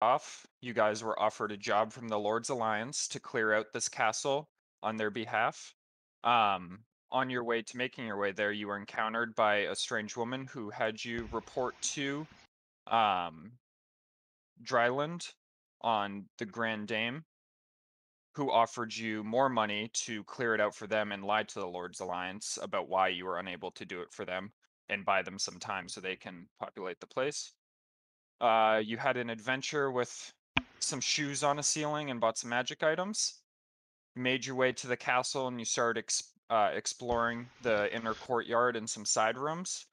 off, you guys were offered a job from the Lord's Alliance to clear out this castle on their behalf. On your way to making your way there, you were encountered by a strange woman who had you report to Dryland on the Grand Dame, who offered you more money to clear it out for them and lied to the Lord's Alliance about why you were unable to do it for them and buy them some time so they can populate the place. You had an adventure with some shoes on a ceiling and bought some magic items. You made your way to the castle and you started exploring the inner courtyard and some side rooms.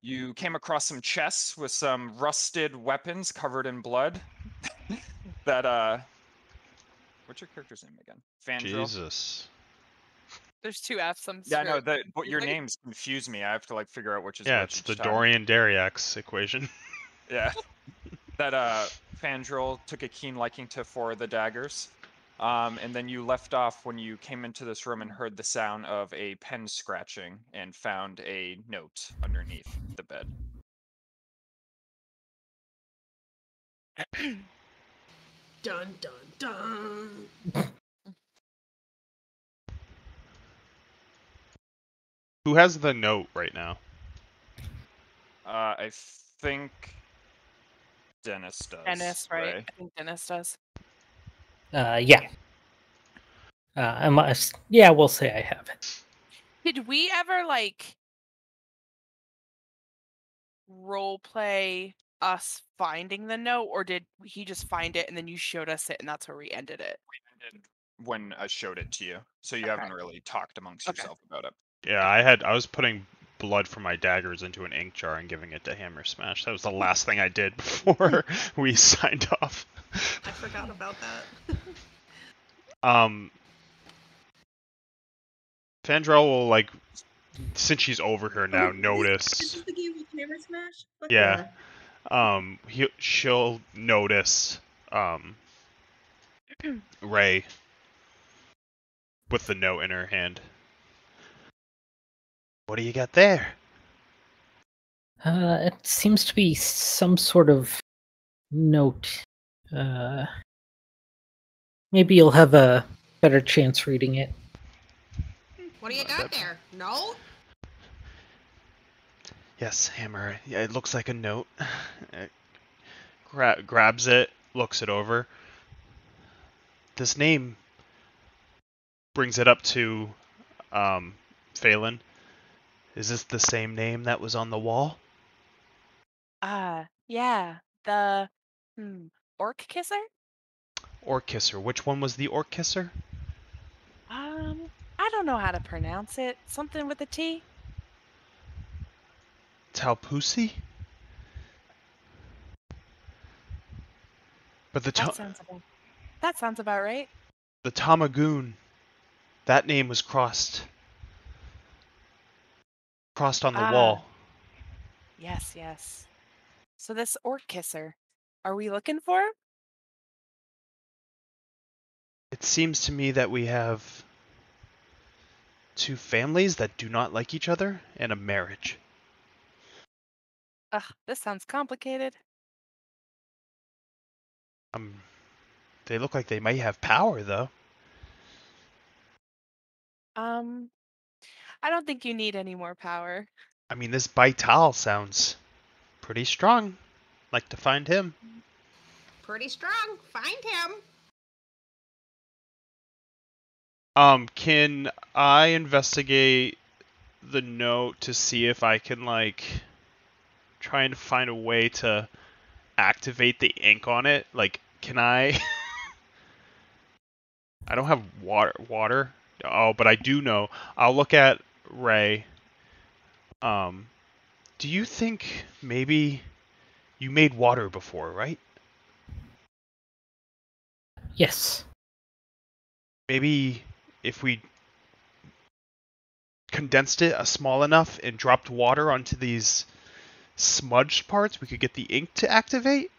You came across some chests with some rusted weapons covered in blood. That what's your character's name again? Fandril. Jesus. There's 2 F's. Yeah, no, but your names confuse me. I have to like figure out which is which. Yeah, it's the each time. Dorian-Dariax equation. Yeah. That Fandril took a keen liking to 4 of the daggers. And then you left off when you came into this room and heard the sound of a pen scratching and found a note underneath the bed. Dun dun dun. Who has the note right now? I think Dennis does. Dennis, right? I think Dennis does. Yeah. Yeah, we'll say I have it. Did we ever like role play us finding the note, or did he just find it and then you showed us it and that's where we ended it? When I showed it to you, so you haven't really talked amongst yourself about it. Yeah, I was putting blood from my daggers into an ink jar and giving it to Hammer Smash. That was the last thing I did before we signed off. I forgot about that. Fandrel will, like, since she's over here now, notice. This is the game with Hammer Smash? Fuck Yeah. She'll notice Ray with the note in her hand. What do you got there? It seems to be some sort of note. Maybe you'll have a better chance reading it. What do you got there? No? Yes, Hammer. Yeah, it looks like a note. Grabs it, looks it over. This name brings it up to Phelan. Is this the same name that was on the wall? Yeah. The Orc Kisser? Orc Kisser. Which one was the Orc Kisser? I don't know how to pronounce it. Something with a T? Talpusi? But that sounds about right. The Tamagoon. That name was crossed on the wall. Yes. So this Orc Kisser, are we looking for him? It seems to me that we have 2 families that do not like each other and a marriage. Ugh, this sounds complicated. They look like they might have power, though. I don't think you need any more power. I mean, this Baital sounds pretty strong. Like to find him. Pretty strong. Find him. Can I investigate the note to see if I can, like, try and find a way to activate the ink on it? Like, can I... I don't have water. Oh, but I do know. I'll look at Ray. Do you think maybe you made water before, right? Yes. Maybe if we condensed it small enough and dropped water onto these smudged parts, we could get the ink to activate?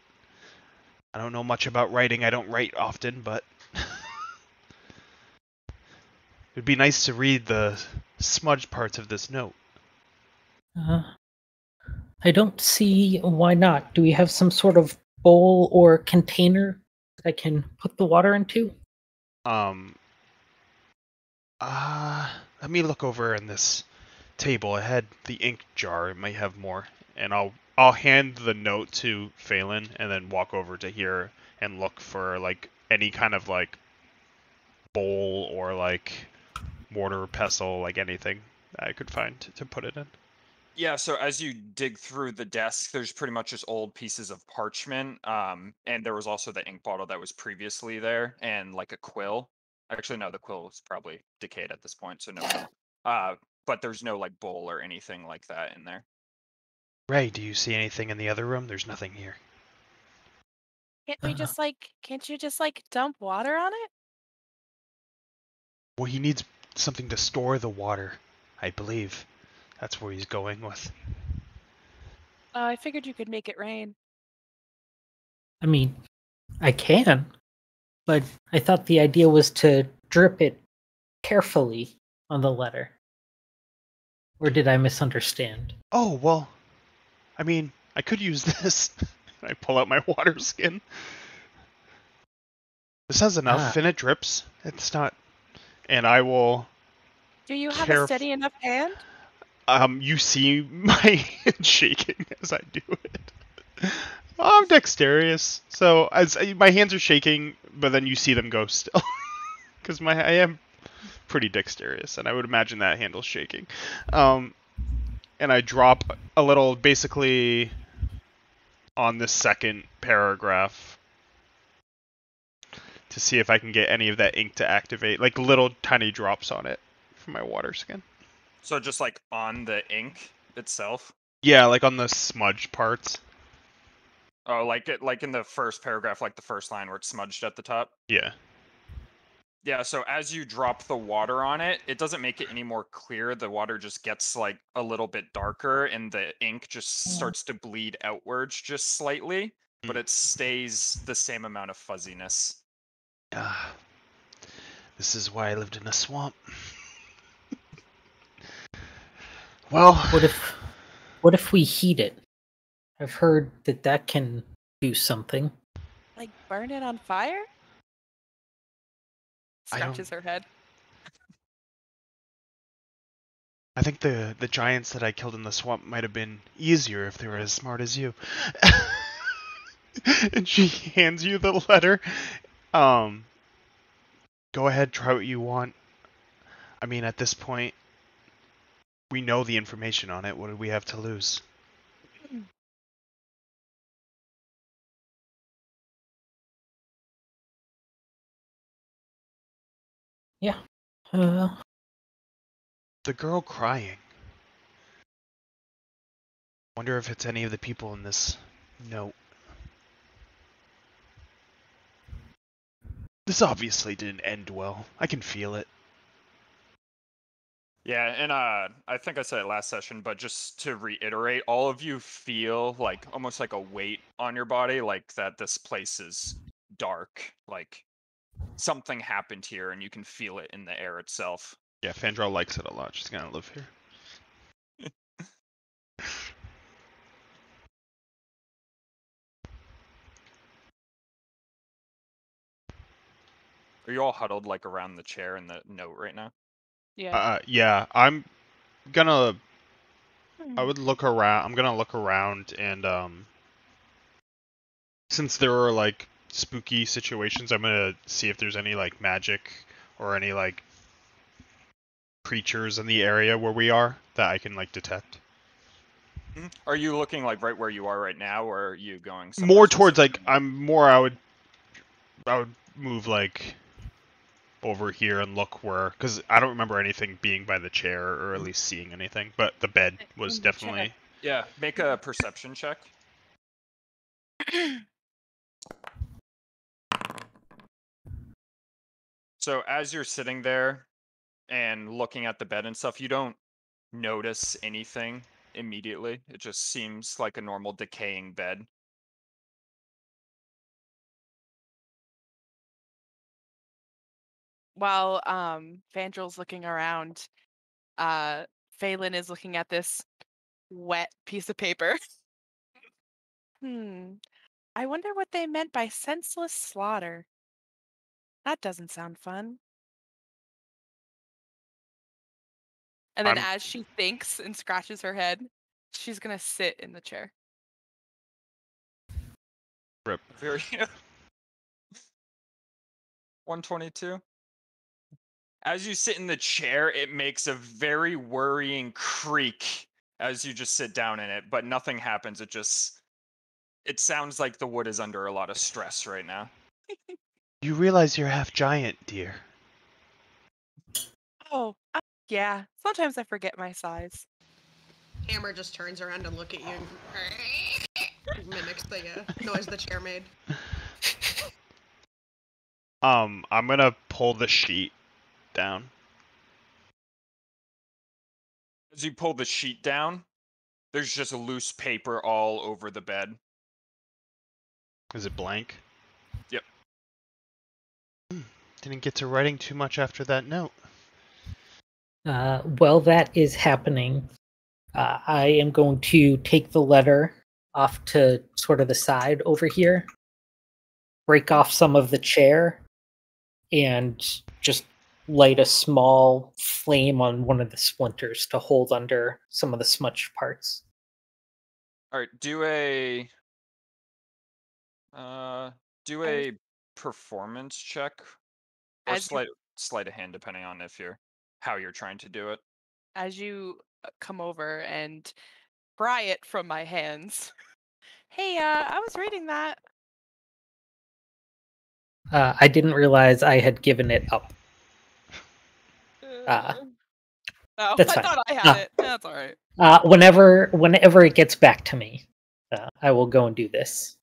I don't know much about writing. I don't write often, but it'd be nice to read the smudged parts of this note. I don't see why not. Do we have some sort of bowl or container that I can put the water into? Let me look over in this table. I had the ink jar. It might have more, and I'll hand the note to Phelan and then walk over to here and look for like any kind of like bowl or like mortar pestle, like anything that I could find to put it in. Yeah, so as you dig through the desk, there's pretty much just old pieces of parchment. And there was also the ink bottle that was previously there, and like a quill. Actually, no, the quill was probably decayed at this point, so no quill. But there's no like bowl or anything like that in there. Ray, do you see anything in the other room? There's nothing here. Can't you just like dump water on it? Well, he needs something to store the water, I believe. That's where he's going with. I figured you could make it rain. I mean, I can, but I thought the idea was to drip it carefully on the letter. Or did I misunderstand? Oh, well, I mean, I could use this. I pull out my water skin. This has enough and it drips. It's not... And I will... Do you have a steady enough hand? You see my hand shaking as I do it. I'm dexterous, so as my hands are shaking, but then you see them go still. Because I am pretty dexterous, and I would imagine that handle's shaking. And I drop a little, basically, on the second paragraph to see if I can get any of that ink to activate, like little tiny drops on it from my water skin. So just like on the ink itself? Yeah, like on the smudge parts. Oh, like in the first paragraph, like the first line where it's smudged at the top? Yeah. Yeah, so as you drop the water on it, it doesn't make it any more clear. The water just gets like a little bit darker and the ink just starts to bleed outwards just slightly, but it stays the same amount of fuzziness. This is why I lived in a swamp. Well, what if we heat it? I've heard that can do something. Like burn it on fire? Scratches her head. I think the giants that I killed in the swamp might have been easier if they were as smart as you. And she hands you the letter. Go ahead, try what you want. I mean, at this point, we know the information on it. What do we have to lose? Yeah. The girl crying. Wonder if it's any of the people in this note. This obviously didn't end well. I can feel it. Yeah, and I think I said it last session, but just to reiterate, all of you feel like almost like a weight on your body, like that this place is dark, like something happened here and you can feel it in the air itself. Yeah, Fandral likes it a lot. She's gonna live here. Are you all huddled like around the chair in the note right now? Yeah. Yeah, I'm gonna... I would look around. I'm gonna look around and since there are like spooky situations, I'm gonna see if there's any like magic or any like creatures in the area where we are that I can like detect. Are you looking like right where you are right now, or are you going somewhere More towards specific? like I would move like over here and look where, because I don't remember anything being by the chair or at least seeing anything, but the bed was definitely... Yeah, make a perception check. So as you're sitting there and looking at the bed and stuff, you don't notice anything immediately. It just seems like a normal decaying bed. While Vandrel's looking around, Phelan is looking at this wet piece of paper. I wonder what they meant by senseless slaughter. That doesn't sound fun. And then I'm as she thinks and scratches her head, she's gonna sit in the chair. rip. Very 122. As you sit in the chair, it makes a very worrying creak as you just sit down in it, but nothing happens. It sounds like the wood is under a lot of stress right now. You realize you're half giant, dear. Oh, yeah. Sometimes I forget my size. Hammer just turns around to look at you and mimics the noise the chair made. I'm gonna pull the sheet down. As you pull the sheet down, there's just a loose paper all over the bed. Is it blank? Yep. Didn't get to writing too much after that note. While that is happening, I am going to take the letter off to sort of the side over here, break off some of the chair, and just light a small flame on one of the splinters to hold under some of the smudged parts. All right, do a performance check or As you sleight of hand, depending on how you're trying to do it. as you come over and pry it from my hands. Hey, I was reading that. I didn't realize I had given it up. Oh, That's I fine. thought I had it. That's all right. Whenever it gets back to me, I will go and do this.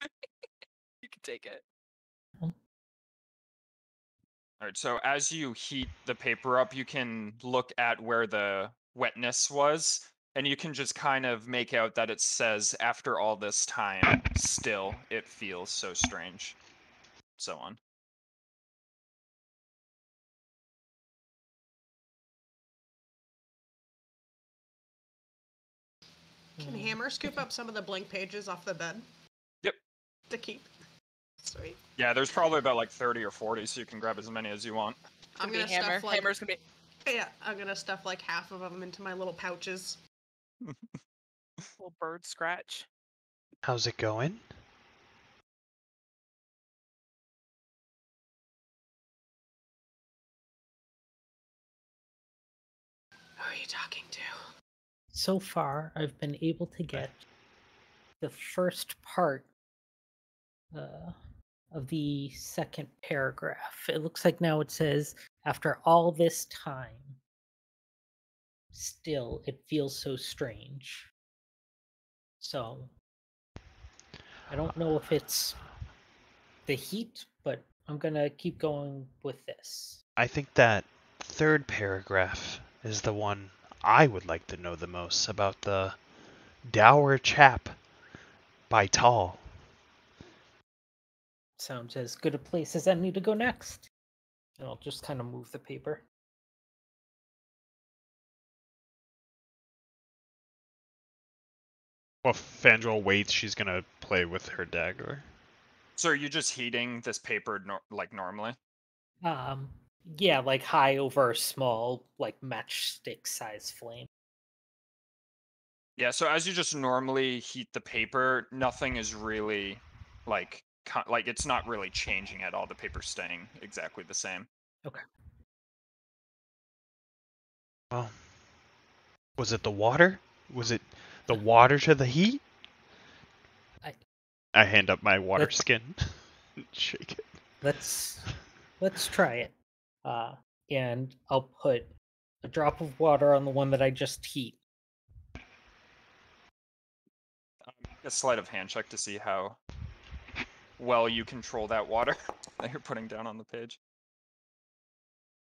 You can take it. All right, so as you heat the paper up, you can look at where the wetness was, and you can just kind of make out that it says, after all this time, still it feels so strange. So on. Can Hammer scoop up some of the blank pages off the bed? Yep. To keep. Sweet. Yeah, there's probably about like 30 or 40, so you can grab as many as you want. I'm Gonna gonna be Hammer. stuff like Hammer's gonna be I'm gonna stuff like half of them into my little pouches. little bird scratch. How's it going? Who are you talking to? So far, I've been able to get the first part of the second paragraph. It looks like now it says, after all this time, still it feels so strange. So, I don't know if it's the heat, but I'm gonna keep going with this. I think that third paragraph is the one I would like to know the most about the dour chap by Tall. Sounds as good a place as any to go next. And I'll just kind of move the paper. Well, Fandral waits. She's gonna play with her dagger. So are you just heating this paper like normally? Yeah, like high over a small, like matchstick size flame. Yeah, so as you just normally heat the paper, nothing is really like it's not really changing at all. The paper's staying exactly the same. Okay. Well, was it the water? Was it the water to the heat? I hand up my water skin. Shake it. Let's try it. And I'll put a drop of water on the one that I just heat. A sleight of hand check to see how well you control that water that you're putting down on the page.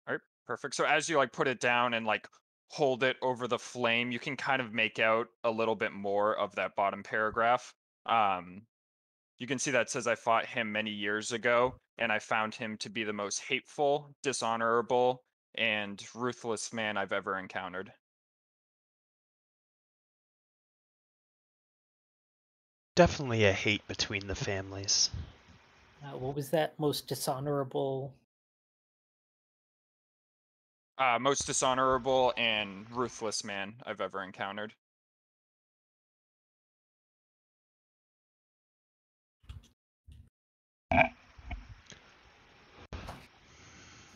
All right, perfect. So as you like put it down and like hold it over the flame, you can kind of make out a little bit more of that bottom paragraph. You can see that it says, I fought him many years ago, and I found him to be the most hateful, dishonorable, and ruthless man I've ever encountered. Definitely a hate between the families. What was that most dishonorable? Most dishonorable and ruthless man I've ever encountered.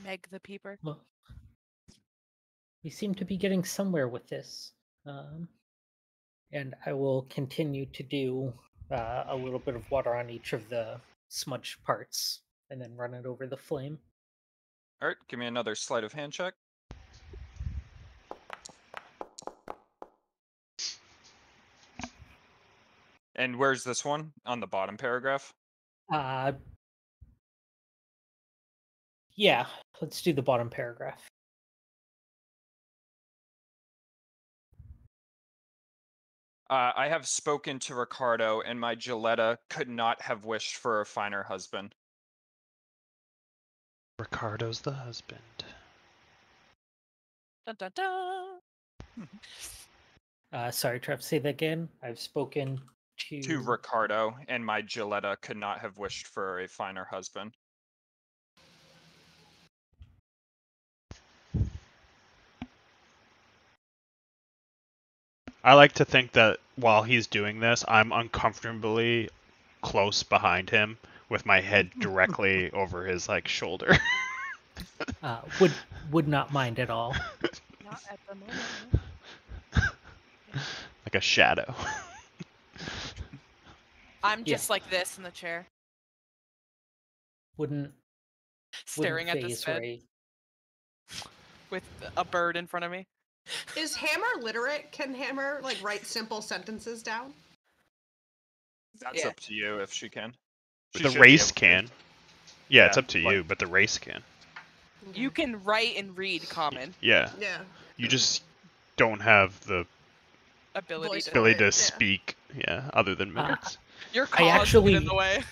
Meg the Peeper. Well, we seem to be getting somewhere with this. And I will continue to do a little bit of water on each of the smudged parts and then run it over the flame. All right, give me another sleight of hand check. And where's this one? On the bottom paragraph? Uh, yeah, let's do the bottom paragraph. I have spoken to Ricardo, and my Gilletta could not have wished for a finer husband. Ricardo's the husband. Dun dun dun. Sorry, Trev, say that again. I've spoken To to. Ricardo, and my Gilletta could not have wished for a finer husband. I like to think that while he's doing this, I'm uncomfortably close behind him with my head directly over his like shoulder. Would not mind at all. Not at the moment. Like a shadow. I'm Yeah. just like this in the chair, Wouldn't staring at phase this bed Ray. with a bird in front of me. Is Hammer literate? Can Hammer like write simple sentences down? That's Yeah. up to you if she can. But She the should be race able to. can. Yeah, it's Yeah, up to but- you, but the race can. You can write and read common Yeah. Yeah. You just don't have the ability Voice to. for ability it, to yeah. speak, other than minutes. Your I cause actually- get in the way.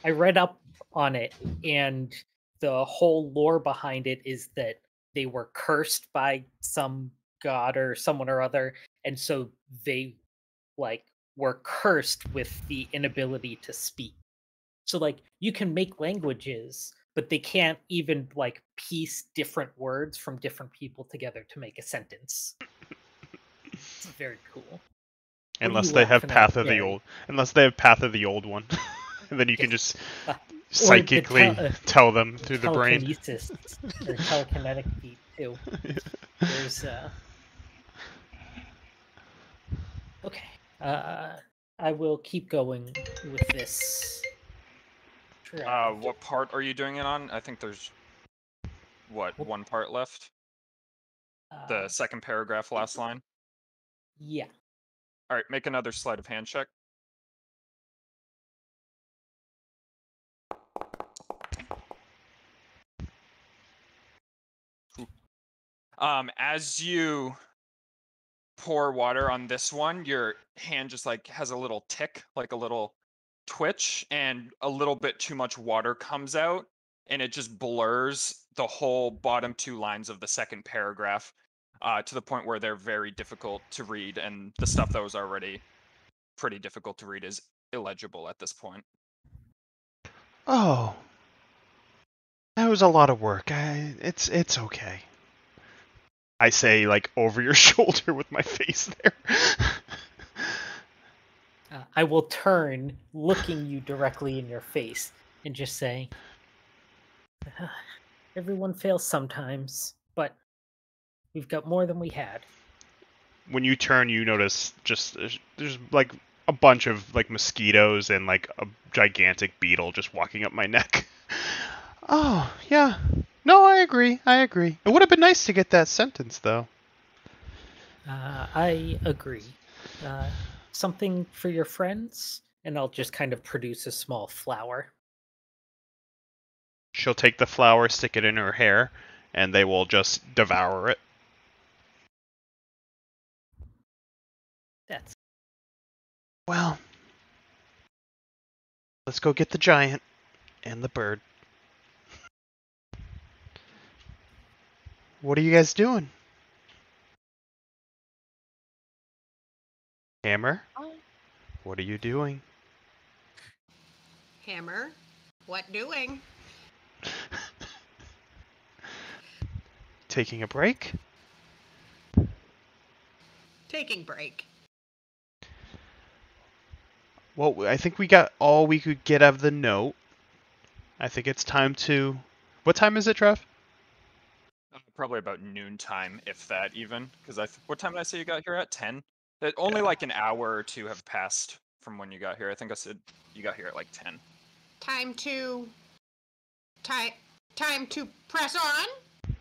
I read up on it, and the whole lore behind it is that they were cursed by some god or someone or other, and so they were cursed with the inability to speak. So you can make languages, but they can't even piece different words from different people together to make a sentence. It's very cool. What are Unless you they have laughing Path at, of the Gary? Old. Unless they have Path of the Old one. And then you can just Or the psychically tell them through the brain. telekinesis or telekinetic feat too. There's okay. I will keep going with this. What part are you doing it on? I think there's one part left. The second paragraph, last line. Yeah. All right, make another sleight of hand check. As you pour water on this one, your hand just has a little tick, like a little twitch, and a little bit too much water comes out, and it just blurs the whole bottom two lines of the second paragraph to the point where they're very difficult to read, and the stuff that was already pretty difficult to read is illegible at this point. Oh. That was a lot of work. It's okay. I say, over your shoulder with my face there. I will turn, looking you directly in your face, and just say, "Everyone fails sometimes, but we've got more than we had." When you turn, you notice there's a bunch of mosquitoes and a gigantic beetle just walking up my neck. Oh, yeah. No, I agree. It would have been nice to get that sentence, though. I agree. Something for your friends, and I'll just kind of produce a small flower. She'll take the flower, stick it in her hair, and they will just devour it. That's Well, let's go get the giant and the bird. What are you guys doing? Hammer? What are you doing? Hammer, what doing? Taking a break? Taking break. Well, I think we got all we could get out of the note. I think it's time to... What time is it, Trev? Probably about noontime, if that even. Because what time did I say you got here at? 10? Only like an hour or two have passed from when you got here. I think I said you got here at like 10. Time to... Time to press on?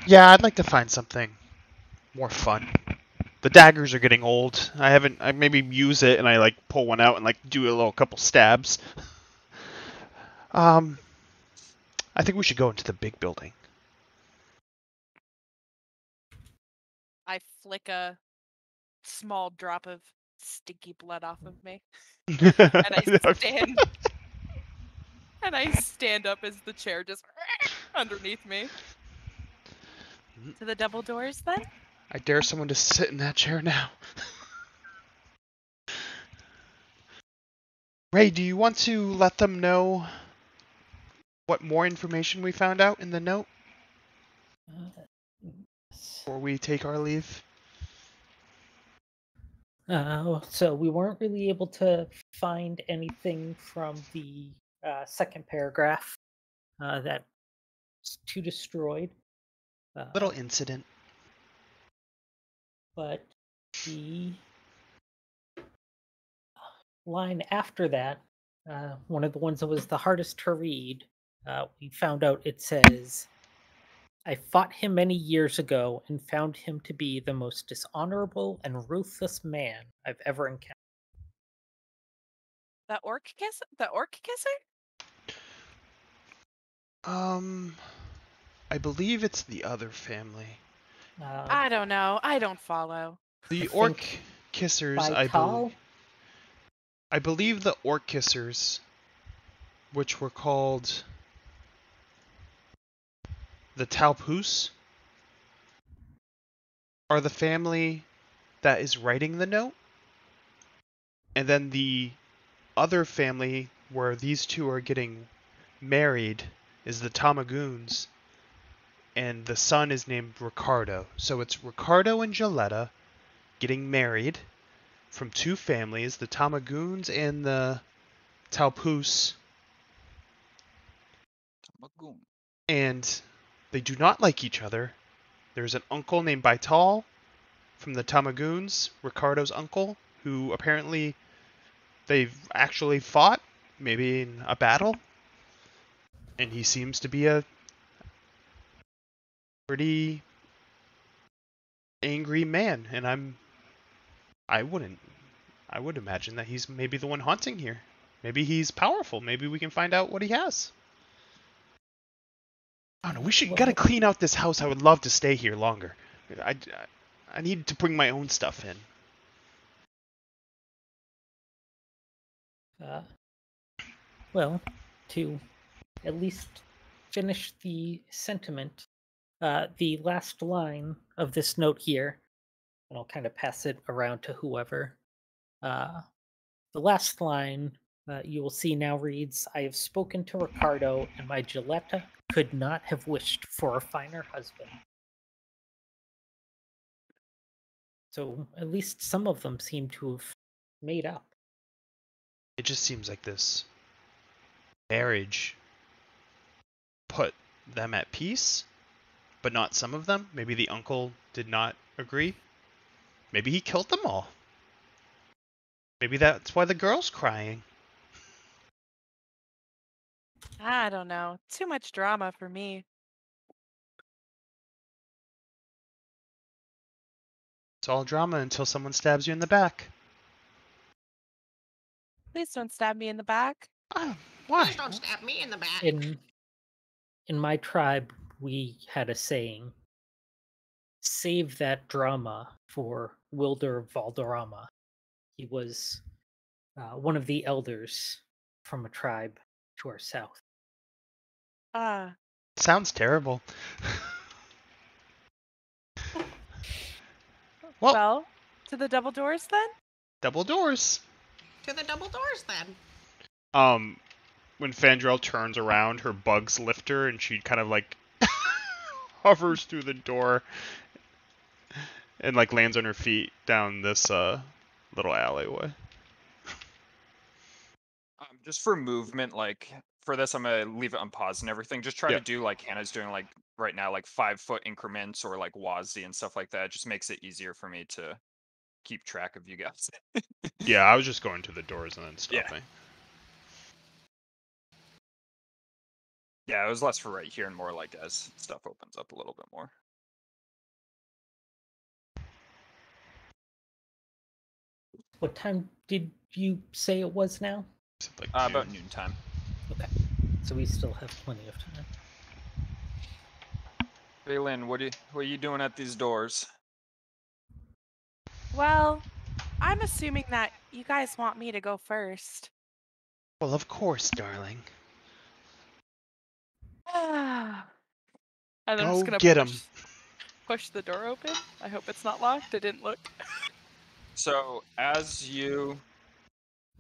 Yeah, I'd like to find something more fun. The daggers are getting old. I maybe use it and I like pull one out and like do a little couple stabs. I think we should go into the big building. I flick a small drop of stinky blood off of me. And I stand up as the chair just underneath me. To the double doors then? I dare someone to sit in that chair now. Ray, do you want to let them know what more information we found out in the note before we take our leave? So we weren't really able to find anything from the second paragraph that was too destroyed. Little incident. But the line after that, one of the ones that was the hardest to read, we found out it says, I fought him many years ago and found him to be the most dishonorable and ruthless man I've ever encountered. The orc kiss? The orc kisser? I believe it's the other family. I don't know. I don't follow. The I orc think kissers, Vital? I believe the orc kissers, which were called the Talpus, are the family that is writing the note. And then the other family where these two are getting married is the Tamagoons. And the son is named Ricardo. So it's Ricardo and Gilletta getting married from two families, the Tamagoons and the Talpus. Tamagoon. And they do not like each other. There's an uncle named Vital from the Tamagoons, Ricardo's uncle, who apparently they've actually fought, maybe in a battle. And he seems to be a pretty angry man. And I would imagine that he's maybe the one haunting here. Maybe he's powerful. Maybe we can find out what he has. I don't know. Gotta clean out this house. I would love to stay here longer. I need to bring my own stuff in. Well, to at least finish the sentiment, the last line of this note here, and I'll kind of pass it around to whoever. The last line you will see now reads, I have spoken to Ricardo, and my Gilletta could not have wished for a finer husband. So at least some of them seem to have made up. It just seems like this marriage put them at peace, but not some of them. Maybe the uncle did not agree. Maybe he killed them all. Maybe that's why the girl's crying. I don't know. Too much drama for me. It's all drama until someone stabs you in the back. Please don't stab me in the back. Why? Please don't stab me in the back. In my tribe, we had a saying, save that drama for Wilder Valderrama. He was one of the elders from a tribe to our south. Sounds terrible. Well, to the double doors then? double doors. To the double doors, then. When Fandrel turns around, her bugs lift her, and she kind of like hovers through the door and like lands on her feet down this little alleyway. Just for movement, like for this, I'm gonna leave it on pause and everything. Just try to Yep. do like Hannah's doing, like right now, like 5-foot increments or like Wazzy and stuff like that. It just makes it easier for me to keep track of you guys. Yeah, I was just going to the doors and then Yeah. stopping. Yeah, it was less for right here and more like as stuff opens up a little bit more. What time did you say it was now? Like About noon. noontime. Okay. So we still have plenty of time. Baylin, what are you doing at these doors? Well, I'm assuming that you guys want me to go first. Well, of course, darling. And I'm Go just gonna get him. push the door open. I hope it's not locked. I didn't look. So as you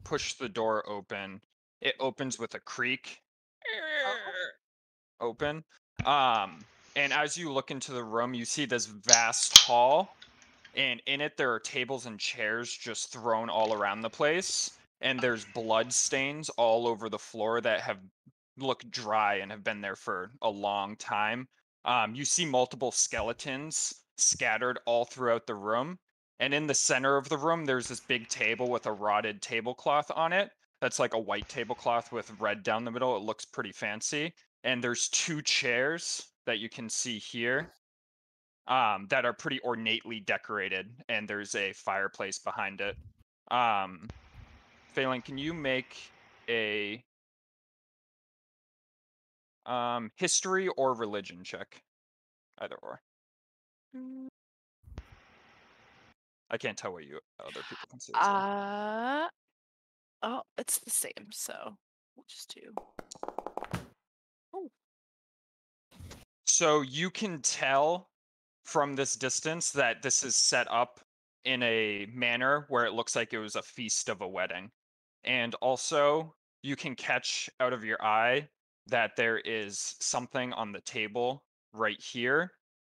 push the door open, it opens with a creak. Open. And as you look into the room, you see this vast hall, and in it there are tables and chairs just thrown all around the place, and there's blood stains all over the floor that have looked dry and have been there for a long time. You see multiple skeletons scattered all throughout the room, and in the center of the room there's this big table with a rotted tablecloth on it. That's like a white tablecloth with red down the middle. It looks pretty fancy. And there's 2 chairs that you can see here that are pretty ornately decorated, and there's a fireplace behind it. Phelan, can you make a history or religion check? Either or. Mm, I can't tell what you other people can see as well. Oh, it's the same, so we'll just do. Oh, So you can tell from this distance that this is set up in a manner where it looks like it was a feast of a wedding. And also, you can catch out of your eye that there is something on the table right here.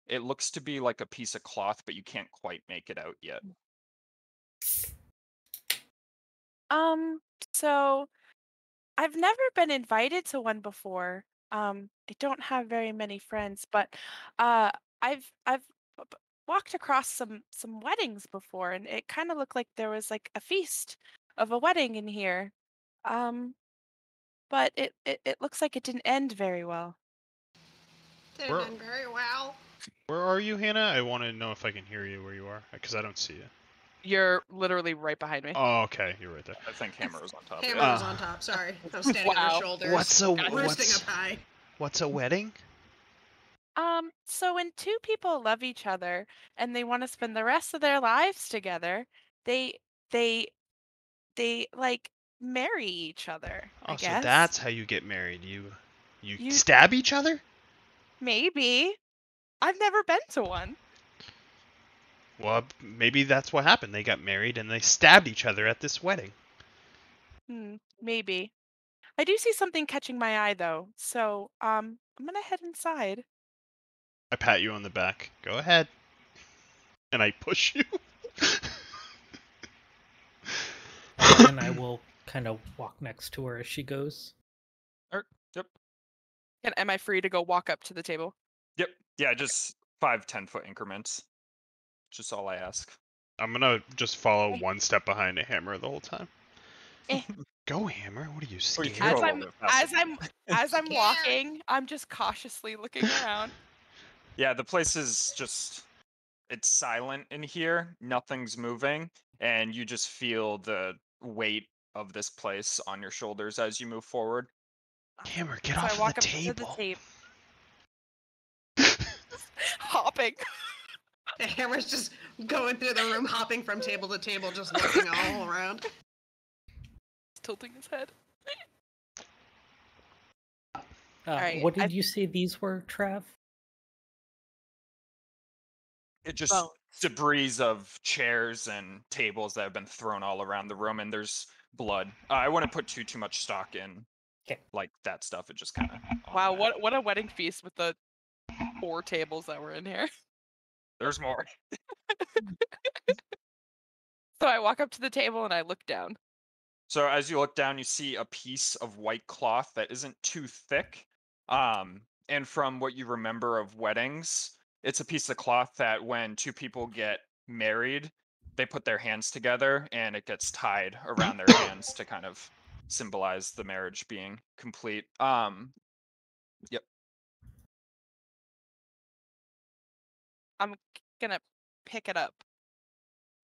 It looks to be like a piece of cloth, but you can't quite make it out yet. so I've never been invited to one before. I don't have very many friends, but uh, I've walked across some weddings before, and it kind of looked like there was like a feast of a wedding in here. Um, but it looks like it didn't end very well. Didn't Where- end very well. Where are you, Hannah? I want to know if I can hear you where you are, because I don't see you. You're literally right behind me. Oh, okay, you're right there. I think Hammer was on top. Hammer Yeah. was on top. Sorry, I was standing on Wow. her shoulders. Roosting up high. What's a wedding? So when 2 people love each other and they want to spend the rest of their lives together, they they like marry each other, Oh, I so guess. that's how you get married. You You- stab each other? Maybe. I've never been to one. Well, maybe that's what happened. They got married and they stabbed each other at this wedding. Maybe. I do see something catching my eye though. So, I'm gonna head inside. I pat you on the back. Go ahead. And I push you. And I will kind of walk next to her as she goes. Yep. Am I free to go walk up to the table? Yep. Yeah, just 5-10 foot increments. Just all I ask. I'm gonna just follow Okay. one step behind a Hammer the whole time. Eh. Go, Hammer. What are you Well, scared? you can go a little bit faster. As I'm Scared. walking, I'm just cautiously looking around. Yeah, the place is just, it's silent in here. Nothing's moving. And you just feel the weight of this place on your shoulders as you move forward. Hammer, get So off I of walk the up to the table. table. Hopping. The Hammer's just going through the room, hopping from table to table, just looking all around. Tilting his head. Alright, What did you say these were, Trav? It just Bones. debris of chairs and tables that have been thrown all around the room, and there's blood. I wouldn't put too much stock in 'Kay. like that stuff. It just kind of Wow, what a wedding feast with the 4 tables that were in here. There's more. So I walk up to the table and I look down. So as you look down, you see a piece of white cloth that isn't too thick. And from what you remember of weddings, it's a piece of cloth that when two people get married, they put their hands together and it gets tied around their hands to kind of symbolize the marriage being complete. Yep. I'm gonna pick it up.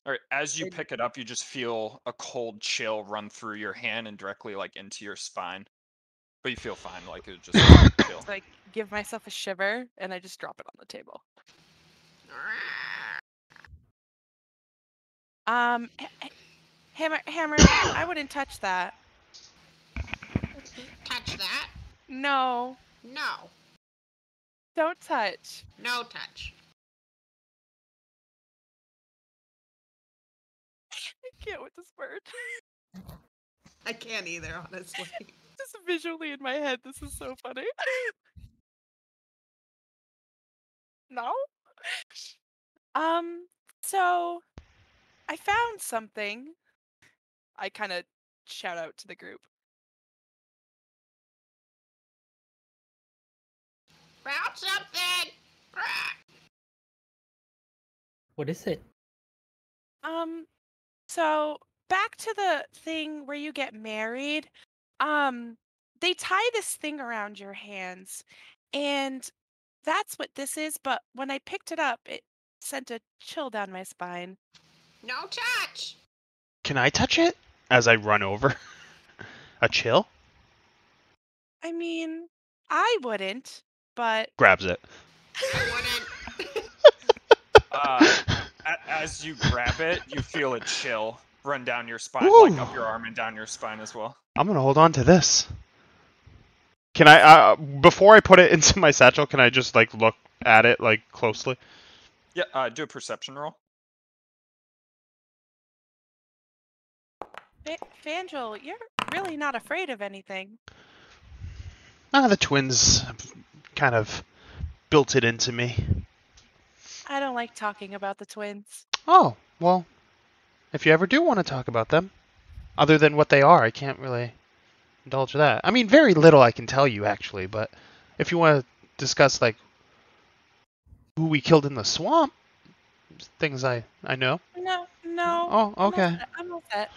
All right. As you And- pick it up, you just feel a cold chill run through your hand and directly like into your spine. But you feel fine, like it just chill. So I give myself a shiver and I just drop it on the table. Hammer, I wouldn't touch that. Touch that? No, No. don't touch. No touch. I can't with this word. I can't either, honestly. Just visually in my head, this is so funny. No? So I found something. I kind of shout out to the group. Found something! What is it? So back to the thing where you get married. They tie this thing around your hands, and that's what this is. But when I picked it up, it sent a chill down my spine. No touch! Can I touch it as I run over? A chill? I mean, I wouldn't, but Grabs it. I wouldn't. As you grab it, you feel a chill run down your spine, Woo! like up your arm and down your spine as well. I'm gonna hold on to this. Can I, before I put it into my satchel, can I just like look at it like closely? Yeah, do a perception roll. Fangel, you're really not afraid of anything. The twins kind of built it into me. I don't like talking about the twins. Oh, well, if you ever do want to talk about them, other than what they are, I can't really indulge that. I mean, very little I can tell you, actually, but if you want to discuss, like, who we killed in the swamp, things I know. No. Oh, okay. I'm all set.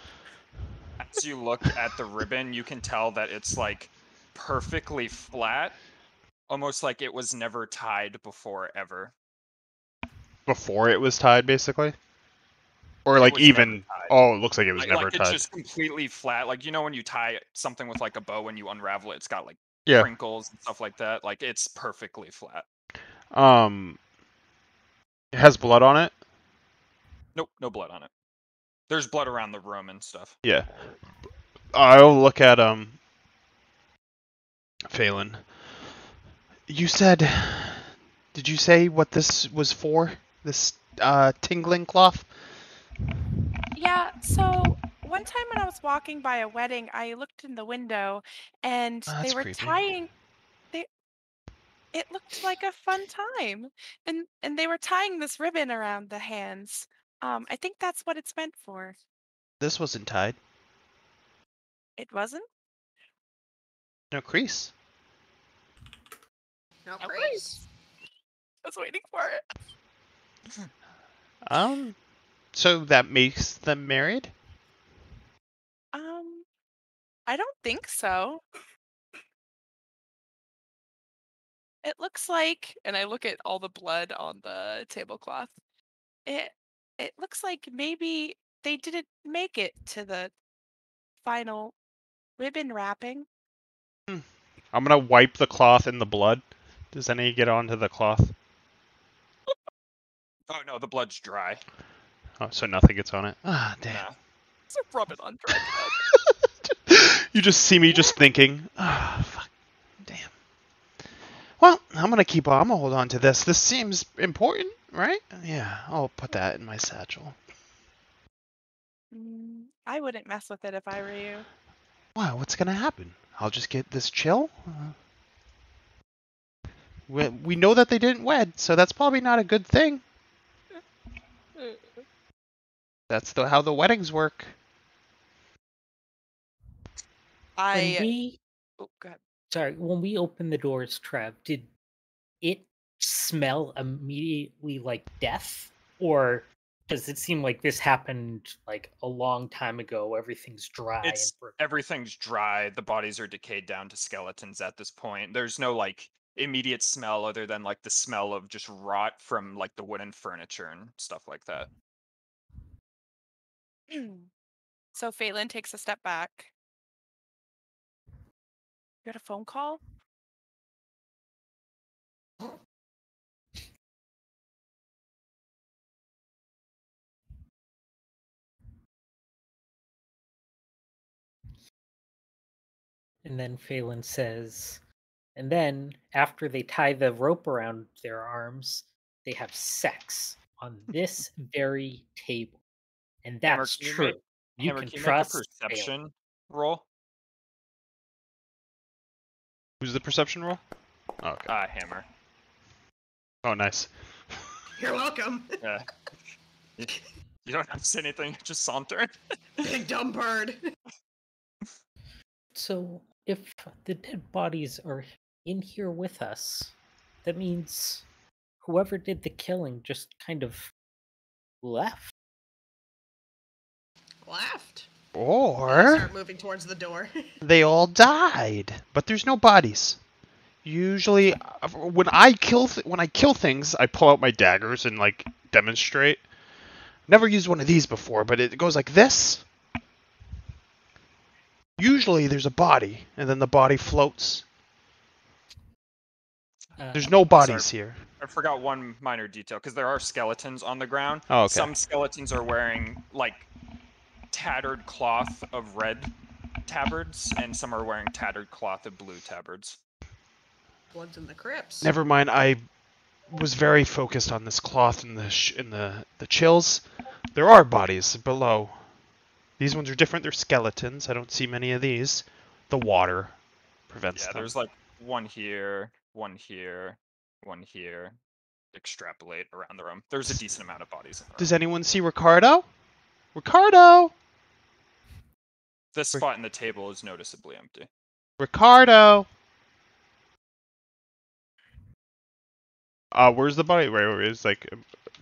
As you look at the ribbon, you can tell that it's like perfectly flat, almost like it was never tied before ever. Before it was tied, basically? Or, It like, was even... never tied. Oh, it looks like it was Like, never like tied. it's just completely flat. Like, you know when you tie something with like a bow and you unravel it, it's got like Yeah. crinkles and stuff like that. Like, it's perfectly flat. It has blood on it? Nope, no blood on it. There's blood around the room and stuff. Yeah. I'll look at, Phelan. You said... Did you say what this was for? This, tingling cloth? Yeah, so one time when I was walking by a wedding, I looked in the window and Oh, they that's were creepy. tying it looked like a fun time. And they were tying this ribbon around the hands. I think that's what it's meant for. This wasn't tied. It wasn't? No crease. No No crease. I was waiting for it. So that makes them married? I don't think so. It looks like, and I look at all the blood on the tablecloth. It it looks like maybe they didn't make it to the final ribbon wrapping. I'm gonna wipe the cloth in the blood. Does any get onto the cloth? Oh no, the blood's dry. Oh, so nothing gets on it. Ah, damn. Nah. So rub it on dry blood. You just see me just thinking. Ah, fuck. Damn. Well, I'm gonna hold on to this. This seems important, right? Yeah, I'll put that in my satchel. I wouldn't mess with it if I were you. Wow, what's gonna happen? I'll just get this chill? We know that they didn't wed, so that's probably not a good thing. That's how the weddings work. When I. we Oh, go ahead. sorry, when we opened the doors, Trev, did it smell immediately like death, or does it seem like this happened like a long time ago? Everything's dry and Everything's dry. The bodies are decayed down to skeletons at this point. There's no like immediate smell other than like the smell of just rot from like the wooden furniture and stuff like that. So Phelan takes a step back. You got a phone call? And then Phelan says, and then after they tie the rope around their arms, they have sex on this very table. And Hammer, that's true. You Hammer, can can you make a trust Phelan. perception roll? Who's the perception roll? Oh, okay. Hammer. Oh, nice. You're welcome. Yeah. You don't have to say anything, just saunter. Big dumb bird. So if the dead bodies are in here with us, that means whoever did the killing just kind of left. Left. I Or start moving towards the door. they all died, but there's no bodies. Usually, when I kill things, I pull out my daggers and like demonstrate. Never used one of these before, but it goes like this. Usually, there's a body, and then the body floats. There's no bodies here. I forgot one minor detail because there are skeletons on the ground. Oh, okay. Some skeletons are wearing like tattered cloth of red tabards, and some are wearing tattered cloth of blue tabards. Blood's in the crypts. Never mind. I was very focused on this cloth and the chills. There are bodies below. These ones are different. They're skeletons. I don't see many of these. The water prevents them. There's like one here, one here, one here. Extrapolate around the room. There's a decent amount of bodies in the room. Does anyone see Ricardo? Ricardo! This spot in the table is noticeably empty. Ricardo! Where's the body? Right, it's like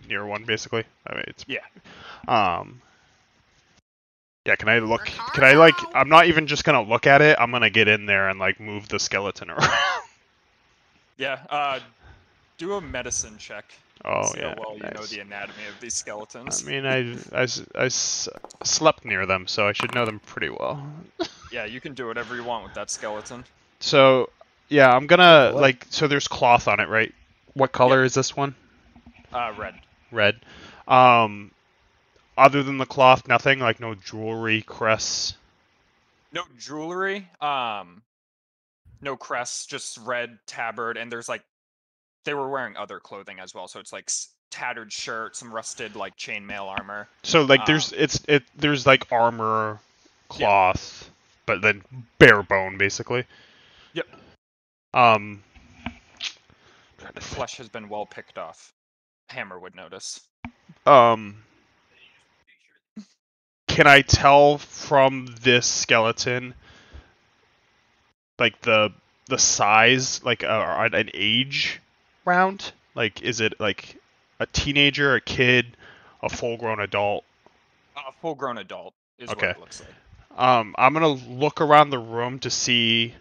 near one, basically. I mean, it's yeah. Yeah. Can I look? Can I like? I'm not even just gonna look at it. I'm gonna get in there and like move the skeleton around. Yeah. Do a medicine check. Oh See yeah. how well nice. you know the anatomy of these skeletons. I mean, I slept near them, so I should know them pretty well. Yeah, you can do whatever you want with that skeleton. So, yeah, I'm gonna like. So there's cloth on it, right? What color is this one? Red. Red. Other than the cloth, nothing? Like no jewelry, crests? No jewelry. No crests, just red tabard, and there's like they were wearing other clothing as well, so it's like tattered shirt, some rusted like chainmail armor. So like there's like armor, cloth, but then bare bone basically. Yep. The flesh has been well picked off. Hammer would notice. Can I tell from this skeleton, like the size, like an age round? Like, is it like a teenager, a kid, a full-grown adult? A full-grown adult is what it looks like. I'm gonna look around the room to see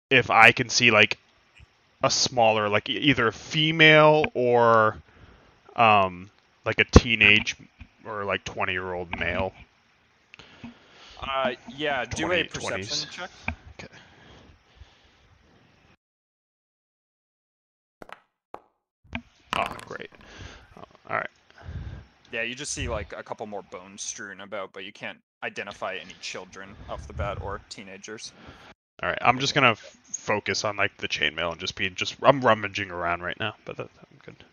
if I can see like a smaller, like either female or like a teenage or like 20-year-old male. Yeah, do a perception check. Okay. Oh, great. Oh, all right. Yeah, you just see like a couple more bones strewn about, but you can't identify any children off the bat or teenagers. All right, I'm just gonna focus on like the chainmail and I'm rummaging around right now, but I'm good.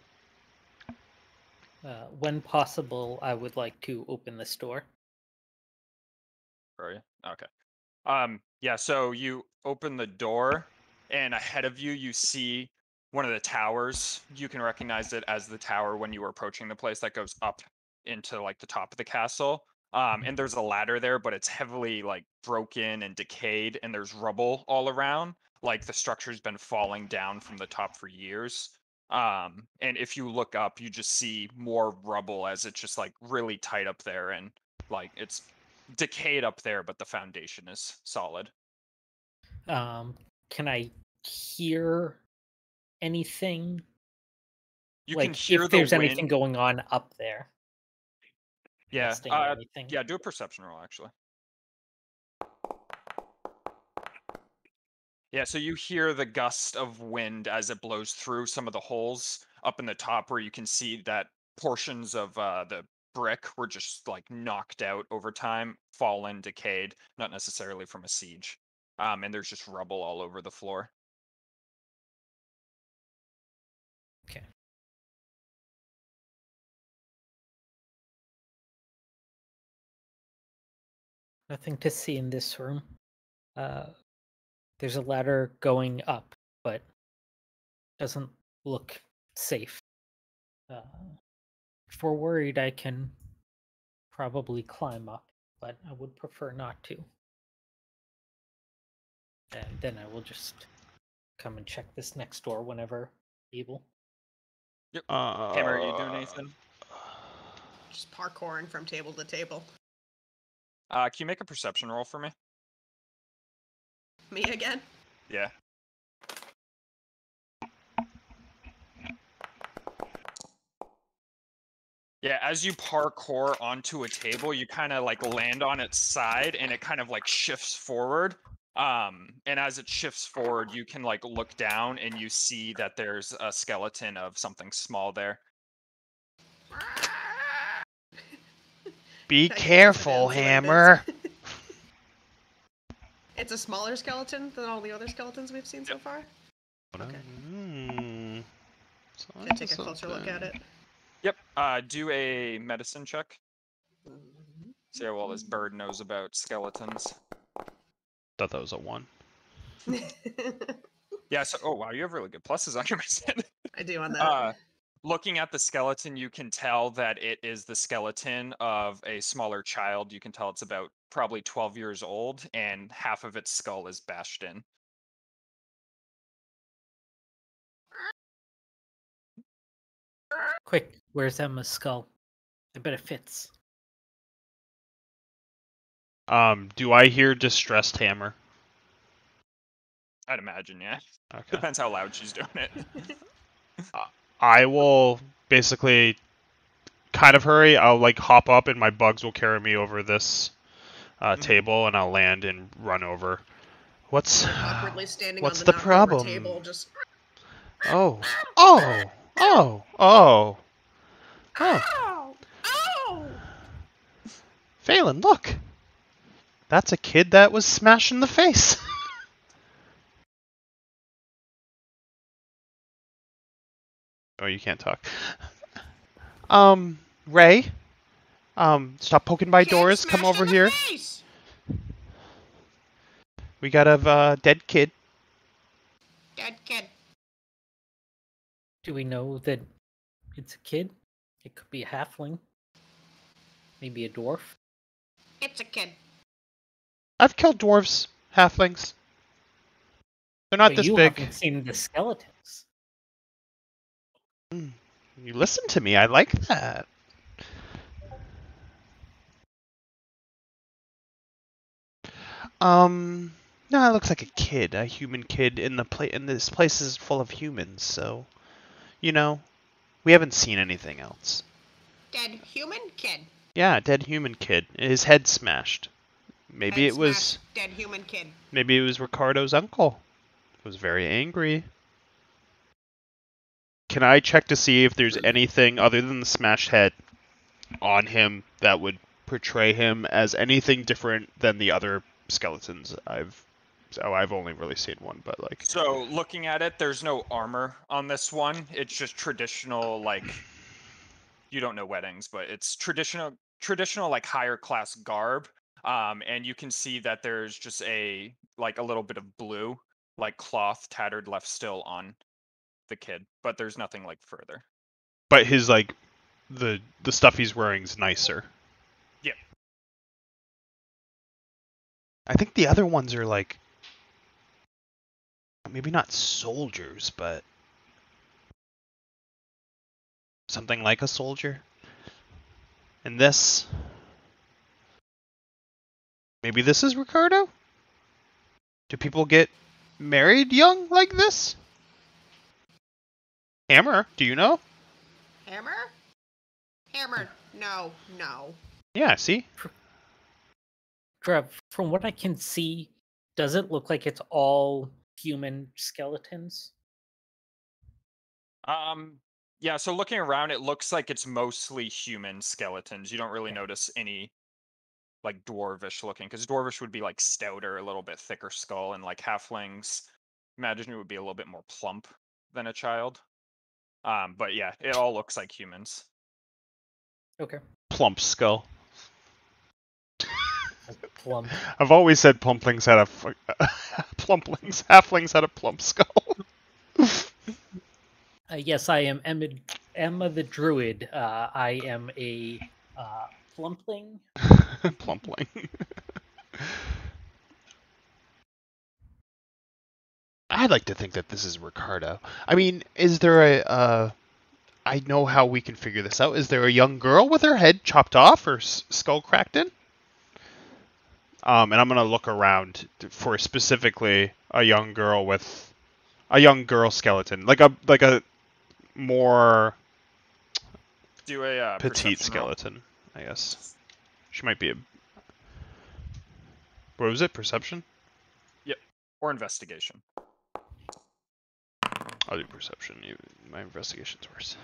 When possible, I would like to open this door. Are you? Okay. Yeah, so you open the door, and ahead of you, you see one of the towers. You can recognize it as the tower when you were approaching the place that goes up into like the top of the castle. And there's a ladder there, but it's heavily like broken and decayed, and there's rubble all around. Like the structure's been falling down from the top for years. And if you look up, you just see more rubble as it's just like really tight up there, and like it's decayed up there, but the foundation is solid. Can I hear anything? You can Like, hear if the there's anything wind. going on up there, Yeah. nesting or anything. Yeah. Do a perception roll, actually. Yeah. So you hear the gust of wind as it blows through some of the holes up in the top, where you can see that portions of the brick were just like knocked out over time, fallen, decayed, not necessarily from a siege. And there's just rubble all over the floor. Okay. Nothing to see in this room. There's a ladder going up, but doesn't look safe. If we're worried, I can probably climb up, but I would prefer not to. And then I will just come and check this next door whenever able. Yep. Hammer, are you doing anything? Just parkouring from table to table. Can you make a perception roll for me? Me again? Yeah. Yeah, as you parkour onto a table, you kind of like land on its side, and it kind of like shifts forward. And as it shifts forward, you can like look down, and you see that there's a skeleton of something small there. Be Can I get careful, confidence, Hammer. It's a smaller skeleton than all the other skeletons we've seen so far? Okay. Mm. Can I take a closer look at it? Yep. Do a medicine check. See how well this bird knows about skeletons. Thought that was a 1. Yeah. So, oh wow, you have really good pluses on your medicine. I do on that. Looking at the skeleton, you can tell that it is the skeleton of a smaller child. You can tell it's about probably 12 years old, and half of its skull is bashed in. Quick, where's Emma's skull? I bet it fits. Do I hear distressed Hammer? I'd imagine, yeah. Okay. Depends how loud she's doing it. I will basically kind of hurry. I'll like hop up, and my bugs will carry me over this table, and I'll land and run over. What's Awkwardly standing what's on the the knocked problem? over table, just. Oh, oh, oh, oh, oh. Ow! Ow! Phelan, look. That's a kid that was smashed in the face. Oh, you can't talk. Ray. Stop poking by Kid doors. Come smashed over in the here. face! We got a dead kid. Dead kid. Do we know that it's a kid? It could be a halfling. Maybe a dwarf. It's a kid. I've killed dwarves, halflings. They're not But this you big. haven't seen the skeletons. You listen to me. I like that. No, it looks like a kid, a human kid. In this place is full of humans, so you know, we haven't seen anything else. Dead human kid. Yeah, dead human kid. His head smashed. Maybe Head it was. smashed, dead human kid. Maybe it was Ricardo's uncle. He was very angry. Can I check to see if there's anything other than the smashed head on him that would portray him as anything different than the other skeletons I've only really seen one, but like. So looking at it, there's no armor on this one. It's just traditional, like, you don't know weddings, but it's traditional like higher class garb. And you can see that there's just a little bit of blue, like cloth tattered left still on the kid, but there's nothing like further. But his like the stuff he's wearing is nicer. Yeah. I think the other ones are like maybe not soldiers, but something like a soldier. And this, maybe this is Ricardo? Do people get married young like this? Hammer, do you know? Hammer? Hammer, no. Yeah, see? Trev, from what I can see, does it look like it's all human skeletons? Yeah, so looking around, it looks like it's mostly human skeletons. You don't really Okay. notice any like dwarvish looking, because dwarvish would be like stouter, a little bit thicker skull, and like halflings, imagine it would be a little bit more plump than a child. But yeah, it all looks like humans. Okay. Plump skull. Plump. I've always said plumplings had a halflings had a plump skull. Yes, I am Emma the Druid. I am a plumpling. Plumpling. I'd like to think that this is Ricardo. I mean, is there I know how we can figure this out. Is there a young girl with her head chopped off or skull cracked in? And I'm gonna look around for specifically a young girl skeleton, like a more Do a petite perception roll. skeleton, I guess. She might be a. What was it? Perception? Yep, or investigation. I'll do perception. My investigation's worse.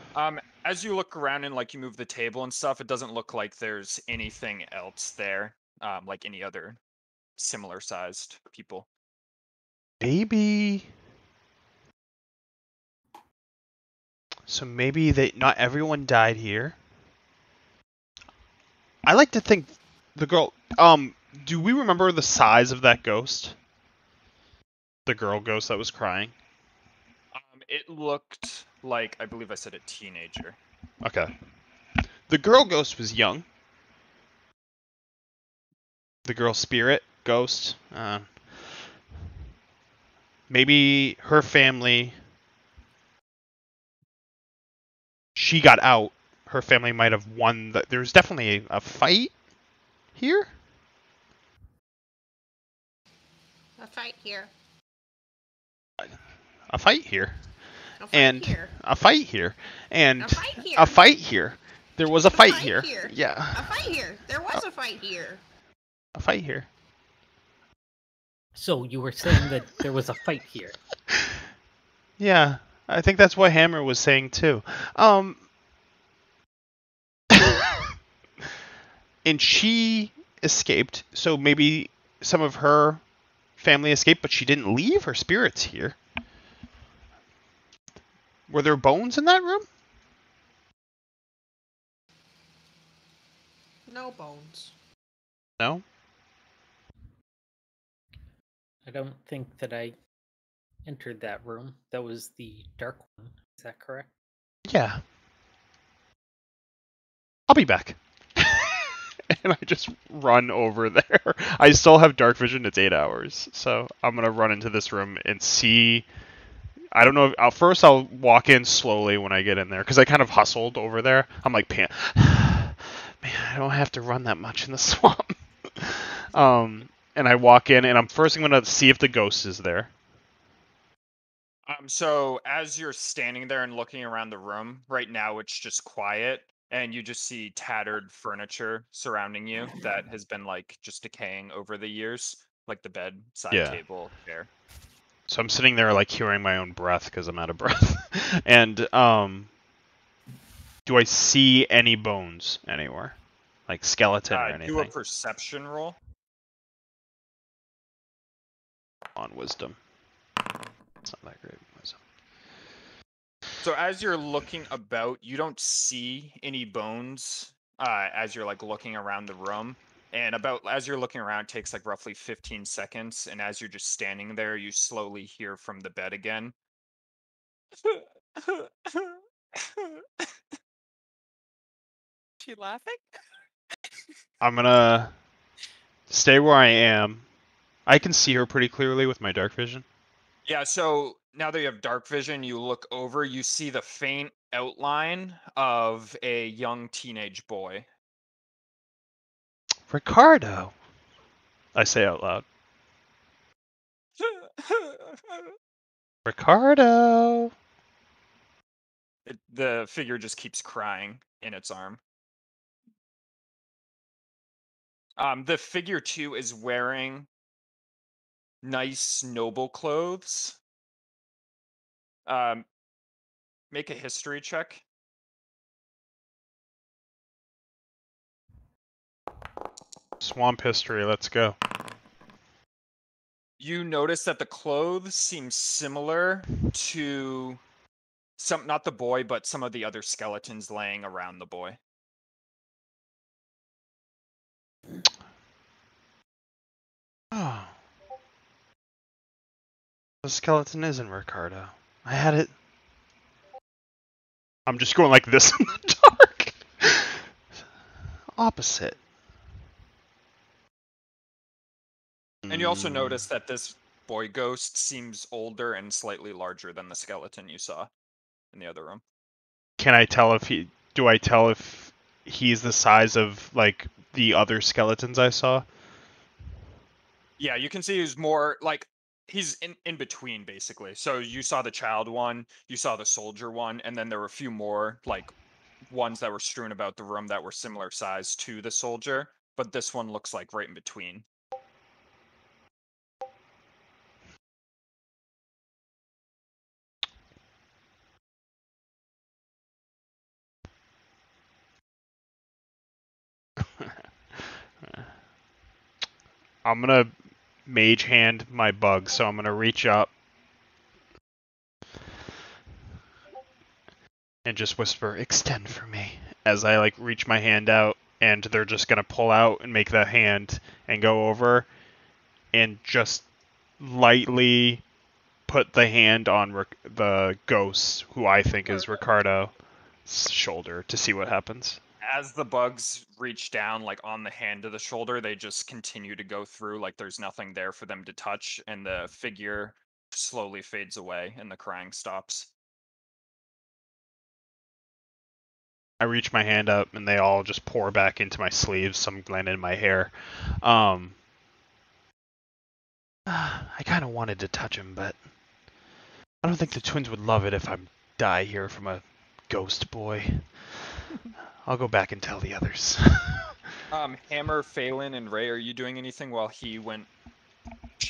As you look around and like you move the table and stuff, it doesn't look like there's anything else there, like any other similar sized people. Maybe. So maybe not everyone died here. I like to think the girl. Do we remember the size of that ghost? The girl ghost that was crying. It looked like, I believe I said a teenager. Okay. The girl ghost was young. The girl spirit ghost. Maybe her family. She got out. Her family might have won. There's definitely a fight here. A fight here. A fight here. A fight And here. a fight here. And A fight here. a fight here. There was a fight fight here. here. Yeah. A fight here. There was a fight here. A fight here. So you were saying that there was a fight here. Yeah, I think that's what Hammer was saying too. And she escaped, so maybe some of her family escaped, but she didn't leave. Her spirit's here. Were there bones in that room? No bones. No? I don't think that I entered that room. That was the dark one. Is that correct? Yeah. I'll be back. And I just run over there. I still have dark vision. It's 8 hours. So I'm going to run into this room and see. I don't know. First, I'll walk in slowly when I get in there because I kind of hustled over there. I'm like, man, I don't have to run that much in the swamp. And I walk in, and I'm going to see if the ghost is there. So as you're standing there and looking around the room, right now it's just quiet, and you just see tattered furniture surrounding you that has been like just decaying over the years, like the bed, side table, chair. So I'm sitting there like hearing my own breath because I'm out of breath. And do I see any bones anywhere? Like skeleton or anything? Do a perception roll. On wisdom. It's not that great. Wisdom. So as you're looking about, you don't see any bones as you're like looking around the room. And about as you're looking around, it takes like roughly 15 seconds. And as you're just standing there, you slowly hear from the bed again. She laughing? I'm gonna stay where I am. I can see her pretty clearly with my dark vision. Yeah, so now that you have dark vision, you look over, you see the faint outline of a young teenage boy. Ricardo, I say out loud. Ricardo. The figure just keeps crying in its arm. The figure too is wearing nice noble clothes. Um, make a history check. Swamp history, let's go. You notice that the clothes seem similar to some, not the boy, but some of the other skeletons laying around the boy. Oh. The skeleton isn't Ricardo. I had it. I'm just going like this in the dark. Opposite. And you also notice that this boy ghost seems older and slightly larger than the skeleton you saw in the other room. Can I tell if he? Do I tell if he's the size of like the other skeletons I saw? Yeah, you can see he's more like he's in between basically. So you saw the child one, you saw the soldier one, and then there were a few more like ones that were strewn about the room that were similar size to the soldier, but this one looks like right in between. I'm gonna mage hand my bug, so I'm gonna reach up and just whisper, "Extend for me," as I like reach my hand out, and they're just gonna pull out and make the hand and go over and just lightly put the hand on the ghost, who I think is Ricardo's shoulder, to see what happens. As the bugs reach down like on the hand to the shoulder, they just continue to go through like there's nothing there for them to touch, and the figure slowly fades away and the crying stops. I reach my hand up and they all just pour back into my sleeves. Some land in my hair. I kind of wanted to touch him, but I don't think the twins would love it if I die here from a ghost boy. I'll go back and tell the others. Hammer, Phelan, and Ray, are you doing anything while she went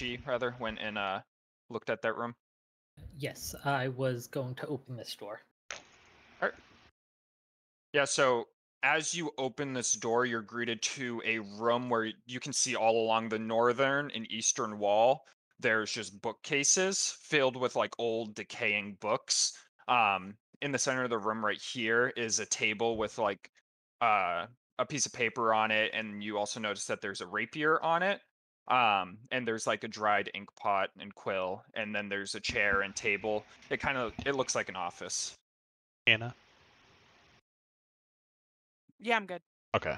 and looked at that room? Yes, I was going to open this door. Alright. Yeah, so as you open this door, you're greeted to a room where you can see all along the northern and eastern wall, there's just bookcases filled with like old decaying books. In the center of the room right here is a table with like a piece of paper on it, and you also notice that there's a rapier on it. And there's like a dried ink pot and quill, and then there's a chair and table. It looks like an office. Anna? Yeah, I'm good. Okay.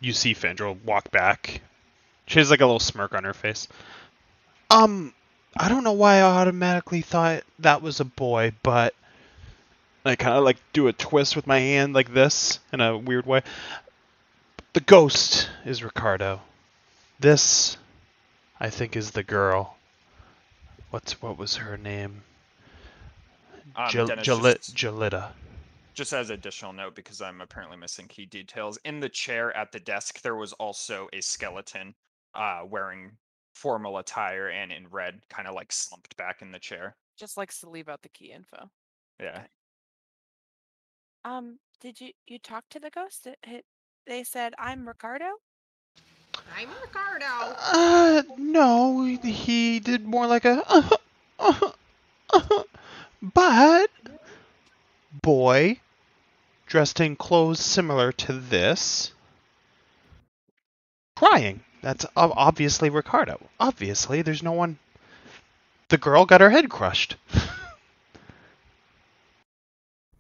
You see Fandral walk back. She has like a little smirk on her face. I don't know why I automatically thought that was a boy, but I kind of like do a twist with my hand like this in a weird way. The ghost is Ricardo. This, I think, is the girl. What was her name? Dennis, Jalita. just as additional note, because I'm apparently missing key details, in the chair at the desk, there was also a skeleton wearing formal attire and in red, kind of like slumped back in the chair. Just likes to leave out the key info. Yeah. Did you talk to the ghost? They said I'm Ricardo? I'm Ricardo. No, he did more like a But boy dressed in clothes similar to this, crying. That's obviously Ricardo. Obviously, there's no one. The girl got her head crushed.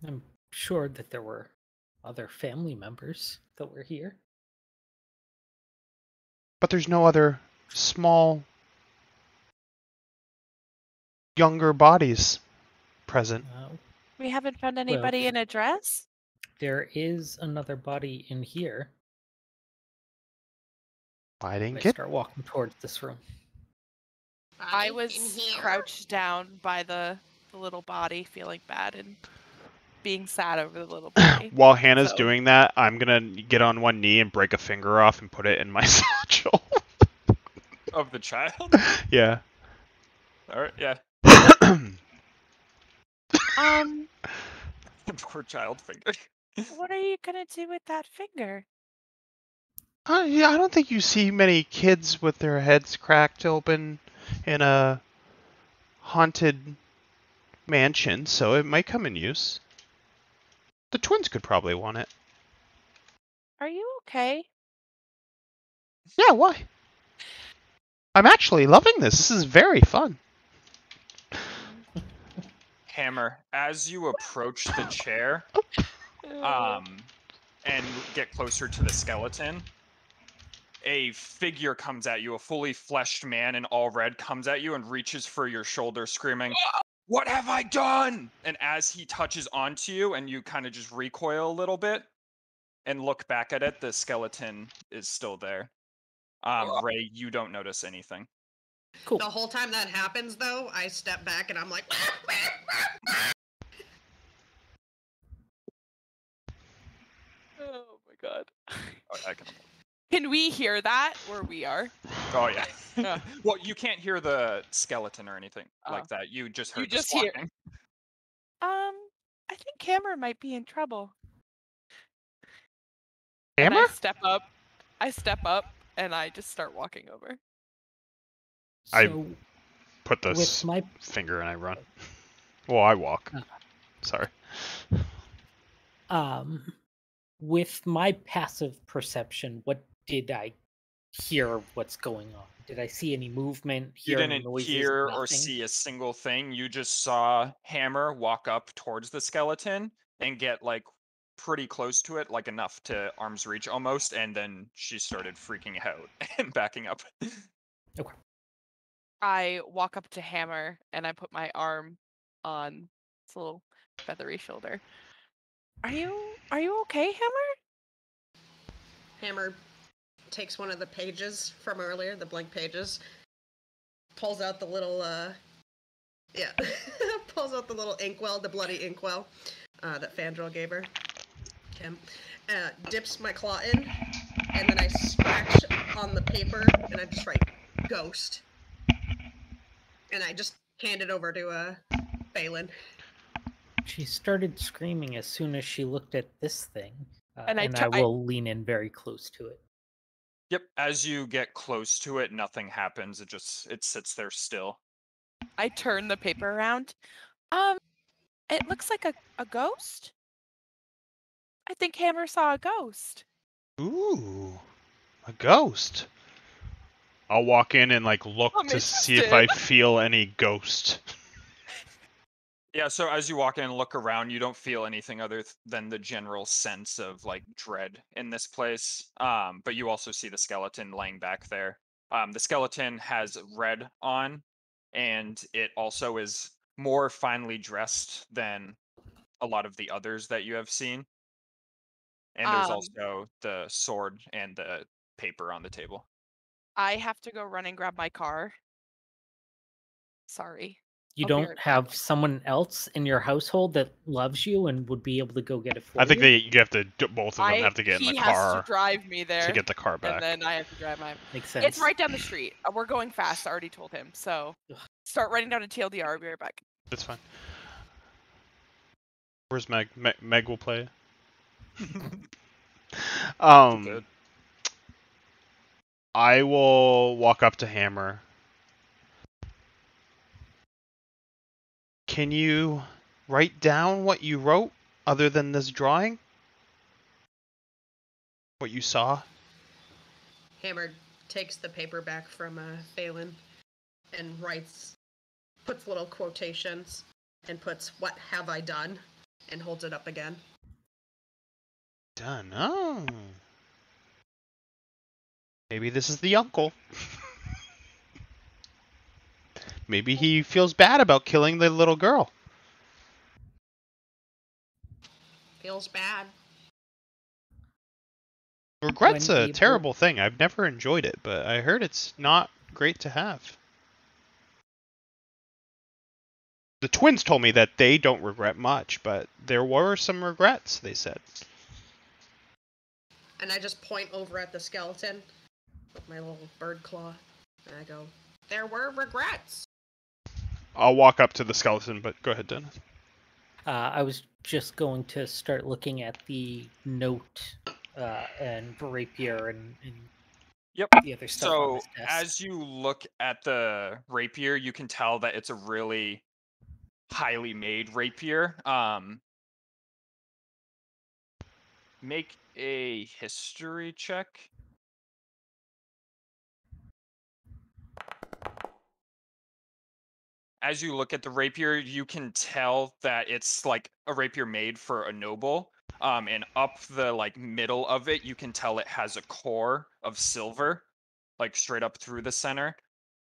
I'm sure that there were other family members that were here. But there's no other small, younger bodies present. We haven't found Well, anybody in a dress? there is another body in here. I didn't I get. start walking towards this room. I In was here? crouched down by the little body, feeling bad and being sad over the little body. While Hannah's So- doing that, I'm gonna get on one knee and break a finger off and put it in my satchel. Of the child? Yeah. Alright, yeah. Um, Poor child finger. what are you gonna do with that finger? Yeah, I don't think you see many kids with their heads cracked open in a haunted mansion, so it might come in use. The twins could probably want it. Are you okay? Yeah, why? I'm actually loving this. This is very fun. Hammer, as you approach the chair, and get closer to the skeleton, a figure comes at you, a fully fleshed man in all red comes at you and reaches for your shoulder screaming, "What have I done?" And as he touches onto you and you kind of just recoil a little bit and look back at it, the skeleton is still there. Ray, you don't notice anything. Cool. The whole time that happens, though, I step back and I'm like, Oh my god. Oh, I can. Can we hear that where we are? Oh yeah. Yeah. Well, you can't hear the skeleton or anything Oh. like that. You just heard You the just hear- squawking. I think Hammer might be in trouble. Hammer? And I step up and I just start walking over. I So, put the with my finger and I run. Well, I walk. Sorry. with my passive perception, what did I hear? What's going on? Did I see any movement? You Hear any didn't noises? hear or Nothing? see a single thing. You just saw Hammer walk up towards the skeleton and get like pretty close to it, like enough to arm's reach almost, and then she started freaking out and backing up. Okay. I walk up to Hammer and I put my arm on its little feathery shoulder. Are you okay, Hammer? Hammer takes one of the pages from earlier, the blank pages, pulls out the little, pulls out the little inkwell, the bloody inkwell that Fandral gave her. Kim. Dips my claw in, and then I scratch on the paper, and I just write, ghost. And I just hand it over to Phelan. She started screaming as soon as she looked at this thing, And and I I will lean in very close to it. Yep, as you get close to it, nothing happens. It sits there still. I turn the paper around. It looks like a ghost. I think Hammer saw a ghost. Ooh, a ghost. I'll walk in and like look I'm to see if I interested. feel any ghost. Yeah, so as you walk in and look around, you don't feel anything other than the general sense of like dread in this place. But you also see the skeleton laying back there. The skeleton has red on, and it also is more finely dressed than a lot of the others that you have seen. And there's Um, also the sword and the paper on the table. I have to go run and grab my car. Sorry. You I'll be don't right back. have someone else in your household that loves you and would be able to go get it for I think you? you have to. Both of them have to get in He the has car to drive me there to get the car and back. then I have to drive my. Makes sense. It's right down the street. We're going fast. I already told him. So Ugh. start writing down a TLDR. I'll be right back. That's fine. Where's Meg? Meg will play. Good. I will walk up to Hammer. Can you write down what you wrote other than this drawing? What you saw? Hammer takes the paper back from Phelan and puts little quotations, and puts "What have I done?" and holds it up again. Done. Oh. Maybe this is the uncle. Maybe he feels bad about killing the little girl. Feels bad. Regret's When a we terrible thing. I've never enjoyed it, but I heard it's not great to have. The twins told me that they don't regret much, but there were some regrets, they said. And I just point over at the skeleton with my little bird claw, and I go, "There were regrets." I'll walk up to the skeleton, but go ahead, Dennis. I was just going to start looking at the note and rapier and Yep. the other stuff on So this desk. as you look at the rapier, you can tell that it's a really highly made rapier. Make a history check. As you look at the rapier, you can tell that it's like a rapier made for a noble. And up the like middle of it, you can tell it has a core of silver, like straight up through the center.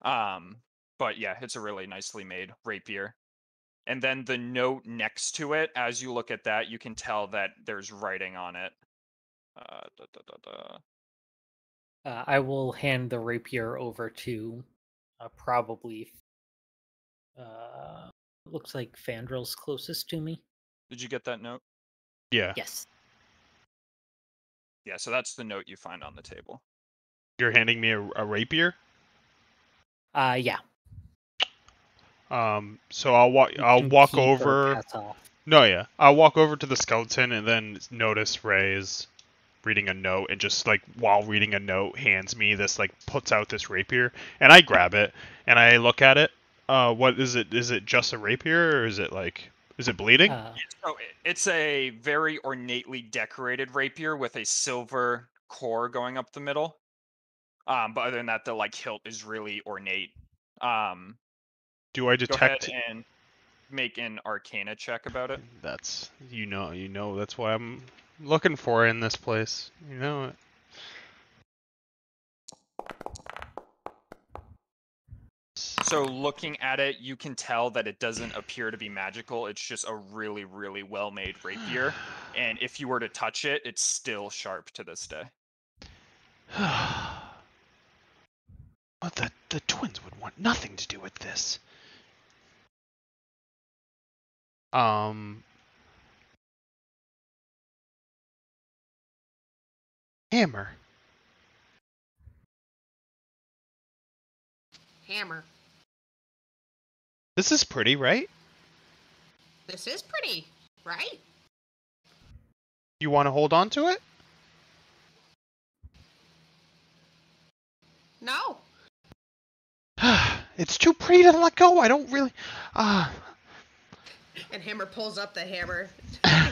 But yeah, it's a really nicely made rapier. And then the note next to it, as you look at that, you can tell that there's writing on it. Da, da, da, da. I will hand the rapier over to probably. Looks like Fandrel's closest to me. Did you get that note? Yeah. Yes. Yeah, so that's the note you find on the table. You're handing me a rapier? Yeah. So I'll can walk keep or over. pass off. No, yeah. I'll walk over to the skeleton and then notice Ray is reading a note, and just like while reading a note hands me this, like puts out this rapier, and I grab it and I look at it. What is it? Is it just a rapier, or is it bleeding? So it's a very ornately decorated rapier with a silver core going up the middle. But other than that, the like hilt is really ornate. Do I Go ahead detect? and make an Arcana check about it. That's you know that's why I'm looking for in this place. You know it. So looking at it, you can tell that it doesn't appear to be magical. It's just a really, really well-made rapier. And if you were to touch it, it's still sharp to this day. But the twins would want nothing to do with this. Hammer. Hammer. This is pretty, right? This is pretty, right? You want to hold on to it? No. It's too pretty to let go. I don't really. And Hammer pulls up the hammer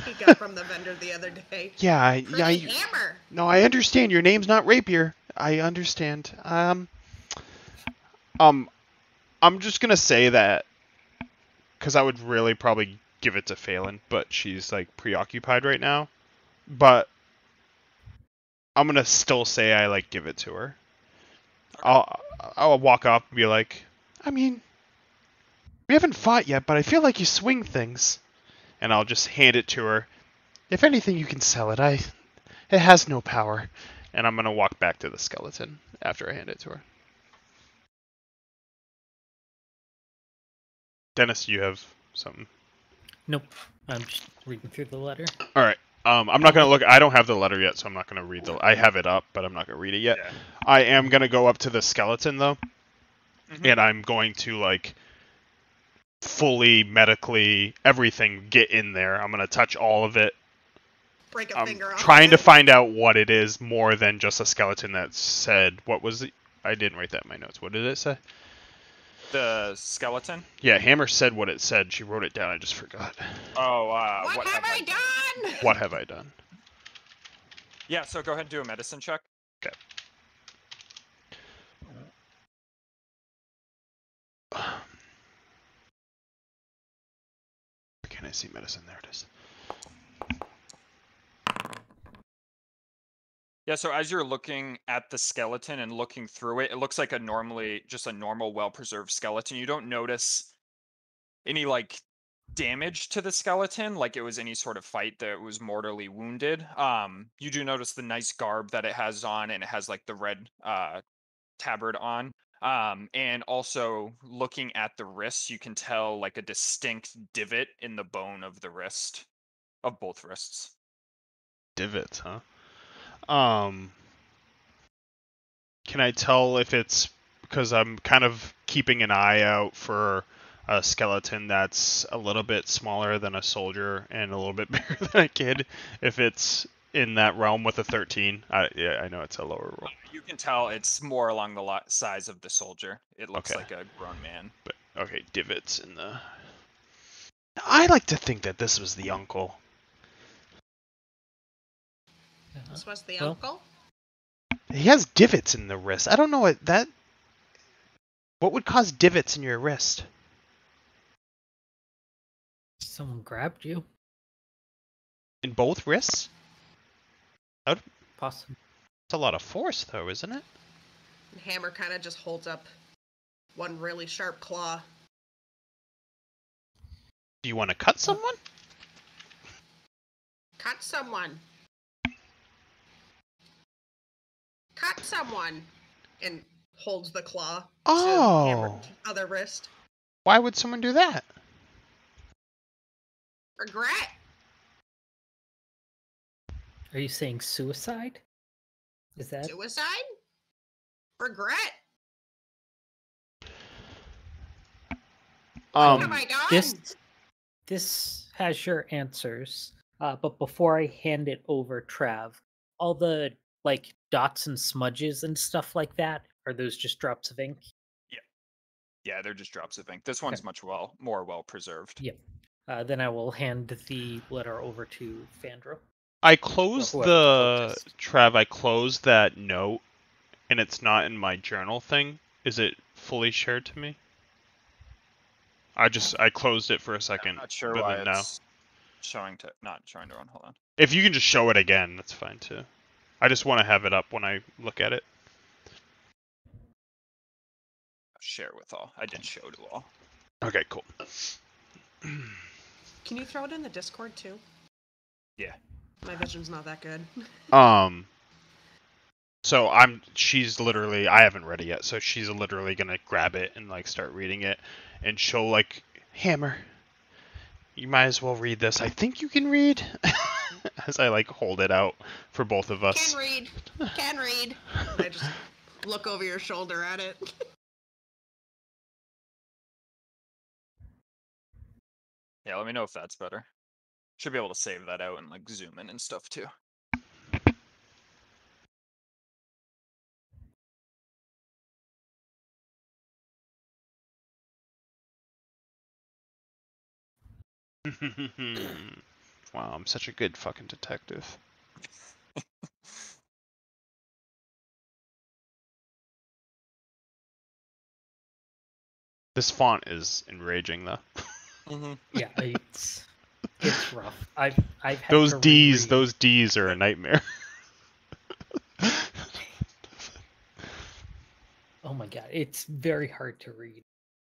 he got from the vendor the other day. Yeah, Pretty hammer. No, I understand. Your name's not Rapier. I understand. I'm just gonna say that because I would really probably give it to Phelan, but she's like preoccupied right now. But I'm gonna still say I like give it to her. I'll walk up and be like, I mean, we haven't fought yet, but I feel like you swing things, and I'll just hand it to her. If anything, you can sell it. It has no power, and I'm gonna walk back to the skeleton after I hand it to her. Dennis, you have something? Nope. I'm just reading through the letter. All right. I'm not gonna look. I don't have the letter yet, so I'm not gonna read I have it up, but I'm not gonna read it yet. Yeah. I am gonna go up to the skeleton though, Mhm. and I'm going to like fully medically everything get in there. I'm gonna touch all of it. Break a I'm finger off. trying to of it. find out what it is more than just a skeleton that said what was it? I didn't write that in my notes. What did it say? The skeleton? Yeah, Hammer said what it said. She wrote it down. I just forgot. Oh, What have I done? What have I done? Yeah, so go ahead and do a medicine check. Okay. Can I see medicine? There it is. Yeah, so as you're looking at the skeleton and looking through it, it looks like just a normal, well-preserved skeleton. You don't notice any like damage to the skeleton, like it was any sort of fight that it was mortally wounded. You do notice the nice garb that it has on, and it has like the red tabard on. And also looking at the wrists, you can tell like a distinct divot in the bone of the wrist, of both wrists. Divots, huh? Can I tell if it's because I'm kind of keeping an eye out for a skeleton that's a little bit smaller than a soldier and a little bit bigger than a kid? If it's in that realm with a 13, yeah, I know it's a lower roll. You can tell it's more along the size of the soldier. It looks Okay. like a grown man. But okay, divots in the. I like to think that this was the uncle. This was the Well- uncle? He has divots in the wrist. I don't know what that. What would cause divots in your wrist? Someone grabbed you. In both wrists? Possibly. It's a lot of force, though, isn't it? And Hammer kind of just holds up one really sharp claw. Do you want to cut someone? Cut someone! Cut someone! And holds the claw to Hammer's Oh, other wrist. why would someone do that? Regret! Are you saying suicide? Is that? Suicide? Regret! What have I done? This has your answers. But before I hand it over, Trav, all the like dots and smudges and stuff like that, are those just drops of ink? Yeah, they're just drops of ink. This one's much more well preserved. Yep. Then I will hand the letter over to Fandro. I closed Or whoever the clerk is. Trav, I closed that note, and it's not in my journal thing. Is it fully shared to me? I closed it for a second. I'm not sure but why then now. it's not showing to run. Hold on. If you can just show it again, that's fine too. I just want to have it up when I look at it. Share with all. I did show to all. Okay, cool. Can you throw it in the Discord too? Yeah. My vision's not that good. So she's literally, I haven't read it yet, so she's literally gonna grab it and like start reading it, and she'll like, Hammer, you might as well read this. I think you can read. As I like hold it out for both of us. Can read. Can read. And I just look over your shoulder at it. Yeah, let me know if that's better. Should be able to save that out and like zoom in and stuff too. Wow, I'm such a good fucking detective. This font is enraging, though. Yeah, it's rough. I've had Those to D's, reread. those D's are a nightmare. Oh my god, it's very hard to read.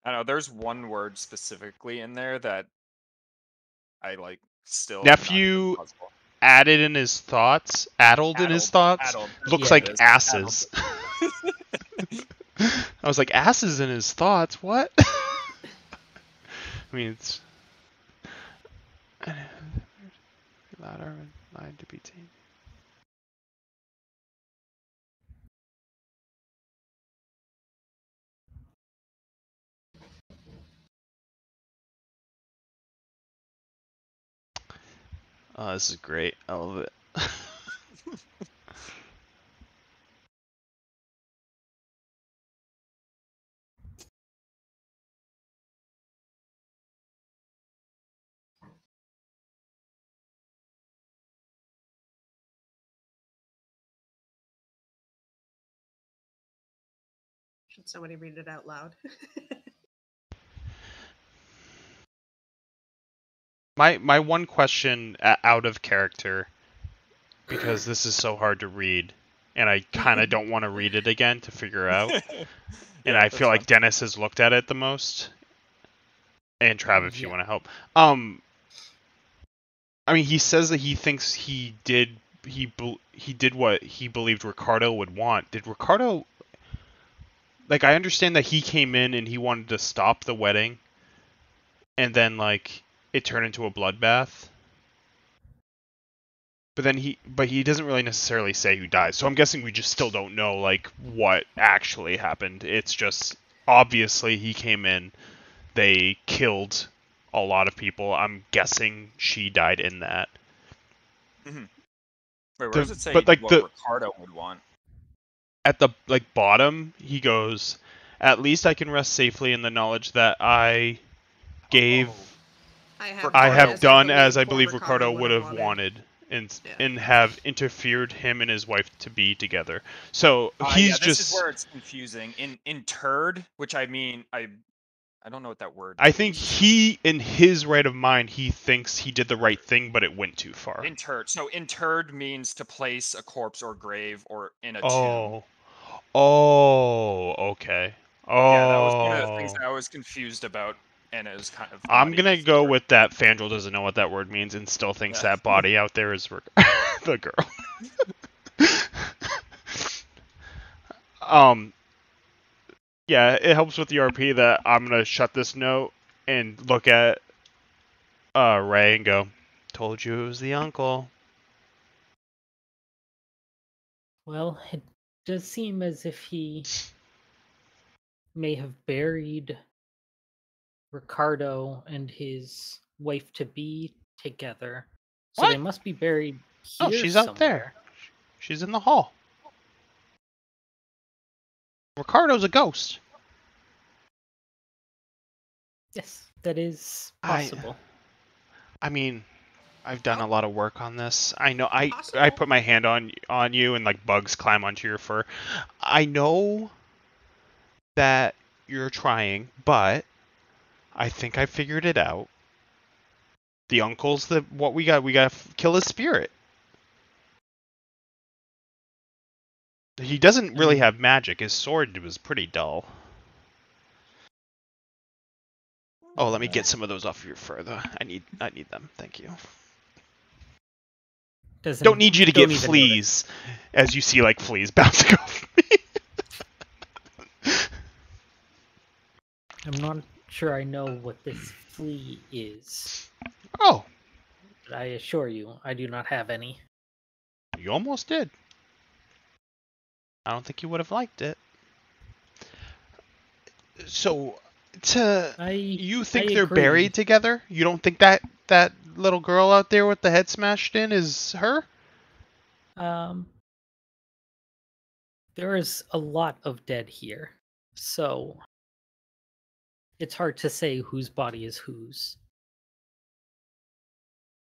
I don't know. There's one word specifically in there that I like still. Nephew added in his thoughts, addled in his thoughts, Addled. looks Yeah, like it is. asses. I was like, asses in his thoughts? What? I mean, it's louder and line to be seen. Oh, this is great. I love it. Should somebody read it out loud? My one question out of character, because this is so hard to read, and I kind of don't want to read it again to figure out. And I feel like Dennis has looked at it the most. And Trav, if you want to help. I mean, he says that he thinks he did what he believed Ricardo would want. Did Ricardo, like, I understand that he came in and he wanted to stop the wedding, and then like it turned into a bloodbath. But then he doesn't really necessarily say who dies. So I'm guessing we just still don't know like what actually happened. It's just obviously he came in, they killed a lot of people. I'm guessing she died in that. Mm-hmm. Wait, where does it say like what Ricardo would want? At the like bottom, he goes, "At least I can rest safely in the knowledge that I gave, I have done as I believe Ricardo would have wanted, and have interfered him and his wife to be together." So he's this just. Is where it's confusing. Interred, which I mean, I don't know what that word I means. think he, in his right of mind, he thinks he did the right thing, but it went too far. Interred. So interred means to place a corpse or grave or in a Oh, tomb. okay. Yeah, that was one of the things that I was confused about, and it was kind of. I'm gonna go with that. Fandral doesn't know what that word means and still thinks that body out there is the girl. Yeah, it helps with the RP that I'm gonna shut this note and look at Ray and go, "Told you it was the uncle." Well, it does seem as if he may have buried Ricardo and his wife-to-be together. So they must be buried here she's somewhere. out there. She's in the hall. Ricardo's a ghost. Yes, that is possible. I mean, I've done a lot of work on this. I know I put my hand on you and like bugs climb onto your fur. I know that you're trying, but I think I figured it out. The uncle's what we got. We got to kill his spirit. He doesn't really have magic. His sword was pretty dull. Oh, let me get some of those off of your fur, though. I need them. Thank you. Don't need you to get fleas, as you see like fleas bouncing off me. I'm not sure I know what this flea is. Oh. But I assure you, I do not have any. You almost did. I don't think you would have liked it. So, you think they're buried together? You don't think that little girl out there with the head smashed in is her? There is a lot of dead here, so it's hard to say whose body is whose.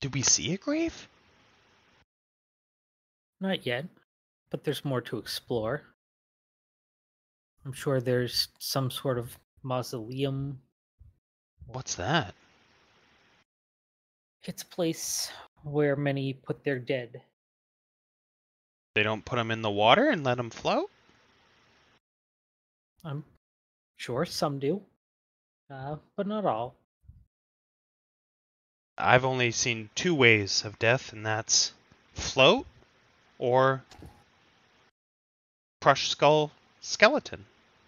Did we see a grave? Not yet, but there's more to explore. I'm sure there's some sort of mausoleum. What's that? It's a place where many put their dead. They don't put them in the water and let them float? I'm sure some do, but not all. I've only seen two ways of death, and that's float or crushed skull skeleton.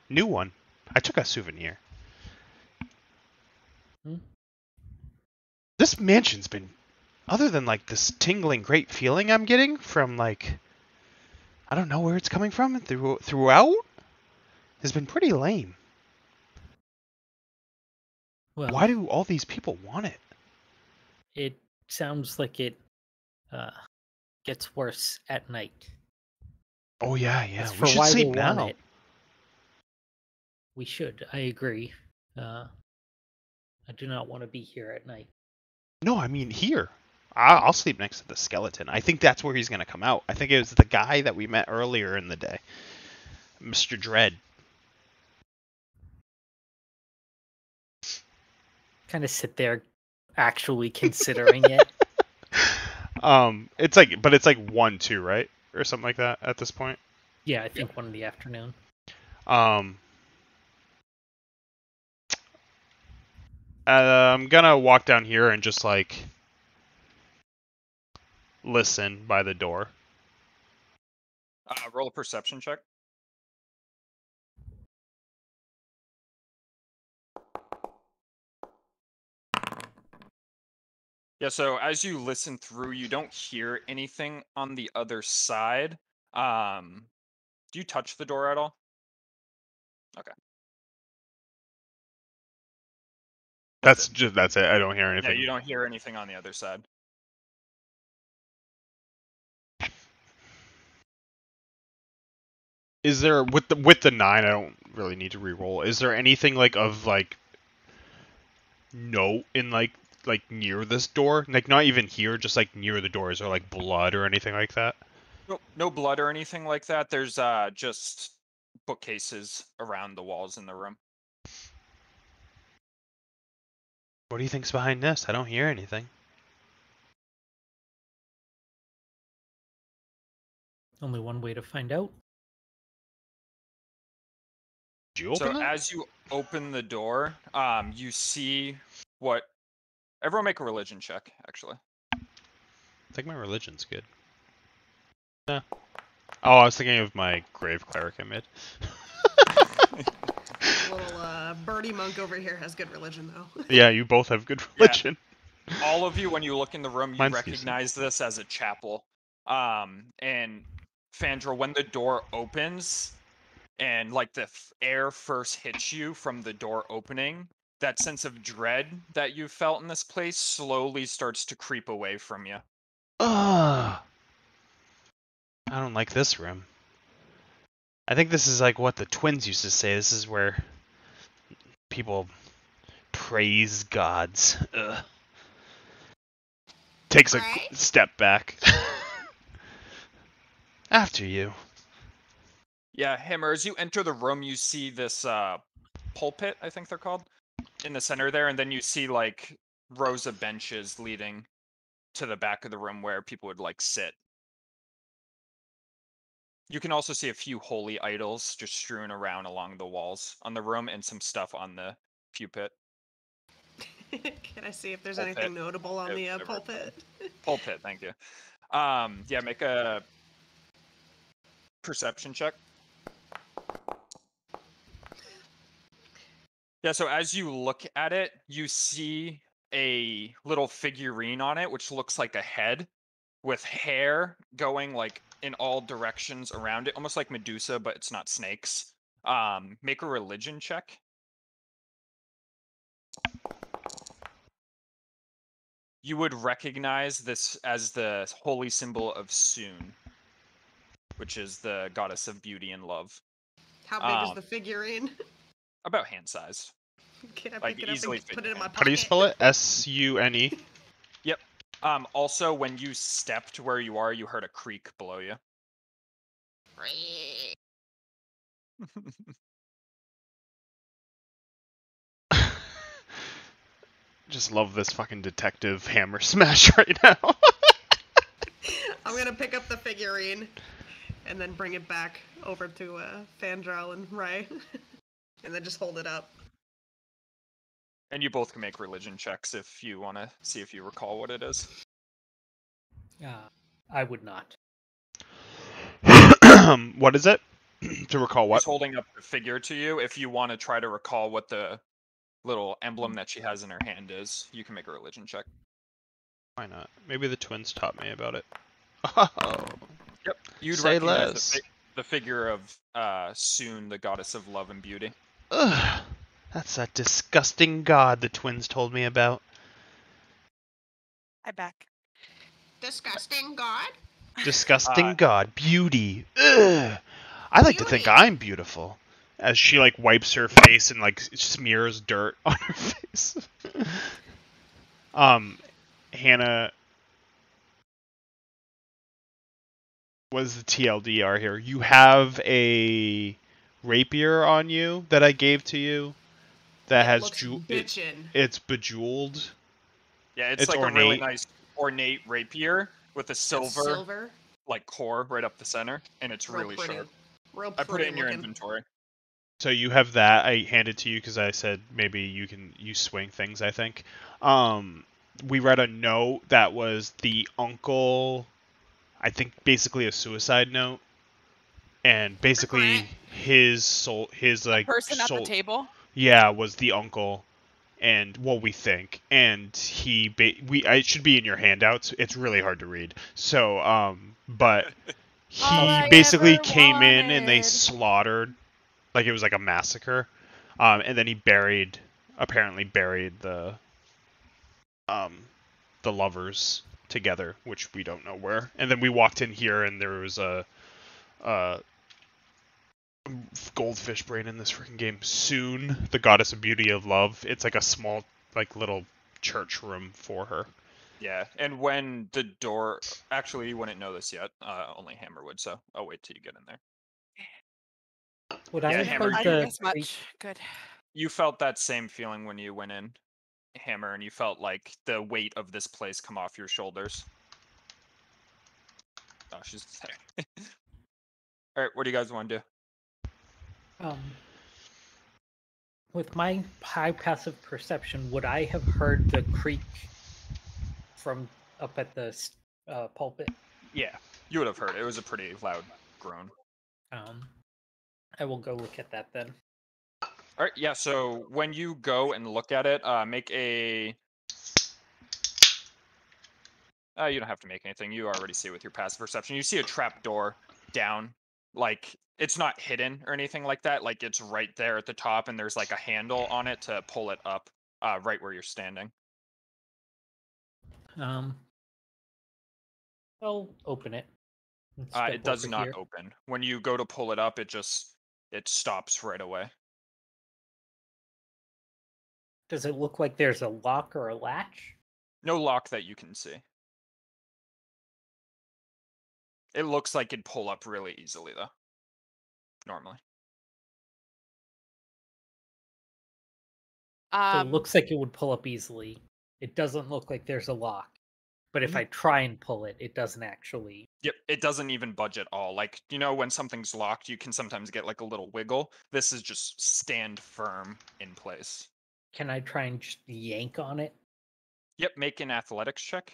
New one. I took a souvenir. This mansion's been, other than like this tingling great feeling I'm getting from like, I don't know where it's coming from throughout, has been pretty lame. Well, why do all these people want it? It sounds like it gets worse at night. Oh yeah. We should sleep now. We should. I agree. I do not want to be here at night. No, I mean here. I'll sleep next to the skeleton. I think that's where he's going to come out. I think it was the guy that we met earlier in the day. Mr. Dread. Kind of sit there, actually considering it. It's like, but it's like 1-2, right, or something like that at this point. Yeah, I think 1 in the afternoon. I'm gonna walk down here and just like listen by the door. Roll a perception check. Yeah, so as you listen through, you don't hear anything on the other side. Do you touch the door at all? Okay. That's it. I don't hear Yeah, anything. you don't hear anything on the other side. Is there with the 9? I don't really need to re-roll. Is there anything like of like note in like near this door? Like not even here, just like near the door. Is there like blood or anything like that? Nope, no blood or anything like that. There's just bookcases around the walls in the room. What do you think's behind this? I don't hear anything. Only one way to find out. Did you open So that? as you open the door, you see what. Everyone make a religion check, actually. I think my religion's good. Yeah. Oh, I was thinking of my grave cleric I made. Little birdie monk over here has good religion, though. Yeah, you both have good religion. All of you, when you look in the room, you Mine's recognize this as a chapel. And Fandral, when the door opens and like the air first hits you from the door opening, that sense of dread that you felt in this place slowly starts to creep away from you. Ugh. I don't like this room. I think this is like what the twins used to say. This is where people praise gods. Ugh. Takes a Right? step back. After you. Yeah, Hammer, as you enter the room, you see this pulpit, I think they're called, in the center there, and then you see like rows of benches leading to the back of the room where people would like sit. You can also see a few holy idols just strewn around along the walls on the room and some stuff on the pew pit. Can I see if there's Pulpit. anything notable on the Whatever it's pulpit? Pulpit, thank you. Yeah, make a perception check. Yeah, so as you look at it, you see a little figurine on it, which looks like a head with hair going like in all directions around it, almost like Medusa, but it's not snakes. Make a religion check. You would recognize this as the holy symbol of Soon, which is the goddess of beauty and love. How big is the figurine? About hand size. Can I Like, pick it up easily and put it in my fit How do you pocket? spell it? S-U-N-E? Yep. Also, when you stepped where you are, you heard a creak below you. Just love this fucking detective hammer smash right now. I'm gonna pick up the figurine and then bring it back over to Fandral and Ray, and then just hold it up. And you both can make religion checks if you want to see if you recall what it is. I would not. What is it? To recall what? She's holding up the figure to you. If you want to try to recall what the little emblem that she has in her hand is, you can make a religion check. Why not? Maybe the twins taught me about it. Oh. Yep. You'd Say recognize less. the figure of Soon, the goddess of love and beauty. Ugh. That's that disgusting god the twins told me about. I back. Disgusting god. Disgusting god. Beauty. Ugh. I like to think Beauty. I'm beautiful. As she like wipes her face and like smears dirt on her face. Hannah, what is the TLDR here? You have a rapier on you that I gave to you that It has looks bitchin'. it's bejeweled. Yeah, it's It's like a really ornate. nice ornate rapier with a It's silver silver. like core right up the center, and it's Real really pretty. sharp. Real I put it pretty in your looking. inventory. So you have that. I handed to you because I said maybe you swing things. I think. We read a note that was the uncle. I think basically a suicide note, and basically his soul, his The like person at the soul, table. yeah, was the uncle, and what we think, and it should be in your handouts. It's really hard to read. So but All he I basically ever came in and they wanted. slaughtered, like it was like a massacre, and then he apparently buried um the lovers together, which we don't know where. And then we walked in here and there was a goldfish brain in this freaking game. Soon, the goddess of beauty of love. It's like a small, like little church room for her. Yeah, and when the door, actually, you wouldn't know this yet. Only Hammer would, so I'll wait till you get in there. Would Yeah, I have Hammer, heard I didn't the miss much. Good. you felt that same feeling when you went in, Hammer, and you felt like the weight of this place come off your shoulders. Oh, she's there. All right, what do you guys want to do? With my high passive perception, would I have heard the creak from up at the pulpit? Yeah, you would have heard it. It was a pretty loud groan. I will go look at that then. All right, yeah. So when you go and look at it, make a. You don't have to make anything. You already see it with your passive perception. You see a trap door down, like it's not hidden or anything like that. Like it's right there at the top, and there's like a handle on it to pull it up, right where you're standing. I'll open it. And step It does over not here. open. When you go to pull it up, it stops right away. Does it look like there's a lock or a latch? No lock that you can see. It looks like it'd pull up really easily though. Normally. So it looks like it would pull up easily. It doesn't look like there's a lock. But if I try and pull it, it doesn't actually. Yep, it doesn't even budge at all. Like, when something's locked, you can sometimes get like a little wiggle. This is just stand firm in place. Can I try and just yank on it? Yep, make an athletics check.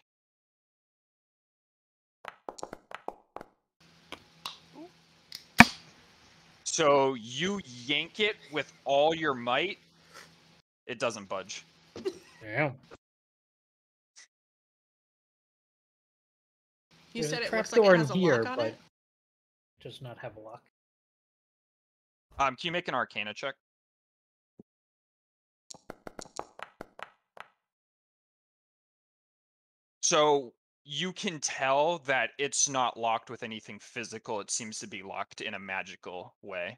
So you yank it with all your might. It doesn't budge. Yeah. You There's said a it looks trapdoor like it in has a here, lock on but it? does not have a lock. Can you make an Arcana check? So you can tell that it's not locked with anything physical. It seems to be locked in a magical way.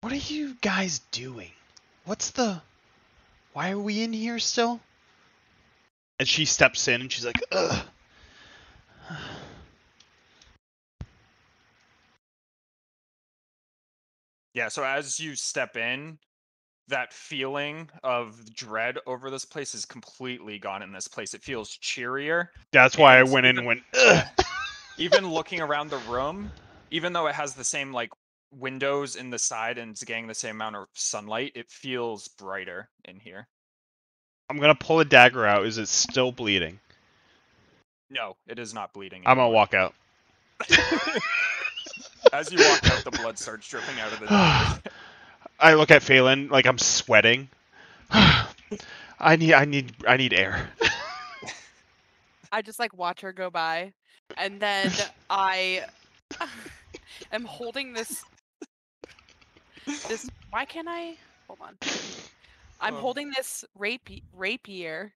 What are you guys doing? Why are we in here still? And she steps in and she's like, ugh. Yeah, so as you step in, that feeling of dread over this place is completely gone in this place. It feels cheerier. That's why I And went in and went, ugh. even looking around the room, even though it has the same like windows in the side and it's getting the same amount of sunlight, it feels brighter in here. I'm gonna pull a dagger out. Is it still bleeding? No, it is not bleeding I'm anymore. gonna walk out. As you walk out, the blood starts dripping out of the dagger. I look at Phelan like I'm sweating. I need air. I just like watch her go by, and then I am holding this. Why can't I? Hold on. I'm holding this rapier.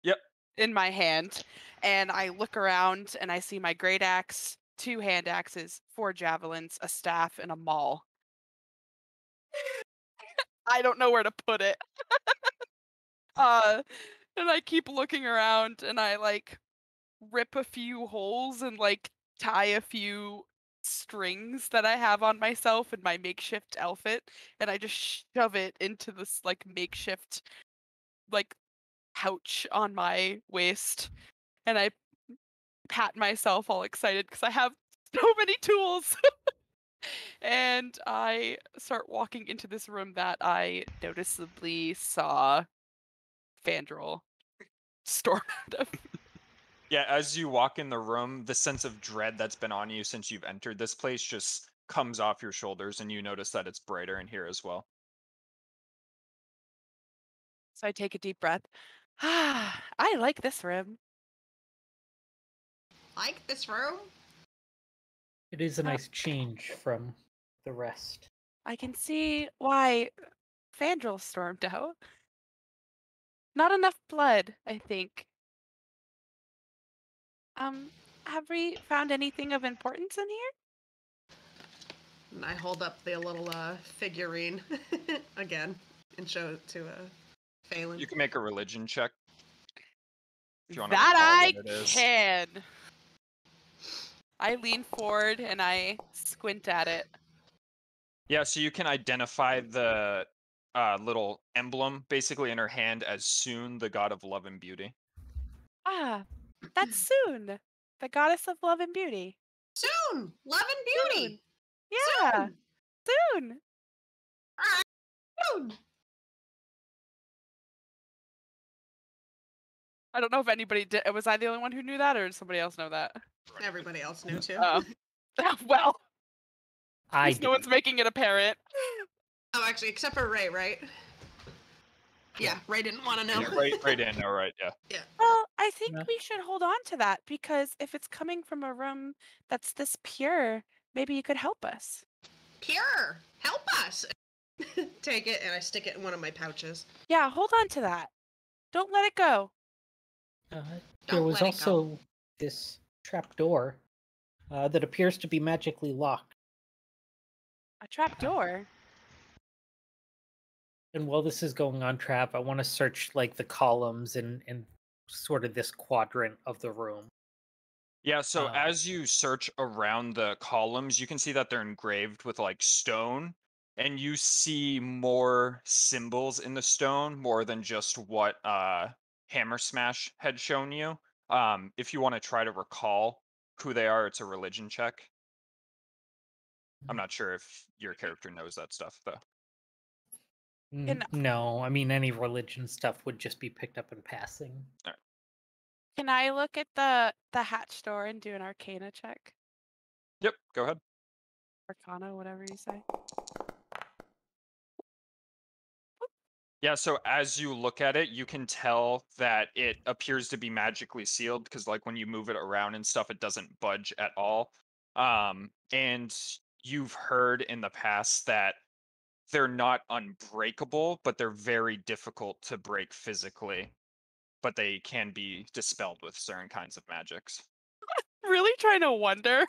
Yep. In my hand, and I look around and I see my great axe, 2 hand axes, 4 javelins, a staff, and a maul. I don't know where to put it. And I keep looking around and I like rip a few holes and like tie a few strings that I have on myself in my makeshift outfit, and I just shove it into this like makeshift like pouch on my waist, and I pat myself all excited because I have so many tools. And I start walking into this room that I noticeably saw Fandral storm out of. Yeah, as you walk in the room, the sense of dread that's been on you since you've entered this place just comes off your shoulders, and you notice that it's brighter in here as well. So I take a deep breath. Ah, I like this room. Like this room? It is a Uh, nice change from the rest. I can see why Fandral stormed out. Not enough blood, I think. Um, have we found anything of importance in here? And I hold up the little figurine again and show it to Phelan. You can make a religion check if you want to That recall I what it is. can. I lean forward and I squint at it. Yeah, so you can identify the little emblem basically in her hand as Soon, the god of love and beauty. Ah, that's Soon, the goddess of love and beauty. Soon! Love and Soon. beauty! Yeah, Soon! soon. Alright, soon! I don't know if anybody did. Was I the only one who knew that, or did somebody else know that? Everybody else knew too. Oh, well, at I least no one's didn't. making it apparent. Oh, actually, except for Ray, right? Yeah, Ray didn't want to know. Yeah, right in, all right, yeah. Well, I think Yeah. we should hold on to that because if it's coming from a room that's this pure, maybe you could help us. Pure! Help us! Take it, and I stick it in one of my pouches. Yeah, hold on to that. Don't let it go. There Don't was let it go. also this trap door that appears to be magically locked. A trap door. And while this is going on, Trap, I want to search like the columns and sort of this quadrant of the room. Yeah, so Uh, as you search around the columns, you can see that they're engraved with like stone, and you see more symbols in the stone, more than just what Hammer Smash had shown you. If you want to try to recall who they are, it's a religion check. I'm not sure if your character knows that stuff though. No, I mean any religion stuff would just be picked up in passing. Can I look at the hatch door and do an Arcana check? Yep, go ahead. Arcana, whatever you say. Yeah, so as you look at it, you can tell that it appears to be magically sealed because, like, when you move it around and stuff, it doesn't budge at all. And you've heard in the past that they're not unbreakable, but they're very difficult to break physically. But they can be dispelled with certain kinds of magics. Really trying to wonder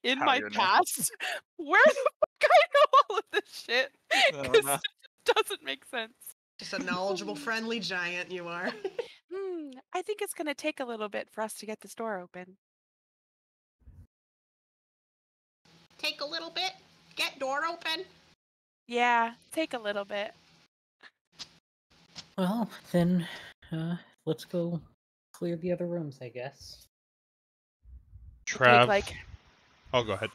in How my you know? past where the fuck I know all of this shit. No. Because it just doesn't make sense. Just a knowledgeable, friendly giant you are. I think it's gonna take a little bit for us to get this door open. Take a little bit. Get door open. Yeah, take a little bit. Well, then let's go clear the other rooms, I guess. Take Trav. like Oh, go ahead.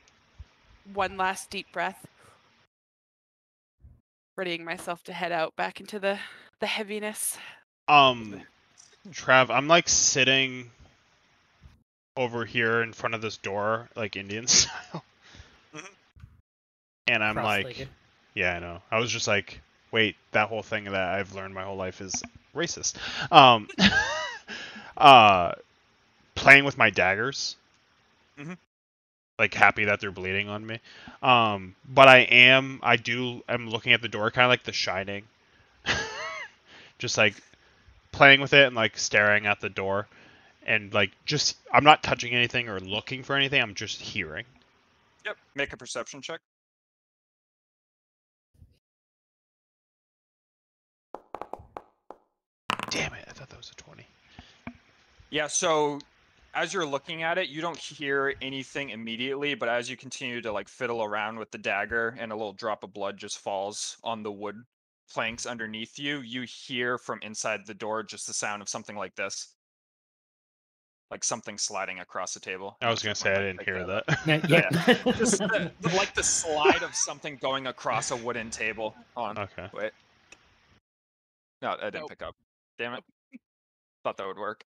one last deep breath. Readying myself to head out back into the heaviness. Trav, I'm like sitting over here in front of this door, like Indian style. And I'm like, Cross-legged. yeah, I know. I was just like, wait, that whole thing that I've learned my whole life is racist. Playing with my daggers. Mhm. Like happy that they're bleeding on me. But I'm looking at the door kind of like The Shining. Just like playing with it and like staring at the door and like just I'm not touching anything or looking for anything, I'm just hearing. Yep, make a perception check. Damn it, I thought that was a 20. Yeah, so as you're looking at it, you don't hear anything immediately, but as you continue to like fiddle around with the dagger and a little drop of blood just falls on the wood planks underneath you, you hear from inside the door just the sound of something like this. Like something sliding across the table. I I'm was not sure gonna if say my I mic didn't picked hear that up. that. Yeah. Just like the slide of something going across a wooden table. Hold on. Okay. Wait. No, I didn't Nope. pick up. Damn it. Thought that would work.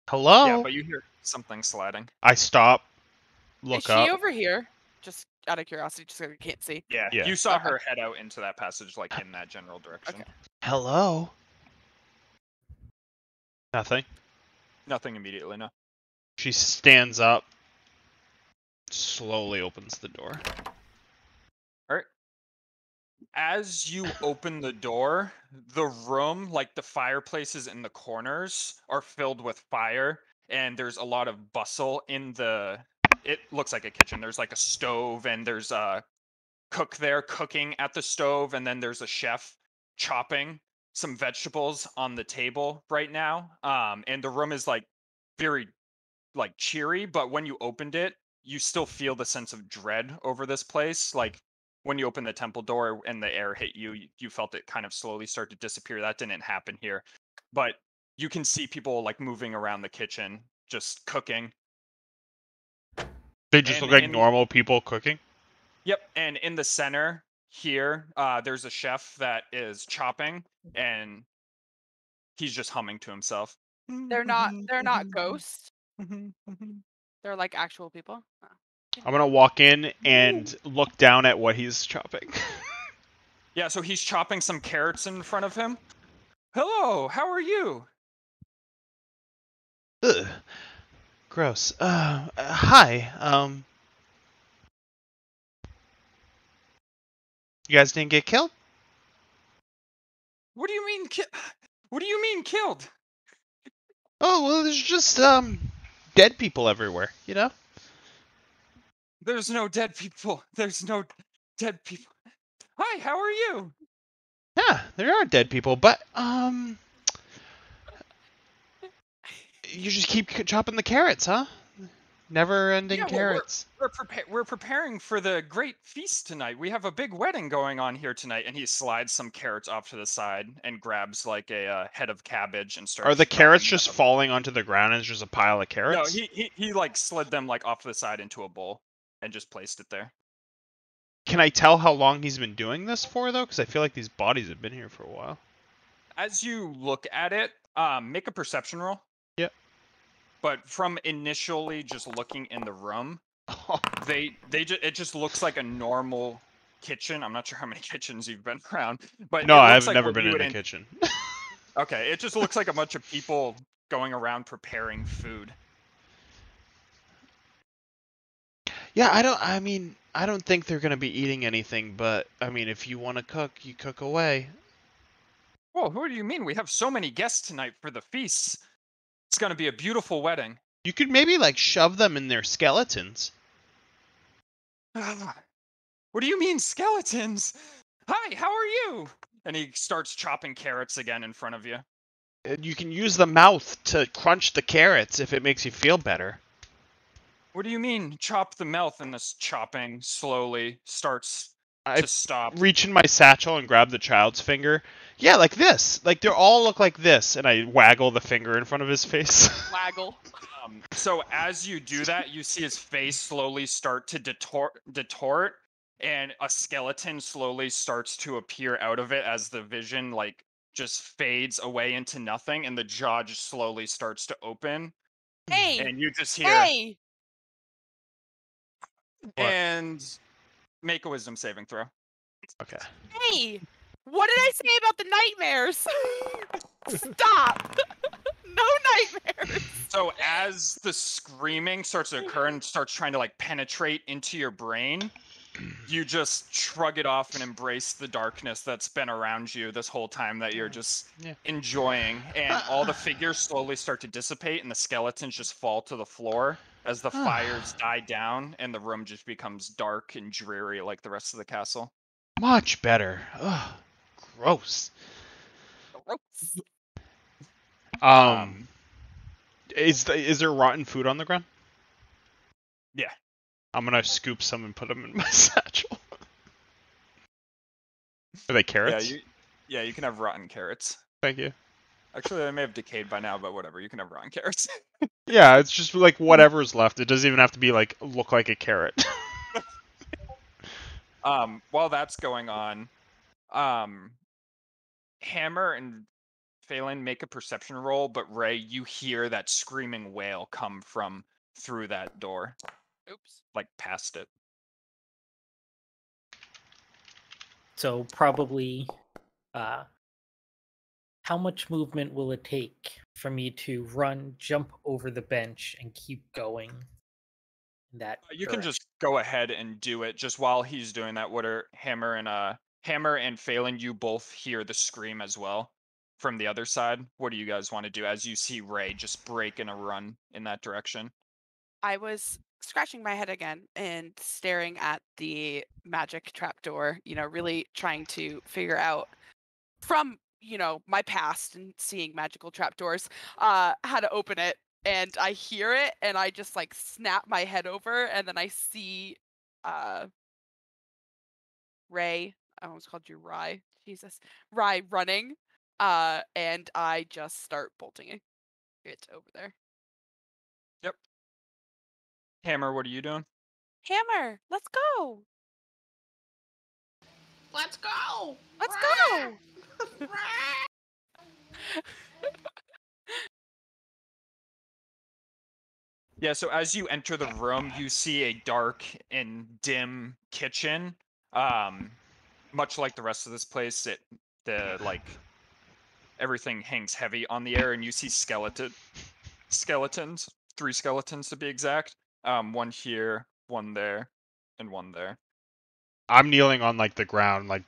Hello. Yeah, but you hear something sliding. I stop. Is Look she up. over here? Just out of curiosity, just 'cause I can't see. Yeah, Yeah. you saw Okay. her head out into that passage, like in that general direction. Okay. Hello. Nothing. Nothing immediately, no. She stands up. Slowly opens the door. Alright. As you open the door, the room, like the fireplaces in the corners, are filled with fire, and there's a lot of bustle in the. It looks like a kitchen. There's like a stove, and there's a cook there cooking at the stove, and then there's a chef chopping some vegetables on the table right now. And the room is like very like cheery, but when you opened it, you still feel the sense of dread over this place. Like when you open the temple door and the air hit you, you felt it kind of slowly start to disappear. That didn't happen here, but you can see people like moving around the kitchen, just cooking. They just And look like in normal people cooking. Yep, and in the center here, there's a chef that is chopping, and he's just humming to himself. They're not ghosts. They're like actual people. Oh. I'm gonna walk in and look down at what he's chopping. Yeah, so he's chopping some carrots in front of him. Hello, how are you? Ugh. Gross. Hi. You guys didn't get killed? What do you mean what do you mean killed? Oh, well, there's just, dead people everywhere, you know? There's no dead people. There's no dead people. Hi, how are you? Yeah, there are dead people, but, you just keep chopping the carrots, huh? Never-ending Yeah, well, carrots. we're preparing for the great feast tonight. We have a big wedding going on here tonight, and he slides some carrots off to the side and grabs like a head of cabbage and Are starts the carrots chopping just them. falling onto the ground and it's just a pile of No, carrots? he like slid them like off to the side into a bowl and just placed it there. Can I tell how long he's been doing this for, though? Because I feel like these bodies have been here for a while. As you look at it, make a perception roll. Yep. But from initially just looking in the room, it just looks like a normal kitchen. I'm not sure how many kitchens you've been around, but No, it I've looks like never what been you in would a kitchen. Okay, it just looks like a bunch of people going around preparing food. Yeah, I don't think they're gonna be eating anything, but, I mean, if you want to cook, you cook away. Whoa, who do you mean? We have so many guests tonight for the feasts. It's gonna be a beautiful wedding. You could maybe, like, shove them in their skeletons. What do you mean, skeletons? Hi, how are you? And he starts chopping carrots again in front of you. And you can use the mouth to crunch the carrots if it makes you feel better. What do you mean, chop the mouth? And this chopping slowly starts I to stop. reach in my satchel and grab the child's finger. Yeah, like this. Like, they all look like this, and I waggle the finger in front of his face. Waggle. So as you do that, you see his face slowly start to detort, and a skeleton slowly starts to appear out of it as the vision like just fades away into nothing, and the jaw just slowly starts to open, Hey. and you just hear Hey. What? and make a wisdom saving throw. Okay. Hey. What did I say about the nightmares? Stop. No nightmares. So as the screaming starts to occur and starts trying to like penetrate into your brain, you just shrug it off and embrace the darkness that's been around you this whole time that you're just enjoying. And all the figures slowly start to dissipate and the skeletons just fall to the floor as the fires die down and the room just becomes dark and dreary like the rest of the castle. Much better. Ugh. Gross. Gross. Is there rotten food on the ground? Yeah. I'm gonna scoop some and put them in my satchel. Are they carrots? Yeah, you can have rotten carrots. Thank you. Actually, they may have decayed by now, but whatever. You can have rotten carrots. Yeah, it's just like whatever's left. It doesn't even have to be like look like a carrot. While that's going on, Hammer and Phelan make a perception roll, but Ray, you hear that screaming wail come from through that door. Oops. Like past it. So probably, how much movement will it take for me to run, jump over the bench, and keep going in that You can direction? just go ahead and do it. Just while he's doing that, what are Hammer and Phelan, you both hear the scream as well from the other side. What do you guys want to do as you see Ray just break in a run in that direction? I was scratching my head again and staring at the magic trapdoor, really trying to figure out from, my past and seeing magical trapdoors, how to open it. And I hear it and I just like snap my head over and then I see uh Ray. I almost called you Rye. Jesus. Rye running. And I just start bolting it over there. Yep. Hammer, what are you doing? Hammer, let's go. Let's go! Let's Rah! go. Yeah, so as you enter the room, you see a dark and dim kitchen. Much like the rest of this place, everything hangs heavy on the air, and you see skeletons, 3 skeletons to be exact. One here, one there, and one there. I'm kneeling on like the ground, like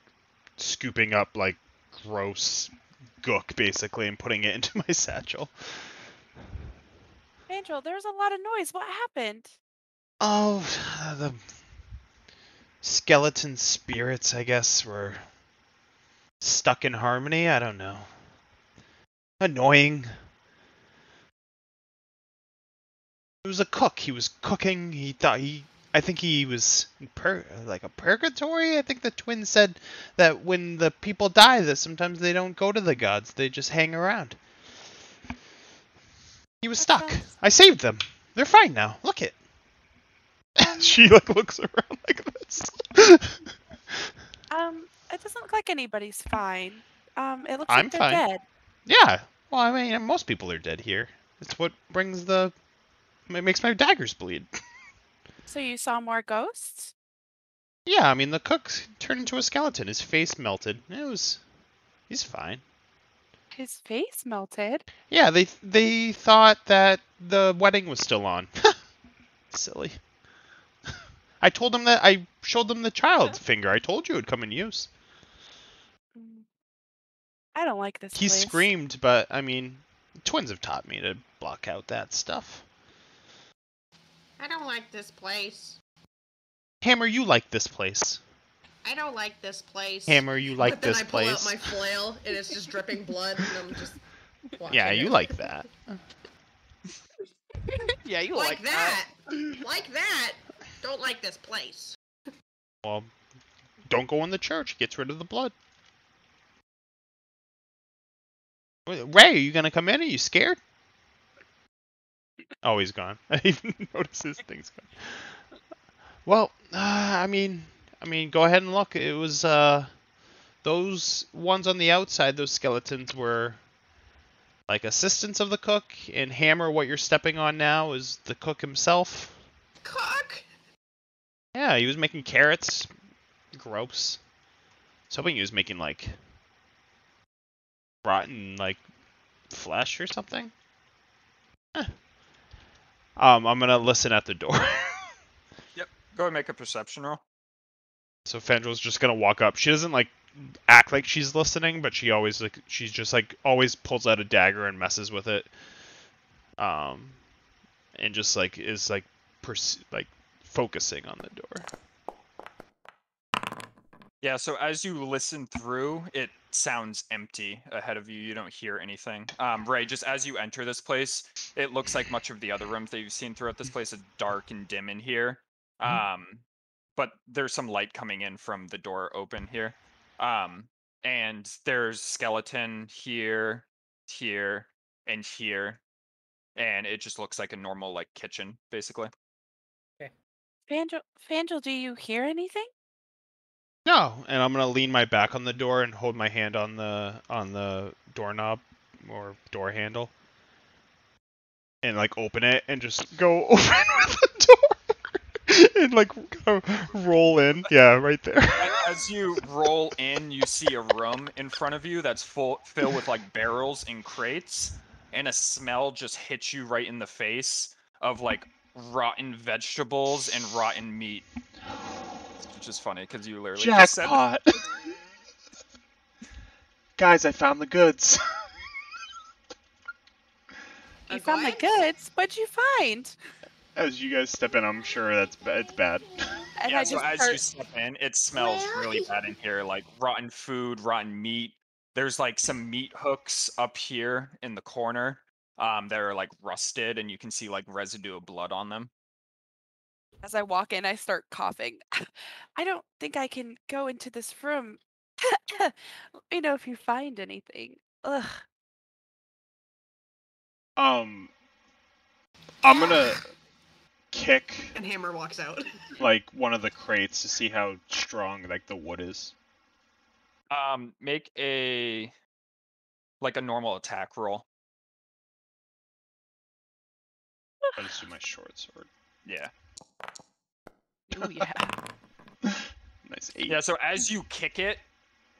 scooping up like gross gook basically and putting it into my satchel. Angel, there was a lot of noise. What happened? Oh, the skeleton spirits, I guess, were stuck in harmony. I don't know. Annoying. He was a cook. He was cooking. I think he was in like a purgatory. I think the twins said that when the people die, that sometimes they don't go to the gods. They just hang around. He was That stuck. sounds. I saved them. They're fine now. Look it. She like looks around like this. It doesn't look like anybody's fine. It looks I'm like they're fine. dead. Yeah. Well, I mean, most people are dead here. It's what it makes my daggers bleed. So you saw more ghosts? Yeah, I mean, the cook turned into a skeleton. His face melted. He's fine. His face melted. Yeah, they thought that the wedding was still on. Silly. I told them that I showed them the child finger. I told you it would come in use. Mm, I don't like this He place. screamed, but I mean, twins have taught me to block out that stuff. I don't like this place. Hammer, you like this place. I don't like this place. Hammer, you like but then this I pull out place. my flail and it's just dripping blood and I'm just watching Yeah, you it. like that. Yeah, you Like that. Like that. Don't like this place. Well, don't go in the church. It gets rid of the blood. Ray, are you gonna come in? Are you scared? Oh, he's gone. I didn't even notice his thing's gone. Well, I mean, go ahead and look. It was those ones on the outside. Those skeletons were like assistants of the cook. And Hammer, what you're stepping on now is the cook himself. Cook! Yeah, he was making carrots. Gross. I was hoping he was making like rotten like flesh or something. Eh. I'm gonna listen at the door. Yep. Go and make a perception roll. So Fendral's just gonna walk up. She doesn't like act like she's listening, but she's just like always pulls out a dagger and messes with it. And just like is like like focusing on the door. Yeah, so as you listen through, it sounds empty ahead of you. You don't hear anything. Ray, just as you enter this place, it looks like much of the other rooms that you've seen throughout this place is dark and dim in here. But there's some light coming in from the door open here. And there's skeleton here, here, and here. And it just looks like a normal like kitchen, basically. Fangel, do you hear anything? No, and I'm gonna lean my back on the door and hold my hand on the doorknob or door handle, and like open it and just go open with the door and like kind of roll in. Yeah, right there. As you roll in, you see a room in front of you that's filled with like barrels and crates, and a smell just hits you right in the face of like rotten vegetables and rotten meat. Which is funny because you literally just said Jackpot! Guys, I found the goods. You found the goods. What'd you find? As you guys step in, I'm sure it's bad. And yeah, I so just as start. you step in, it smells really bad in here, like rotten food, rotten meat. There's like some meat hooks up here in the corner that are like rusted, and you can see like residue of blood on them. As I walk in, I start coughing. I don't think I can go into this room. Let me know if you find anything. Ugh. I'm gonna kick And Hammer walks out. like one of the crates to see how strong like the wood is. Make a like a normal attack roll. I'll just do my short sword. Yeah. Ooh, yeah. Nice 8. Yeah, so as you kick it,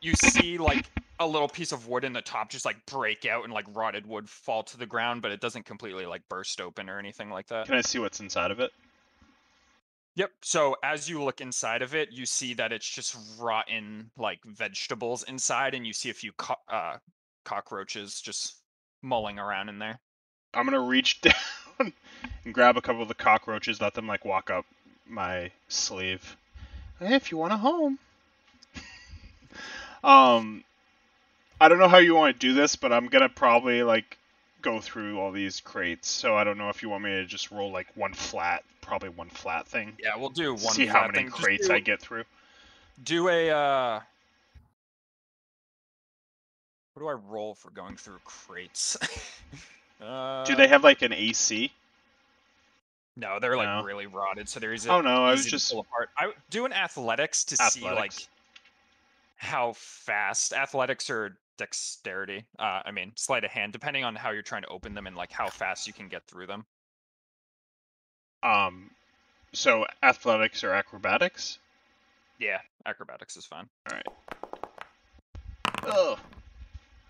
you see like a little piece of wood in the top just like break out and like rotted wood fall to the ground, but it doesn't completely like burst open or anything like that. Can I see what's inside of it? Yep. So as you look inside of it, you see that it's just rotten like vegetables inside, and you see a few cockroaches just mulling around in there. I'm gonna reach down and grab a couple of the cockroaches, let them like walk up my sleeve. Hey, if you want a home. I don't know how you want to do this, but I'm gonna probably like go through all these crates. So I don't know if you want me to just roll like one flat thing. Yeah, we'll do one. See flat how many thing. crates I get through. Do a what do I roll for going through crates? Do they have like an AC? No, they're like No. really rotted, so they're easy. Oh no, I was easy just to pull apart. I would do an athletics to see like how fast athletics or dexterity. I mean, sleight of hand, depending on how you're trying to open them and like how fast you can get through them. So athletics or acrobatics? Yeah, acrobatics is fine. All right. Oh.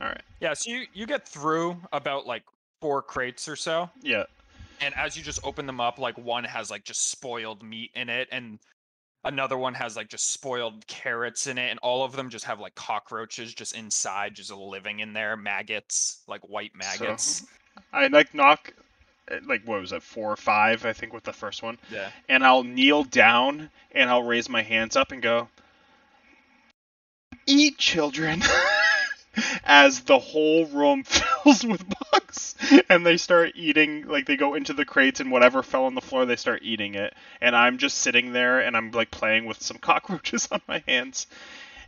All right. Yeah, so you get through about like 4 crates or so. Yeah. And as you just open them up, like one has like just spoiled meat in it, and another one has like just spoiled carrots in it, and all of them just have like cockroaches just inside, just living in there, maggots, like white maggots. So, I like knock, like what was that, 4 or 5, I think, with the first one. Yeah. And I'll kneel down and I'll raise my hands up and go, "Eat, children," as the whole room fills with bugs, and they start eating. Like they go into the crates and whatever fell on the floor, they start eating it. And I'm just sitting there and I'm like playing with some cockroaches on my hands,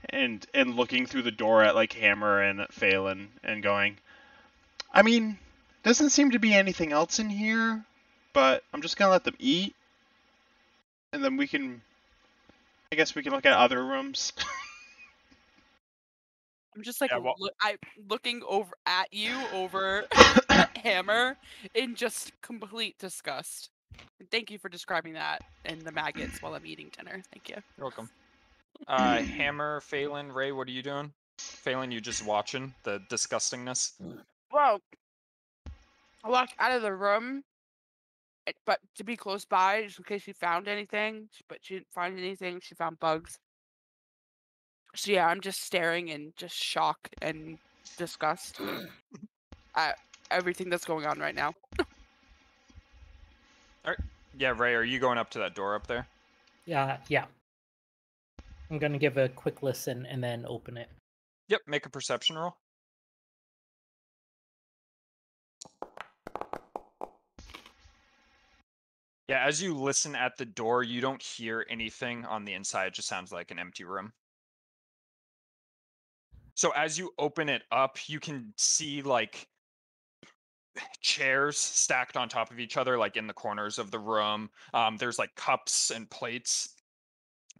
and looking through the door at like Hammer and Phelan and going, I mean, doesn't seem to be anything else in here, but I'm just gonna let them eat, and then I guess we can look at other rooms. I'm just like Yeah, I'm looking over at you over Hammer in just complete disgust. And thank you for describing that and the maggots while I'm eating dinner. Thank you. You're welcome. Hammer, Phelan, Ray, what are you doing? Phelan, you just watching the disgustingness? Well, I walked out of the room, but to be close by, just in case she found anything. But she didn't find anything. She found bugs. So yeah, I'm just staring in just shock and disgust at everything that's going on right now. Yeah, Ray, are you going up to that door up there? Yeah. I'm gonna give a quick listen and then open it. Yep, make a perception roll. Yeah, as you listen at the door, you don't hear anything on the inside. It just sounds like an empty room. So as you open it up, you can see like chairs stacked on top of each other, like in the corners of the room. There's like cups and plates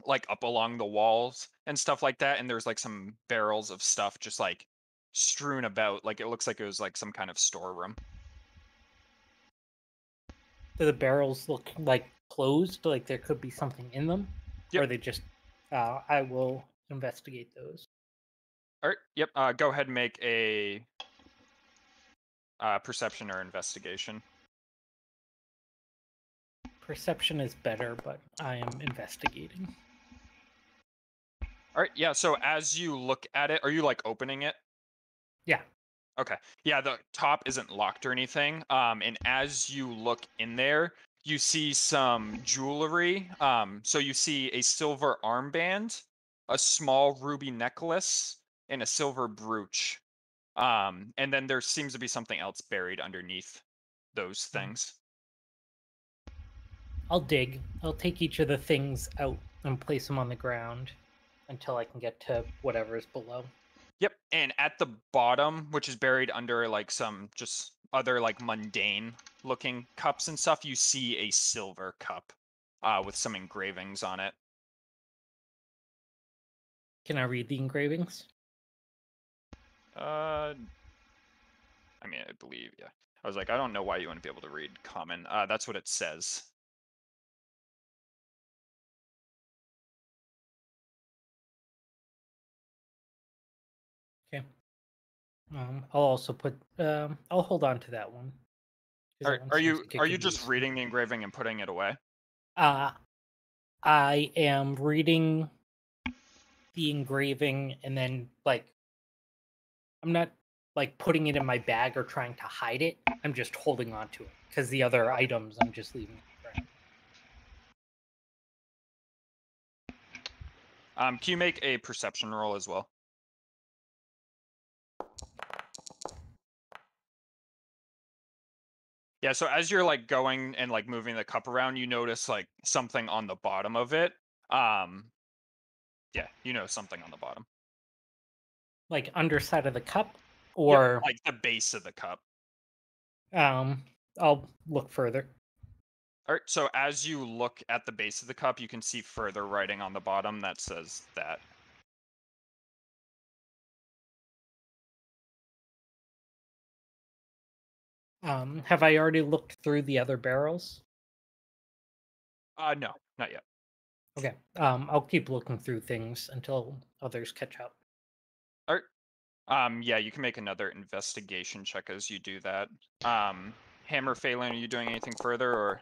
like up along the walls and stuff like that. And there's like some barrels of stuff just like strewn about. Like it looks like it was like some kind of storeroom. Do the barrels look like closed, like there could be something in them? Yep. Or are they just I will investigate those. All right. Yep. Go ahead and make a perception or investigation. Perception is better, but I am investigating. All right. Yeah. So as you look at it, are you like opening it? Yeah. Okay. Yeah, the top isn't locked or anything. And as you look in there, you see some jewelry. So you see a silver armband, a small ruby necklace, and a silver brooch. And then there seems to be something else buried underneath those things. I'll dig. I'll take each of the things out and place them on the ground until I can get to whatever is below. Yep. And at the bottom, which is buried under like some just other like mundane looking cups and stuff, you see a silver cup with some engravings on it. Can I read the engravings? I mean, I believe, yeah. I was like, I don't know why you wouldn't be able to read common. That's what it says. Okay. I'll also put. I'll hold on to that one. 'Cause that one Are seems you like it are you could be just useful. reading the engraving and putting it away? I am reading the engraving and then like I'm not like putting it in my bag or trying to hide it. I'm just holding on to it because the other items I'm just leaving on the ground. Can you make a perception roll as well? Yeah, so as you're like going and like moving the cup around, you notice like something on the bottom of it. Yeah, you know something on the bottom. Like underside of the cup, Yep, or like the base of the cup. I'll look further. All right, so as you look at the base of the cup, you can see further writing on the bottom that says that. Have I already looked through the other barrels? No, not yet. Okay. I'll keep looking through things until others catch up. All right. Yeah, you can make another investigation check as you do that. Hammer Phelan, are you doing anything further or?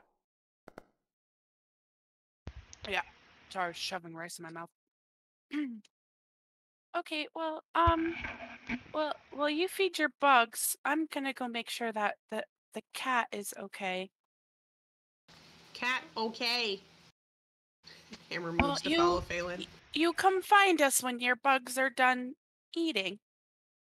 Yeah. Sorry, shoving rice in my mouth. Okay, well, you feed your bugs. I'm gonna go make sure that the cat is okay. Cat, okay. Hammer Well, moves to follow Phelan. you come find us when your bugs are done eating.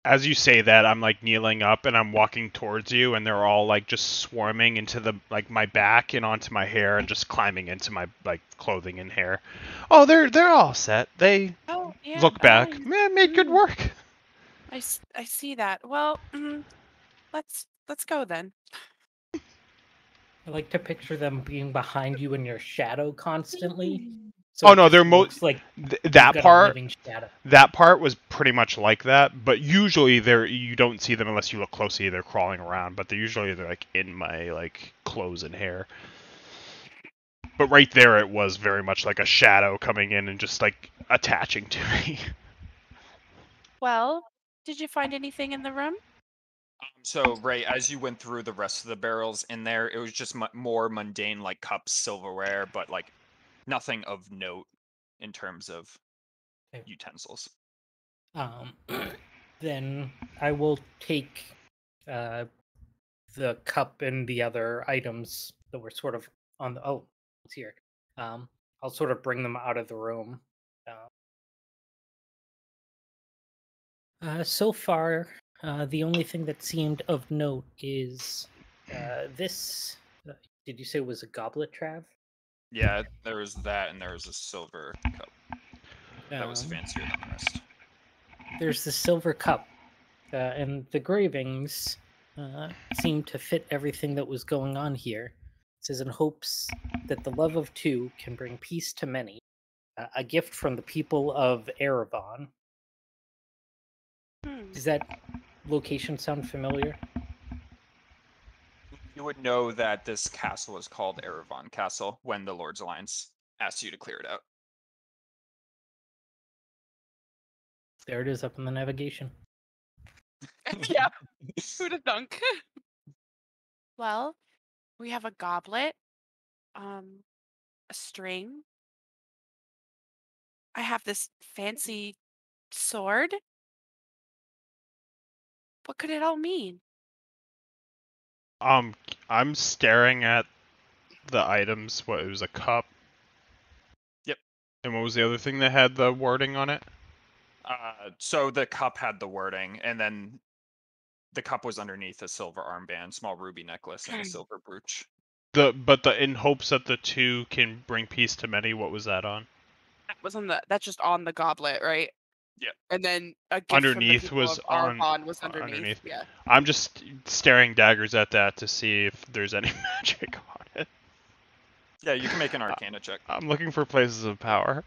As you say that, I'm like kneeling up and I'm walking towards you, and they're all like just swarming into the like my back and onto my hair and just climbing into my like clothing and hair. Oh, they're all set. They Oh, yeah. look back. Man, made good work. I see that. Well, let's go then. I like to picture them being behind you in your shadow constantly. Oh it no, just they're looks like that got a part. living shadow. That part was pretty much like that, but usually you don't see them unless you look closely. They're crawling around, but they're like in my like clothes and hair. But right there, it was very much like a shadow coming in and just like attaching to me. Well, did you find anything in the room? So, Ray, as you went through the rest of the barrels in there, it was just more mundane, like cups, silverware, but like nothing of note in terms of Okay. utensils. Then I will take the cup and the other items that were sort of on the it's here. I'll sort of bring them out of the room So far, the only thing that seemed of note is this. Did you say it was a goblet, Trav? Yeah, there was that, and there was a silver cup that was Um, fancier than the rest. There's the silver cup, and the gravings seem to fit everything that was going on here. It says, in hopes that the love of two can bring peace to many, a gift from the people of Erebon. Hmm. Does that location sound familiar? You would know that this castle is called Erevan Castle when the Lord's Alliance asks you to clear it out. There it is up in the navigation. Yeah. Who'd have thunk? Well, we have a goblet, a string. I have this fancy sword. What could it all mean? I'm staring at the items. What, it was a cup? Yep. And what was the other thing that had the wording on it? So the cup had the wording, and then the cup was underneath a silver armband, small ruby necklace, and a silver brooch. But the in hopes that the two can bring peace to many. What was that on? That was on that's just on the goblet, right? Yeah. And then a gift from the Underneath people was of on Arvon was underneath. Yeah. I'm just staring daggers at that to see if there's any magic on it. Yeah, you can make an Arcana check. I'm looking for places of power.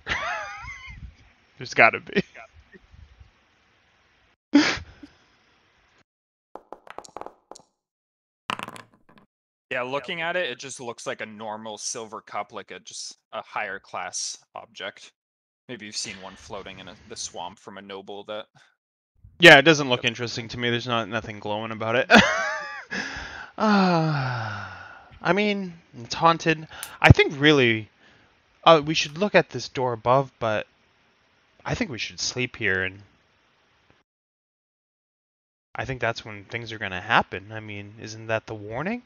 There's got to be. Yeah, looking at it, it just looks like a normal silver cup, like just a higher class object. Maybe you've seen one floating in the swamp from a noble that. Yeah, it doesn't look interesting to me. There's nothing glowing about it. I mean, it's haunted. I think really, we should look at this door above, but I think we should sleep here, and I think that's when things are gonna happen. I mean, isn't that the warning?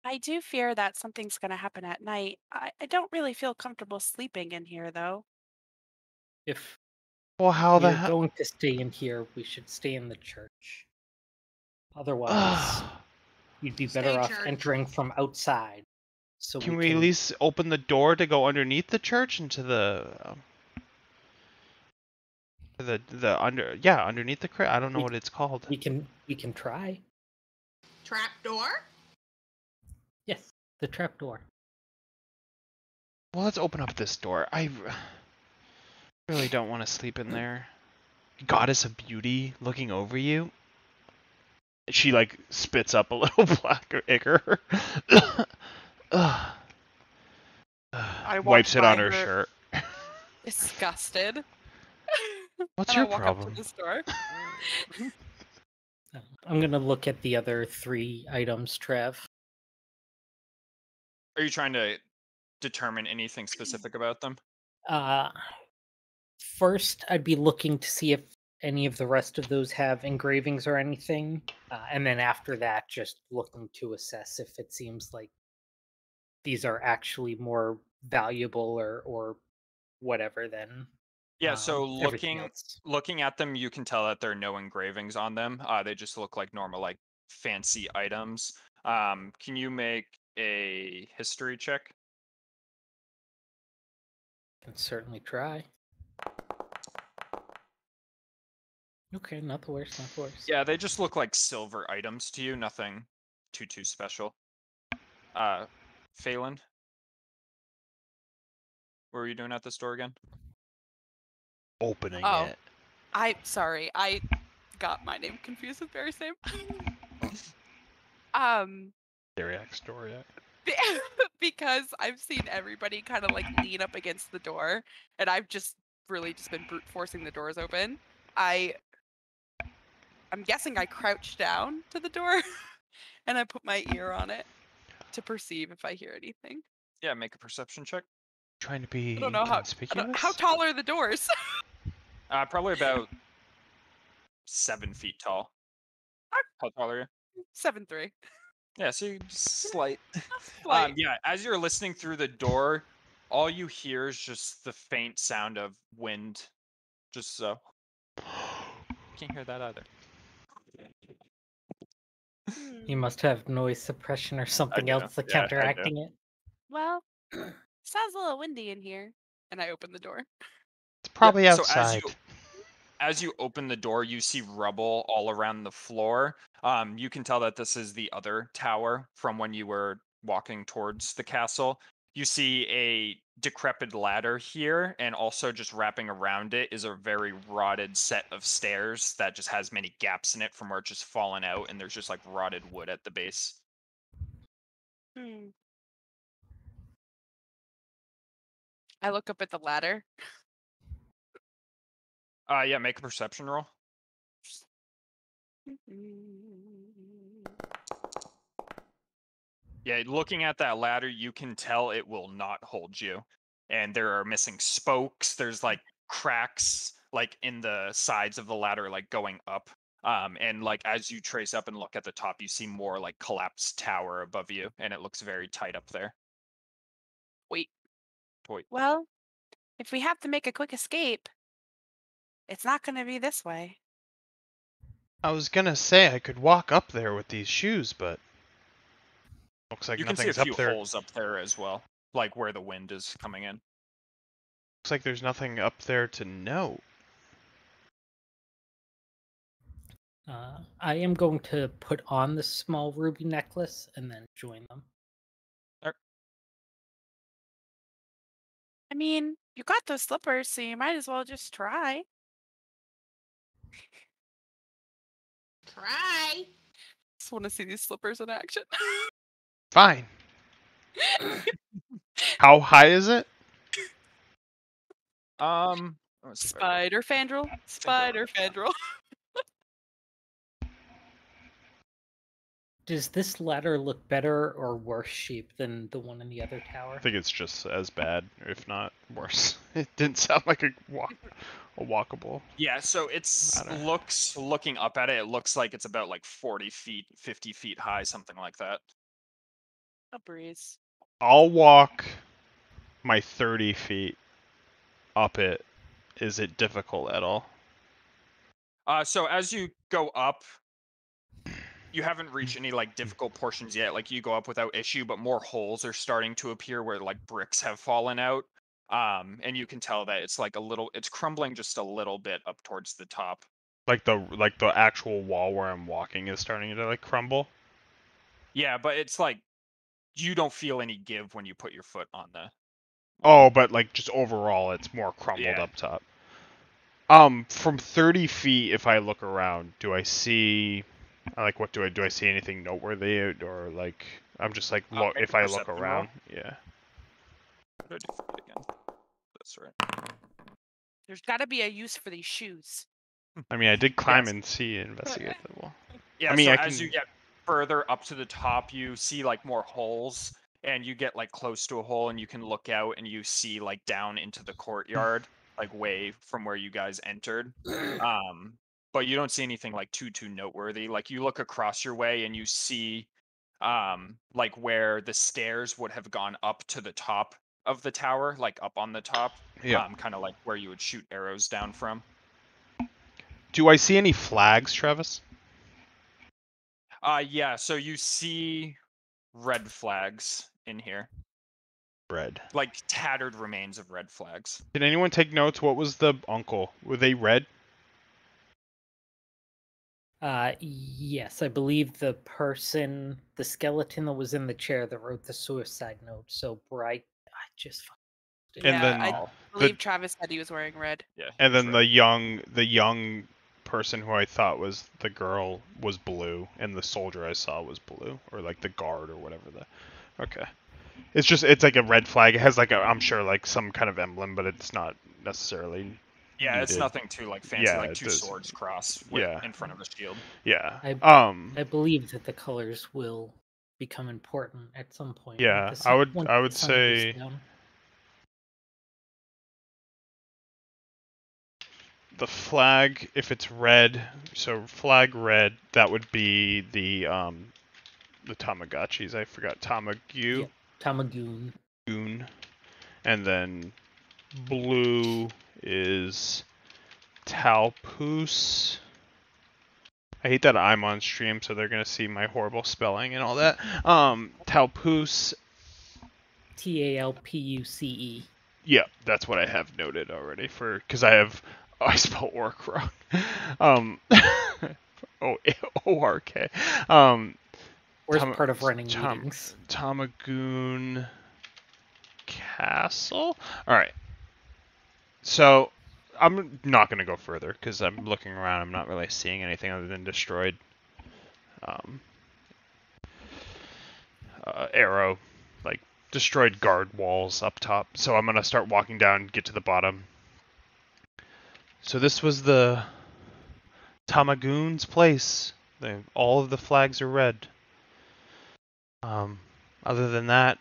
I do fear that something's going to happen at night. I don't really feel comfortable sleeping in here, though. If Well, how the we're hell? going to stay in here, we should stay in the church. Otherwise, you'd be better Stay off church. entering from outside. So Can we at least open the door to go underneath the church into the underneath the crypt? I don't know what it's called. we can try. Trap door? Yes, the trap door. Well, let's open up this door. I really don't want to sleep in there. Goddess of beauty looking over you. She like spits up a little black ichor. Wipes it on her shirt. Disgusted. What's And your I walk problem? up to the store. I'm gonna look at the other 3 items, Trev. Are you trying to determine anything specific about them? First, I'd be looking to see if any of the rest of those have engravings or anything, and then after that, just looking to assess if it seems like these are actually more valuable or whatever than Yeah, so everything else. looking at them, you can tell that there are no engravings on them. They just look like normal, like fancy items. Can you make a history check? Can certainly try. Okay, not the worst, not the worst. Yeah, they just look like silver items to you. Nothing too special. Phelan, what were you doing at the store again? Opening Oh. it. Sorry, I got my name confused with Barry's name. Dariac story. Because I've seen everybody kind of like lean up against the door, and I've just really just been brute forcing the doors open. I'm guessing I crouched down to the door, and I put my ear on it to perceive if I hear anything. Yeah, make a perception check. Trying to be I don't know inconspicuous. how tall are the doors? Probably about 7 feet tall. How tall are you? 7'3". Yeah, so you slight. Slight. Yeah, as you're listening through the door, all you hear is just the faint sound of wind. Just so. can't hear that either. You must have noise suppression or something do, else yeah, I do. counteracting it. Well, sounds a little windy in here. And I open the door. It's probably So outside. as you open the door, you see rubble all around the floor. You can tell that this is the other tower from when you were walking towards the castle. You see a decrepit ladder here, and also just wrapping around it is a very rotted set of stairs that just has many gaps in it from where it's just fallen out, and there's just like rotted wood at the base. Hmm. I look up at the ladder. Yeah, make a perception roll. Yeah, looking at that ladder, you can tell it will not hold you. And there are missing spokes. There's like cracks like in the sides of the ladder, like going up. And like as you trace up and look at the top, you see more like collapsed tower above you, and it looks very tight up there. Wait. Wait. Well, if we have to make a quick escape, it's not going to be this way. I was gonna say I could walk up there with these shoes, but looks like You can see a nothing's up few there. holes up there as well, like where the wind is coming in. Looks like there's nothing up there to note. I am going to put on the small ruby necklace and then join them. I mean, you got those slippers, so you might as well just try. Try. Just want to see these slippers in action. Fine. How high is it? Let's see if I can- Spider Fandral. Spider Fandral. Does this ladder look better or worse shape than the one in the other tower? I think it's just as bad, if not worse. It didn't sound like a walkable. Yeah, so it's ladder. looking up at it, it looks like it's about like 40 feet, 50 feet high, something like that. A breeze. I'll walk my 30 feet up it. Is it difficult at all? So as you go up, you haven't reached any like difficult portions yet. Like you go up without issue, but more holes are starting to appear where like bricks have fallen out. And you can tell that it's like it's crumbling just a little bit up towards the top. Like the actual wall where I'm walking is starting to like crumble. Yeah, but it's like you don't feel any give when you put your foot on the. Oh, but like just overall, it's more crumbled Yeah. up top. From 30 feet, if I look around, do I see, like, what do I see anything noteworthy, or like, I'm just like, look, Make if a I look perception around, yeah. What did I do for it again? That's right. There's got to be a use for these shoes. I mean, I did climb Yes. and see, investigate the wall. Yeah, I mean, so I as can. you get further up to the top, you see like more holes, and you get like close to a hole, and you can look out and you see like down into the courtyard, like way from where you guys entered. But you don't see anything like too noteworthy. Like you look across your way and you see like where the stairs would have gone up to the top of the tower, like up on the top. Yeah. Kind of like where you would shoot arrows down from. Do I see any flags, Travis? Yeah, so you see red flags in here. Red. Like tattered remains of red flags. Did anyone take notes? What was the uncle? Were they red? Yes, I believe the skeleton that was in the chair that wrote the suicide note. So bright. I just. And Yeah, then I believe Travis said he was wearing red. Yeah. And then red. the young person who I thought was the girl was blue, and the soldier I saw was blue, or like the guard or whatever the. Okay. It's like a red flag. It has like I'm sure like some kind of emblem, but it's not necessarily. Yeah, it's needed. nothing too like fancy, Yeah, like it two does. swords crossed Yeah. in front of a shield. Yeah. I believe that the colors will become important at some point. Yeah, once I the would sun goes say down. the flag, if it's red, so flag red, that would be the Tamagotchis. I forgot Tamagu. Yep, Tamagoon. Goon. And then blue is Talpoos. I hate that I'm on stream, so they're gonna see my horrible spelling and all that. Talpus. Talpuce. Yeah, that's what I have noted already because I spelled orc wrong. O O-R-K. Worst part of running Tom, meetings. Tomagoon Castle. All right. So I'm not gonna go further because I'm looking around. I'm not really seeing anything other than destroyed arrow, like destroyed guard walls up top. So I'm gonna start walking down and get to the bottom. So this was the Tamagoon's place. All of the flags are red. Other than that,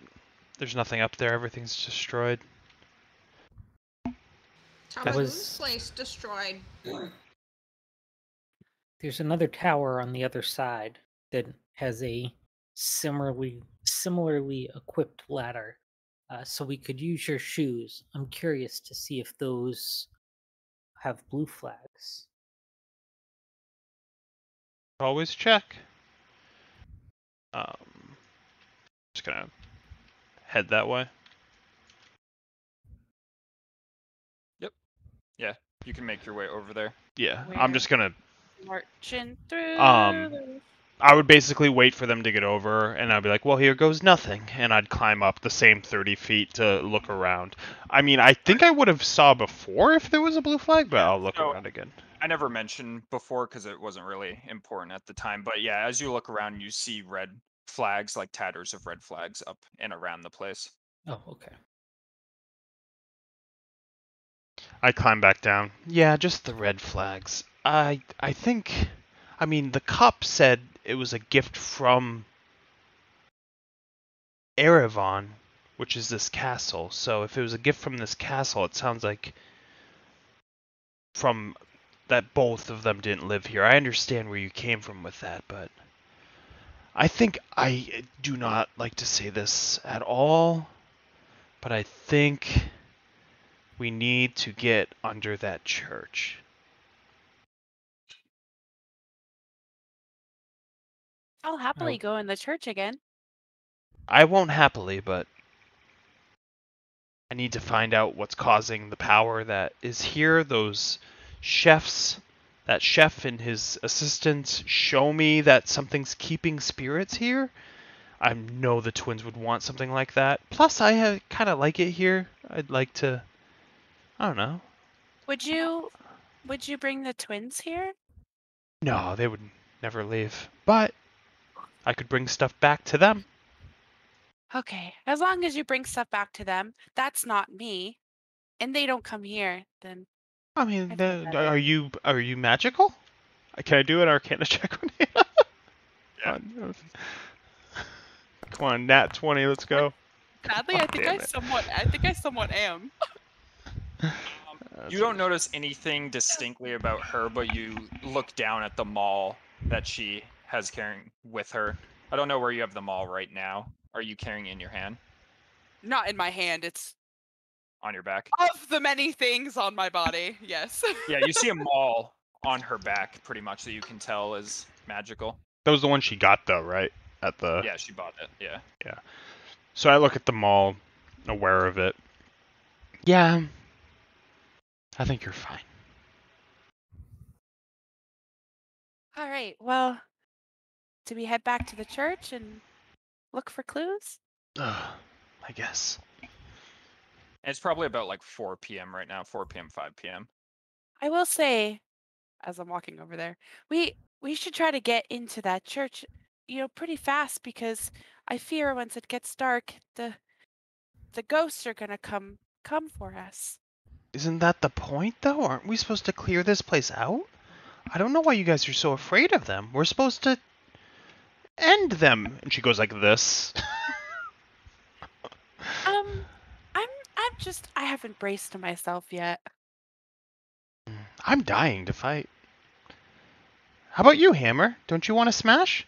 there's nothing up there. Everything's destroyed. Tamagoon's place destroyed. There's another tower on the other side that has a similarly equipped ladder, so we could use your shoes. I'm curious to see if those have blue flags. Always check. Just gonna head that way. Yep. Yeah, you can make your way over there. Yeah, I'm just gonna marching through. I would basically wait for them to get over, and I'd be like, well, here goes nothing. And I'd climb up the same 30 feet to look around. I mean, I think I would have saw before if there was a blue flag, but I'll look around again. I never mentioned before because it wasn't really important at the time. But yeah, as you look around, you see red flags, like tatters of red flags up and around the place. Oh, okay. I climb back down. Yeah, just the red flags. I think... I mean, the cop said it was a gift from Erevan, which is this castle. So if it was a gift from this castle, it sounds like from that both of them didn't live here. I understand where you came from with that, but I think I do not like to say this at all, but I think we need to get under that church. I'll happily go in the church again. I won't happily, but I need to find out what's causing the power that is here. Those chefs, that chef and his assistant show me that something's keeping spirits here. I know the twins would want something like that. Plus, I kind of like it here. I'd like to, I don't know. Would you bring the twins here? No, they would never leave. But I could bring stuff back to them. Okay, as long as you bring stuff back to them, that's not me, and they don't come here, then. I mean, are you magical? Can I do an Arcana check on you? Yeah. Come on, nat 20, let's go. Sadly, I think I somewhat am. You don't notice anything distinctly about her, but you look down at the maul that she has carrying with her. I don't know where you have the maul right now. Are you carrying it in your hand? Not in my hand, it's on your back? Of the many things on my body, yes. Yeah, you see a maul on her back, pretty much, that you can tell is magical. That was the one she got, though, right? Yeah, she bought it, yeah. Yeah. So I look at the maul, aware of it. Yeah. I think you're fine. All right, well, do we head back to the church and look for clues? I guess. And it's probably about like 4 p.m. right now, 4 p.m., 5 p.m. I will say, as I'm walking over there, we should try to get into that church, pretty fast, because I fear once it gets dark, the ghosts are gonna come for us. Isn't that the point, though? Aren't we supposed to clear this place out? I don't know why you guys are so afraid of them. We're supposed to end them. And she goes like this. I haven't braced myself yet. I'm dying to fight. How about you, Hammer? Don't you want to smash?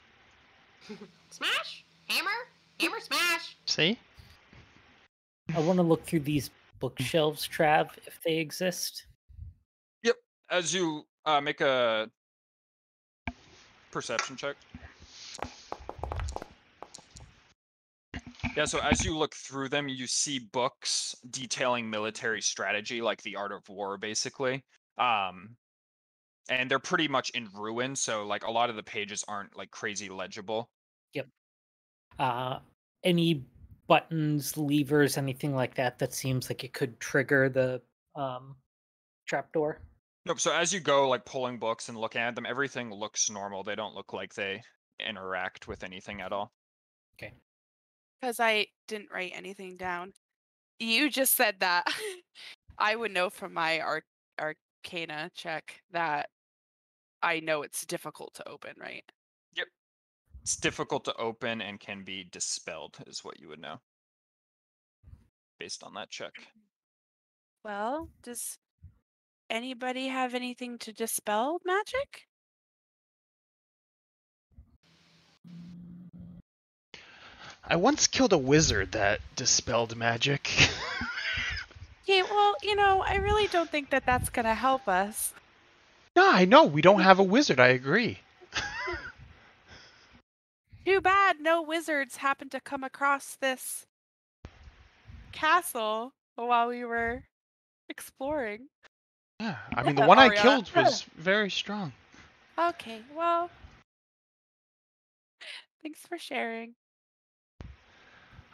Smash? Hammer? Hammer smash! See? I want to look through these bookshelves, Trav, if they exist. Yep. As you make a Perception check. Yeah, so as you look through them, you see books detailing military strategy, like the art of war, basically. And they're pretty much in ruin, so like a lot of the pages aren't like crazy legible. Yep. Any buttons, levers, anything like that that seems like it could trigger the trapdoor? Nope. So as you go, like pulling books and looking at them, everything looks normal. They don't look like they interact with anything at all. Okay. Because I didn't write anything down. You just said that. I would know from my Arcana check that I know it's difficult to open, right? Yep. It's difficult to open and can be dispelled, is what you would know based on that check. Well, does anybody have anything to dispel magic? I once killed a wizard that dispelled magic. Yeah, well, I really don't think that that's going to help us. No, I know. We don't have a wizard. I agree. Too bad no wizards happened to come across this castle while we were exploring. Yeah, I mean, the one I Ariana. killed was very strong. Okay, well, thanks for sharing.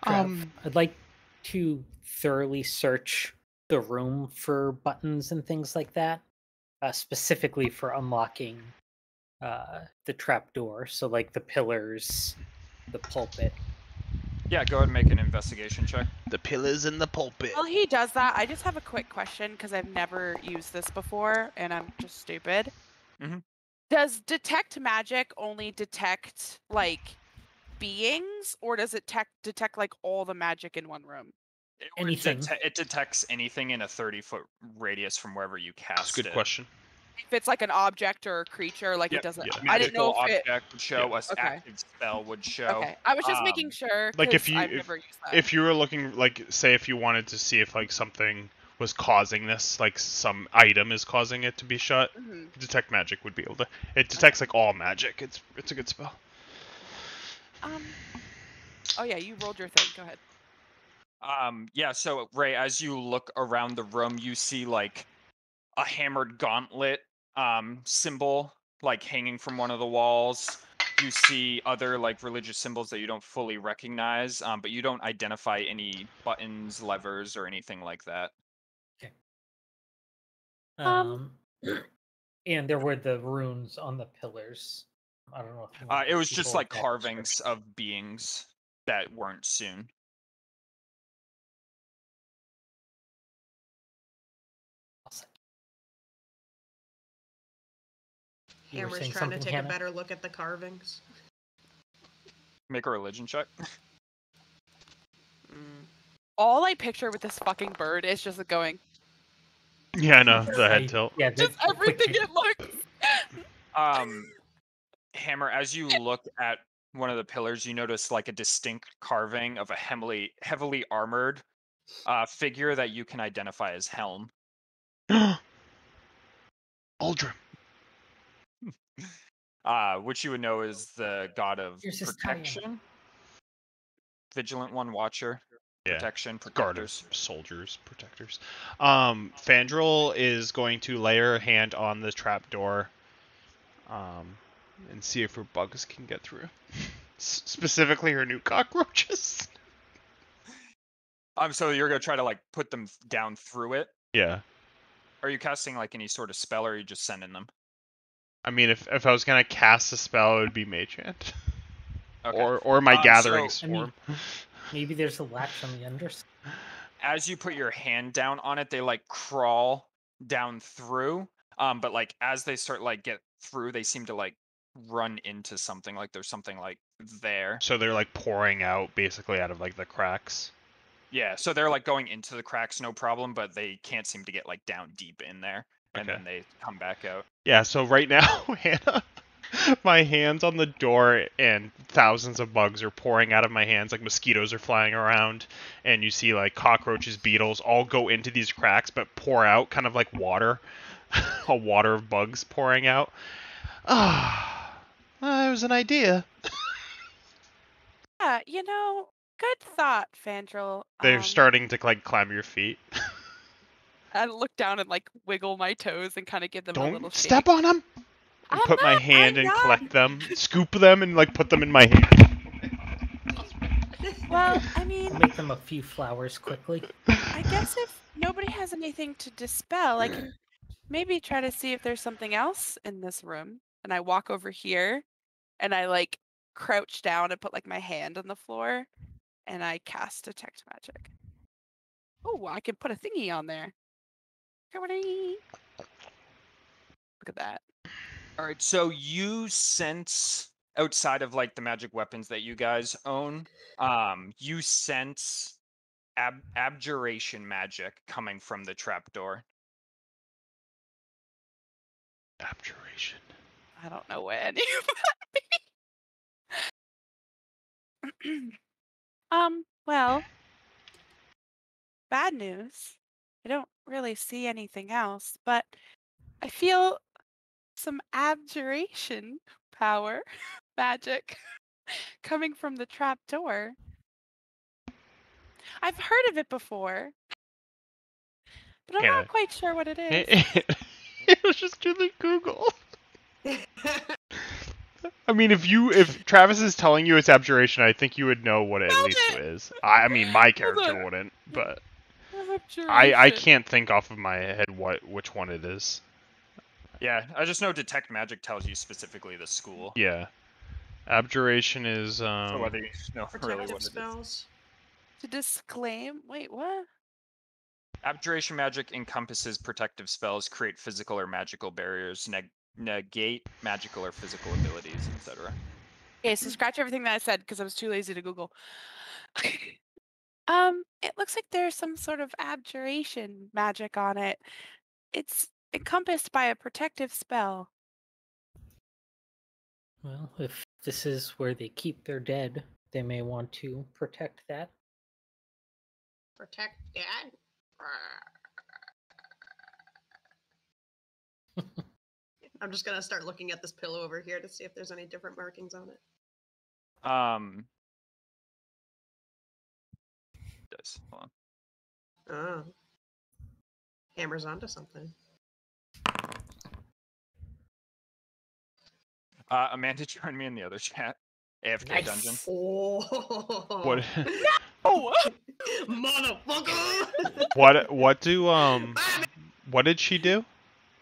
I'd like to thoroughly search the room for buttons and things like that, specifically for unlocking the trapdoor. So, like the pillars, the pulpit. Yeah, go ahead and make an investigation check. The pillars in the pulpit. While he does that, I just have a quick question because I've never used this before and I'm just stupid. Mhm. Does detect magic only detect like beings, or does it detect like all the magic in one room? Anything. It detects anything in a 30-foot radius from wherever you cast That's a good it. question. If it's like an object or a creature, like it doesn't. yeah. I didn't know Magical if it. object would show, Yeah. a active spell would show. Okay, I was just making sure. Like if 'cause you I've never used that. if you were looking, like, say if you wanted to see if like something was causing this, like some item is causing it to be shut, detect magic would be able to. It detects like all magic. It's a good spell. Oh yeah, you rolled your thing. Go ahead. Yeah, so Ray, as you look around the room, you see like a hammered gauntlet symbol like hanging from one of the walls. You see other like religious symbols that you don't fully recognize, but you don't identify any buttons, levers, or anything like that. Okay. And there were the runes on the pillars. I don't know if you want It to was keep just going like with that carvings description. of beings that weren't soon. You were Hammer's saying trying to something, take Hannah? a better look at the carvings. Make a religion check. All I picture with this fucking bird is just going. Yeah, no, the head tilt. Yeah, just everything it looks. Hammer, as you look at one of the pillars, you notice like a distinct carving of a heavily armored figure that you can identify as Helm. Uldrim. Which you would know is the god of Here's his protection. Vigilant one, watcher, protection, Guard of protectors. soldiers, protectors. Fandral is going to lay her hand on the trapdoor, and see if her bugs can get through. Specifically, her new cockroaches. So you're gonna try to like put them down through it? Yeah. Are you casting like any sort of spell, or are you just sending them? I mean, if I was gonna cast a spell, it would be Mage Hand. Okay. Or my Gathering I Swarm. mean, maybe there's a latch on the underside. As you put your hand down on it, they like crawl down through. But like as they start like get through, they seem to like run into something. Like there's something like there. So they're like pouring out basically out of like the cracks. Yeah, so they're like going into the cracks, no problem, but they can't seem to get like down deep in there, and Okay. then they come back out. Yeah. So right now, Hannah, my hands on the door and thousands of bugs are pouring out of my hands. Like mosquitoes are flying around, and you see like cockroaches, beetles all go into these cracks, but pour out kind of like water, a water of bugs pouring out. It was an idea. Yeah, good thought, Fandral. They're starting to like climb your feet. I look down and like wiggle my toes and kind of give them a little Don't shake. step on them. And put my hand and collect them, scoop them, and like put them in my hand. Well, I I'll mean, make them a few flowers quickly. I guess if nobody has anything to dispel, I can maybe try to see if there's something else in this room. And I walk over here and I like crouch down and put like my hand on the floor and I cast Detect Magic. Oh, I can put a thingy on there. Look at that. All right, so you sense outside of like the magic weapons that you guys own, you sense abjuration magic coming from the trapdoor. Abjuration. I don't know what any of that means. Well, bad news. I don't really see anything else, but I feel some abjuration power, magic, coming from the trapdoor. I've heard of it before, but I'm Hannah. not quite sure what it is. It was just do the Google. I mean, if Travis is telling you it's abjuration, I think you would know what it at least is. I mean, my character wouldn't, but I can't think off of my head which one it is. Yeah, I just know detect magic tells you specifically the school. Yeah, abjuration is So whether you know really Protective what it is. spells. To disclaim, wait, what? Abjuration magic encompasses protective spells, create physical or magical barriers, negate magical or physical abilities, etc. Okay, so scratch everything that I said because I was too lazy to Google. It looks like there's some sort of abjuration magic on it. It's encompassed by a protective spell. Well, if this is where they keep their dead, they may want to protect that. Protect Dad. I'm just gonna start looking at this pillow over here to see if there's any different markings on it. Does hold on. Oh. Hammer's onto something. Amanda joined me in the other chat. AFK Nice. dungeon. Oh. what? Oh, Motherfucker! What did she do?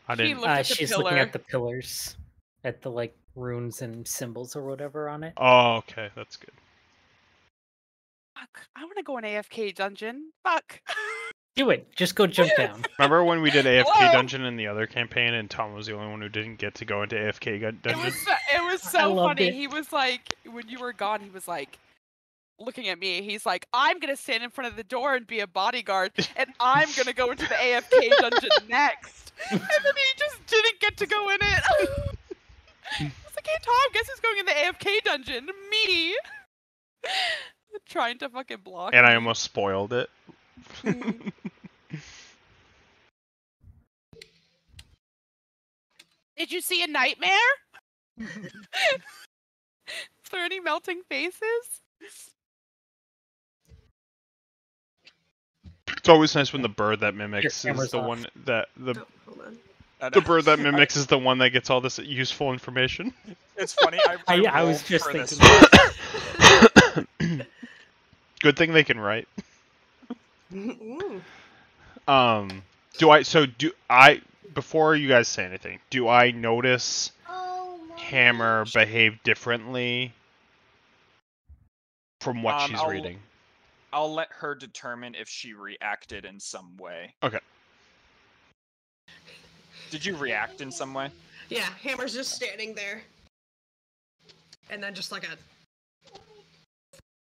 I She didn't. looked at the She's pillar. looking at the pillars, at the like runes and symbols or whatever on it. Oh, okay, that's good. Fuck, I want to go in AFK dungeon. Fuck. Do it. Just go jump down. Remember when we did AFK Hello? dungeon in the other campaign, and Tom was the only one who didn't get to go into AFK dungeon? It was I so loved funny. it. He was like, when you were gone, he was like, looking at me. He's like, I'm gonna stand in front of the door and be a bodyguard, and I'm gonna go into the AFK dungeon next. And then he just didn't get to go in it. I was like, hey Tom, guess who's going in the AFK dungeon? Me. Trying to fucking block And me. I almost spoiled it. Did you see a nightmare? Is there any melting faces? It's always nice when the bird that mimics Your is camera's the off. one that Oh, hold on. the bird that mimics is the one that gets all this useful information. It's funny. I was rolled just for this thinking. Good thing they can write. Ooh. Before you guys say anything, do I notice Hammer behave differently from what she's reading? I'll let her determine if she reacted in some way. Okay. Did you react in some way? Yeah, Hammer's just standing there. And then just like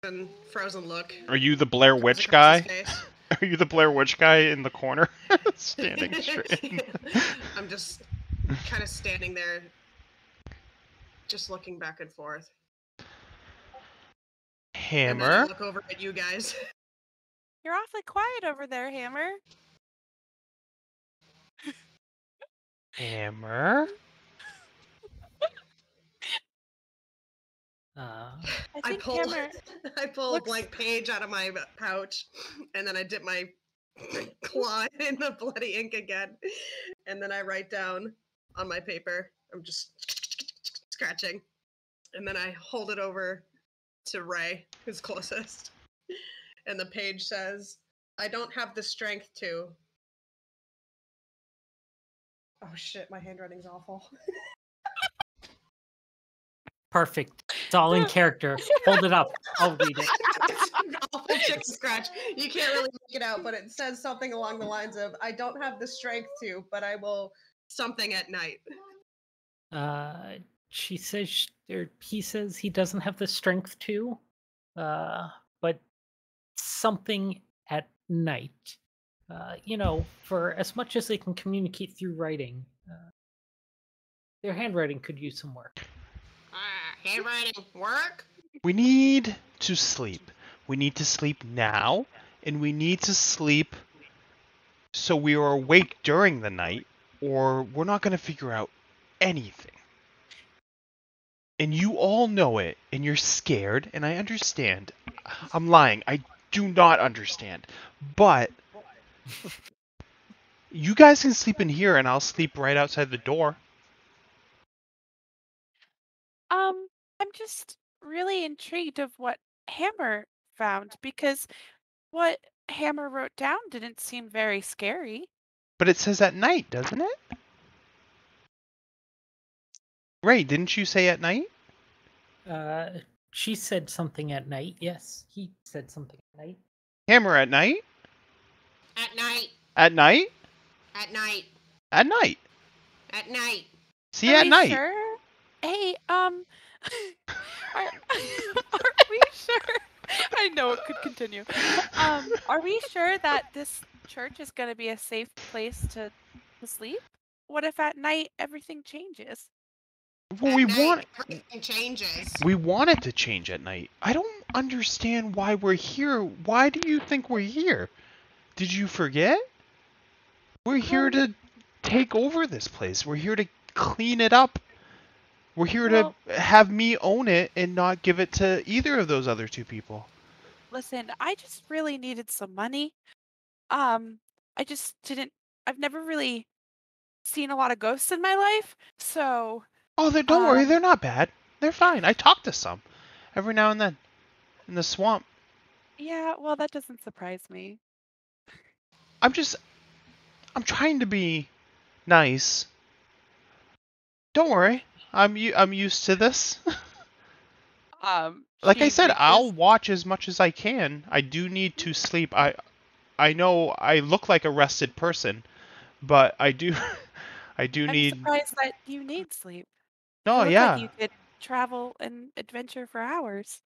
a frozen look. Are you the Blair comes Witch across his guy? face. Are you the Blair Witch guy in the corner? Standing straight. I'm just kind of standing there, just looking back and forth. And then I Hammer? look over at you guys. You're awfully quiet over there, Hammer. Hammer? I I think pull Hammer I pull a looks. blank page out of my pouch, and then I dip my claw in the bloody ink again, and then I write down on my paper. I'm just scratching, and then I hold it over to Ray, who's closest, and the page says, "I don't have the strength to." Oh shit, my handwriting's awful. Perfect. It's all in character. Hold it up. I'll read it. It's an awful chicken scratch. You can't really make it out, but it says something along the lines of, "I don't have the strength to, but I will something at night." She says, or he says he doesn't have the strength to, but something at night. For as much as they can communicate through writing, their handwriting could use some work. Handwriting work? We need to sleep. We need to sleep now, and we need to sleep so we are awake during the night, or we're not going to figure out anything. And you all know it, and you're scared, and I understand. I'm lying. I do not understand. But you guys can sleep in here, and I'll sleep right outside the door. I'm just really intrigued of what Hammer found because what Hammer wrote down didn't seem very scary. But it says at night, doesn't it? Ray, didn't you say at night? She said something at night. Yes, he said something at night. Hammer at night? At night. At night? At night. At night. At night. See, Are at we night. sure? Hey, are we sure? I know it could continue. Are we sure that this church is going to be a safe place to sleep? What if at night everything changes? Well, At we night, everything changes. want it to change at night. I don't understand why we're here. Why do you think we're here? Did you forget? We're here to take over this place. We're here to clean it up. We're here Well, to have me own it and not give it to either of those other two people. listen, I just really needed some money. I just didn't. I've never really seen a lot of ghosts in my life, so Oh, don't worry. They're um, not bad. They're fine. I talk to some every now and then in the swamp. yeah. Well, that doesn't surprise me. I'm trying to be nice. Don't worry. I'm used to this. Like I She said, I'll reaches. watch as much as I can. I do need to sleep. I know I look like a rested person, but I do I do I'm need. surprised that you need sleep. No, You look like yeah. you could travel and adventure for hours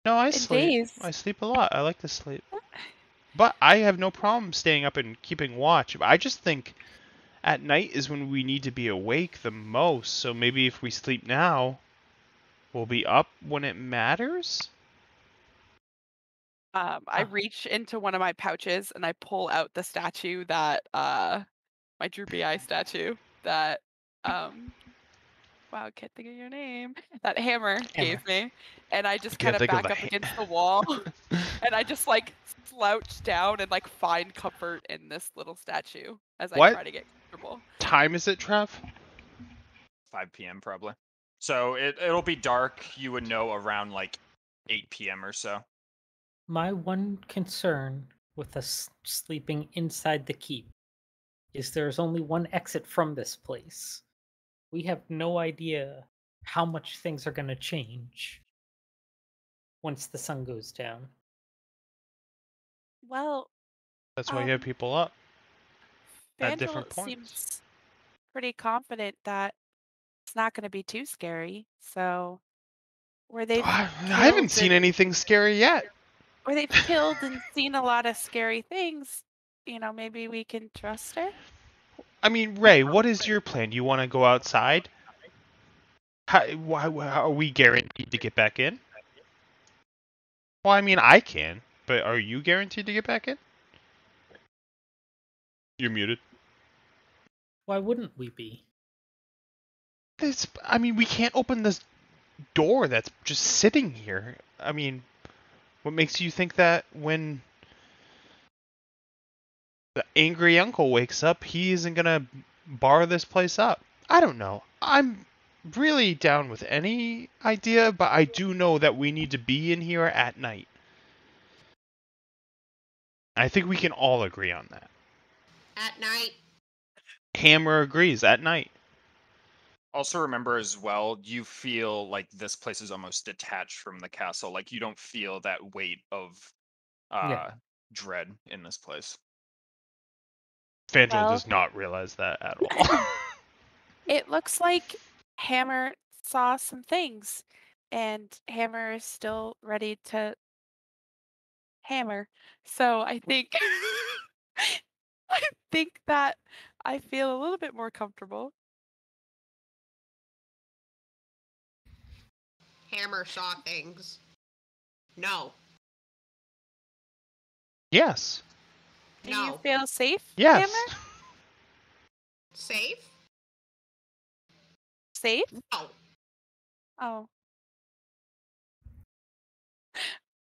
No, I and sleep. days. I sleep a lot. I like to sleep. But I have no problem staying up and keeping watch. I just think at night is when we need to be awake the most. So maybe if we sleep now, we'll be up when it matters. I reach into one of my pouches and I pull out the statue that my droopy eye statue that wow, I can't think of your name. That Hammer gave me. And I just kind Can't of think of back the up against the wall and I just like slouch down and like find comfort in this little statue as I What try to get comfortable. time is it, Trev? 5 p.m. probably. So it'll be dark. You would know around like 8 p.m. or so. My one concern with us sleeping inside the keep is there's only one exit from this place. We have no idea how much things are going to change once the sun goes down. Well, That's why you have um, people up at Fandral different points. seems pretty confident that it's not going to be too scary. So, where they've I haven't killed seen and anything scary yet. where they've killed and seen a lot of scary things, maybe we can trust her. I mean, Ray, what is your plan? Do you want to go outside? How are we guaranteed to get back in? Well, I mean, I can, but are you guaranteed to get back in? You're muted. Why wouldn't we be? I mean, we can't open this door that's just sitting here. I mean, what makes you think that when the angry uncle wakes up, he isn't gonna bar this place up? I don't know. I'm really down with any idea, but I do know that we need to be in here at night. I think we can all agree on that. At night. Hammer agrees, at night. Also remember as well, you feel like this place is almost detached from the castle. Like you don't feel that weight of Yeah. dread in this place. Fandral Well- does not realize that at all. It looks like Hammer saw some things, and Hammer is still ready to hammer. So I think I think that I feel a little bit more comfortable. Hammer saw things. No. Yes. Do you No. feel safe, Yes. Hammer? Safe? Safe? No. Oh.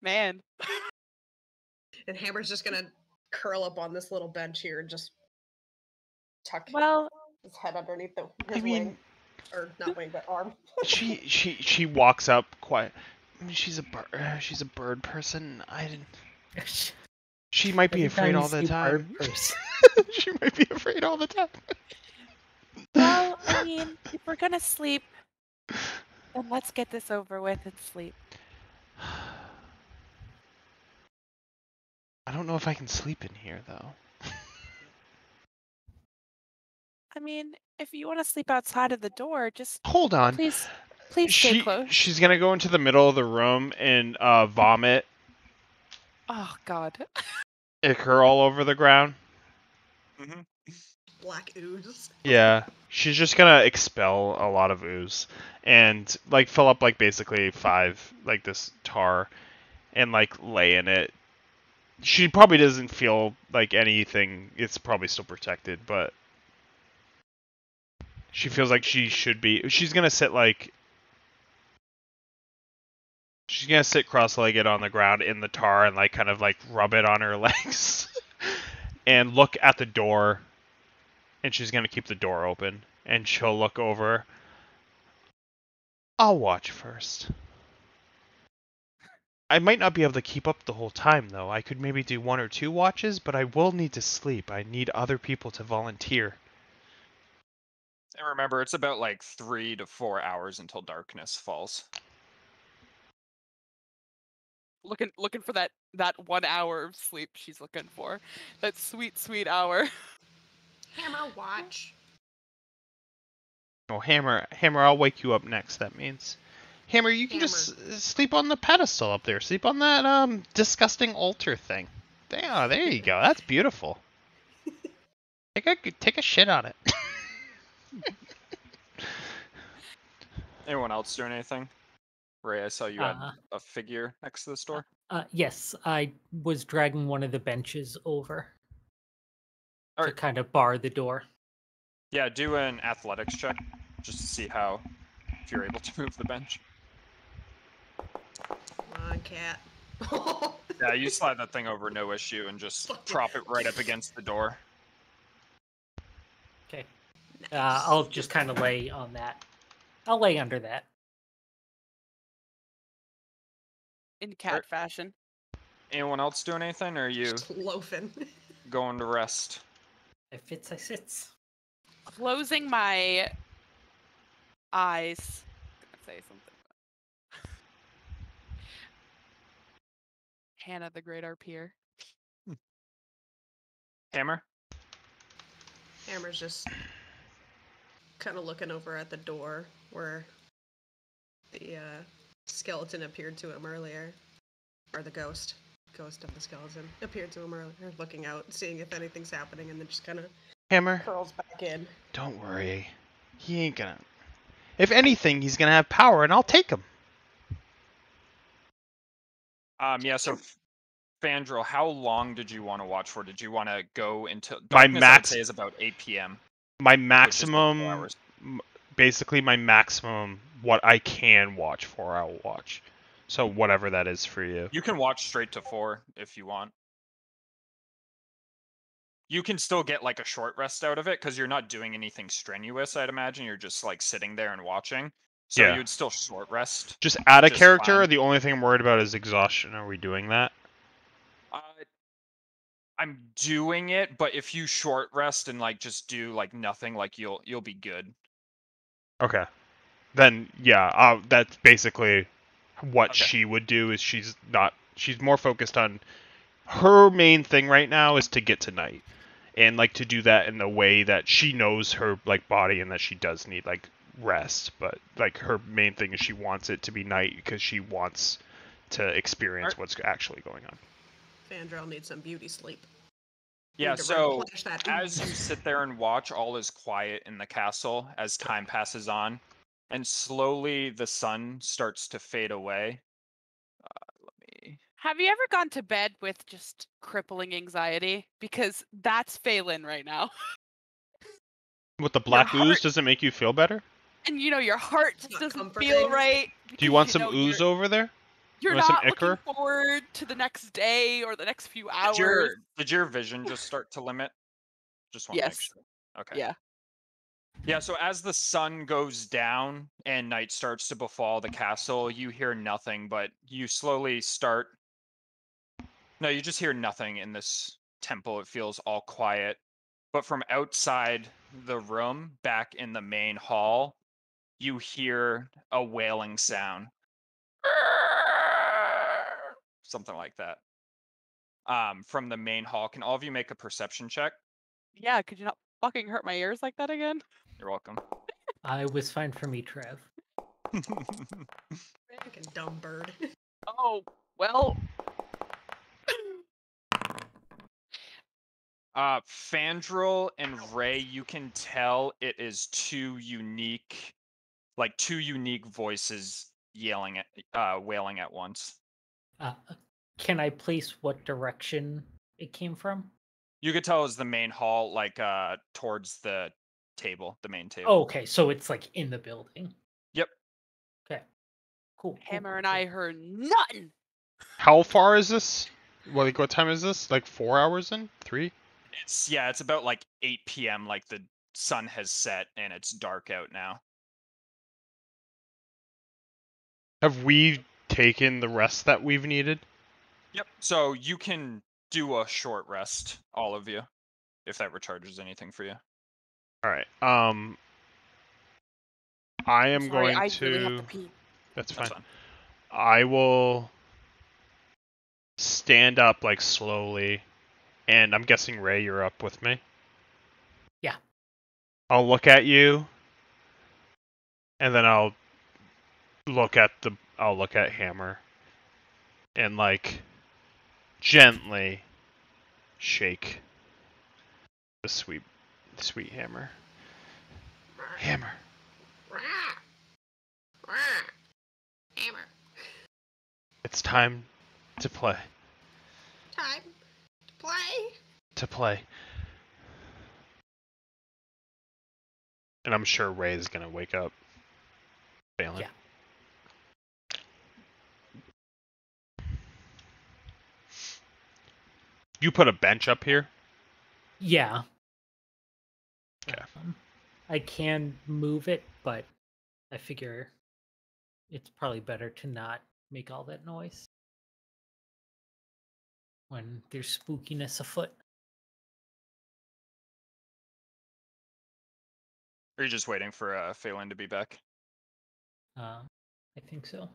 Man. And Hammer's just gonna curl up on this little bench here and just tuck Well, his head underneath his I mean, wing. Or not wing, but arm. she walks up quiet. I mean, she's a bird person. I didn't. She might be Every time afraid you all the see time. bird person. She might be afraid all the time. well, I mean, if we're gonna sleep, then let's get this over with and sleep. I don't know if I can sleep in here though. I mean, if you want to sleep outside of the door, just Hold on. please stay close. She's gonna go into the middle of the room and vomit Oh God. ichor all over the ground. Mm-hmm. Black ooze. Yeah, she's just gonna expel a lot of ooze and like fill up like basically 5 like this tar and like lay in it. She probably doesn't feel like anything. It's probably still protected, but she feels like she should be. She's gonna sit cross-legged on the ground in the tar and like kind of like rub it on her legs and look at the door. And she's gonna keep the door open and she'll look over. I'll watch first. I might not be able to keep up the whole time though. I could maybe do 1 or 2 watches, but I will need to sleep. I need other people to volunteer. And remember, it's about like 3 to 4 hours until darkness falls. Looking for that 1 hour of sleep she's looking for. That sweet hour. Hammer, watch. Oh, Hammer, I'll wake you up next. That means, Hammer, you can just sleep on the pedestal up there. Sleep on that disgusting altar thing. There you go. That's beautiful. Take a shit on it. Anyone else doing anything? Ray, I saw you had a figure next to the store. Yes, I was dragging one of the benches over to Alright. kind of bar the door. Yeah, do an athletics check just to see if you're able to move the bench. Come on, cat. Yeah, you slide that thing over, no issue, and just prop it right up against the door. Okay. Nice. I'll just kind of lay on that. I'll lay under that. In cat fashion. Anyone else doing anything, or are you Just loafing. going to rest? If fits, I sits. Closing my eyes. I'm gonna say something. Hannah the Great Arpeer. Hammer? Hammer's just kind of looking over at the door where the skeleton appeared to him earlier. Or the ghost of the skeleton appeared to him earlier, looking out, seeing if anything's happening, and then just kind of Hammer, curls back in. don't worry. He ain't gonna. If anything, he's gonna have power, and I'll take him. Yeah, so Fandral, how long did you want to watch for? Did you want to go until My darkness? I would say is about 8 p.m. My which is about 4 maximum, hours. basically my maximum what I can watch for, I will watch. So whatever that is for you. You can watch straight to 4 if you want. You can still get like a short rest out of it because you're not doing anything strenuous, I'd imagine. You're just like sitting there and watching. So Yeah. you'd still short rest. Just add a just character. fine. The only thing I'm worried about is exhaustion. Are we doing that? I'm doing it, but if you short rest and like just do like nothing, like you'll be good. Okay. Then yeah, that's basically what Okay. she would do. Is she's more focused on her main thing right now is to get to night, and like to do that in a way that she knows her like body and that she does need like rest. But like her main thing is she wants it to be night because she wants to experience what's actually going on. Fandrel needs some beauty sleep. Yeah, Need to so replenish that as you ooze. sit there and watch, all is quiet in the castle as time passes on, and slowly the sun starts to fade away. Let me. Have you ever gone to bed with just crippling anxiety? Because that's Phelan right now. With the Your black ooze, heart, does it make you feel better? and your heart just Not doesn't feel comforting. right. Do you because, want some you're ooze over there? you're want some not looking ichor? forward to the next day or the next few hours. Did your vision just start to limit? Just want to make Yes. sure. Okay. Yeah. Yeah, so as the sun goes down and night starts to befall the castle, you hear nothing, but you slowly start. No, you just hear nothing in this temple. It feels all quiet. But from outside the room, back in the main hall, you hear a wailing sound. Something like that. From the main hall. Can all of you make a perception check? Yeah, could you not fucking hurt my ears like that again? You're welcome. It was fine for me, Trev. Fucking dumb bird. Oh, well. Fandral and Ray, you can tell it is two unique voices wailing at once. Can I place what direction it came from? You could tell it was the main hall, like towards the main table. Oh, okay, so it's like in the building. Yep. Okay. Cool. Hammer and I heard nothing. How far is this? Well, like, what time is this? Like 4 hours in? 3? It's about like 8 p.m. Like the sun has set and it's dark out now. Have we taken the rest that we've needed? Yep. So you can do a short rest, all of you, if that recharges anything for you. All right. I am Sorry, going I to. really have to pee. That's fine. That's fine. I will stand up like slowly, and I'm guessing Ray, you're up with me. Yeah. I'll look at you, and then I'll look at Hammer, and like gently shake the sweet Hammer. Hammer. Hammer. It's time to play. Time to play. To play. And I'm sure Ray's gonna wake up. Phelan. Yeah. You put a bench up here? Yeah. Okay. I can move it, but I figure it's probably better to not make all that noise when there's spookiness afoot. Are you just waiting for Phelan to be back? I think so.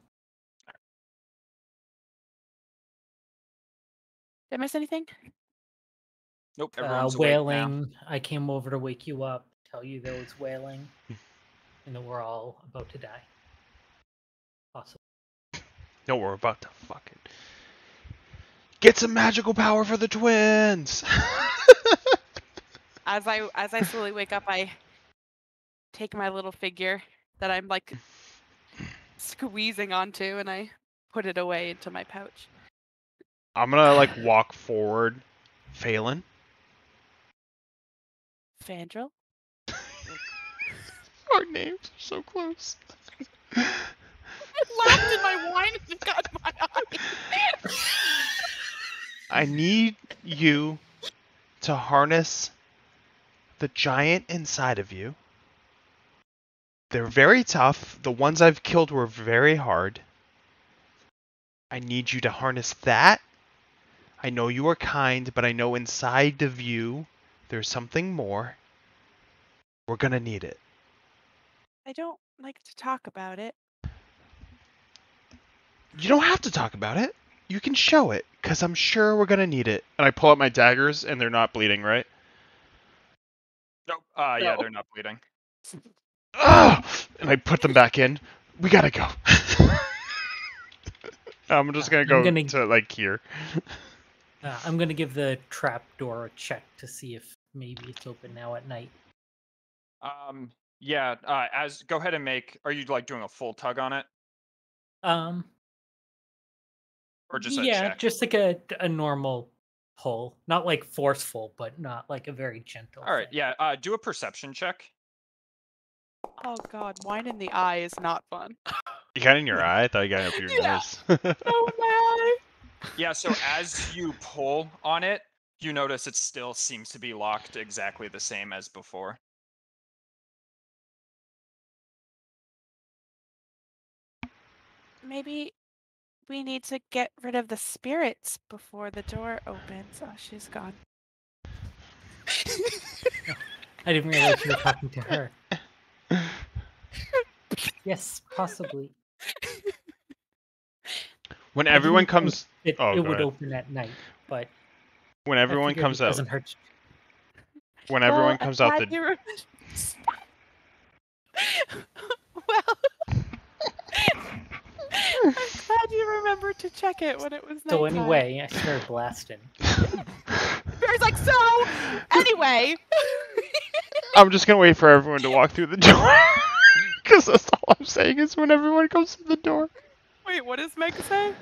Did I miss anything? Nope. Everyone's awake now. Wailing. I came over to wake you up, tell you there was wailing, and that we're all about to die. Possible. No, we're about to fucking get some magical power for the twins. As I slowly wake up, I take my little figure that I'm like squeezing onto, and I put it away into my pouch. I'm gonna like walk forward. Phelan? Fandrel? Our names are so close. I laughed in my wine and it got in my eye. I need you to harness the giant inside of you. They're very tough. The ones I've killed were very hard. I need you to harness that. I know you are kind, but I know inside of you there's something more. We're gonna need it. I don't like to talk about it. You don't have to talk about it. You can show it, because I'm sure we're gonna need it. And I pull out my daggers, and they're not bleeding, right? Nope. Yeah, No. they're not bleeding. Ugh! And I put them back in. We gotta go. I'm just gonna go to, like, here. I'm gonna give the trap door a check to see if maybe it's open now at night. Yeah. Go ahead and make. Are you like doing a full tug on it, or just a Yeah, check? just like a normal pull, not like forceful, but not like a very gentle. All right. thing. Yeah. Do a perception check. Oh god, wine in the eye is not fun. You got it in your eye? I thought you got it up your Yeah. nose. No, in my eye. Yeah. So as you pull on it, you notice it still seems to be locked exactly the same as before. Maybe we need to get rid of the spirits before the door opens. Oh, she's gone. I didn't realize you were talking to her. Yes, possibly. When I everyone didn't think comes... it Oh, go would ahead. open at night, but When I everyone figured comes it out... doesn't hurt. When Well, everyone I'm comes out glad the... you were- Well, I'm glad you remembered to check it when it was nighttime. So anyway, I started blasting. Barry's like, so anyway. I'm just gonna wait for everyone to walk through the door. Because that's all I'm saying is when everyone comes through the door. Wait, what does Meg say?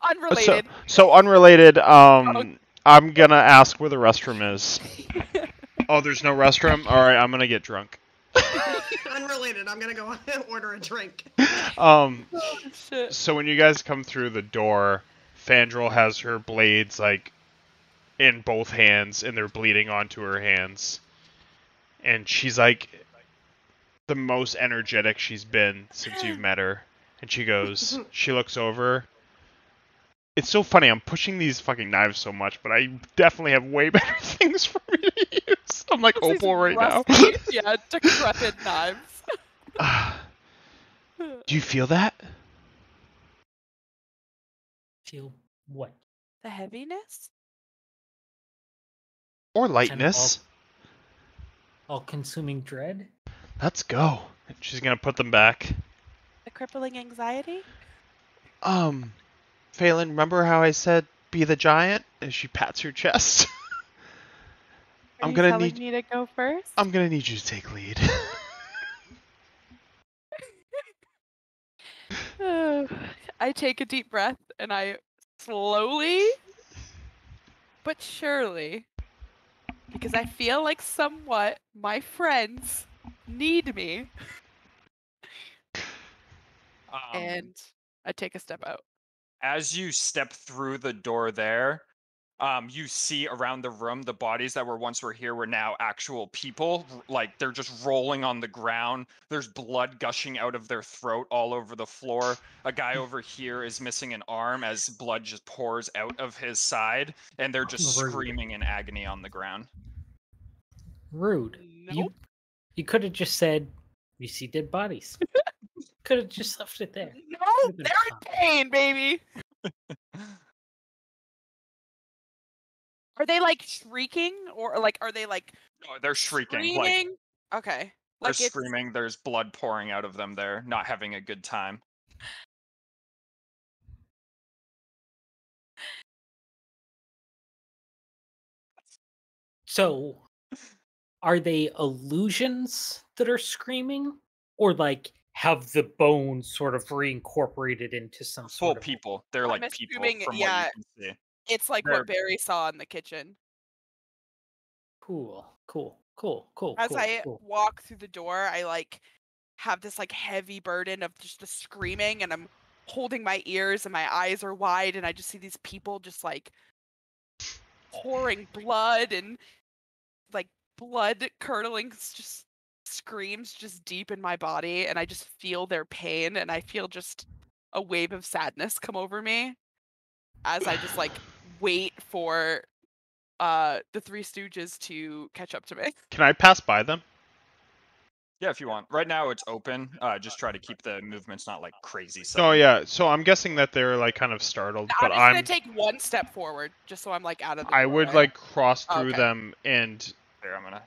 Unrelated. So unrelated, I'm gonna ask where the restroom is. Oh, there's no restroom? Alright, I'm gonna get drunk. Unrelated. I'm gonna go order a drink. Oh, shit. So when you guys come through the door, Fandral has her blades, like, in both hands, and they're bleeding onto her hands. And she's, like, the most energetic she's been since you've met her. And she goes, she looks over. It's so funny, I'm pushing these fucking knives so much, but I definitely have way better things for me to use. I'm like These Opal right now. rusty, yeah, decrepit knives. Do you feel that? Feel what? The heaviness? Or lightness? All-consuming dread? Let's go. She's gonna put them back. The crippling anxiety? Phelan, remember how I said be the giant? As she pats your chest. Are I'm you gonna telling need me to go first? I'm gonna need you to take lead. I take a deep breath and I slowly but surely, because I feel like somewhat my friends need me, and I take a step out. As you step through the door there, you see around the room the bodies that were here were now actual people. Like they're just rolling on the ground. There's blood gushing out of their throat all over the floor. A guy over here is missing an arm as blood just pours out of his side, and they're just Rude. screaming in agony on the ground. Rude. Nope. You could have just said, "You see dead bodies." Could have just left it there. No, Could've been they're in fine. pain, baby. Are they like shrieking or like are they like No, they're shrieking. screaming? Like Okay. they're Like it's screaming. There's blood pouring out of them. They're not having a good time. So, are they illusions that are screaming, or like have the bones sort of reincorporated into some Full sort of people. They're I'm like people assuming, from yeah, what you can see. it's like They're- what Barry saw in the kitchen. cool. As I walk through the door, I like have this like heavy burden of just the screaming, and I'm holding my ears and my eyes are wide, and I just see these people just like pouring blood and like blood curdling just screams just deep in my body, and I just feel their pain, and I feel just a wave of sadness come over me as I just like wait for the Three Stooges to catch up to me. Can I pass by them? Yeah, if you want. Right now it's open. Just try to keep the movements not like crazy Oh sudden. yeah. So I'm guessing that they're like kind of startled, I'm but just gonna take one step forward just so I'm like out of the I doorway. would like cross Oh, through okay. them and There, I'm gonna.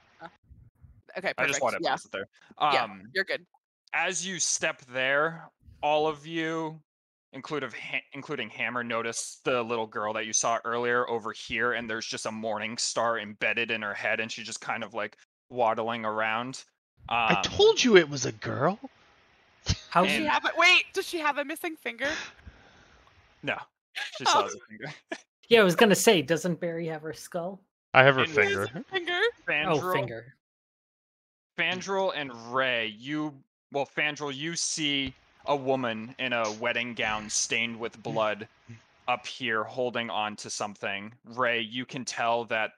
Okay, I just perfect. wanted to Yeah, pass it there. yeah, you're good. As you step there, all of you, including Hammer, notice the little girl that you saw earlier over here, and there's just a morning star embedded in her head, and she's just kind of like waddling around. I told you it was a girl. How Does she and- have it? Wait, does she have a missing finger? No, she Oh. still has a finger. Yeah, I was gonna say, doesn't Barry have her skull? I have her And finger. Finger? Oh, Fandral, finger. Fandral and Ray, Fandral, you see a woman in a wedding gown stained with blood up here holding on to something. Ray, you can tell that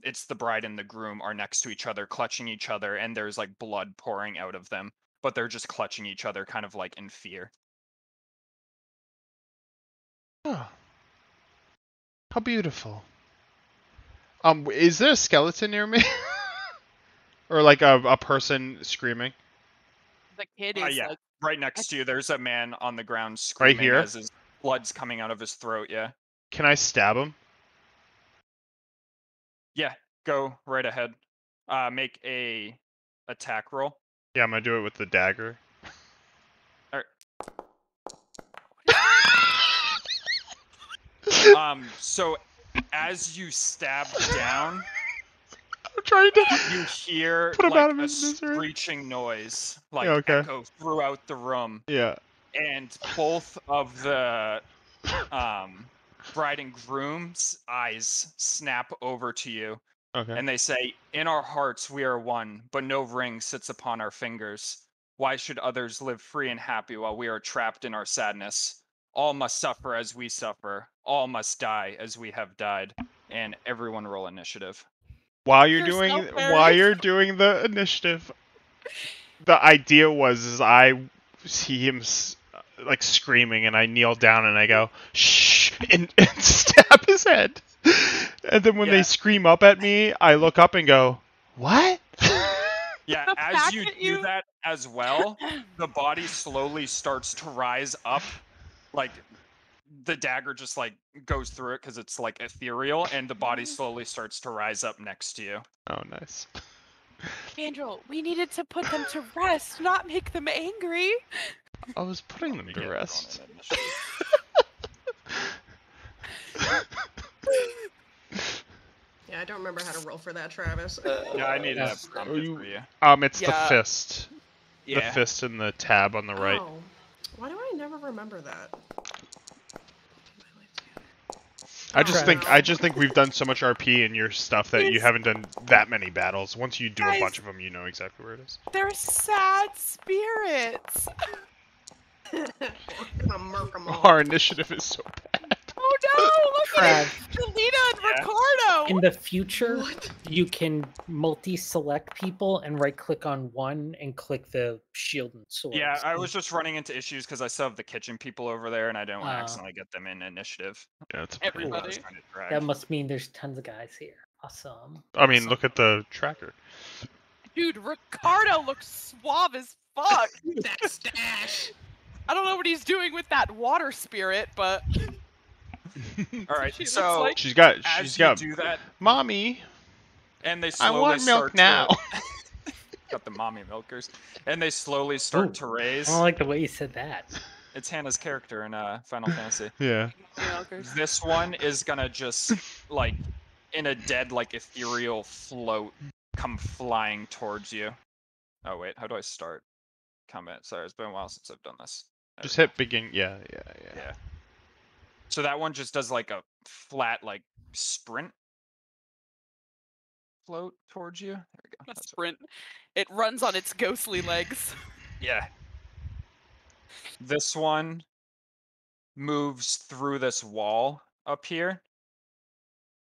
it's the bride and the groom are next to each other, clutching each other, and there's like blood pouring out of them, but they're just clutching each other kind of like in fear. Oh. How beautiful. Is there a skeleton near me? Or like a person screaming? The kid is Yeah, like, right next to you, there's a man on the ground screaming here? as his blood's coming out of his throat. Yeah. Can I stab him? Yeah, go right ahead. Make a attack roll. Yeah, I'm gonna do it with the dagger. So as you stab down, I'm trying to you hear put him out like of a his misery. screeching noise, like Yeah, okay. echo throughout the room, Yeah. and both of the bride and groom's eyes snap over to you, Okay. and they say, "In our hearts we are one, but no ring sits upon our fingers. Why should others live free and happy while we are trapped in our sadness? All must suffer as we suffer. All must die as we have died." And everyone roll initiative. While You're so while Barry. you're doing the initiative, the idea is I see him like screaming, and I kneel down and I go shh and stab his head. And then when Yeah. they scream up at me, I look up and go, "What?" Yeah, The as fact you that do you- that as well, the body slowly starts to rise up, like the dagger just like goes through it because it's like ethereal, and the body slowly starts to rise up next to you. Oh, nice. Andrew, we needed to put them to rest, not make them angry. I was putting them to Yeah, rest. roll an initiative. Yeah, I don't remember how to roll for that, Travis. Yeah, I need Yes. to prompt it for you. It's the Yeah. fist. The Yeah. fist and the tab on the right. Oh, why do I never remember that? I just Travis. think we've done so much RP in your stuff that you haven't done that many battles. Once you do a Guys. bunch of them, you know exactly where it is. They're sad spirits. Our initiative is so bad. Oh no! Look at Trav, it! Jelena and Yeah. Ricardo! in the future, What? you can multi-select people and right-click on one and click the shield and sword. Yeah, I was just running into issues because I still have the kitchen people over there, and I don't want to Oh. accidentally get them in initiative. Yeah, it's a pain. Everybody. I was trying to drag. That must mean there's tons of guys here. Awesome. I mean, Awesome. look at the tracker. Dude, Ricardo looks suave as fuck. That stash. I don't know what he's doing with that water spirit, but All right, She looks so like- She's got as you do that, mommy. and they I slowly want milk start now. To, got the mommy milkers, and they slowly start Ooh. to raise. I don't like the way you said that. It's Hannah's character in Final Fantasy. Yeah. milkers. This one is gonna just like in a dead like ethereal float come flying towards you. Oh wait, how do I start combat? Sorry, it's been a while since I've done this. There Just we go. hit begin. Yeah. Yeah. So that one just does like a flat like sprint float towards you. There we go. A That's sprint. It runs on its ghostly legs. Yeah. This one moves through this wall up here.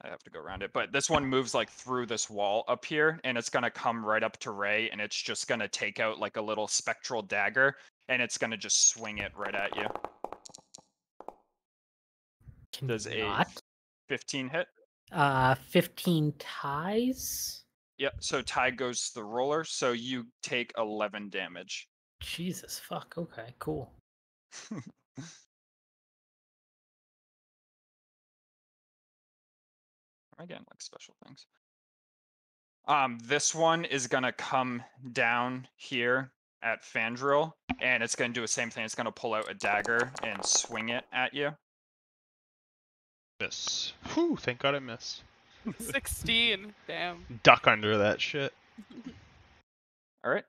I have to go around it, but this one moves like through this wall up here, and it's gonna come right up to Ray, and it's just gonna take out like a little spectral dagger, and it's gonna just swing it right at you. Can Does you a not? 15 hit? 15 ties? Yep, so tie goes to the roller, so you take 11 damage. Jesus fuck. Okay, cool. Again, like special things. This one is gonna come down here at Fandril, and it's gonna do the same thing. It's gonna pull out a dagger and swing it at you. Miss. Whew, thank God I missed. 16. Damn. Duck under that shit. All right.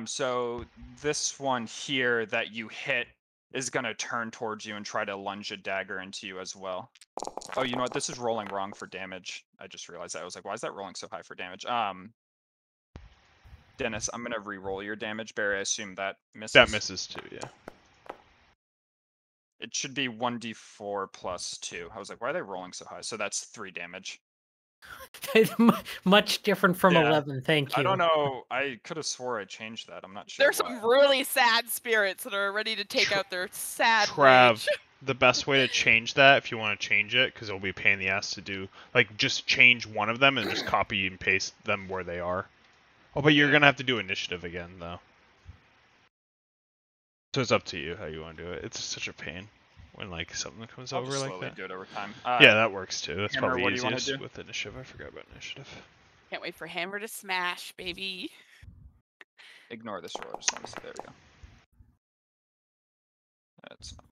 So this one here that you hit is gonna turn towards you and try to lunge a dagger into you as well. Oh, you know what? This is rolling wrong for damage. I just realized that. I was like, why is that rolling so high for damage? Dennis, I'm gonna re-roll your damage. Barry, I assume that misses. That misses too, yeah. It should be 1d4 plus 2. I was like, why are they rolling so high? So that's 3 damage. Much different from Yeah. 11, thank you. I don't know. I could have swore I changed that. I'm not sure. There's some really sad spirits that are ready to take out their sad Trav, rage. the best way to change that, if you want to change it, because it'll be a pain in the ass to do, like, just change one of them and just copy and paste them where they are. Oh, but you're Yeah. going to have to do initiative again, though. So it's up to you how you want to do it. It's such a pain when, like, something comes I'll over just like slowly that. do it over time. Yeah, that works too. That's Hammer, probably what do you wanna easiest do? with initiative. I forgot about initiative. Can't wait for Hammer to smash, baby. Ignore this roll. I just want to see. There we go. That's not.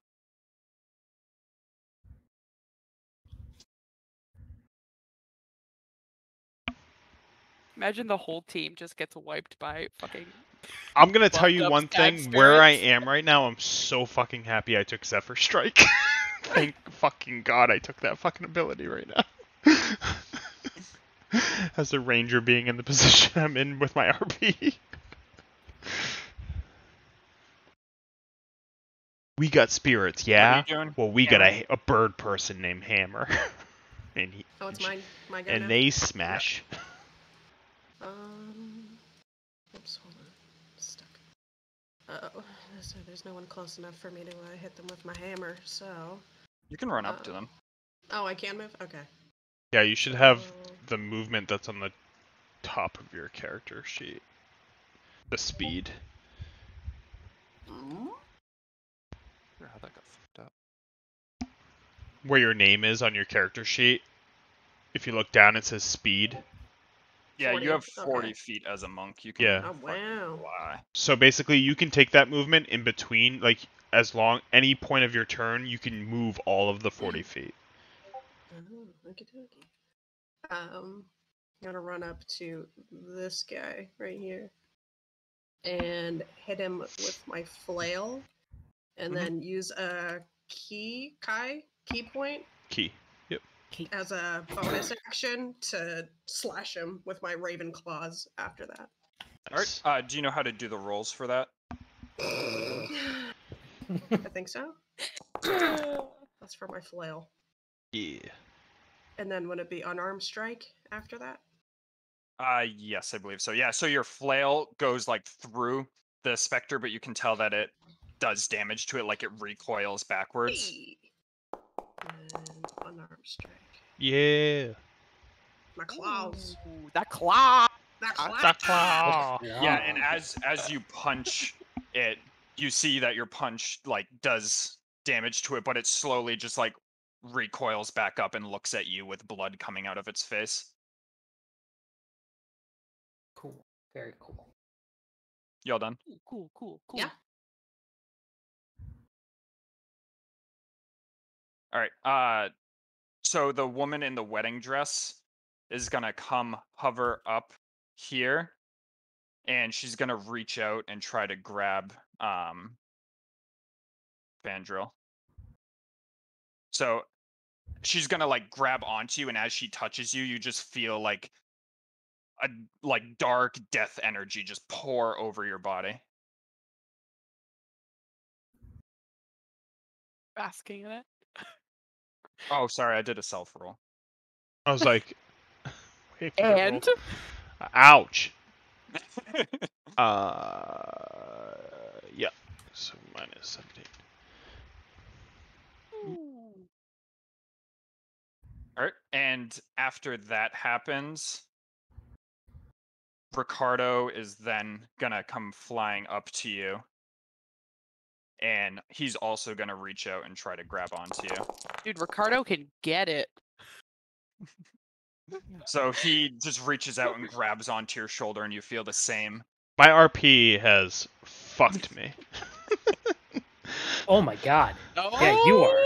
Imagine the whole team just gets wiped by fucking. I'm gonna tell you Buffed up one sad thing. Where I spirits. am right now, I'm so fucking happy I took Zephyr Strike. Thank fucking God I took that fucking ability right now. As a ranger being in the position I'm in with my RP. We got spirits, yeah? What are you doing? Well, we got Hammer? a bird person named Hammer. and Oh, it's my go and now? they smash. Oops, hold on. Stuck. Uh-oh. So there's no one close enough for me to hit them with my hammer, so... You can run up to them. Oh, I can move? Okay. Yeah, you should have the movement that's on the top of your character sheet. The speed. How that got fucked up. Where your name is on your character sheet. If you look down, it says speed. Yeah, 40, you have 40 okay. feet as a monk. You can Yeah. Oh, wow. fly. So basically, you can take that movement in between, like, as long, any point of your turn, you can move all of the 40 feet. Oh, okie dokie. I'm gonna run up to this guy right here and hit him with my flail, and then use a key point Key. Yep. as a bonus action to slash him with my raven claws after that. Nice. Alright, do you know how to do the rolls for that? I think so. That's for my flail. Yeah. And then would it be unarmed strike after that? Yes, I believe so. Yeah, so your flail goes like through the specter, but you can tell that it does damage to it, like it recoils backwards. Hey. And unarmed strike. Yeah. My claws. Ooh, that claw. That claw. The claw. Yeah, and as you punch it, you see that your punch like does damage to it, but it slowly just like recoils back up and looks at you with blood coming out of its face. Cool. Very cool. Y'all done? Cool. Yeah. All right. So the woman in the wedding dress is gonna come hover up here, and she's gonna reach out and try to grab Vandril. So she's gonna like grab onto you, and as she touches you, you just feel like a dark death energy just pour over your body. basking in it. Oh, sorry, I did a self roll. I was like, wait for the roll. And Ouch. Yeah. So minus 17. All right, and after that happens, Ricardo is then gonna come flying up to you, and he's also gonna reach out and try to grab onto you. dude, Ricardo can get it. So he just reaches out and grabs onto your shoulder, and you feel the same. My RP has fucked me. Oh my god. Oh, Yeah, you are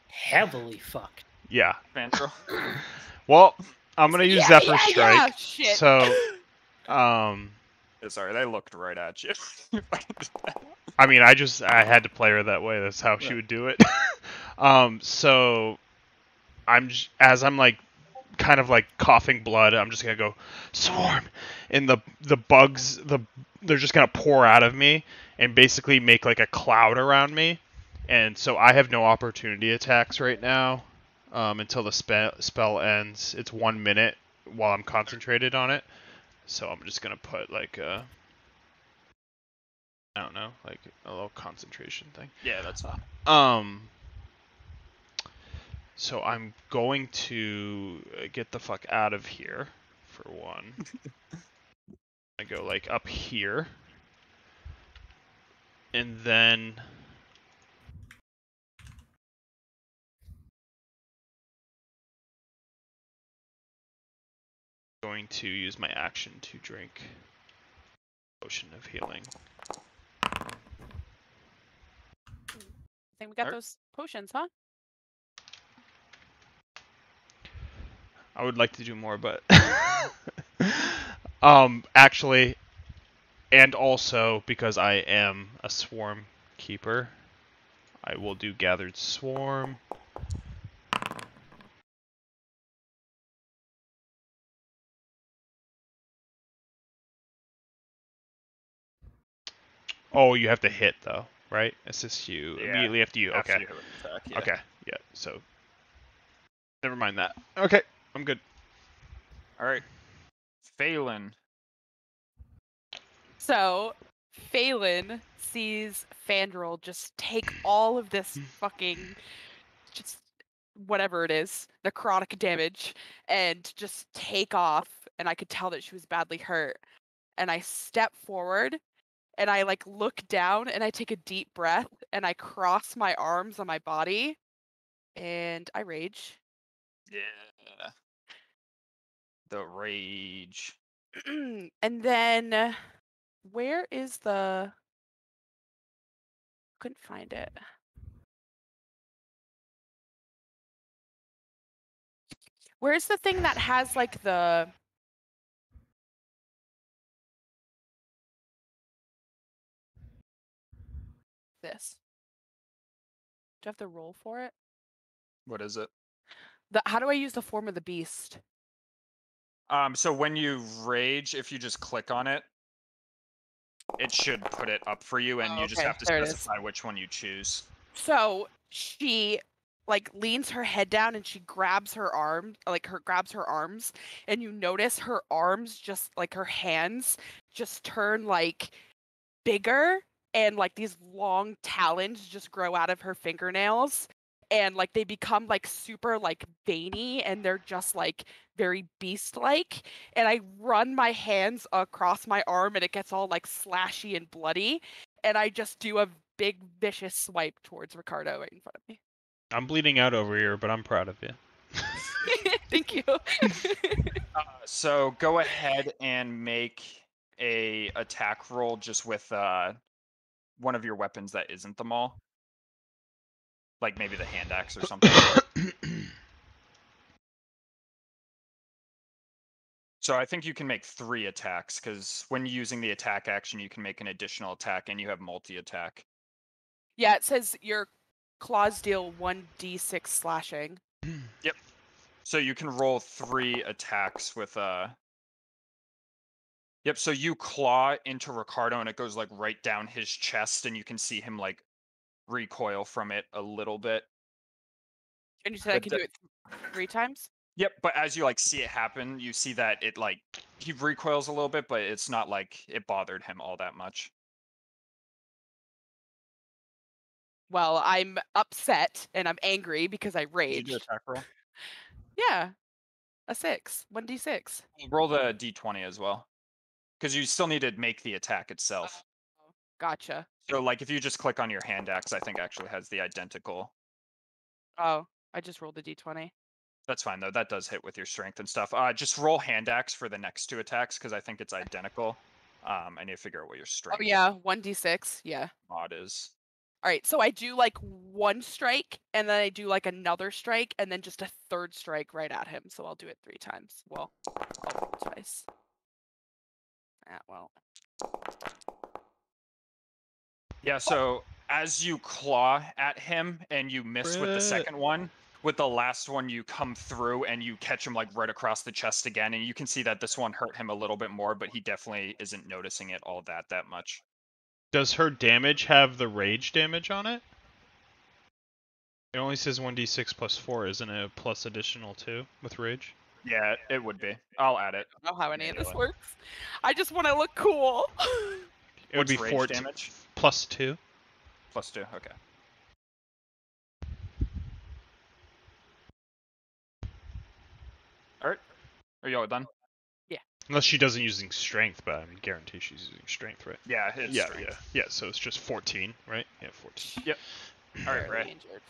heavily fucked. Yeah. Vandro. Well, I'm gonna use Zephyr Strike. Yeah, shit. So, Sorry, they looked right at you. I mean, I had to play her that way. That's how she would do it. So as I'm like kind of like coughing blood, I'm just gonna go swarm, and the bugs they're just gonna pour out of me and basically make like a cloud around me, and so I have no opportunity attacks right now until the spell ends. It's 1 minute while I'm concentrated on it, so I'm just gonna put like I don't know, like a little concentration thing. Yeah, that's fine. So I'm going to get the fuck out of here, for one. I go like up here. And then going to use my action to drink potion of healing. I think we got those potions, huh? I would like to do more, but actually, and also because I am a swarm keeper, I will do gathered swarm. Oh, you have to hit though, right? Assist you immediately after you. After Okay. you have an attack, yeah. Okay. Yeah. So never mind that. Okay, I'm good. All right, Phelan. So Phelan sees Fandral just take all of this fucking just whatever it is, necrotic damage, and just take off. And I could tell that she was badly hurt. And I step forward and I like look down and I take a deep breath and I cross my arms on my body and I rage. Yeah. The rage. And then where is the couldn't find it. Where's the thing that has like this? Do I have to roll for it? What is it? How do I use the form of the beast? So when you rage, if you just click on it, it should put it up for you, and you just Okay, have to there it is. specify which one you choose. So she like leans her head down and she grabs her arm, grabs her arms, and you notice her arms just like her hands just turn like bigger and like these long talons just grow out of her fingernails and like they become like super like veiny and they're just like very beast like, and I run my hands across my arm and it gets all like slashy and bloody and I just do a big vicious swipe towards Ricardo right in front of me. I'm bleeding out over here, but I'm proud of you. Thank you. So go ahead and make a attack roll just with one of your weapons that isn't the maul, like maybe the hand axe or something. So I think you can make 3 attacks, because when using the attack action, you can make an additional attack, and you have multi-attack. Yeah, it says your claws deal 1d6 slashing. Yep. So you can roll 3 attacks with Yep, so you claw into Ricardo and it goes like right down his chest and you can see him like recoil from it a little bit. And you said I But can do it 3 times? Yep, but as you like see it happen, you see that it like he recoils a little bit, but it's not like it bothered him all that much. Well, I'm upset and I'm angry because I Did you do raged. attack roll? Yeah, a 6, 1d6. Roll the d20 as well, because you still need to make the attack itself. Oh, gotcha. So like if you just click on your hand axe, I think actually has the identical. Oh, I just rolled a d20. That's fine though. That does hit with your strength and stuff. Just roll hand axe for the next 2 attacks because I think it's identical. I need to figure out what your Oh strength yeah, 1d6. Yeah. mod is. All right, so I do like 1 strike, and then I do like another strike, and then just a 3rd strike right at him. So I'll do it 3 times. Well, I'll roll twice. Well. Yeah, so as you claw at him and you miss with the second one, with the last one you come through and you catch him like right across the chest again, and you can see that this one hurt him a little bit more, but he definitely isn't noticing it all that much. Does her damage have the rage damage on it? It only says 1d6 plus 4, isn't it? A plus additional 2 with rage? Yeah, it would be. I'll add it. I don't know how any of this manually. works. I just want to look cool. It would be What's rage 4 damage? plus 2. Plus 2, okay. Alright. Are you all done? Unless she doesn't using strength, but I mean, guarantee she's using strength, right? Yeah, it's Yeah, strength. yeah. So it's just 14, right? Yeah, 14. Yep. Alright, Barely Ray. injured.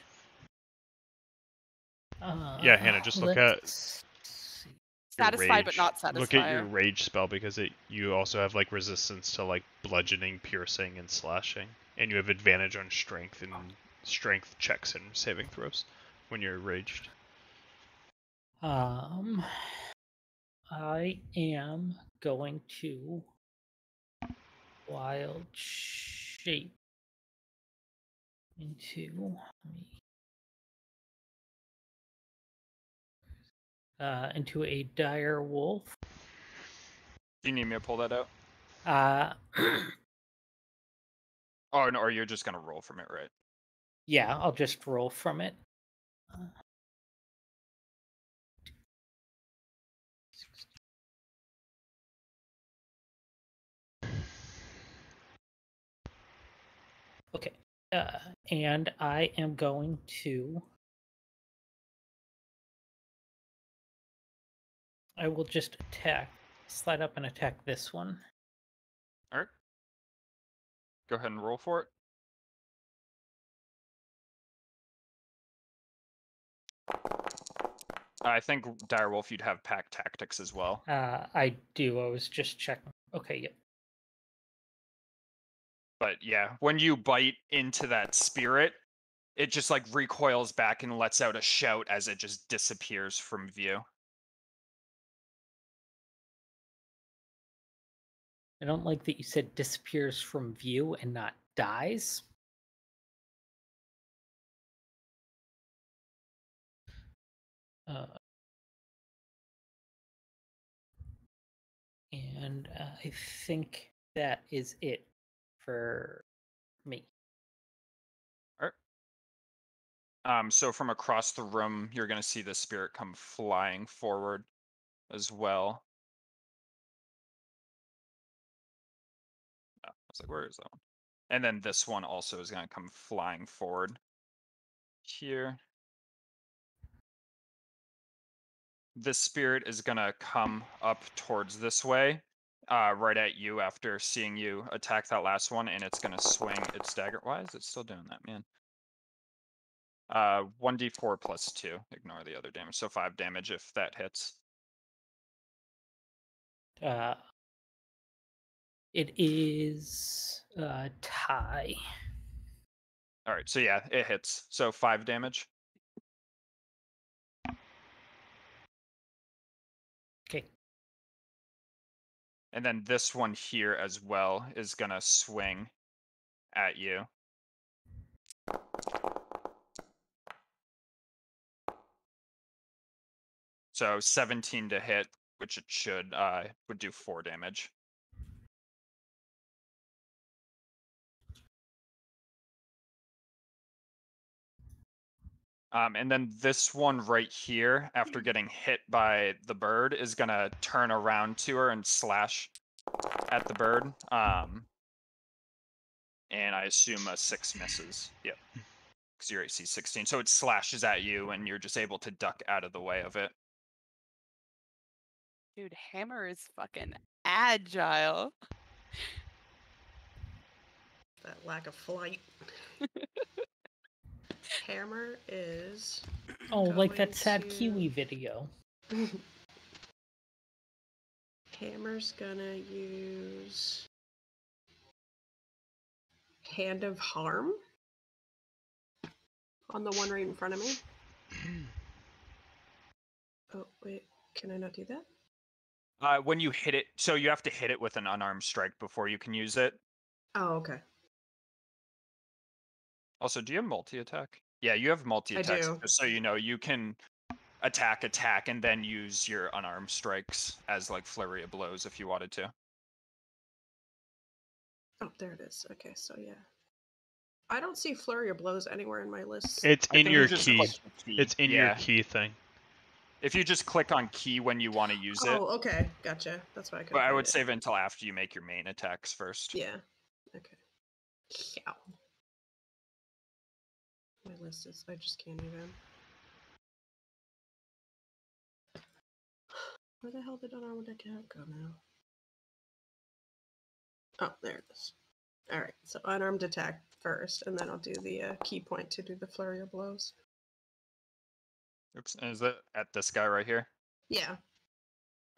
Yeah, Hannah, just look at let's see. your Satisfied but rage. not Look at your satisfier. rage spell because you also have like resistance to like bludgeoning, piercing, and slashing, and you have advantage on strength and strength checks and saving throws when you're raged. I am going to wild shape into a dire wolf. Do you need me to pull that out? Uh, Oh, no, or you're just gonna roll from it, right? yeah, I'll just roll from it. Okay, and I am going to. I will just slide up and attack this one. Alright. Go ahead and roll for it. I think Direwolf, you'd have pack tactics as well. I do. I was just checking. Okay, yep. But yeah, when you bite into that spirit, it just like recoils back and lets out a shout as it just disappears from view. I don't like that you said disappears from view and not dies. And I think that is it for me. Alright. So from across the room, you're gonna see the spirit come flying forward as well. Oh, I was like, where is that one? And then this one also is gonna come flying forward here. This spirit is gonna come up towards this way, right at you after seeing you attack that last one, and it's gonna swing its dagger. Why is it still doing that, man? 1d4 plus 2. Ignore the other damage. So 5 damage if that hits. It is tie. All right, so yeah, it hits. So 5 damage. Okay. And then this one here as well is gonna swing at you. So 17 to hit, which it should, would do 4 damage. And then this one right here, after getting hit by the bird, is gonna turn around to her and slash at the bird. And I assume a 6 misses. Yep. Because your AC 16. So it slashes at you, and you're just able to duck out of the way of it. Dude, Hammer is fucking agile. That lack of flight. Hammer is. Oh, like that going sad to- Kiwi video. Hammer's gonna use Hand of Harm on the one right in front of me. Oh, wait. Can I not do that? When you hit it, so you have to hit it with an unarmed strike before you can use it. Oh, okay. Also, do you have multi-attack? Yeah, you have multi-attacks. do. Just so you know, you can attack, and then use your unarmed strikes as like flurry of blows if you wanted to. Oh, there it is. Okay, so yeah. I don't see Flurry of Blows anywhere in my list. It's I in think your you just key. click the key. It's in your Yeah. key thing. If you just click on key when you want to use it, Oh, okay. Gotcha. That's why I couldn't but I find would it. save it until after you make your main attacks first. Yeah. Okay. Yeah. My list is. I just can't even. Where the hell did unarmed attack go now? Oh, there it is. All right. So unarmed attack first, and then I'll do the key point to do the flurry of blows. Oops, is that at this guy right here? Yeah.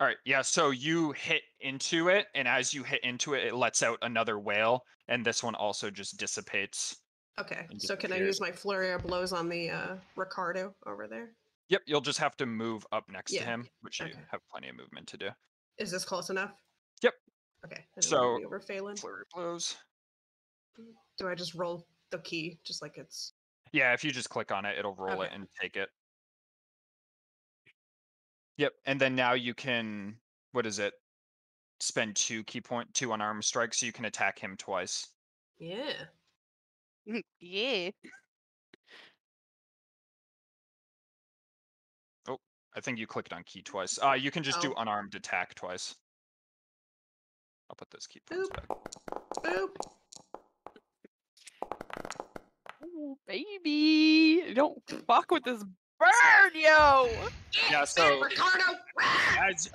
All right, yeah, so you hit into it, and as you hit into it, it lets out another wail, and this one also just dissipates. Okay. And So can I disappears. use my flurry of blows on the Ricardo over there? Yep, you'll just have to move up next to Yeah, him, which you okay. have plenty of movement to do. Is this close enough? Yep. Okay. And So- then maybe over Phelan. Flurry blows. Do I just roll the key just like it's? Yeah, if you just click on it, it'll roll it Okay. and take it. Yep, and then now you can, what is it? Spend 2 unarmed strikes, so you can attack him twice. Yeah. Yeah. I think you clicked on key twice. You can just do Oh. unarmed attack twice. I'll put those key points Boop. back. Boop. Oh, baby. Don't fuck with this bird, yo. Yeah, so Ricardo.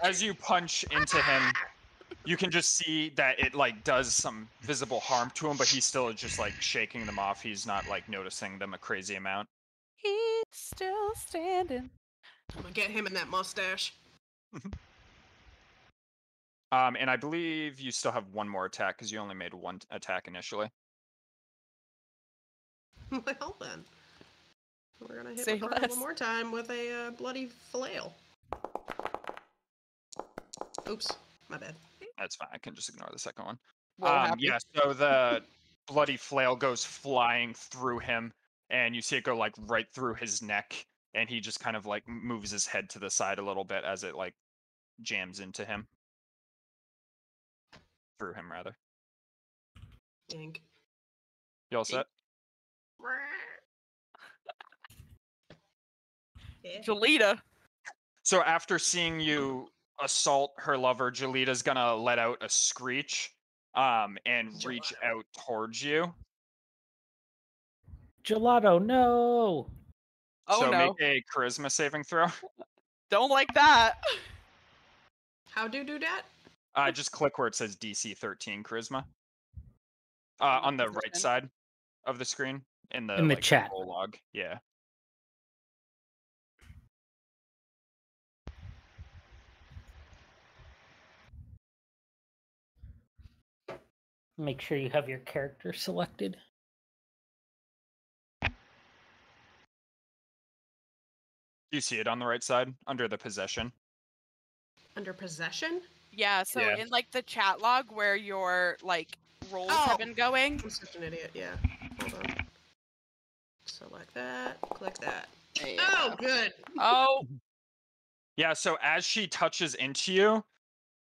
as you punch into him, you can just see that it like does some visible harm to him, but he's still just like shaking them off. He's not like noticing them a crazy amount. He's still standing. I'm gonna get him in that mustache. And I believe you still have one more attack because you only made 1 attack initially. Well then, we're gonna hit Say Ricardo less. one more time with a bloody flail. Oops, my bad. That's fine. I can just ignore the second one. What happened? Yeah, so the bloody flail goes flying through him, and you see it go like right through his neck, and he just kind of like moves his head to the side a little bit as it like jams into him. Through him, rather. Yank. You all set? Yeah. Jolita. So after seeing you assault her lover, Jolita's gonna let out a screech, and reach Gelato. out towards you. Gelato, no! Oh So no. make a charisma saving throw. Don't like that. How do that? Just click where it says DC 13 charisma. On the right Position. side of the screen in the In the like, chat. roll log. Yeah. Make sure you have your character selected. You see it on the right side under the possession. Under possession? Yeah, so Yeah. in like the chat log where your like rolls Oh. have been going. I'm such an idiot. Yeah. Hold on. Select that. Click that. Yeah. Oh, good. Oh, Yeah, so as she touches into you,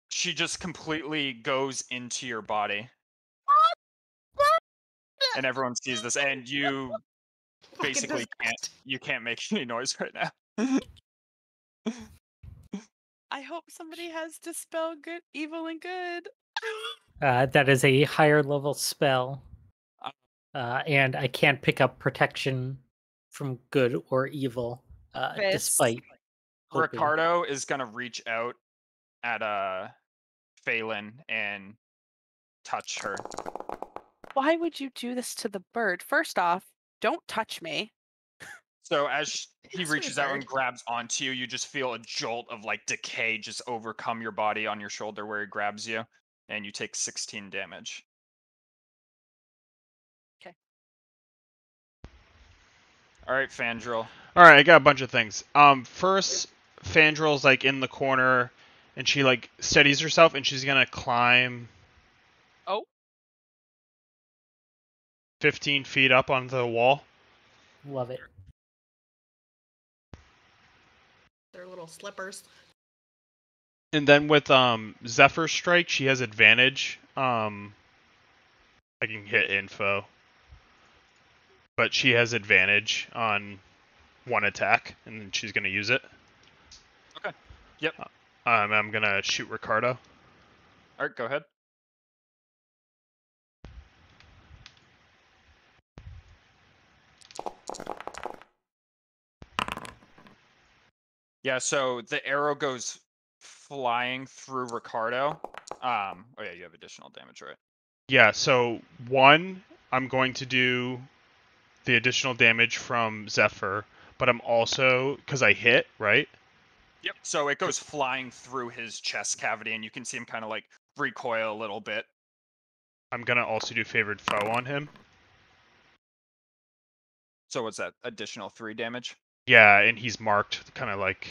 she just completely goes into your body. And everyone sees this, and you Fucking basically possessed. you can't make any noise right now. I hope somebody has dispel good, evil, and good. That is a higher level spell, Uh, and I can't pick up protection from good or evil, This- despite hoping. Ricardo is gonna reach out at Phelan and touch her. Why would you do this to the bird? First off, don't touch me. So as he Sweet reaches out and bird. grabs onto you, you just feel a jolt of like decay just overcome your body on your shoulder where he grabs you, and you take 16 damage. Okay. All right, Fandral. All right, I got a bunch of things. First, Fandrel's like in the corner, and she like steadies herself, and she's gonna climb Oh, 15 feet up onto the wall. Love it. They're little slippers. And then with Zephyr Strike, she has advantage. I can hit info, but she has advantage on one attack, and then she's gonna use it. Okay. Yep. I'm gonna shoot Ricardo. All right, go ahead. Yeah, so the arrow goes flying through Ricardo. Oh yeah, you have additional damage, right? Yeah, so one, I'm going to do the additional damage from Zephyr, but I'm also, because I hit, right? Yep. So it goes flying through his chest cavity, and you can see him kind of like recoil a little bit. I'm going to also do Favored Foe on him. So what's that? Additional 3 damage? Yeah, and he's marked kind of like,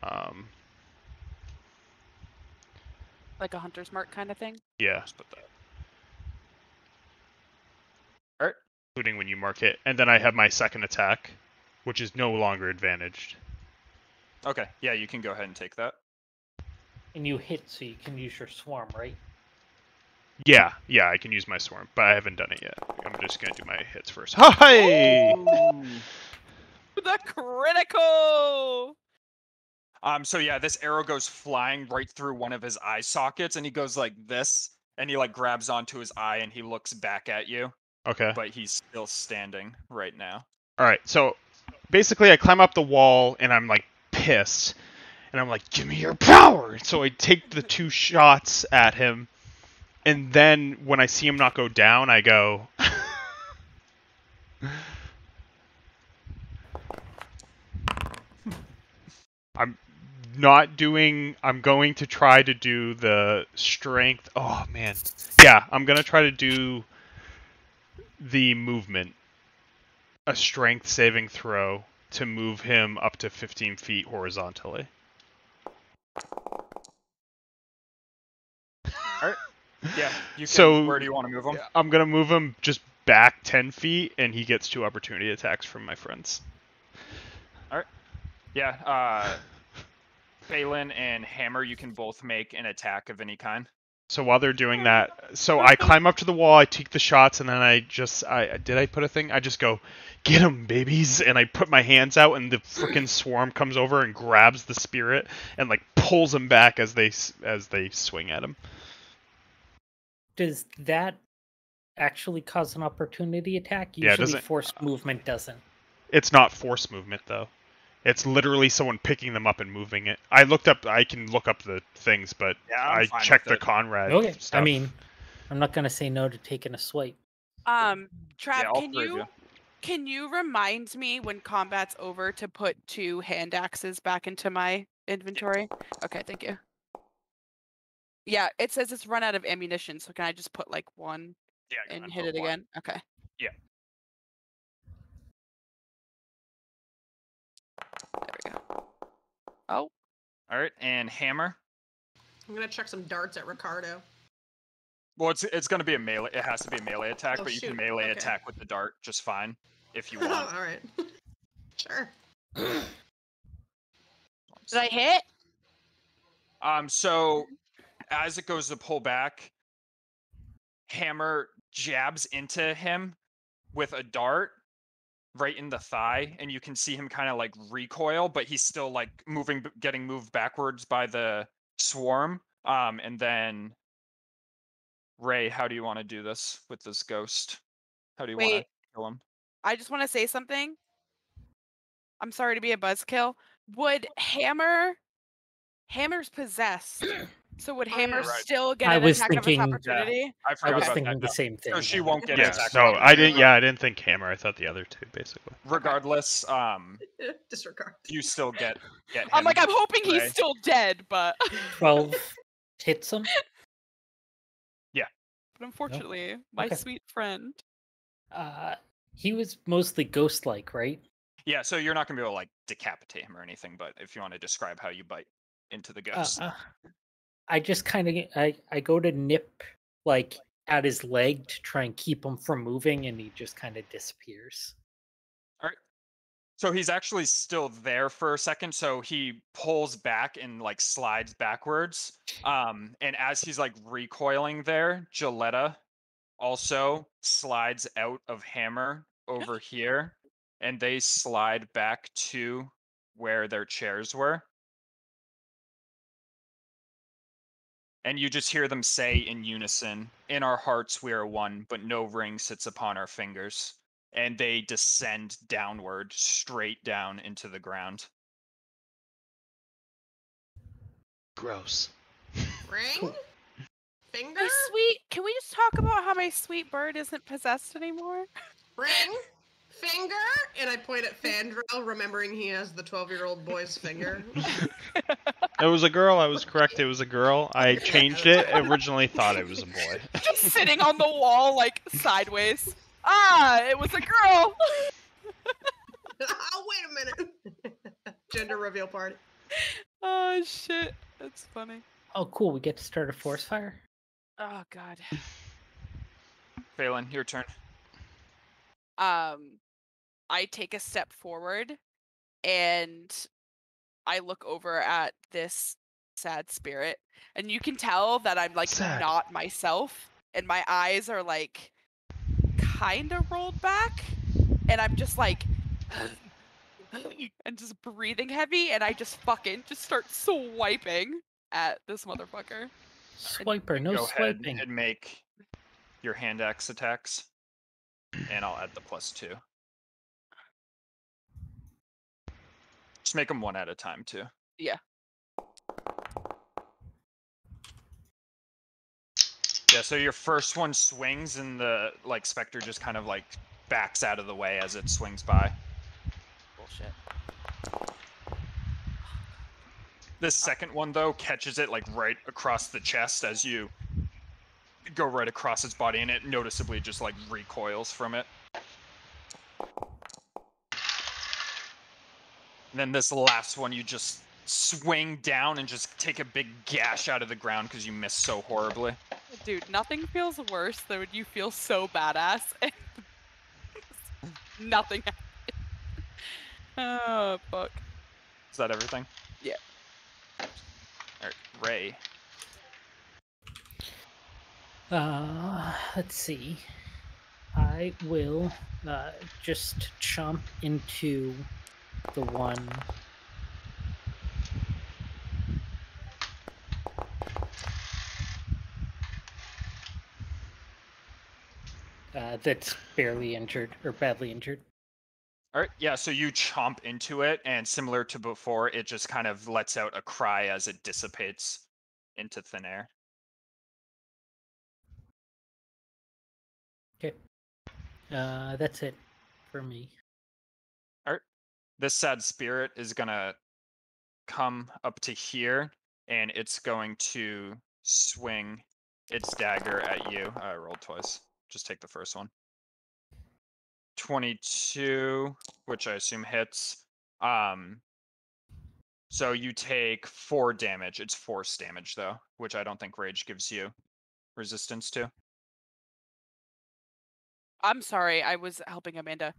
um, like a hunter's mark kind of thing. yeah, Just put that. All right. including when you mark it. And then I have my second attack, which is no longer advantaged. Okay. Yeah, you can go ahead and take that. And you hit, so you can use your swarm, right? Yeah, I can use my swarm, but I haven't done it yet. I'm just going to do my hits first. Hi! The critical. So yeah, this arrow goes flying right through one of his eye sockets, and he goes like this, and he like grabs onto his eye, and he looks back at you, Okay. but he's still standing right now. All right, so basically I climb up the wall, and I'm like pissed. And I'm like, give me your power! So I take the 2 shots at him, and then when I see him not go down, I go... I'm going to try to do the strength... Oh, man. Yeah, I'm going to try to do the movement. A strength saving throw to move him up to 15 feet horizontally. All right. Yeah. You can. So Where do you want to move him? I'm gonna move him just back 10 feet, and he gets 2 opportunity attacks from my friends. All right. Yeah. Phelan and Hammer, you can both make an attack of any kind. So while they're doing that, so I climb up to the wall, I take the shots, and then I did I put a thing? I just go, get him, babies, and I put my hands out, and the freaking swarm comes over and grabs the spirit and like pulls him back as they swing at him. Does that actually cause an opportunity attack? Yeah, it Usually doesn't- forced movement doesn't. It's not force movement though. It's literally someone picking them up and moving it. I can look up the things, but Yeah, I'm I fine checked with the it. Conrad Okay. stuff. I mean, I'm not gonna say no to taking a swipe. Trav, Yeah, all 3 of you. can you remind me when combat's over to put 2 hand axes back into my inventory? Okay, thank you. Yeah, it says it's run out of ammunition, so can I just put like 1 Yeah. go and ahead, hit put it 1. again? Okay. Yeah. There we go. Oh, All right, and Hammer. I'm gonna chuck some darts at Ricardo. Well, it's going to be a melee. It has to be a melee attack, Oh, but you shoot. can melee Okay. attack with the dart just fine if you All want. right. Sure. did I hit? So as it goes to pull back, Hammer jabs into him with a dart, right in the thigh, and you can see him kind of like recoil, but he's still like getting moved backwards by the swarm. And then Ray, how do you want to do this with this ghost? How do you want to Wait, kill him? I just want to say something. I'm sorry to be a buzzkill. Would Hammer's possessed? So would Oh, yeah, Hammer right. still get I an was attack of thinking- opportunity? I I forgot was about thinking that. the No. same thing. So she Hammer. won't get Yeah. attack. No, I didn't. opportunity. Yeah, I didn't think Hammer. I thought the other two basically. Regardless, Disregard. you still get him. I'm like, I'm hoping Ray. he's still dead, but 12 hits him. but unfortunately, my Okay. sweet friend. He was mostly ghost-like, right? Yeah, so you're not gonna be able to like decapitate him or anything, but if you want to describe how you bite into the ghost. I just kind of I go to nip like at his leg to try and keep him from moving, and he just kind of disappears. All right. So he's actually still there for a second. So he pulls back and like slides backwards. And as he's like recoiling there, Gilletta also slides out of Hammer over here, and they slide back to where their chairs were. And you just hear them say in unison, "In our hearts we are one, but no ring sits upon our fingers." And they descend downward, straight down into the ground. Gross. Ring? Cool. Finger? My sweet. Can we just talk about how my sweet bird isn't possessed anymore? Ring? Finger? And I point at Fandral, remembering he has the 12-year-old boy's finger. It was a girl. I was correct. It was a girl. I changed it. Originally thought it was a boy. Just sitting on the wall, like sideways. Ah, it was a girl. Oh, wait a minute. Gender reveal party. Oh shit, that's funny. Oh, cool! We get to start a forest fire. Oh god. Phelan, your turn. I take a step forward, and I look over at this sad spirit, and you can tell that I'm like Sad. not myself, and my eyes are like kind of rolled back, and I'm just like and just breathing heavy, and I just fucking just start swiping at this motherfucker. Swiper, no Go ahead swiping. and make your hand axe attacks. And I'll add the +2. Just make them one at a time, too. Yeah. Yeah, so your first one swings, and the like specter just kind of like backs out of the way as it swings by. Bullshit. The second one, though, catches it like right across the chest as you go right across its body, and it noticeably just like recoils from it. And then this last one, you just swing down and just take a big gash out of the ground because you missed so horribly. Dude, nothing feels worse than when you feel so badass and nothing happens. Oh, fuck. Is that everything? Yeah. Alright, Ray. Let's see. I will just chomp into the one. That's barely injured or badly injured. Alright, yeah, so you chomp into it, and similar to before, it just kind of lets out a cry as it dissipates into thin air. Okay. That's it for me. Alright. This sad spirit is gonna come up to here, and it's going to swing its dagger at you. I rolled twice. Just take the first one. 22, which I assume hits. So you take 4 damage. It's force damage, though, which I don't think rage gives you resistance to. I'm sorry, I was helping Amanda.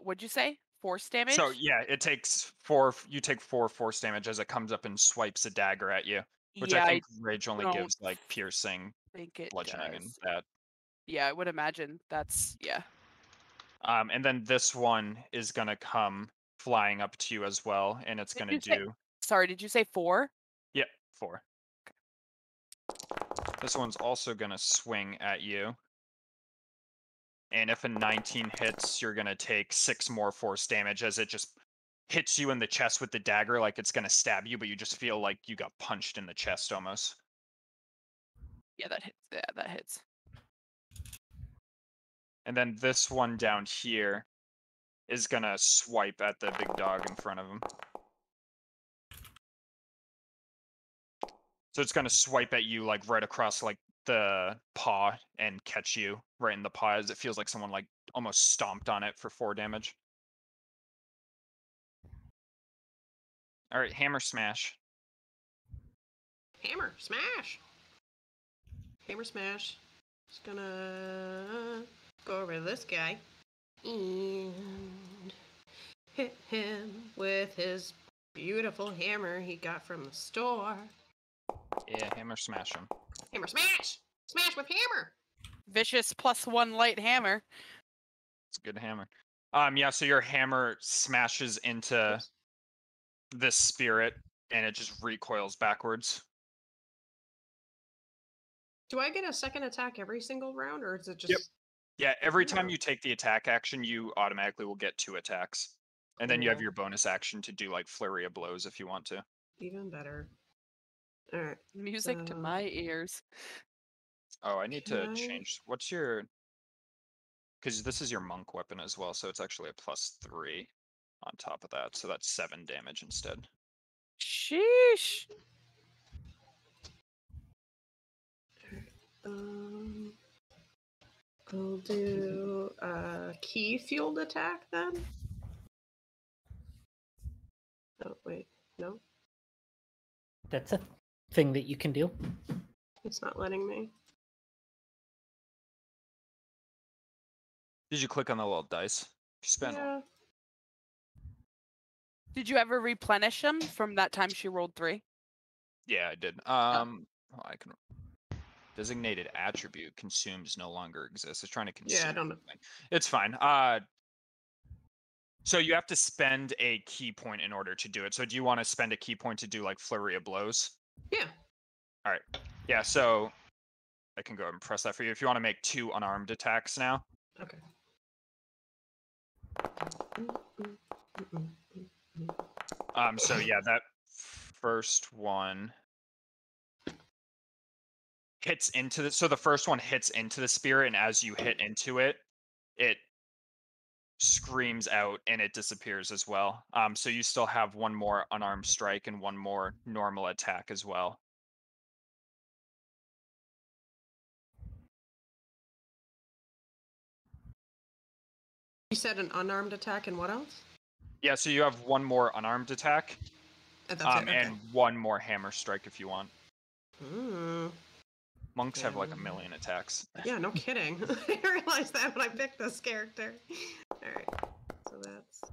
What'd you say? Force damage? So yeah, it takes 4. You take 4 force damage as it comes up and swipes a dagger at you, which yeah, I think rage only don't gives like piercing, think it bludgeoning, and does. that. Yeah, I would imagine that's yeah. And then this one is gonna come flying up to you as well, and it's Did gonna you say- do Sorry, did you say 4? 4. This one's also gonna swing at you. And if a 19 hits, you're gonna take 6 more force damage as it just hits you in the chest with the dagger, like it's gonna stab you, but you just feel like you got punched in the chest almost. Yeah, that hits. Yeah, that hits. And then this one down here is gonna swipe at the big dog in front of him. So it's gonna swipe at you like right across like the paw and catch you right in the paw as it feels like someone like almost stomped on it for 4 damage. All right, hammer smash. Hammer smash. Hammer smash. Just gonna go over to this guy and hit him with his beautiful hammer he got from the store. Yeah, hammer smash him. Hammer smash! Smash with hammer! Vicious +1 light hammer. It's a good hammer. Yeah, so your hammer smashes into Oops. this spirit and it just recoils backwards. Do I get a second attack every single round, or is it just... Yep. Yeah, every time Oh. you take the attack action, you automatically will get 2 attacks. And then you have Cool. your bonus action to do like flurry of blows if you want to. Even better. Alright. Music to So- my ears. Oh, I need to Can I- change. What's your... Because this is your monk weapon as well, so it's actually a +3 on top of that. So that's 7 damage instead. Sheesh. I'll do a key fueled attack then. Oh wait, no, That's a thing that you can do. it's not letting me. Did you click on the little dice? You spent one. Yeah, Did you ever replenish them from that time she rolled 3? Yeah, I did. Oh, I can. Designated attribute consumes no longer exists. It's trying to consume. yeah, I don't know. something. It's fine. So you have to spend a key point in order to do it. So do you want to spend a key point to do like flurry of blows? Yeah. All right. Yeah. So I can go ahead and press that for you if you want to make 2 unarmed attacks now. Okay. So yeah, that first one hits into the. So the first one hits into the spirit, and as you hit into it, it screams out and it disappears as well. So you still have 1 more unarmed strike and 1 more normal attack as well. You said an unarmed attack and what else? Yeah, so you have 1 more unarmed attack, That's it. Okay. and 1 more hammer strike if you want. Mm. Monks have like a million attacks. Yeah, no kidding. I realized that when I picked this character. All right. So that's hit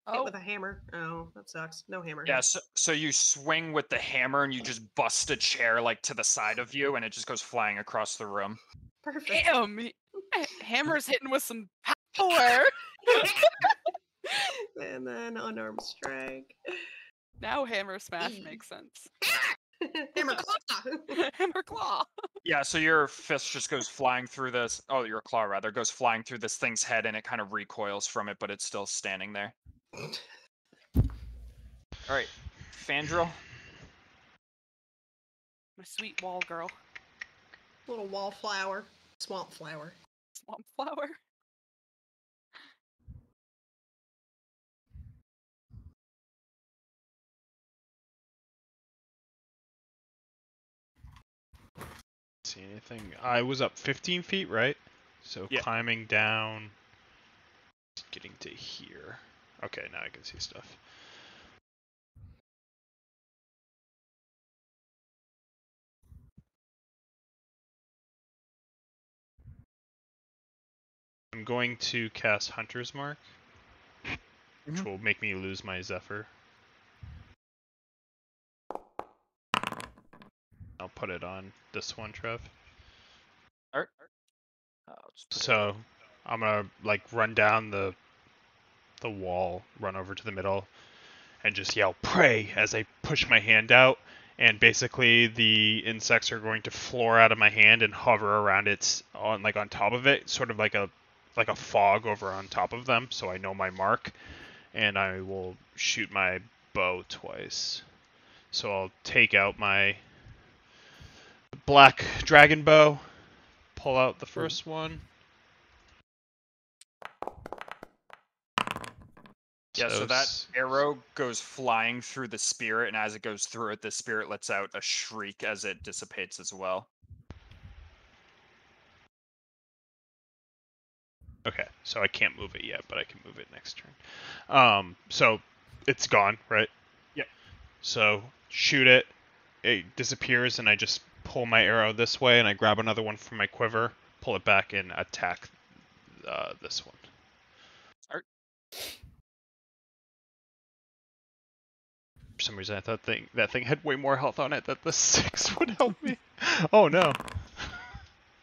Oh, with a hammer. Oh, that sucks. No hammer. Yeah, so you swing with the hammer and you just bust a chair like to the side of you and it just goes flying across the room. Perfect. damn. Hammer's hitting with some power. And then unarmed strike. Now hammer smash E. makes sense. Hammer claw. Hammer claw. Yeah, so your fist just goes flying through this. Oh, your claw rather goes flying through this thing's head and it kind of recoils from it, but it's still standing there. All right, Fandral. My sweet wall girl. Little wallflower. Swamp flower. Swamp flower. See anything? I was up 15 feet, right? So Yeah. climbing down, getting to here. Okay, now I can see stuff. I'm going to cast Hunter's Mark, which will make me lose my Zephyr. I'll put it on this one, Trev. All right. So I'm gonna like run down the wall, run over to the middle, and just yell "pray" as I push my hand out. And basically, the insects are going to floor out of my hand and hover around it on top of it, sort of like a fog over on top of them, so I know my mark. And I will shoot my bow twice. So I'll take out my black dragon bow, pull out the first one. Yeah, so that arrow goes flying through the spirit, and as it goes through it, the spirit lets out a shriek as it dissipates as well. Okay, so I can't move it yet, but I can move it next turn. So it's gone, right? Yep. So shoot it. It disappears, and I just pull my arrow this way, and I grab another one from my quiver, pull it back, and attack this one. Art. For some reason, I thought that thing had way more health on it. That the 6 would help me. Oh no.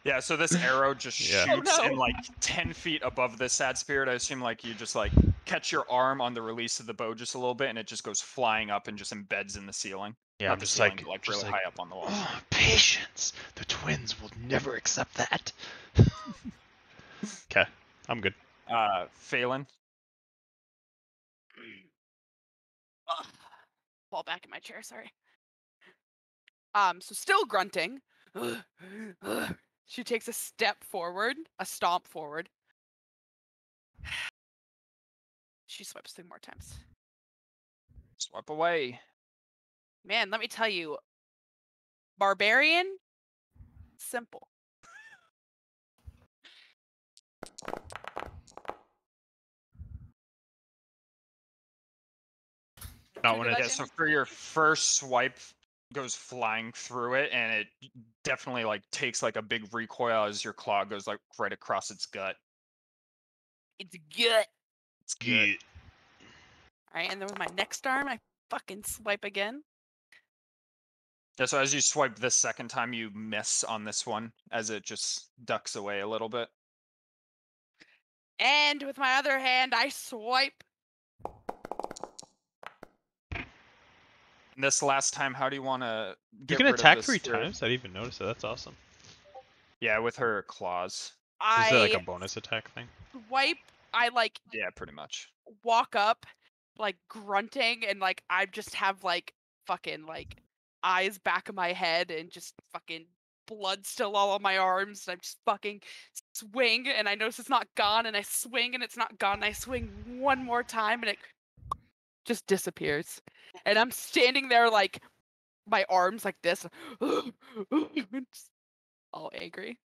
Yeah, so this arrow just Yeah. shoots Oh, no. and like 10 feet above the sad spirit. I assume like you just like catch your arm on the release of the bow just a little bit, and it just goes flying up and just embeds in the ceiling. Yeah, Not I'm the just ceiling, like, but like really high up on the wall. Oh, patience. The twins will never accept that. Okay, I'm good. Phelan. Ugh. Fall back in my chair, sorry. So still grunting. She takes a step forward, a stomp forward. She swipes 3 more times. Swipe away. Man, let me tell you, barbarian, simple. Not Two when did I Yeah, it's so do? for your first swipe goes flying through it, and it definitely like takes like a big recoil as your claw goes like right across its gut. It's good. It's good. good. Alright, and then with my next arm, I fucking swipe again. Yeah, so as you swipe this second time, you miss on this one as it just ducks away a little bit. And with my other hand, I swipe. And this last time, how do you want to You get can rid of attack this 3 spirit? times? I didn't even notice it. That's awesome. Yeah, with her claws. Is it like I a bonus attack thing? swipe. I like Yeah, pretty much. walk up, like grunting, and like I just have like fucking like eyes back of my head and just fucking blood still all on my arms. And I just fucking swing, and I notice it's not gone, and I swing, and it's not gone. And I swing one more time, and it just disappears. And I'm standing there like my arms like this, just all angry.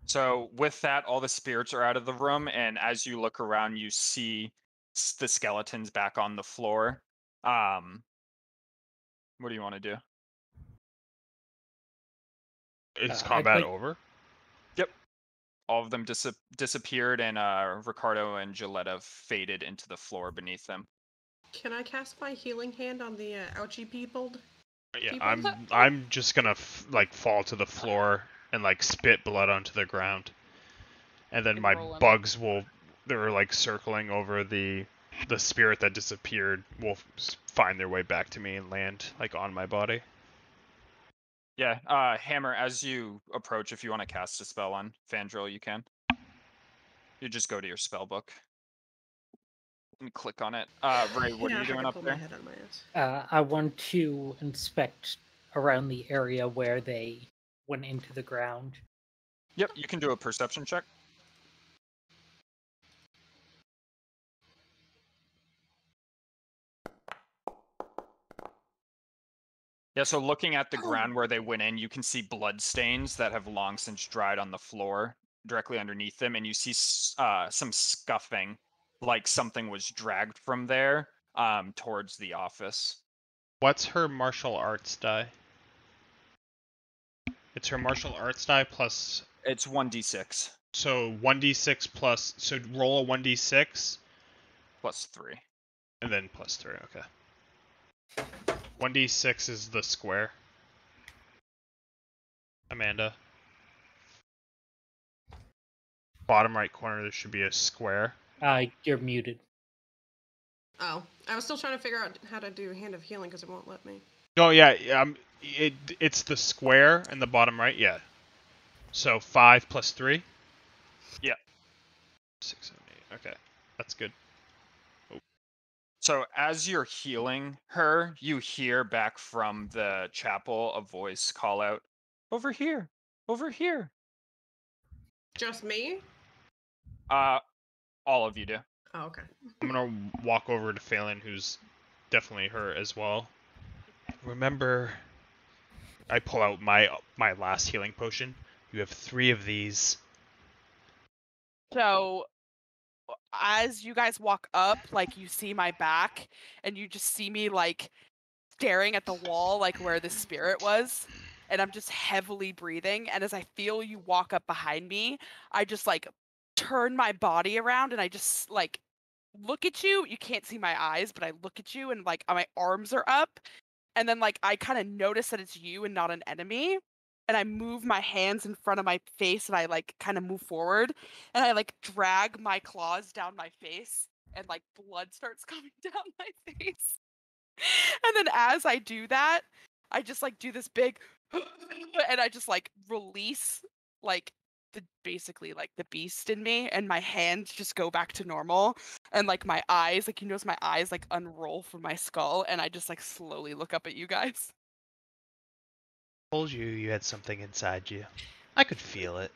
So with that, all the spirits are out of the room, and as you look around, you see the skeletons back on the floor. What do you want to do? Is I'd combat like- over? Yep. All of them disappeared, and Ricardo and Gilletta faded into the floor beneath them. Can I cast my healing hand on the ouchie people? Yeah, People? I'm just gonna like fall to the floor and like spit blood onto the ground, and then And my roll 'em. bugs they're like circling over the spirit that disappeared will find their way back to me and land like on my body. Yeah, Hammer, as you approach, if you want to cast a spell on Fandril, you can. You just go to your spell book and click on it. Ray, what are Yeah, you if I doing could up pull my there? head out of my ass. I want to inspect around the area where they went into the ground. Yep, you can do a perception check. Yeah, so looking at the ground where they went in, you can see blood stains that have long since dried on the floor directly underneath them, and you see some scuffing, like something was dragged from there towards the office. What's her martial arts die? It's her martial arts die plus. It's 1d6 So 1d6 plus. So roll a 1d6 plus 3. and then plus 3. Okay. 1d6 is the square. Amanda. bottom right corner, there should be a square. You're muted. Oh, I was still trying to figure out how to do Hand of Healing because it won't let me. Oh yeah, it's the square in the bottom right. Yeah. So 5 plus 3. Yeah. 6, 7, 8. Okay, that's good. So as you're healing her, you hear back from the chapel a voice call out, "Over here, over here." Just me? All of you do. Oh, okay. I'm gonna walk over to Phelan, who's definitely hurt as well. Remember, I pull out my last healing potion. You have 3 of these. So as you guys walk up, like you see my back and you just see me like staring at the wall, like where the spirit was. And I'm just heavily breathing. And as I feel you walk up behind me, I just like turn my body around and I just like look at you. You can't see my eyes, but I look at you and like my arms are up. And then like I kind of notice that it's you and not an enemy. And I move my hands in front of my face and I like kind of move forward and I like drag my claws down my face and like blood starts coming down my face. And then as I do that, I just like do this big and I just like release like the basically like the beast in me and my hands just go back to normal and like my eyes like you notice my eyes like unroll from my skull and I just like slowly look up at you guys. Told you had something inside you. I could feel it.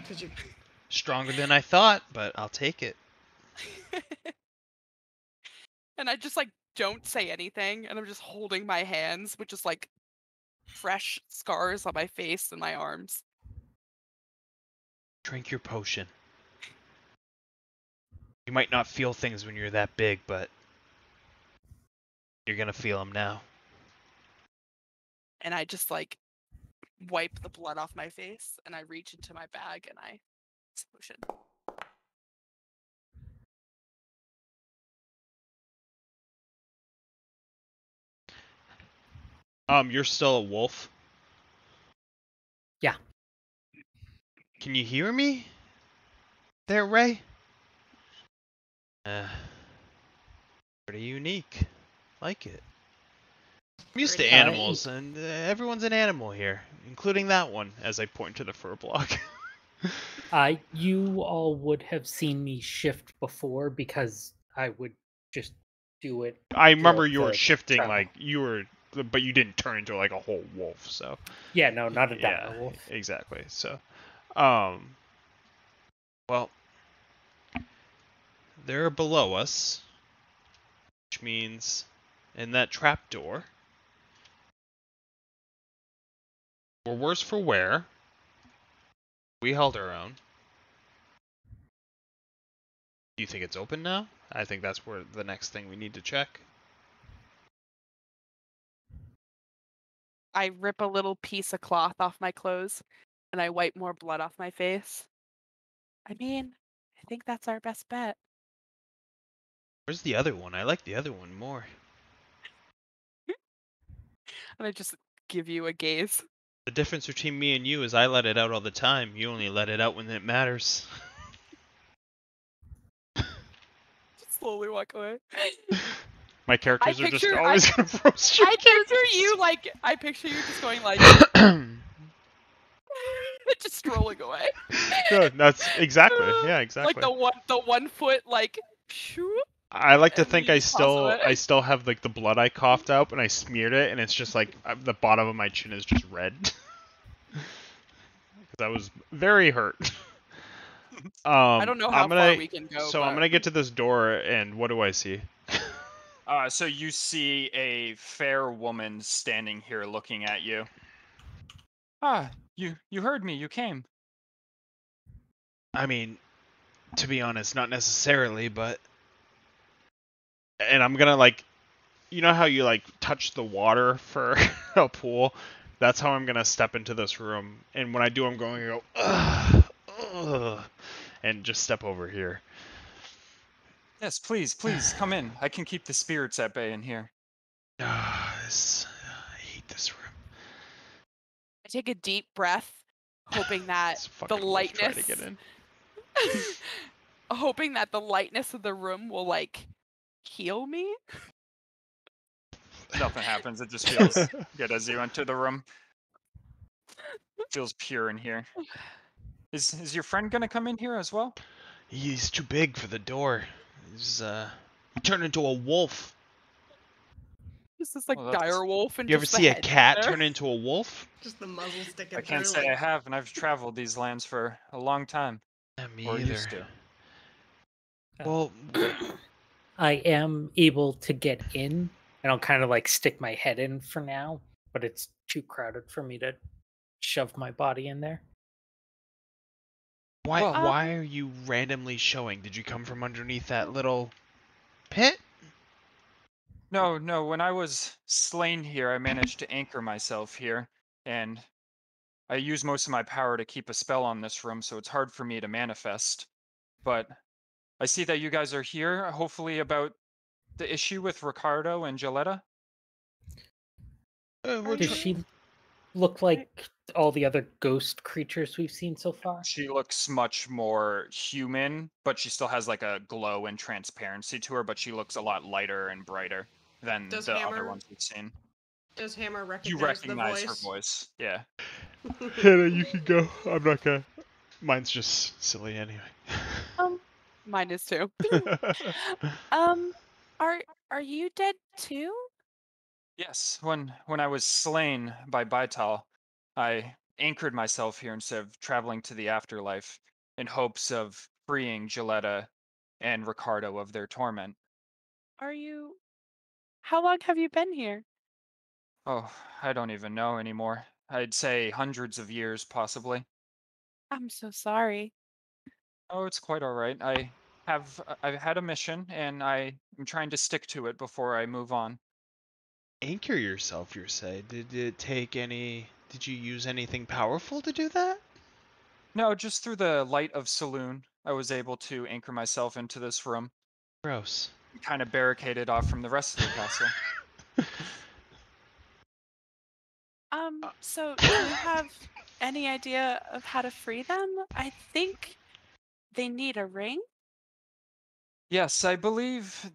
Did you? Stronger than I thought, but I'll take it. And I just like don't say anything and I'm just holding my hands with just like fresh scars on my face and my arms. Drink your potion. You might not feel things when you're that big, but you're gonna feel them now. And I just like wipe the blood off my face and I reach into my bag and I potion. You're still a wolf? Yeah. Can you hear me? There, Ray? Pretty unique. Like it. I'm used to Pretty animals, and everyone's an animal here, including that one, as I point to the fur block. You all would have seen me shift before because I would just do it. I remember throughout you were the shifting, travel. like, but you didn't turn into, like, a whole wolf, so. Yeah, no, not a Yeah, dire wolf. exactly, so. Well, they're below us, which means in that trapdoor, we're worse for wear. We held our own. Do you think it's open now? I think that's where the next thing we need to check. I rip a little piece of cloth off my clothes and I wipe more blood off my face. I mean, I think that's our best bet. Where's the other one? I like the other one more. And I just give you a gaze. The difference between me and you is I let it out all the time. You only let it out when it matters. Just slowly walk away. My characters are just picture- always gonna roast your I picture you just going like characters. just strolling away. No, that's exactly. Yeah, exactly. Like the 1 foot like shoo. I like to and think you I just toss away. still have like the blood I coughed up and I smeared it and it's just like the bottom of my chin is just red. Because I was very hurt. I don't know how far we can go. So but... I'm gonna get to this door and what do I see? So you see a fair woman standing here looking at you. Ah, you heard me. You came. I mean, to be honest, not necessarily, but... And I'm gonna, like... You know how you, like, touch the water for a pool? That's how I'm gonna step into this room. And when I do, I'm going to go... Ugh, ugh, and just step over here. Yes, please, come in. I can keep the spirits at bay in here. I hate this room. I take a deep breath hoping that This the fucking wolf trying to get lightness in. hoping that the lightness of the room will like heal me. Nothing happens. It just feels good as you enter the room. Feels pure in here. Is your friend gonna come in here as well? He's too big for the door. He turned into a wolf. This is like Well, that's. dire wolf and You ever just the see a head cat there. turn into a wolf? Just the muzzle sticking I can't through. say I Like, have, and I've traveled these lands for a long time, Me or either. used to. Well, I am able to get in, and I'll kind of like stick my head in for now, but it's too crowded for me to shove my body in there. why Well, why are you randomly showing? Did you come from underneath that little pit? no, no. When I was slain here, I managed to anchor myself here, and I use most of my power to keep a spell on this room, so it's hard for me to manifest. But I see that you guys are here, hopefully about the issue with Ricardo and Gilletta. We're Does she look like all the other ghost creatures we've seen so far? She looks much more human, but she still has like a glow and transparency to her, but she looks a lot lighter and brighter than does the other Hammer ones we've seen. Hammer You recognize the recognize her voice? voice. Yeah. Hannah, you can go. I'm not gonna. Mine's just silly anyway. Mine is too. Um, are are you dead too? Yes, when I was slain by Baital, I anchored myself here instead of traveling to the afterlife in hopes of freeing Gilletta and Ricardo of their torment. Are you? How long have you been here? Oh, I don't even know anymore. I'd say hundreds of years, possibly. I'm so sorry. Oh, it's quite all right. I've had a mission and I am trying to stick to it before I move on. Anchor yourself, you say. Did it take any? Did you use anything powerful to do that? No, just through the light of Saloon, I was able to anchor myself into this room, Gross. kind of barricaded off from the rest of the castle. So do you have any idea of how to free them? I think they need a ring. Yes, I believe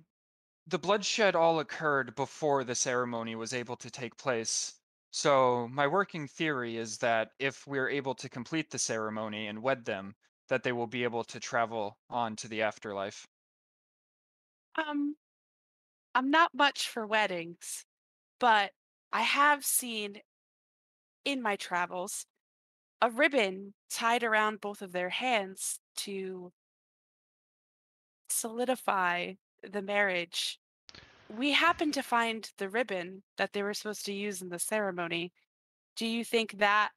the bloodshed all occurred before the ceremony was able to take place. So, my working theory is that if we're able to complete the ceremony and wed them, that they will be able to travel on to the afterlife. Um, I'm not much for weddings, but I have seen in my travels a ribbon tied around both of their hands to solidify the marriage. We happened to find the ribbon that they were supposed to use in the ceremony. Do you think that?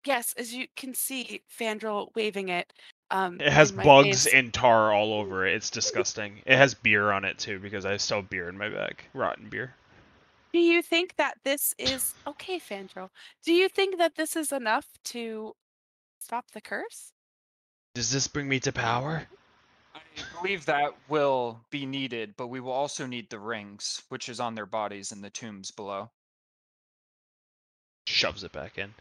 Yes, as you can see, Fandral waving it It has in my bugs face. and tar all over it. It's disgusting. It has beer on it too because I still have beer in my bag. Rotten beer. Do you think that this is okay, Fandral? Do you think that this is enough to stop the curse? Does this bring me to power? I believe that will be needed, but we will also need the rings, which is on their bodies in the tombs below. Shoves it back in.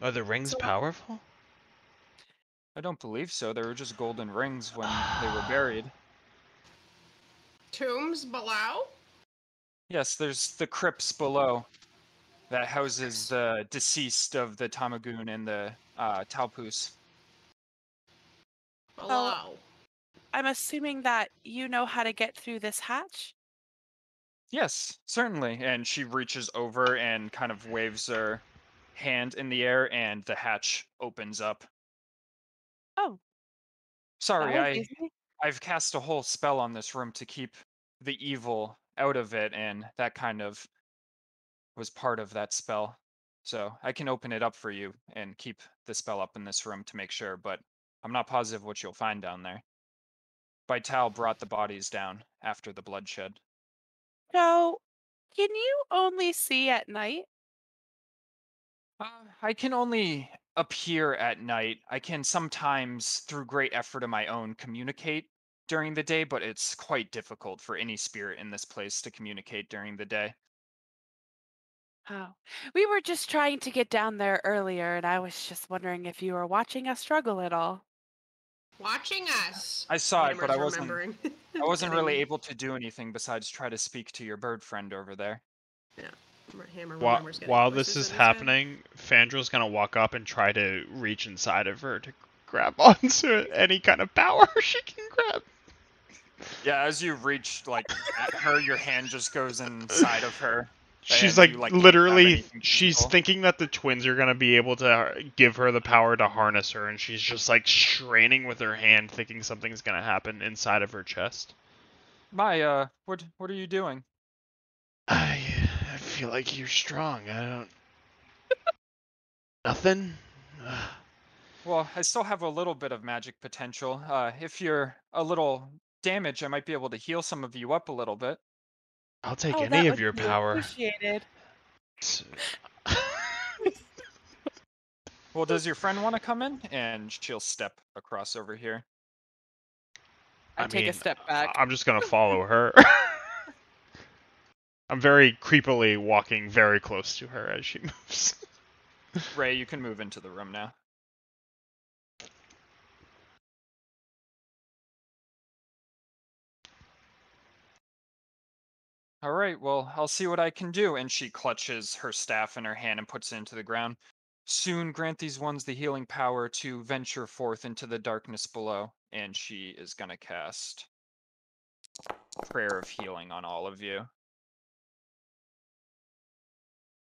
Are the rings So powerful? I don't believe so. They were just golden rings when they were buried. Tombs below? Yes, there's the crypts below that houses the deceased of the Tamagoon and the Talpus. so Below. I'm assuming that you know how to get through this hatch? Yes, certainly. And she reaches over and kind of waves her hand in the air, and the hatch opens up. Oh, that Sorry, was easy. I've cast a whole spell on this room to keep the evil out of it, and that kind of was part of that spell. So I can open it up for you and keep the spell up in this room to make sure, but I'm not positive what you'll find down there. Vital brought the bodies down after the bloodshed. So, can you only see at night? I can only appear at night. I can sometimes, through great effort of my own, communicate during the day, but it's quite difficult for any spirit in this place to communicate during the day. Oh, we were just trying to get down there earlier, and I was just wondering if you were watching us struggle at all. Watching us. I saw it, but Hammer's remembering. I wasn't really Getting- able to do anything besides try to speak to your bird friend over there. Yeah. Hammer While, remembers getting while this voices is in his head. happening, Fandral's gonna walk up and try to reach inside of her to grab onto any kind of power she can grab. Yeah, as you reach like at her, your hand just goes inside of her. She's And like you like can't grab literally, anything she's physical. thinking that the twins are gonna be able to give her the power to harness her, and she's just like straining with her hand, thinking something's gonna happen inside of her chest. What are you doing? I feel like you're strong. I don't. Nothing. Well, I still have a little bit of magic potential. If you're a little damaged, I might be able to heal some of you up a little bit. I'll take Oh, any that of would your be power. appreciated. Well, does your friend want to come in? And she'll step across over here. I take a step back. I'm just gonna follow her. I'm very creepily walking very close to her as she moves. Ray, you can move into the room now. All right, well, I'll see what I can do. And she clutches her staff in her hand and puts it into the ground. Soon grant these ones the healing power to venture forth into the darkness below. And she is going to cast Prayer of Healing on all of you.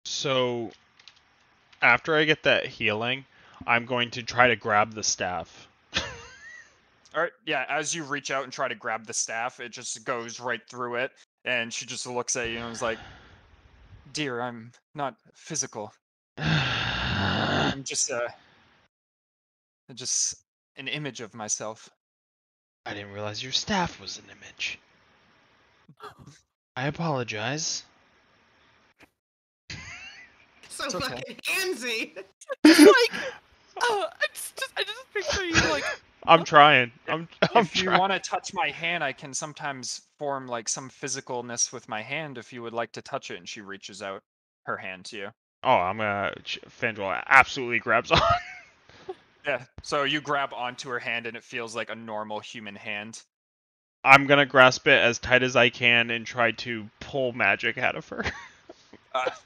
So, after I get that healing, I'm going to try to grab the staff. All right, yeah, as you reach out and try to grab the staff, it just goes right through it. And she just looks at you and is like, "Dear, I'm not physical. I'm just an image of myself." I didn't realize your staff was an image. I apologize. So It's okay. fucking handsy. Just like, I just picture you like, I'm trying. I'm If you trying. want to touch my hand, I can sometimes form like some physicalness with my hand if you would like to touch it. And she reaches out her hand to you. Oh, I'm gonna. Fandral absolutely grabs on. Yeah. So you grab onto her hand and it feels like a normal human hand. I'm gonna grasp it as tight as I can and try to pull magic out of her.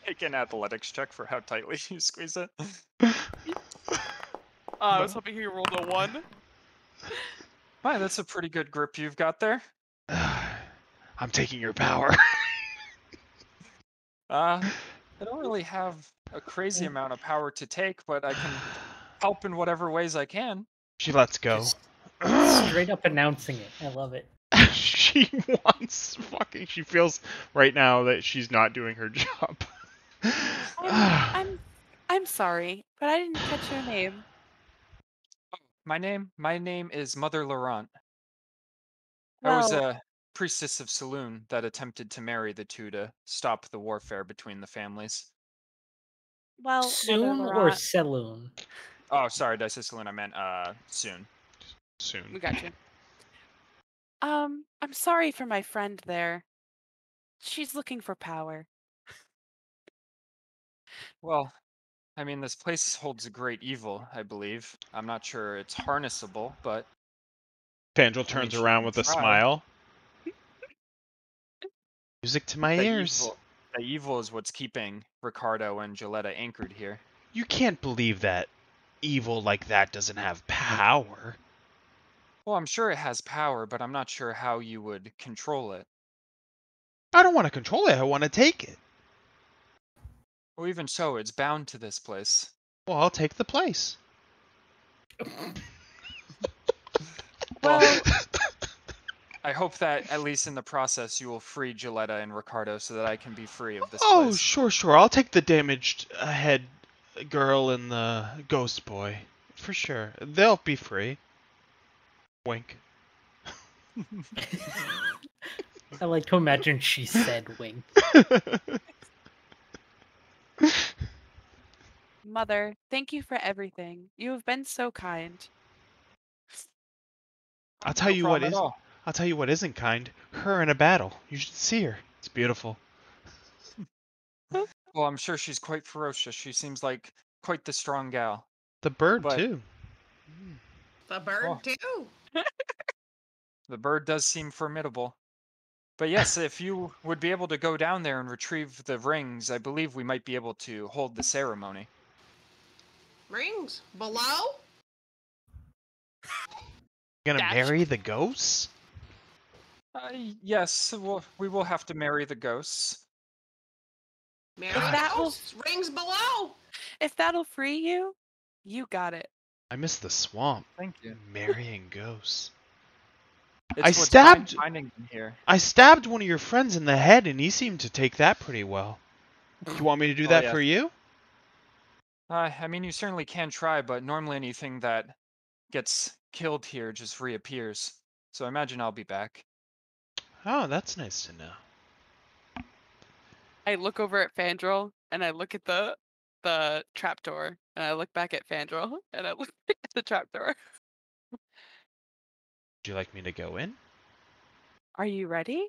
Make an athletics check for how tightly you squeeze it. I was hoping you rolled a 1. My, that's a pretty good grip you've got there. I'm taking your power. I don't really have a crazy amount of power to take, but I can help in whatever ways I can. She lets go. Just straight up announcing it. I love it. She wants fucking. She feels right now that she's not doing her job. I'm sorry, but I didn't catch your name. My name is Mother Laurent. I was Well, a priestess of Saloon that attempted to marry the two to stop the warfare between the families. Mother Soon or Laurent, saloon? Oh, sorry, did I say Saloon? I meant soon. Soon. we got you. I'm sorry for my friend there. She's looking for power. Well, I mean, this place holds a great evil, I believe. I'm not sure it's harnessable, but Fandral I mean, turns she around can with a try. smile. Music to my The ears. evil is what's keeping Ricardo and Gilletta anchored here. You can't believe that evil like that doesn't have power. Well, I'm sure it has power, but I'm not sure how you would control it. I don't want to control it. I want to take it. Well, even so, it's bound to this place. Well, I'll take the place. Well, Well, I hope that at least in the process you will free Gilletta and Ricardo so that I can be free of this Oh, place. sure. I'll take the damaged head girl and the ghost boy. For sure. They'll be free. Wink. I like to imagine she said wink. Mother, thank you for everything. You have been so kind. I'll tell No you what problem at is. all. I'll tell you what isn't kind. Her in a battle. You should see her. It's beautiful. Well, I'm sure she's quite ferocious. She seems like quite the strong gal. The bird But too. The bird oh, too. the bird does seem formidable. But yes, if you would be able to go down there and retrieve the rings, I believe we might be able to hold the ceremony. Rings below. Gonna Dash. marry the ghosts? Yes, we will have to marry the ghosts. Mary If that will Ghosts. Rings below. if that'll free you, you got it. I miss the swamp. Thank you. Marrying ghosts. It's what's fine finding them here. I stabbed one of your friends in the head, and he seemed to take that pretty well. Do you want me to do Oh, that yes. for you? I mean, you certainly can try, but normally anything that gets killed here just reappears. So I imagine I'll be back. Oh, that's nice to know. I look over at Fandral and I look at the trapdoor and I look back at Fandral and I look at the trapdoor. Would you like me to go in? Are you ready?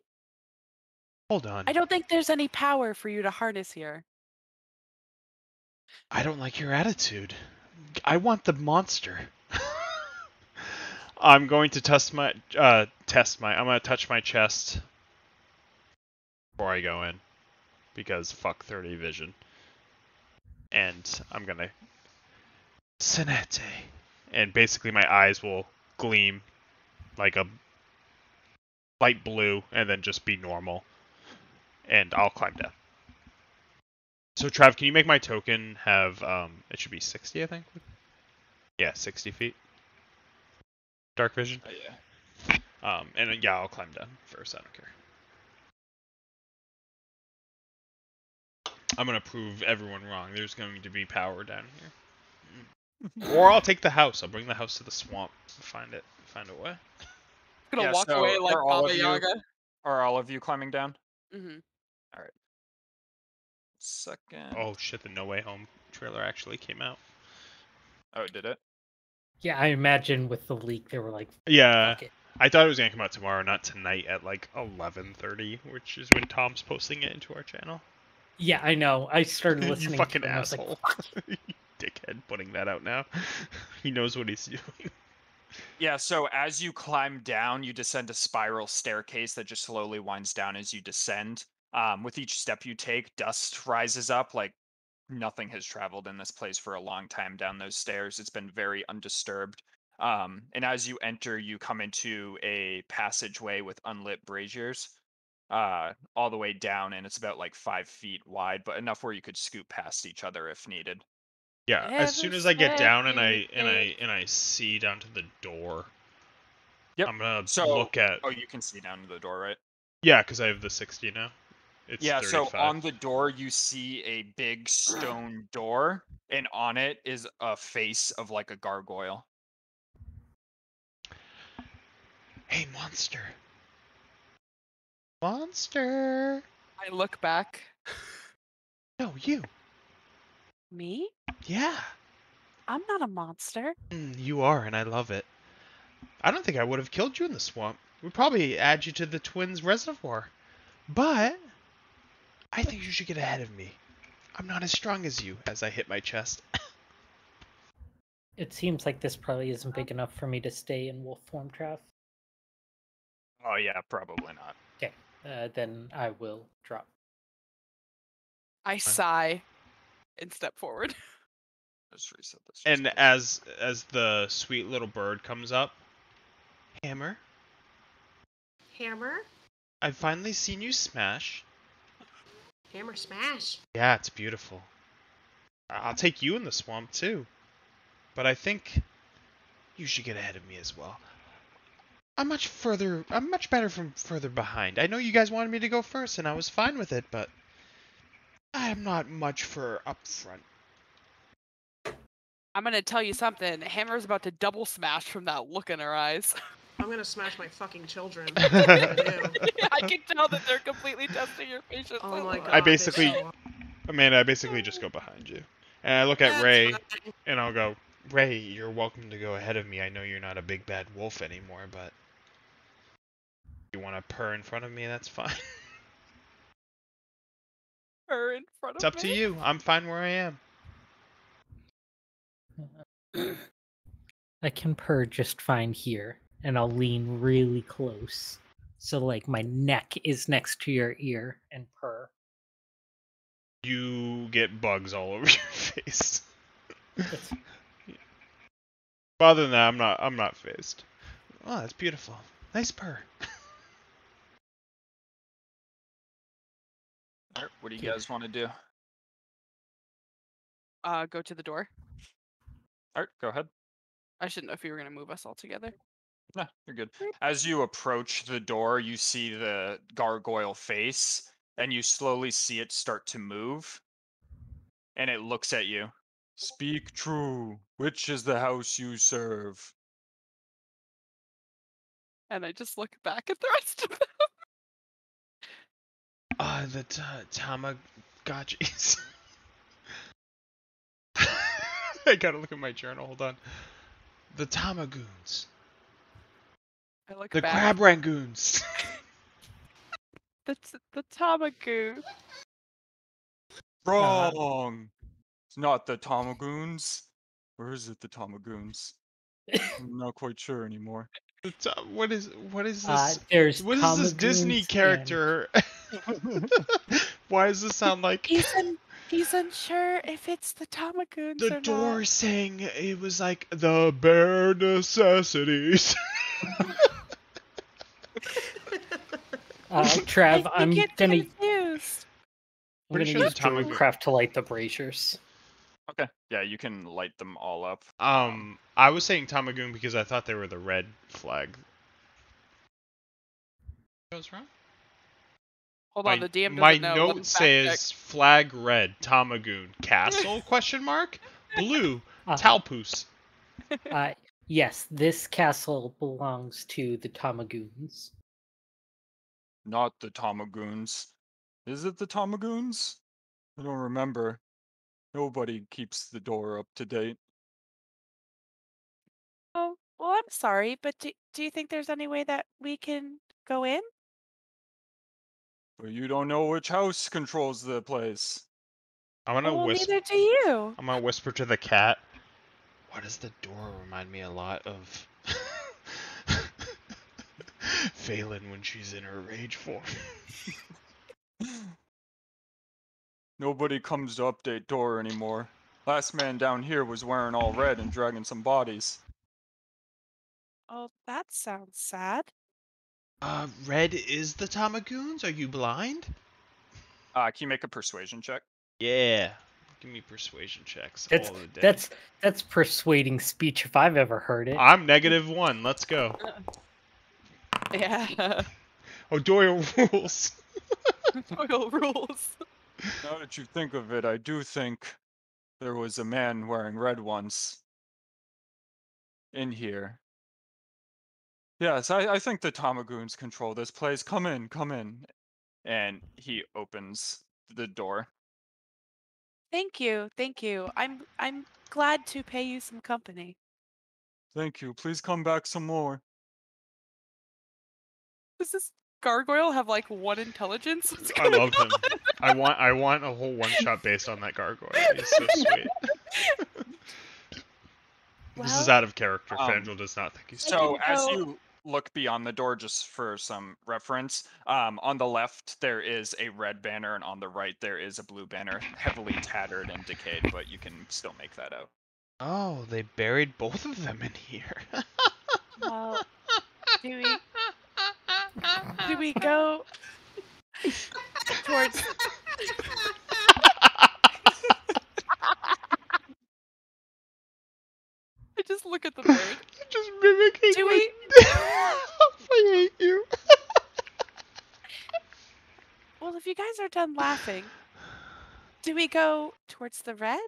Hold on. I don't think there's any power for you to harness here. I don't like your attitude. I want the monster. I'm going to I'm gonna touch my chest before I go in. Because fuck 30 vision. And I'm gonna Sinete. And basically my eyes will gleam like a light blue and then just be normal. And I'll climb down. So Trav, can you make my token have it should be 60, I think? Yeah, 60 feet. Dark vision. Yeah. And yeah, I'll climb down first, I don't care. I'm gonna prove everyone wrong. There's going to be power down here. Or I'll take the house. I'll bring the house to the swamp. Find a way. Gonna Yeah, walk so away like are all Baba of you Yaga. are all of you climbing down? Mm-hmm. All right. Second. Oh shit! The No Way Home trailer actually came out. Oh, did it? Yeah, I imagine with the leak they were like, Yeah, fuck it. I thought it was gonna come out tomorrow, not tonight at like 11:30, which is when Tom's posting it into our channel. Yeah, I know. I started You listening fucking to him. I was like, asshole. Dickhead putting that out now. He knows what he's doing. Yeah, so as you climb down, you descend a spiral staircase that just slowly winds down as you descend. With each step you take, dust rises up like nothing has traveled in this place for a long time down those stairs. It's been very undisturbed. And as you enter, you come into a passageway with unlit braziers all the way down, and it's about like 5 feet wide, but enough where you could scoot past each other if needed. Yeah, as soon as I get down and I see down to the door, Yep. I'm gonna So, look at. oh, you can see down to the door, right? Yeah, because I have the 60 now. It's Yeah, 35. so on the door you see a big stone door, and on it is a face of like a gargoyle. Hey, monster. Monster. I look back. No, you. Me? Yeah. I'm not a monster. You are, and I love it. I don't think I would have killed you in the swamp. We'd probably add you to the twins' reservoir. But I think you should get ahead of me. I'm not as strong as you, as I hit my chest. it seems like this probably isn't big enough for me to stay in wolf form, Trav. Oh yeah, probably not. Okay, then I will drop. I sigh and step forward. Let's reset this. And as the sweet little bird comes up, Hammer, Hammer. I've finally seen you smash. Hammer smash. Yeah, it's beautiful. I'll take you in the swamp too. But I think you should get ahead of me as well. I'm much better from further behind. I know you guys wanted me to go first and I was fine with it, but I'm not much for up front. I'm gonna tell you something. Hammer's about to double smash from that look in her eyes. I'm gonna smash my fucking children. I can tell that they're completely testing your patience. Oh my god. I basically just go behind you. And I look at That's Ray fine. and I'll go, Ray, you're welcome to go ahead of me. I know you're not a big bad wolf anymore, but if you want to purr in front of me, that's fine. her in front It's of up to me? you. I'm fine where I am. I can purr just fine here, and I'll lean really close. So, like, my neck is next to your ear and purr. You get bugs all over your face. That's- But other than that, I'm not phased. Oh, that's beautiful. Nice purr. All right, what do you Okay. guys want to do? Go to the door. All right, go ahead. I shouldn't know if you were gonna move us all together. No, you're good. As you approach the door, you see the gargoyle face, and you slowly see it start to move, and it looks at you. Speak true. Which is the house you serve? And I just look back at the rest of them. The Tamagotchis. I gotta look at my journal. Hold on. The Tamagoons. I look The back. Crab Rangoons. The Tamagoo. Wrong. It's not the Tomagoons. Or is it the Tomagoons? I'm not quite sure anymore. What is this? There's What is this Disney Tomagoons character? Why does this sound like He's unsure if it's the Tamagoons the or door not. saying it was like the bare necessities? Trav, I I'm get gonna confused. Pretty sure use the Tamagoon- Druidcraft to light the braziers. Okay. Yeah, you can light them all up. I was saying Tamagoon because I thought they were the red flag. What's wrong? Hold on, the DM My doesn't know. Let him note fact check. says flag red Tamagoon castle question mark blue Uh, Talpoos. Yes, this castle belongs to the Tomagoons. Not the Tomagoons. Is it the Tomagoons? I don't remember. Nobody keeps the door up to date. Oh, well, I'm sorry, but do you think there's any way that we can go in? But you don't know which house controls the place. I'm gonna Well, whisper. neither do you. I'm gonna whisper to the cat. Why does the door remind me a lot of Phelan when she's in her rage form? Nobody comes to update door anymore. Last man down here was wearing all red and dragging some bodies. Oh, that sounds sad. Red is the Tamagoons? Are you blind? Can you make a persuasion check? Yeah. Give me persuasion checks That's all the day. that's persuading speech if I've ever heard it. I'm -1. Let's go. Yeah. Oh, Doyle rules. Royal rules. Now that you think of it, I do think there was a man wearing red once in here. Yes, I think the Tomagoons control this place. Come in, come in. And he opens the door. Thank you, thank you. I'm glad to pay you some company. Thank you. Please come back some more. Does this gargoyle have like 1 intelligence? What's I going love him. on? I want a whole one-shot based on that gargoyle. He's so sweet. This is Well, out of character. Fandral does not think he's So can as go- you look beyond the door, just for some reference, on the left there is a red banner, and on the right there is a blue banner, heavily tattered and decayed, but you can still make that out. Oh, they buried both of them in here. Well, do we go towards I just look at the bird. Just mimicking. Do we I hate you. Well, if you guys are done laughing, do we go towards the red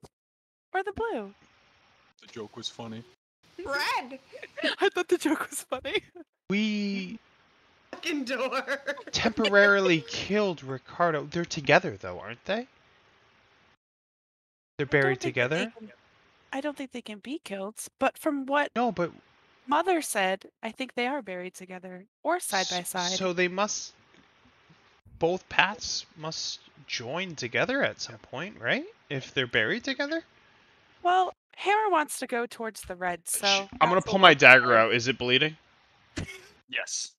or the blue? The joke was funny. Red I thought the joke was funny. We fucking door. temporarily killed Ricardo. They're together though, aren't they? They're buried together? I don't think they can be killed, but from what No, but Mother said, I think they are buried together or side by side. So they must. both paths must join together at some point, right? If they're buried together? Well, Hammer wants to go towards the red, so I'm gonna that's pull a my local dagger choice. out. Is it bleeding? Yes.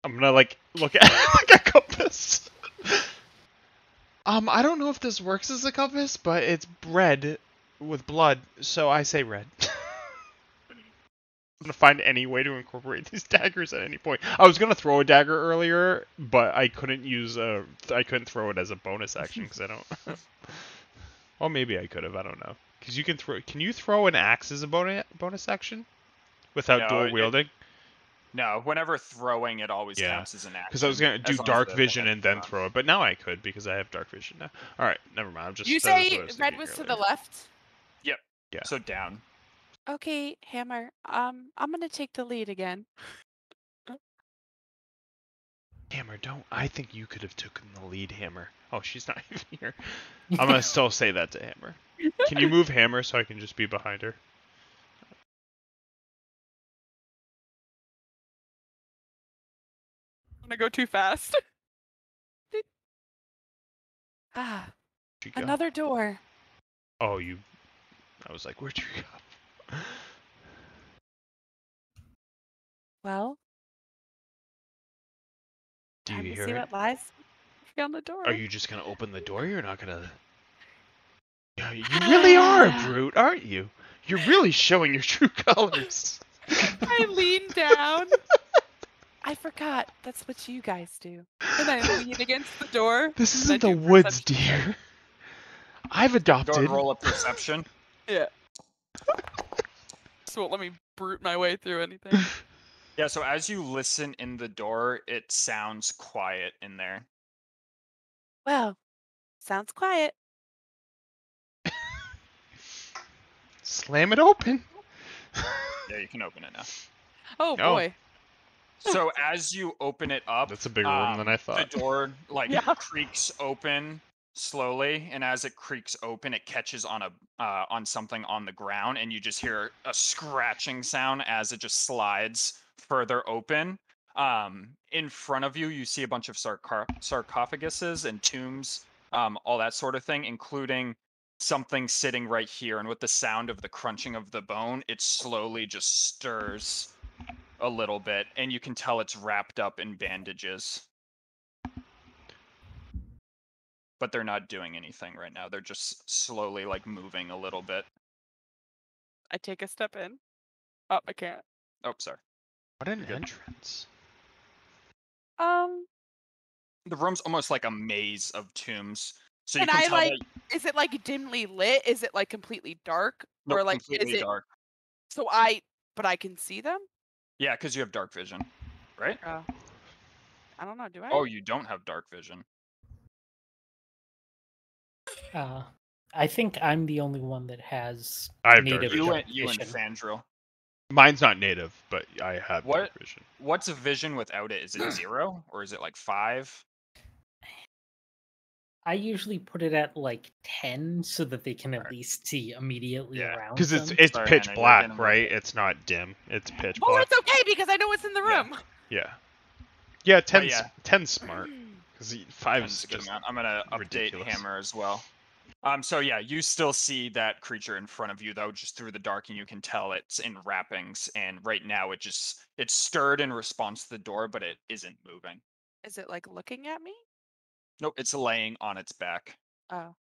I'm gonna like look at like a compass. I don't know if this works as a compass, but it's red with blood, so I say red. I'm gonna find any way to incorporate these daggers at any point. I was gonna throw a dagger earlier, but I couldn't I couldn't throw it as a bonus action because I don't. Well, maybe I could have. I don't know. Because you can throw. Can you throw an axe as a bonus action without No, dual wielding? No, whenever throwing, it always Yeah. counts as an action. Because I was gonna do as long as dark the vision thing and then is throw it, but now I could because I have dark vision now. All right, never mind. I'm just. You that was say what I was red thinking was to earlier. the left? Yep. Yeah. So down. Okay, Hammer. I'm gonna take the lead again. Hammer, don't. I think you could have taken the lead, Hammer. Oh, she's not even here. I'm gonna still say that to Hammer. Can you move Hammer so I can just be behind her? I'm gonna go too fast. Ah, Where'd you go? another door. Oh, you. I was like, where'd you go? Well, Do time you to hear see it? what lies beyond the door. Are you just gonna open the door? You're not gonna. Yeah, you really are a brute, aren't you? You're really showing your true colors. I lean down. I forgot. That's what you guys do. And I lean against the door. This and I isn't the do woods, perception check. dear. I've Go adopted. and roll a perception. Yeah. Just won't let me brute my way through anything. Yeah, so as you listen in the door, it sounds quiet in there. Well, sounds quiet. Slam it open. Yeah, you can open it now. Oh Oh. boy. So as you open it up, That's a bigger room than I thought. The door like Yeah. creaks open slowly, and as it creaks open, it catches on on something on the ground, and you just hear a scratching sound as it just slides further open. In front of you, you see a bunch of sarcophaguses and tombs, all that sort of thing, including something sitting right here. And with the sound of the crunching of the bone, it slowly just stirs a little bit, and you can tell it's wrapped up in bandages. But they're not doing anything right now. They're just slowly like moving a little bit. I take a step in. Oh, I can't. Oh, sorry. What an You're good. entrance. The room's almost like a maze of tombs. So you And can I tell like, that is it like dimly lit? Is it like completely dark? nope, Or like, completely is it, dark. so but I can see them? Yeah, because you have dark vision, right? Oh. I don't know, do I? Oh, you don't have dark vision. I think I'm the only one that has I have dark native vision. dark You and vision. Fandril. Mine's not native, but I have What? dark vision. What's a vision without it? Is it 0 or is it like 5? I usually put it at like 10 so that they can at Alright. least see immediately Yeah. around Because them. it's Sorry, pitch Hannah, you're black, getting right? with it. It's not dim. It's pitch Oh, black. it's okay because I know what's in the Yeah. room. Yeah. Yeah, 10's, yeah. 10's smart. Because 5's Ten's a good just amount. I'm gonna update ridiculous. Hammer as well. So yeah, you still see that creature in front of you though, just through the dark, and you can tell it's in wrappings. And right now, it's stirred in response to the door, but it isn't moving. Is it like looking at me? Nope, it's laying on its back. Oh.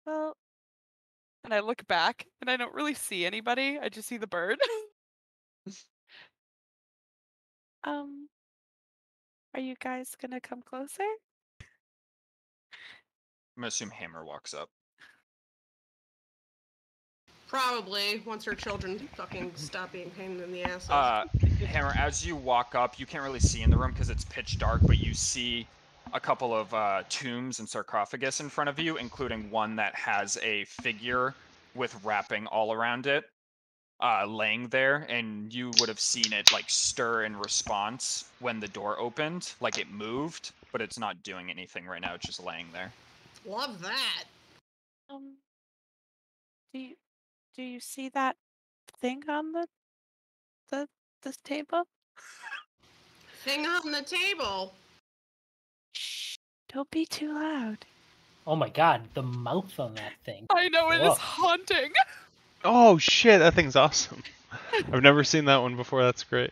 Well, and I look back and I don't really see anybody. I just see the bird. Are you guys gonna come closer? I'm gonna assume Hammer walks up. Probably once her children fucking stop being pain in the asses. Hammer, as you walk up, you can't really see in the room because it's pitch dark, but you see a couple of tombs and sarcophagus in front of you, including one that has a figure with wrapping all around it, laying there, and you would have seen it like stir in response when the door opened, like it moved, but it's not doing anything right now. It's just laying there. Love that. Do you see that thing on the this table? Thing on the table. Shh! Don't be too loud. Oh my god, the mouth on that thing. I know it is Whoa. haunting. Oh shit, that thing's awesome. I've never seen that one before. That's great.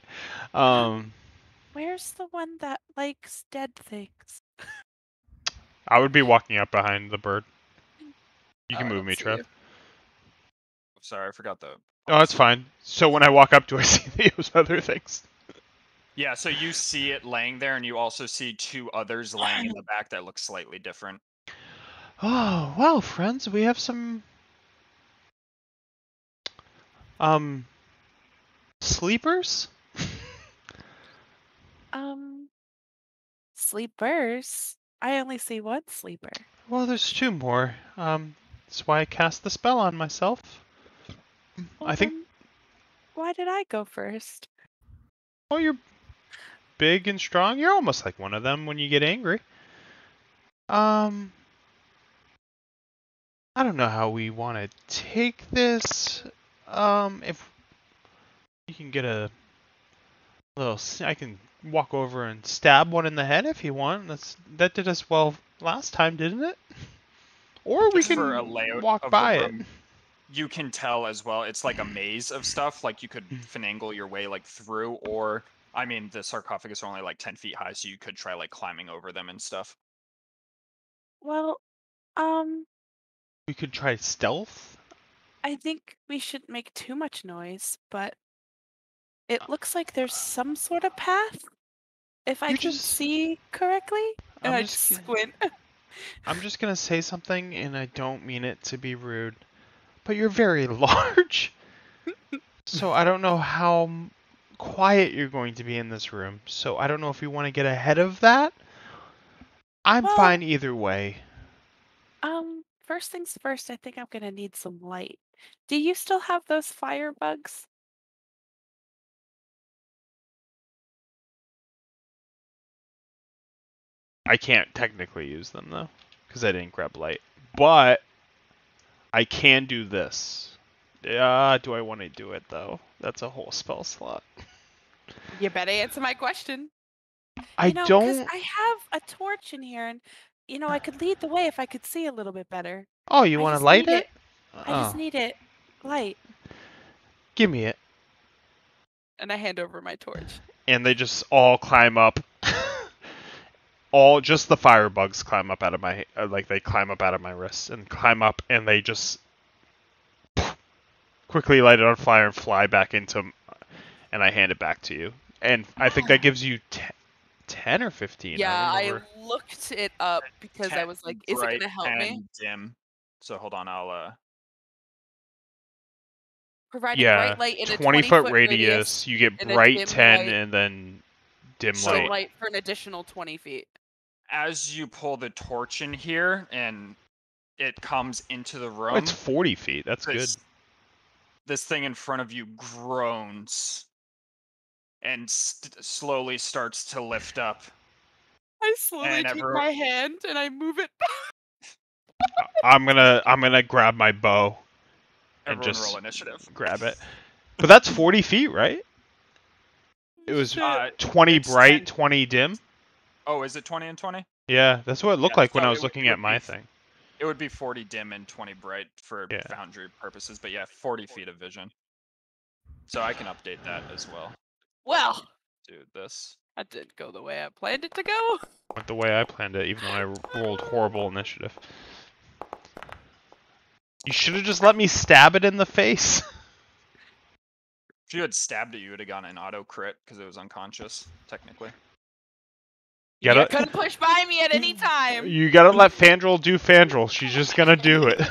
Where's the one that likes dead things? I would be walking up behind the bird. You Oh, can I move don't me, see Trev. you. Sorry, I forgot the. Oh, that's fine. So when I walk up, do I see those other things? Yeah, so you see it laying there, and you also see two others laying in the back that look slightly different. Oh, well, friends, we have some sleepers? Sleepers? I only see one sleeper. Well, there's two more. That's why I cast the spell on myself. Well, I think. then, why did I go first? Oh, you're big and strong. You're almost like one of them when you get angry. I don't know how we want to take this. If you can get a little, I can walk over and stab one in the head if you want. That did us well last time, didn't it? Or we Just for a can layout walk of the by it. room, you can tell as well. It's like a maze of stuff. Like you could finagle your way like through, or I mean, the sarcophagus are only like 10 feet high, so you could try like climbing over them and stuff. Well, We could try stealth. I think we shouldn't make too much noise, but it looks like there's some sort of path, if I You can just- see correctly. And I'm I just just squint. I'm just gonna say something, and I don't mean it to be rude, but you're very large. So I don't know how quiet you're going to be in this room. So I don't know if you want to get ahead of that. I'm Well, fine either way. First things first, I think I'm gonna need some light. Do you still have those firebugs? I can't technically use them though, because I didn't grab light. But I can do this. Do I want to do it though? That's a whole spell slot. You better answer my question. I Because don't. I have a torch in here, and I could lead the way if I could see a little bit better. Oh, you I want to just light need it? I just Oh, need it light. give me it. And I hand over my torch. And they just all climb up. All just the firebugs climb up out of my like they climb up out of my wrists and climb up and they just quickly light it on fire and fly back into and I hand it back to you. And I think that gives you 10 or 15. Yeah, I I remember. looked it up because I 10 was like, is it bright, gonna help me? 10 dim. So hold on, I'll Providing Yeah, bright light in a 20-foot 20-foot radius. You get and a bright dim 10 light. and then dim So- Dim light. light for an additional 20 feet. as you pull the torch in here and it comes into the room, Oh, it's 40 feet. That's good. this thing in front of you groans and slowly starts to lift up. I slowly And take everyone- my hand and I move it. I'm gonna grab my bow and Everyone just roll initiative. grab it. But that's 40 feet, right? It was Shit. 20 it's bright, 10 20 dim. Oh, is it 20 and 20? Yeah, that's what it looked Yeah, like when so I it was would- looking it at would my be thing. It would be 40 dim and 20 bright for Yeah. foundry purposes, but yeah, 40 feet of vision. So I can update that as well. Well, Do this. that didn't go the way I planned it to go. Went the way I planned it, even when I rolled horrible initiative. You should have just let me stab it in the face. If you had stabbed it, you would have gotten an auto crit because it was unconscious, technically. You Gotta- could have pushed by me at any time. You gotta let Fandral do Fandral. She's just gonna do it.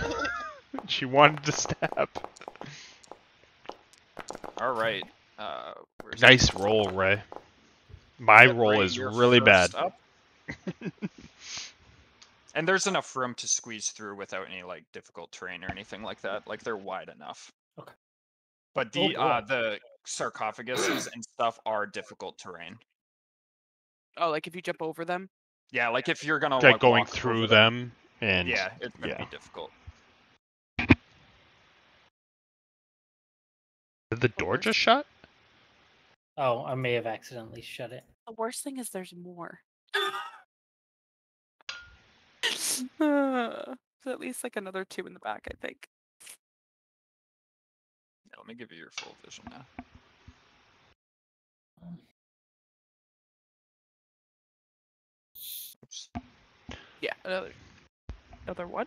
She wanted to stab. All right. Where's Nice roll, Ray. My Yep, roll Ray, is you're really bad. first up. And there's enough room to squeeze through without any like difficult terrain or anything like that. Like they're wide enough. Okay. But Oh, boy. the sarcophaguses and stuff are difficult terrain. Oh, like if you jump over them? Yeah, like if you're gonna Like going walk through over them and yeah, it's gonna yeah. be difficult. Did the door Over. just shut? Oh, I may have accidentally shut it. The worst thing is there's more. There's at least like another 2 in the back, I think. Yeah, let me give you your full vision now. Oops. Yeah, another one.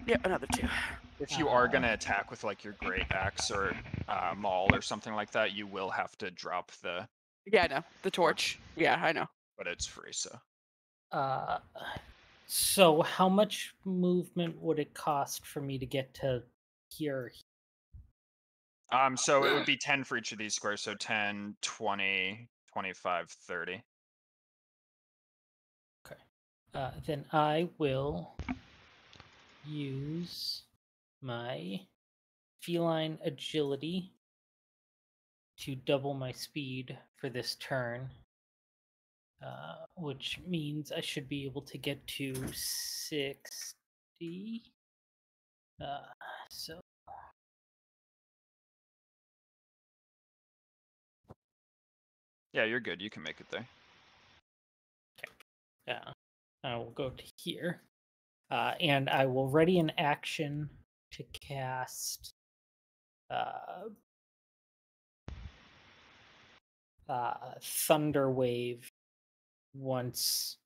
Yeah, another 2. If you are gonna attack with like your great axe or maul or something like that, you will have to drop the. Yeah, I know. The torch. Yeah, I know. But it's free, so. So how much movement would it cost for me to get to here? So it would be 10 for each of these squares, so 10, 20, 25, 30. Okay. Then I will use my feline agility to double my speed for this turn, which means I should be able to get to 60. So Yeah, you're good. You can make it there. I will go to here, and I will ready an action to cast Thunder Wave once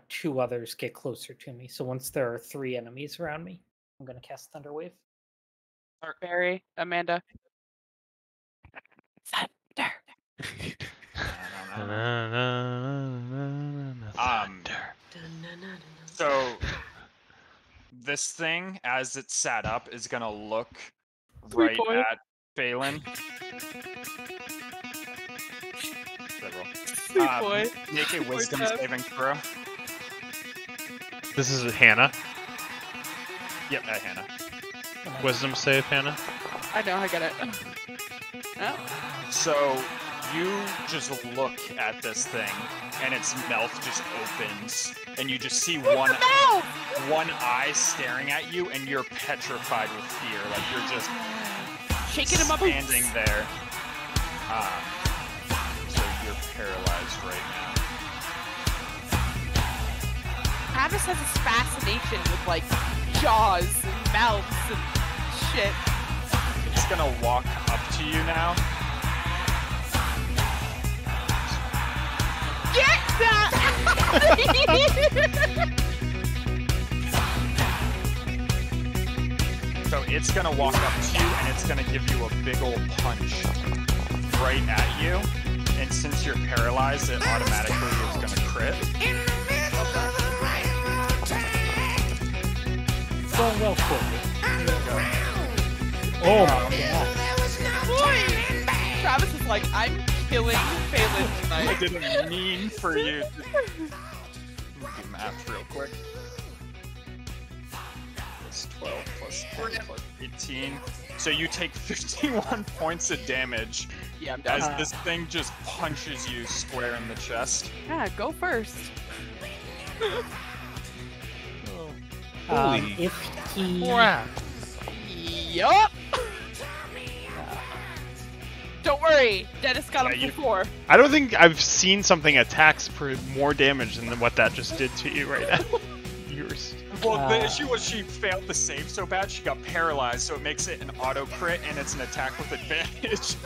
2 others get closer to me. So once there are 3 enemies around me, I'm going to cast Thunder Wave. Barry, Amanda. Thunder. So this thing, as it's sat up, is gonna look right boy. at Phelan. Sweet boy. Make a wisdom Tab. saving throw. This is Hannah. Yep, Hannah. Wisdom save, Hannah. I know, I get it. Oh. So you just look at this thing, and its mouth just opens, and you just see one eye staring at you, and you're petrified with fear. Like you're just shaking him up, standing there. So you're paralyzed right now. Travis has this fascination with like jaws and mouths and shit. It's gonna walk up to you now. Get that! So it's gonna walk up to you and it's gonna give you a big old punch right at you. And since you're paralyzed, it automatically is gonna crit. Going well for you. Oh my god. Travis is like, I'm killing Phelan tonight. I didn't mean for you to... Let me do math real quick. Plus 12 plus 10 plus 18. So you take 51 points of damage Yeah, I'm done. as this thing just punches you square in the chest. Yeah, go first. Holy If he crap. Yup. Don't worry, Dennis got him before. I don't think I've seen something attacks for more damage than what that just did to you right now. Yours. Well, the issue was she failed the save so bad she got paralyzed, so it makes it an auto crit and it's an attack with advantage.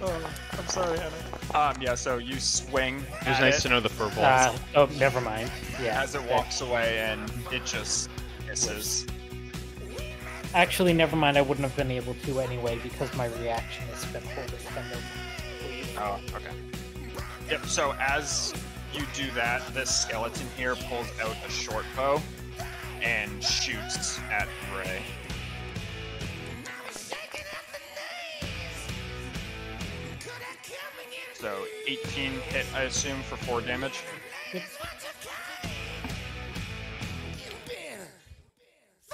Oh, I'm sorry, Hannah. Yeah, so you swing. It was nice to know the furball. oh, never mind. Yeah. As it walks away and it just misses. Actually, never mind. I wouldn't have been able to anyway because my reaction has been holding Thunder. Oh, okay. Yep, so as you do that, this skeleton here pulls out a short bow and shoots at Ray. So 18 hit, I assume, for 4 damage. Yep.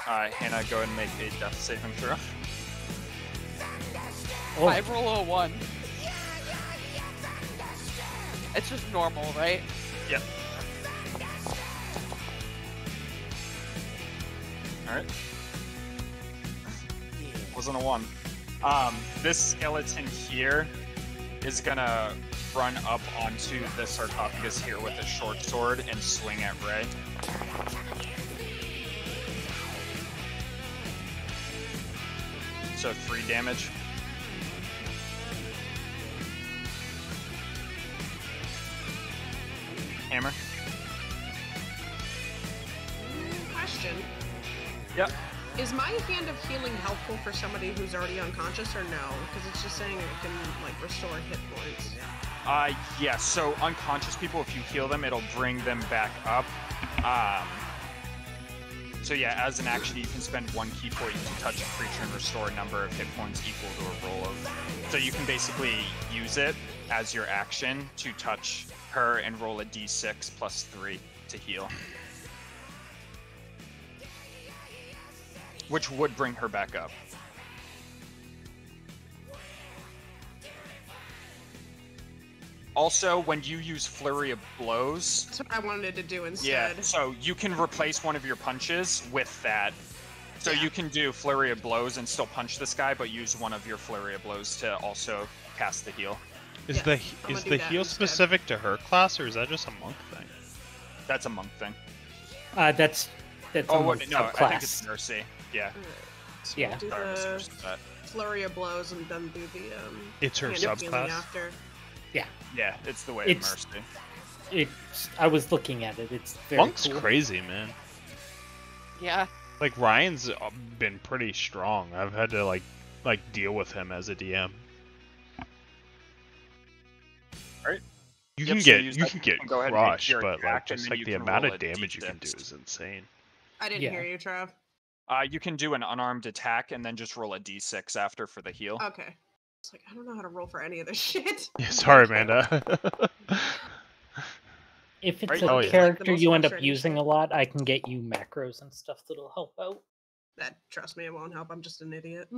Hannah, go ahead and make a death saving throw. Oh, I roll a 1. It's just normal, right? Yep. Alright. Wasn't a 1. This skeleton here is gonna run up onto the sarcophagus here with a short sword and swing at Ray. So 3 damage. Hammer. Question. Yep. Is my hand of healing helpful for somebody who's already unconscious or no? Because it's just saying it can like restore hit points. Yeah, so unconscious people, if you heal them, it'll bring them back up. So yeah, as an action, you can spend 1 key point to touch a creature and restore a number of hit points equal to a roll of. So you can basically use it as your action to touch her and roll a d6 plus 3 to heal. Which would bring her back up. Also, when you use Flurry of Blows... That's what I wanted to do instead. Yeah, so you can replace one of your punches with that. So you can do Flurry of Blows and still punch this guy, but use one of your Flurry of Blows to also cast the heal. Is the heal specific to her class, or is that just a monk thing? That's a monk thing. That's Oh, a no, I think it's subclass. Mercy. Yeah. So Yeah. we'll do Sorry, the Mercy, that. flurry of blows and then do the It's her hand of healing subclass? after. Yeah, it's the way It's- of Mercy. I was looking at it. It's very Monk's cool. crazy, man. Yeah. Like, Ryan's been pretty strong. I've had to, like deal with him as a DM. Alright. You Yep, can so get use you that can to get go ahead and make crushed, your but attack, like and just then like you the can amount roll of a damage you can do D6. is insane. I didn't Yeah. hear you, Trav. You can do an unarmed attack and then just roll a d6 after for the heal. Okay. It's like I don't know how to roll for any of this shit. Yeah, sorry, Thank you. Amanda. If it's Right? a Oh, yeah. Like the character most you end up frustrating using shit. a lot, I can get you macros and stuff that'll help out. That trust me, it won't help. I'm just an idiot.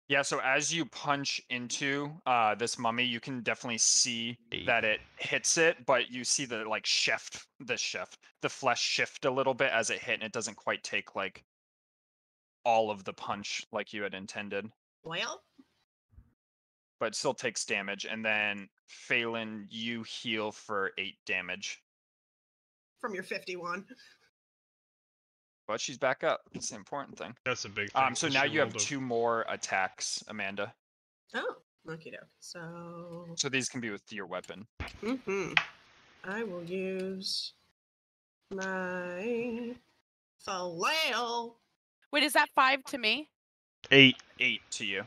Yeah, so as you punch into this mummy, you can definitely see Eight. that it hits it, but you see the like the flesh shift a little bit as it hit, and it doesn't quite take like all of the punch like you had intended, Well, but it still takes damage. And then Phelan, you heal for 8 damage, from your 51. but she's back up. That's the important thing. That's a big thing. So 'cause now she you have rolled a- 2 more attacks, Amanda. Oh, okie doke. So, So these can be with your weapon. I will use my flail. Wait, is that 5 to me? 8. 8 to you.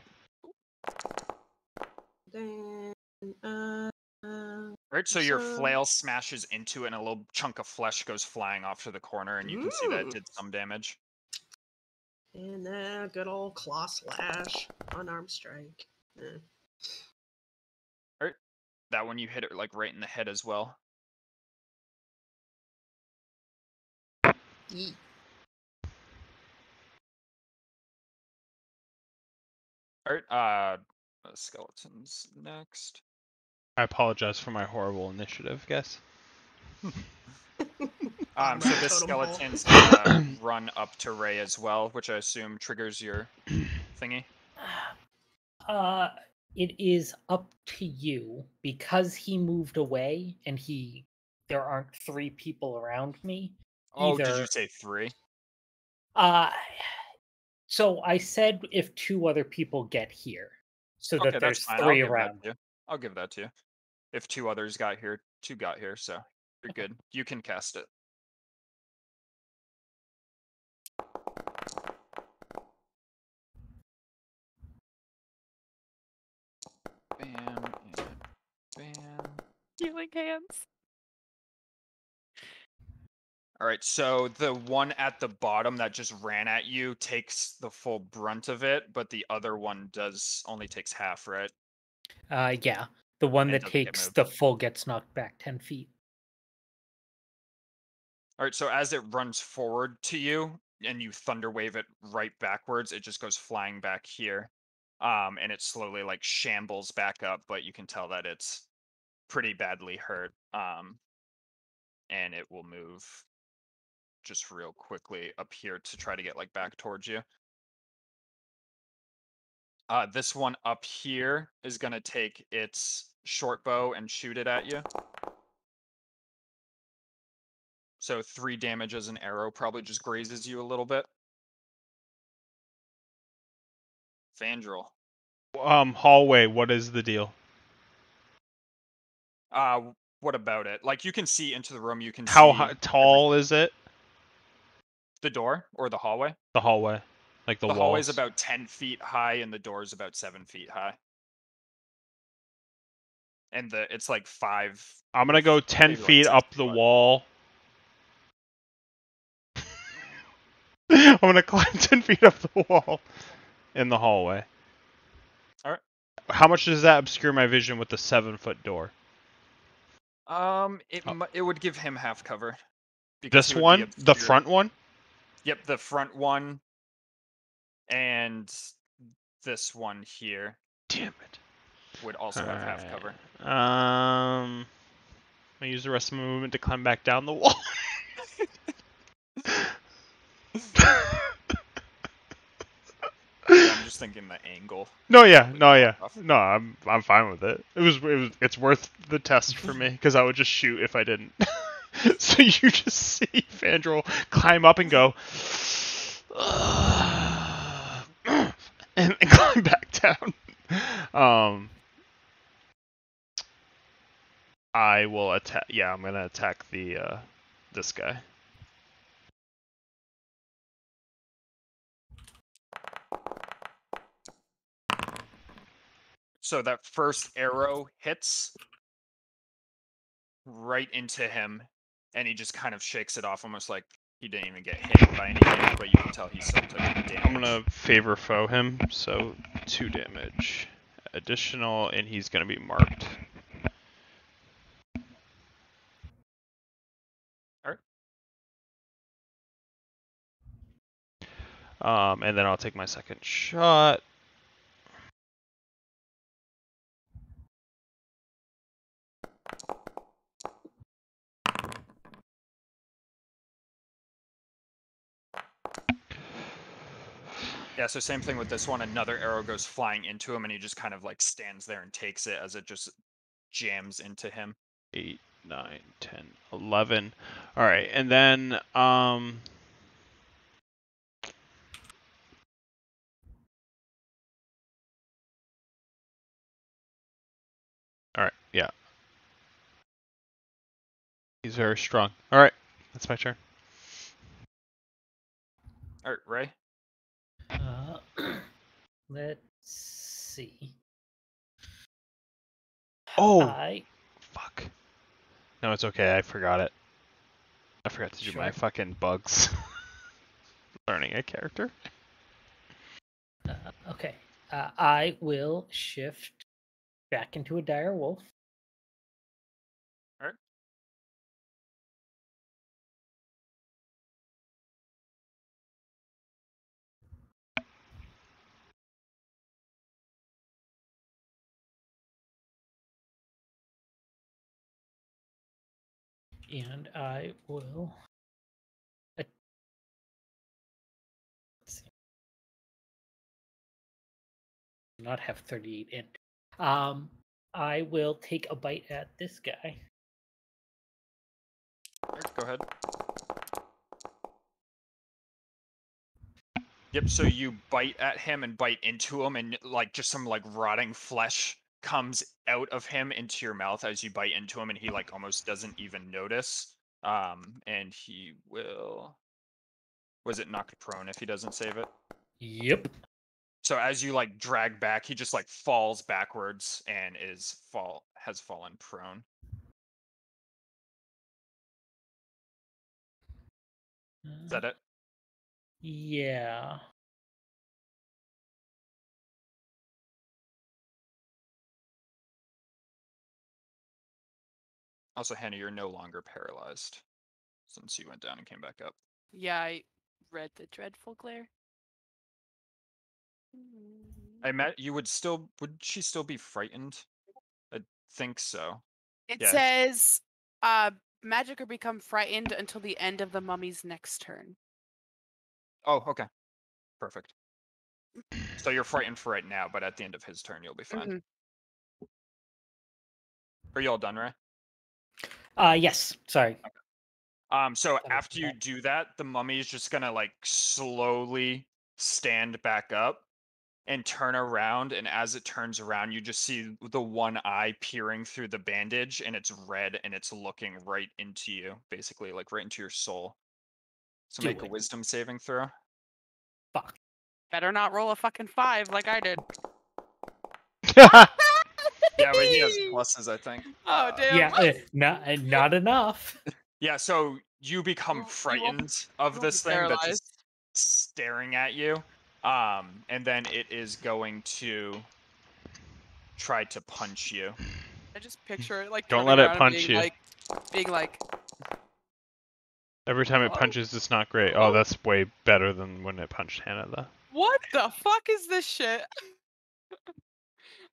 Then, Right, so your So- flail smashes into it, and a little chunk of flesh goes flying off to the corner, and you can see that it Ooh. did some damage. and then a good old claw slash, unarmed strike. Eh. That one you hit it like right in the head as well. Yeet. Alright, skeletons next. I apologize for my horrible initiative, guess. Bottom So right this totem pole. skeleton's gonna run up to Ray as well, which I assume triggers your thingy. It is up to you because he moved away and there aren't 3 people around me. Oh, did Either- you say 3? So I said if 2 other people get here, so Okay, that that's there's fine. 3 around. I'll give that to you. If 2 others got here, 2 got here, so you're good. You can cast it. Bam and bam. Healing hands. All right, so the one at the bottom that just ran at you takes the full brunt of it, but the other one only takes half, right? Yeah, the one And that doesn't get takes moved. the full gets knocked back 10 feet. All right, so as it runs forward to you and you thunder wave it right backwards, it just goes flying back here. And it slowly like shambles back up, but you can tell that it's pretty badly hurt. And it will move just real quickly up here to try to get like back towards you. This one up here is gonna take its short bow and shoot it at you. So 3 damage as an arrow, probably just grazes you a little bit. Fandral. Hallway, what is the deal? What about it? Like, you can see into the room, you can How see tall is it? the door or the hallway. The hallway, like the The walls. hallway's about 10 feet high, and the door's about 7 feet high. And it's like 5. I'm gonna go 10 maybe like feet 6 up the wide. wall. I'm gonna climb 10 feet up the wall in the hallway. All right. How much does that obscure my vision with the 7-foot door? It would give him half cover. This Because he would be one, the obscured. front one. Yep, the front one, and this one here Damn it. would also have half cover. I use the rest of my movement to climb back down the wall. Yeah, I'm just thinking the angle. No, yeah, Probably no, yeah, rough. no. I'm fine with it. It's worth the test for me because I would just shoot if I didn't. So you just see Fandral climb up and go, and climb back down. I will attack. Yeah, I'm gonna attack the this guy. So that first arrow hits right into him, and he just kind of shakes it off, almost like he didn't even get hit by anything, but you can tell he still took damage. I'm gonna favor foe him, so 2 damage additional, and he's gonna be marked. And then I'll take my second shot. Yeah, so same thing with this one. Another arrow goes flying into him, and he just kind of like stands there and takes it as it just jams into him. 8, 9, 10, 11. All right, and then all right, yeah. He's very strong. All right, that's my turn. All right, Ray. Let's see. Oh, I fuck. No, it's okay. I forgot it. I forgot to do my Sure. fucking bugs. Learning a character. Okay. I will shift back into a dire wolf. Alright. And I will. Let's see. Not have 38 in. I will take a bite at this guy. Alright, go ahead. Yep, so you bite at him and bite into him, and like just some like rotting flesh comes out of him into your mouth as you bite into him, and he like almost doesn't even notice. And he will. Was it knocked prone if he doesn't save it? Yep. So as you like drag back, he just like falls backwards and has fallen prone. Is that it? Yeah. Also, Hannah, you're no longer paralyzed since you went down and came back up. Yeah, I read the dreadful glare. I met you would she still be frightened? I think so. It Yeah. says, magic or become frightened until the end of the mummy's next turn. Oh, okay. Perfect. So you're frightened for right now, but at the end of his turn, you'll be fine. Mhm. Are you all done, Ray? Yes. Sorry. So That was after you bad. do that, the mummy is just gonna like slowly stand back up and turn around, and as it turns around, you just see the one eye peering through the bandage, and it's red, and it's looking right into you, basically, like right into your soul. So Do make a it. wisdom saving throw. Fuck. Better not roll a fucking 5 like I did. Yeah, but he has pluses, I think. Oh damn. Yeah. Not enough. Yeah, so you become You won't frightened You of won't be this thing that's paralyzed. just staring at you. And then it is going to try to punch you. I just picture it like Don't turning let it around and punch you. being like, Every time it "Hello? punches, it's not great. Hello? Oh, that's way better than when it punched Hannah, though. What the fuck is this shit?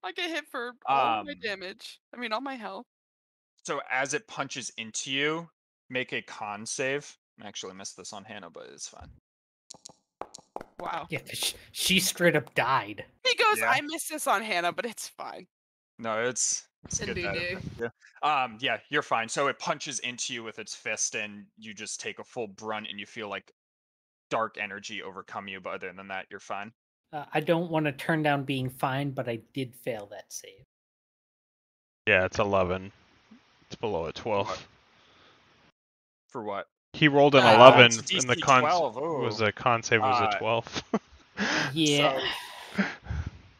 I get hit for all my Um, damage. I mean, all my health. so as it punches into you, make a con save. I actually missed this on Hannah, but it's fine. Wow. Yeah, 'cause she straight up died. He goes, Yeah. I missed this on Hannah, but it's fine. No, it's good that it NBD. affected you. Yeah, you're fine. So it punches into you with its fist, and you just take a full brunt, and you feel like dark energy overcome you. But other than that, you're fine. I don't want to turn down being fine, but I did fail that save. Yeah, it's 11. It's below a 12. For what? He rolled an Uh, 11, It's a and the DC con 12. was Oh. a con save was a Uh, 12. Yeah.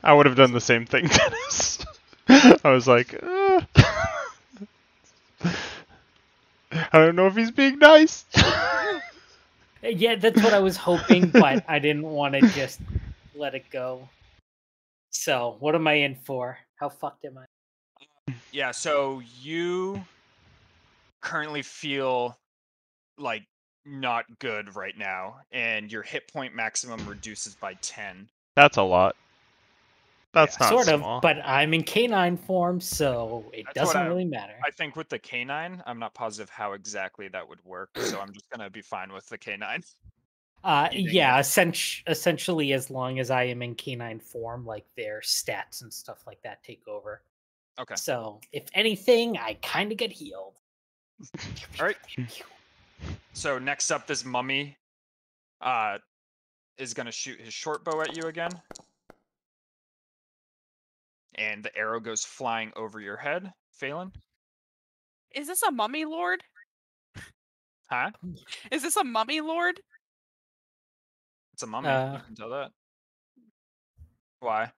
I would have done the same thing, Dennis. I was like, I don't know if he's being nice. Yeah, that's what I was hoping, but I didn't want to just let it go. So, what am I in for? How fucked am I? Yeah, so you currently feel like not good right now, and your hit point maximum reduces by 10. That's a lot. That's Yeah. not Sort small. of, but I'm in canine form, so it That's what doesn't really matter. I think with the canine, I'm not positive how exactly that would work, so I'm just gonna be fine with the canine. Eating Yeah, it. essentially, as long as I am in canine form, like their stats and stuff like that take over. Okay. So, if anything, I kind of get healed. All right. So next up, this mummy is gonna shoot his short bow at you again. And the arrow goes flying over your head, Phelan. is this a mummy lord? Huh? Is this a mummy lord? It's a mummy. Uh, You can tell that. Why?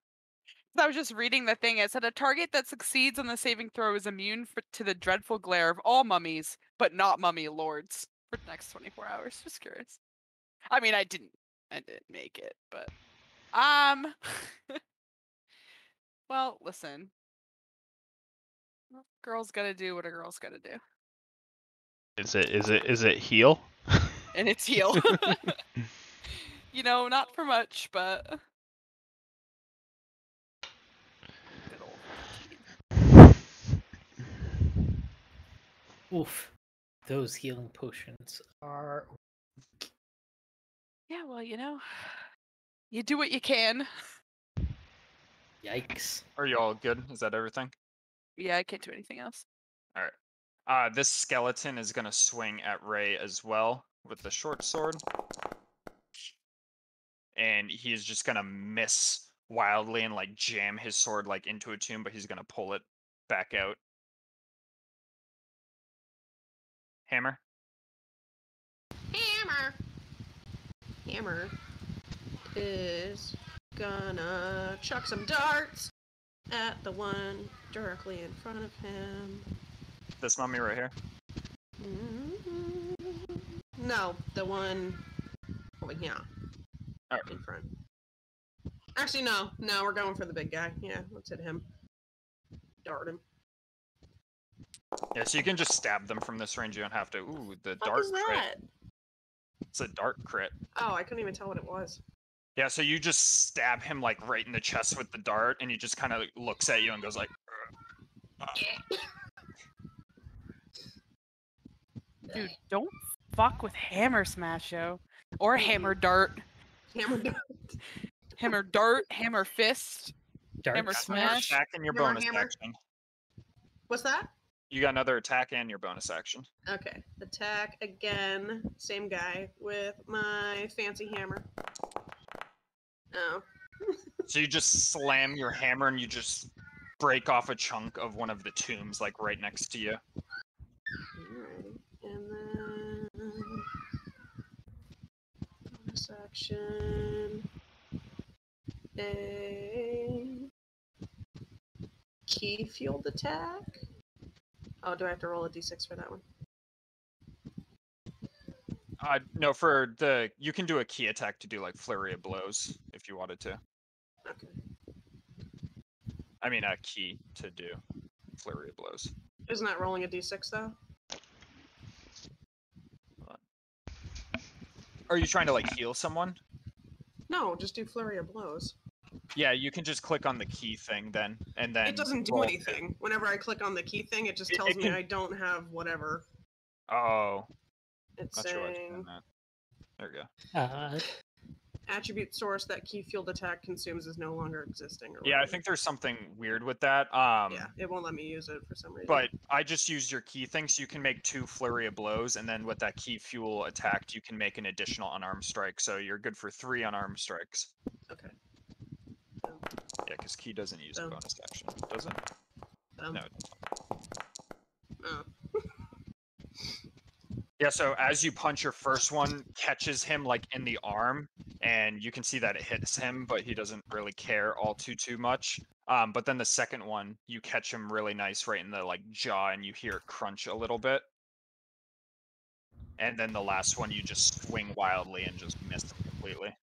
I was just reading the thing. It said a target that succeeds on the saving throw is immune to the dreadful glare of all mummies, but not mummy lords for the next 24 hours. Just curious. I mean, I didn't make it, but well, listen. Girl's gotta do what a girl's gotta do, Is it heal? and it's heal. You know, not for much, but good old 15. oof. Those healing potions are. Yeah, well, you do what you can. Yikes. Are you all good? Is that everything? Yeah, I can't do anything else. All right. This skeleton is gonna swing at Ray as well with the short sword, and he's just gonna miss wildly and like jam his sword like into a tomb, but he's gonna pull it back out. Hammer. Hammer is gonna chuck some darts at the one directly in front of him. This mummy right here. No, the one over here All right. in front. Actually, no, we're going for the big guy. Yeah, let's hit him. Dart him. Yeah, so you can just stab them from this range. You don't have to. Ooh, the What dart is crit. that? It's a dart crit. Oh, I couldn't even tell what it was. Yeah, so you just stab him like right in the chest with the dart, and he just kind of looks at you and goes like. Dude, don't fuck with hammer smash, yo. Or hammer dart. Hammer dart. Hammer dart, hammer fist, Dark hammer That's another smash. attack and your Hammer, bonus hammer. action. What's that? You got another attack and your bonus action. Okay. Attack again. Same guy with my fancy hammer. Oh. So you just slam your hammer and you just break off a chunk of one of the tombs, like right next to you. Alrighty. And then bonus action. A key fueled attack. Oh, do I have to roll a d6 for that one? No, for the you can do a key attack to do like flurry of blows if you wanted to. Okay. I mean, a key to do flurry of blows. Isn't that rolling a d6 though? Are you trying to like heal someone? No, just do flurry of blows. Yeah, you can just click on the key thing then, and then It doesn't do roll. anything. Whenever I click on the key thing, it just It- tells it me can- I don't have whatever. Oh, It's not sure why it's saying doing that. There we go. attribute source that key fueled attack consumes is no longer existing. Or Yeah, I whatever. think there's something weird with that. Yeah, it won't let me use it for some reason. But I just used your key thing, so you can make 2 flurry of blows, and then with that key fuel attacked, you can make an additional unarmed strike. So you're good for 3 unarmed strikes. Okay. Yeah, because key doesn't use a Oh. bonus action, does it? No. It doesn't. Oh. Yeah, so as you punch, your first one catches him like in the arm, and you can see that it hits him, but he doesn't really care all too much. But then the second one, you catch him really nice right in the like jaw, and you hear it crunch a little bit. And then the last one, you just swing wildly and just miss him completely.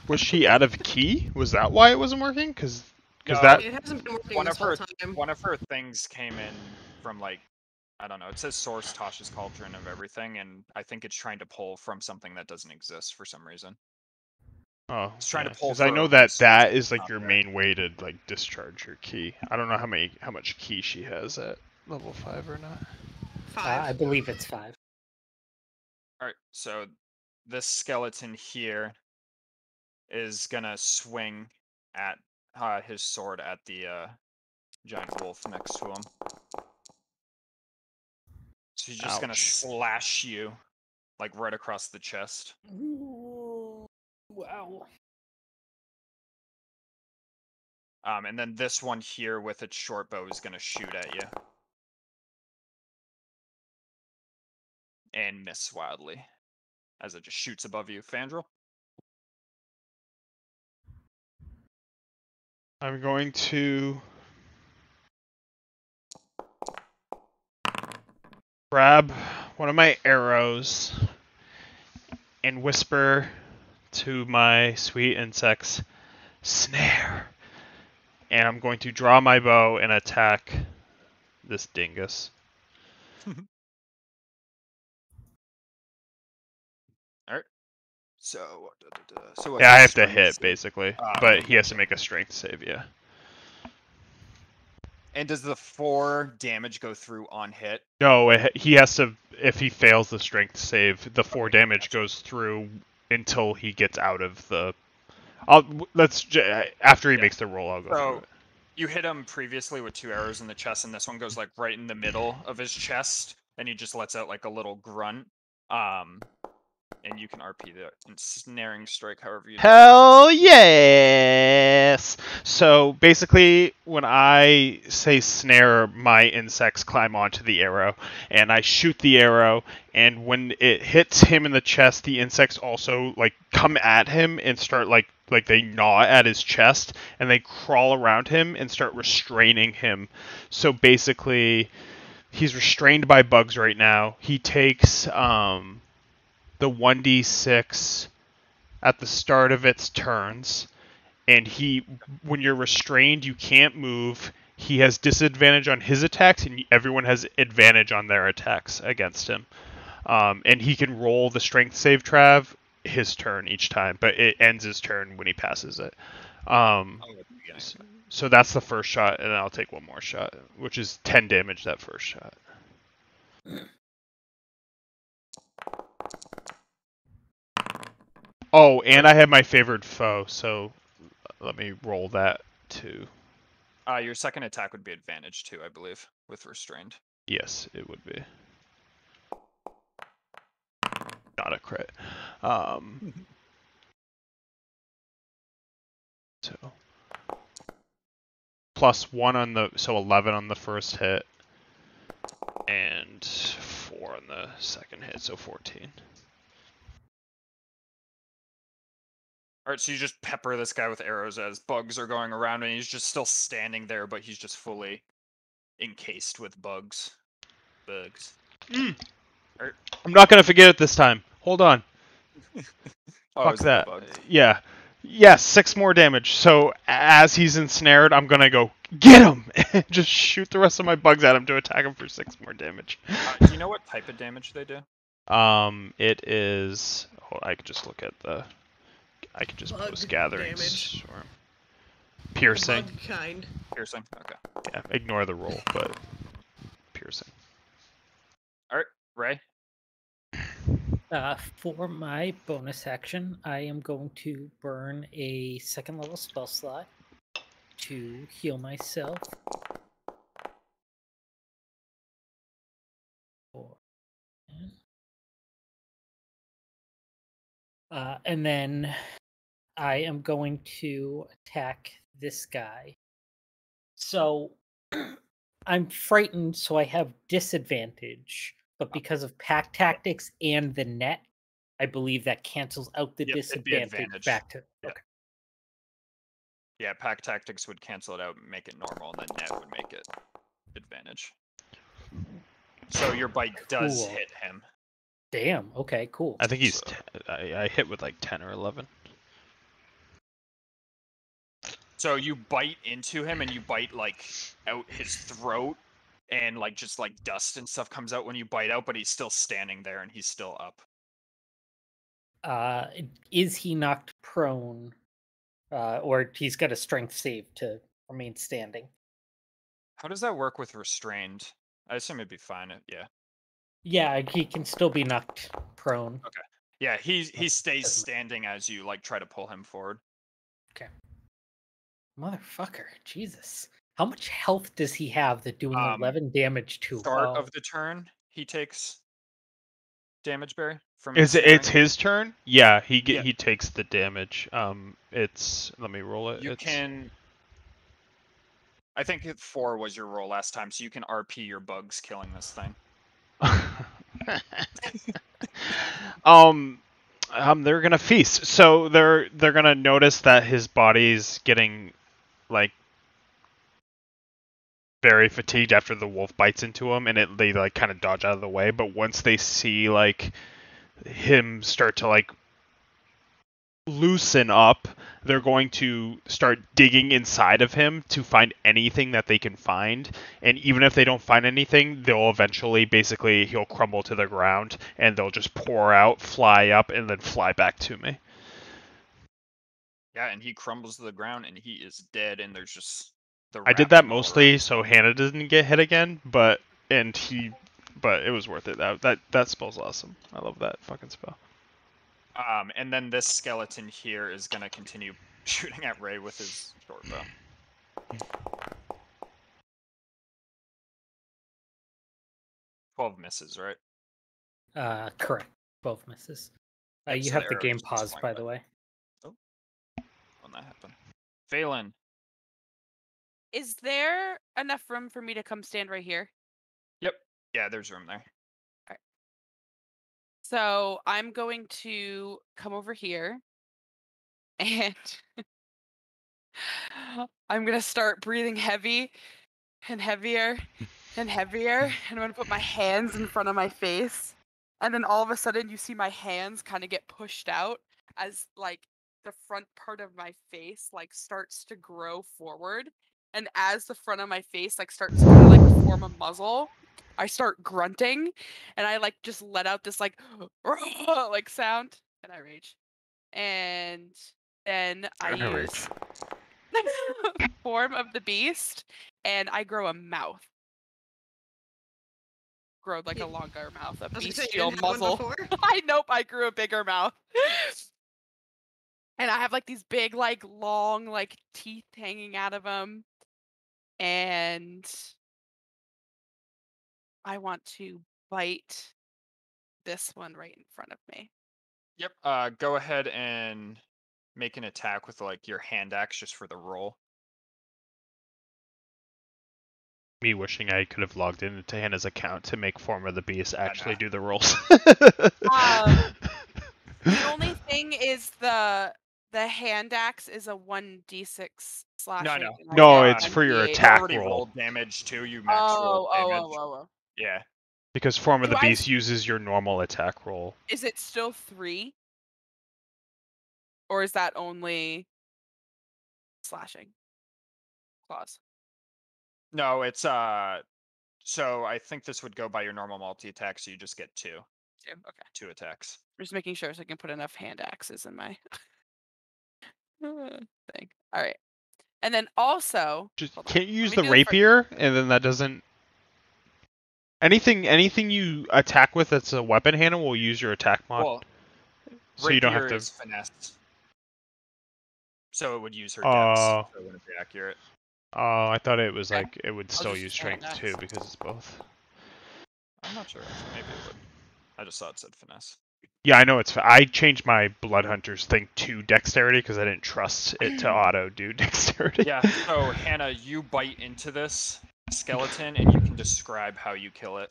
Was she out of key? Was that why it wasn't working? Because No, that It hasn't been working one this of whole her time. one of her things came in from like, I don't know. It says source Tasha's cauldron of everything, and I think it's trying to pull from something that doesn't exist for some reason. Oh, It's trying to pull because I for know a that resource that that's is like not your there. main way to like discharge your key. I don't know how much key she has at level 5 or not. 5. I believe it's 5. All right, so this skeleton here is gonna swing at his sword at the giant wolf next to him. So he's just gonna Ouch. slash you like right across the chest. Ooh, wow. And then this one here with its short bow is gonna shoot at you. And miss wildly. As it just shoots above you. Fandral? I'm going to grab one of my arrows and whisper to my sweet insects, snare. And I'm going to draw my bow and attack this dingus. Alright. So, so what's Yeah, I his have to strength hit save? basically, Ah, but he has gotcha. to make a strength save. Yeah. And does the 4 damage go through on hit? No, he has to. If he fails the strength save, the 4 Okay, damage gotcha. goes through until he gets out of the. After he Yeah. makes the roll, I'll go through So it. you hit him previously with 2 arrows in the chest, and this one goes like right in the middle of his chest, and he just lets out like a little grunt. And you can RP the ensnaring strike however you'd like, 'cause Hell yes! So basically, when I say snare, my insects climb onto the arrow, and I shoot the arrow. And when it hits him in the chest, the insects also like come at him and start like they gnaw at his chest, and they crawl around him and start restraining him. So basically, he's restrained by bugs right now. He takes the 1d6 at the start of its turns, and when you're restrained, you can't move. He has disadvantage on his attacks, and everyone has advantage on their attacks against him. And he can roll the strength save, Trav, his turn each time, but it ends his turn when he passes it. Oh, at the beginning. So that's the first shot, and then I'll take one more shot, which is 10 damage that first shot. Oh, and I have my favorite foe, so let me roll that too. Your second attack would be advantage too, I believe, with restrained. Yes, it would be. Not a crit. So +1 on the, so 11 on the first hit, and 4 on the second hit, so 14. Alright, so you just pepper this guy with arrows as bugs are going around, and he's just still standing there, but he's just fully encased with bugs. I'm Alright. not gonna forget it this time. Hold on. Oh, Fuck is it the that. bugs? Yeah. Yes, 6 more damage. So as he's ensnared, I'm gonna go get him and just shoot the rest of my bugs at him to attack him for 6 more damage. Do you know what type of damage they do? It is. Oh, I could just look at the. I could just Bug post gathering damage. storm. Piercing. Bug kind. Piercing. Okay. Yeah, ignore the roll, but piercing. Alright, Ray. For my bonus action, I am going to burn a 2nd level spell slot to heal myself. And then I am going to attack this guy. So I'm frightened, so I have disadvantage. But because of pack tactics and the net, I believe that cancels out the Yep, it'd be disadvantage advantage. back to. Yeah. Okay. Yeah, pack tactics would cancel it out and make it normal, and then net would make it advantage. So your bite does Cool. hit him. Damn. Okay. Cool. I think he's. So- I hit with like 10 or 11. So you bite into him, and you bite like out his throat, and like just like dust and stuff comes out when you bite out, but he's still standing there and he's still up. Is he knocked prone, or he's got a strength save to remain standing? How does that work with restrained? I assume it'd be fine. Yeah. Yeah, he can still be knocked prone. Okay. Yeah, he stays doesn't standing as you like try to pull him forward. Okay. Motherfucker, Jesus. How much health does he have that doing 11 damage to? Start of the turn, he takes damage, Barry. From Is it? ensnaring. It's his turn. Yeah, Yeah. he takes the damage. It's. Let me roll it. You It's, can. I think 4 was your roll last time, so you can RP your bugs killing this thing. They're gonna feast. So they're gonna notice that his body's getting like very fatigued after the wolf bites into him, and they like kind of dodge out of the way. But once they see like him start to like loosen up, they're going to start digging inside of him to find anything that they can find. And even if they don't find anything, they'll eventually, basically, he'll crumble to the ground, and they'll just pour out, fly up, and then fly back to me. Yeah, and he crumbles to the ground, and he is dead. And there's just the. I did that wrapping all mostly around. so Hannah didn't get hit again, but it was worth it. That spell's awesome. I love that fucking spell. And then this skeleton here is gonna continue shooting at Ray with his short bow. 12 misses, right? Correct. Both misses. Yep, You so have the the arrow game just paused, flying by back. the way. When that happened. Phelan. Is there enough room for me to come stand right here? Yep. Yeah, there's room there. So I'm going to come over here and I'm going to start breathing heavy and heavier and heavier. And I'm going to put my hands in front of my face. And then all of a sudden you see my hands kind of get pushed out as like the front part of my face like starts to grow forward. And as the front of my face like starts to kind of like form a muzzle, I start grunting and I like just let out this like like sound and I rage. And then I I use form of the beast and I grow a mouth. Growed like a longer mouth, a I was gonna say, you bestial didn't have one muzzle. before? I grew a bigger mouth. And I have like these big, like long, like teeth hanging out of them. And I want to bite this one right in front of me. Yep. Go ahead and make an attack with like your hand axe just for the roll. Me wishing I could have logged into Hannah's account to make Form of the Beast actually do the rolls. The only thing is the hand axe is a 1d6 slashing. No. and I No, get it's for your 1d8. You attack already roll. rolled damage too. You max rolled damage. Yeah. Because Form of Do the I Beast uses your normal attack roll. Is it still 3? Or is that only slashing? Claws. No, it's so I think this would go by your normal multi-attack, so you just get 2. 2. Okay. 2 attacks. I'm just making sure so I can put enough hand axes in my thing. All right. And then also, Just hold on. can't you Let use me the do rapier, and then that doesn't. Anything you attack with that's a weapon, Hannah, will use your attack mod. Well, So you don't have rapier to. is finesse. So it would use her dex, so it wouldn't be accurate. Oh, I thought it was Okay. like it would I'll still just use use hand strength too axe. because it's both. I'm not sure, actually. Maybe it would. I just thought it said finesse. Yeah, I know it's. I changed my Blood Hunters thing to dexterity because I didn't trust it to auto do dexterity. Yeah, so Hannah, you bite into this skeleton and you can describe how you kill it.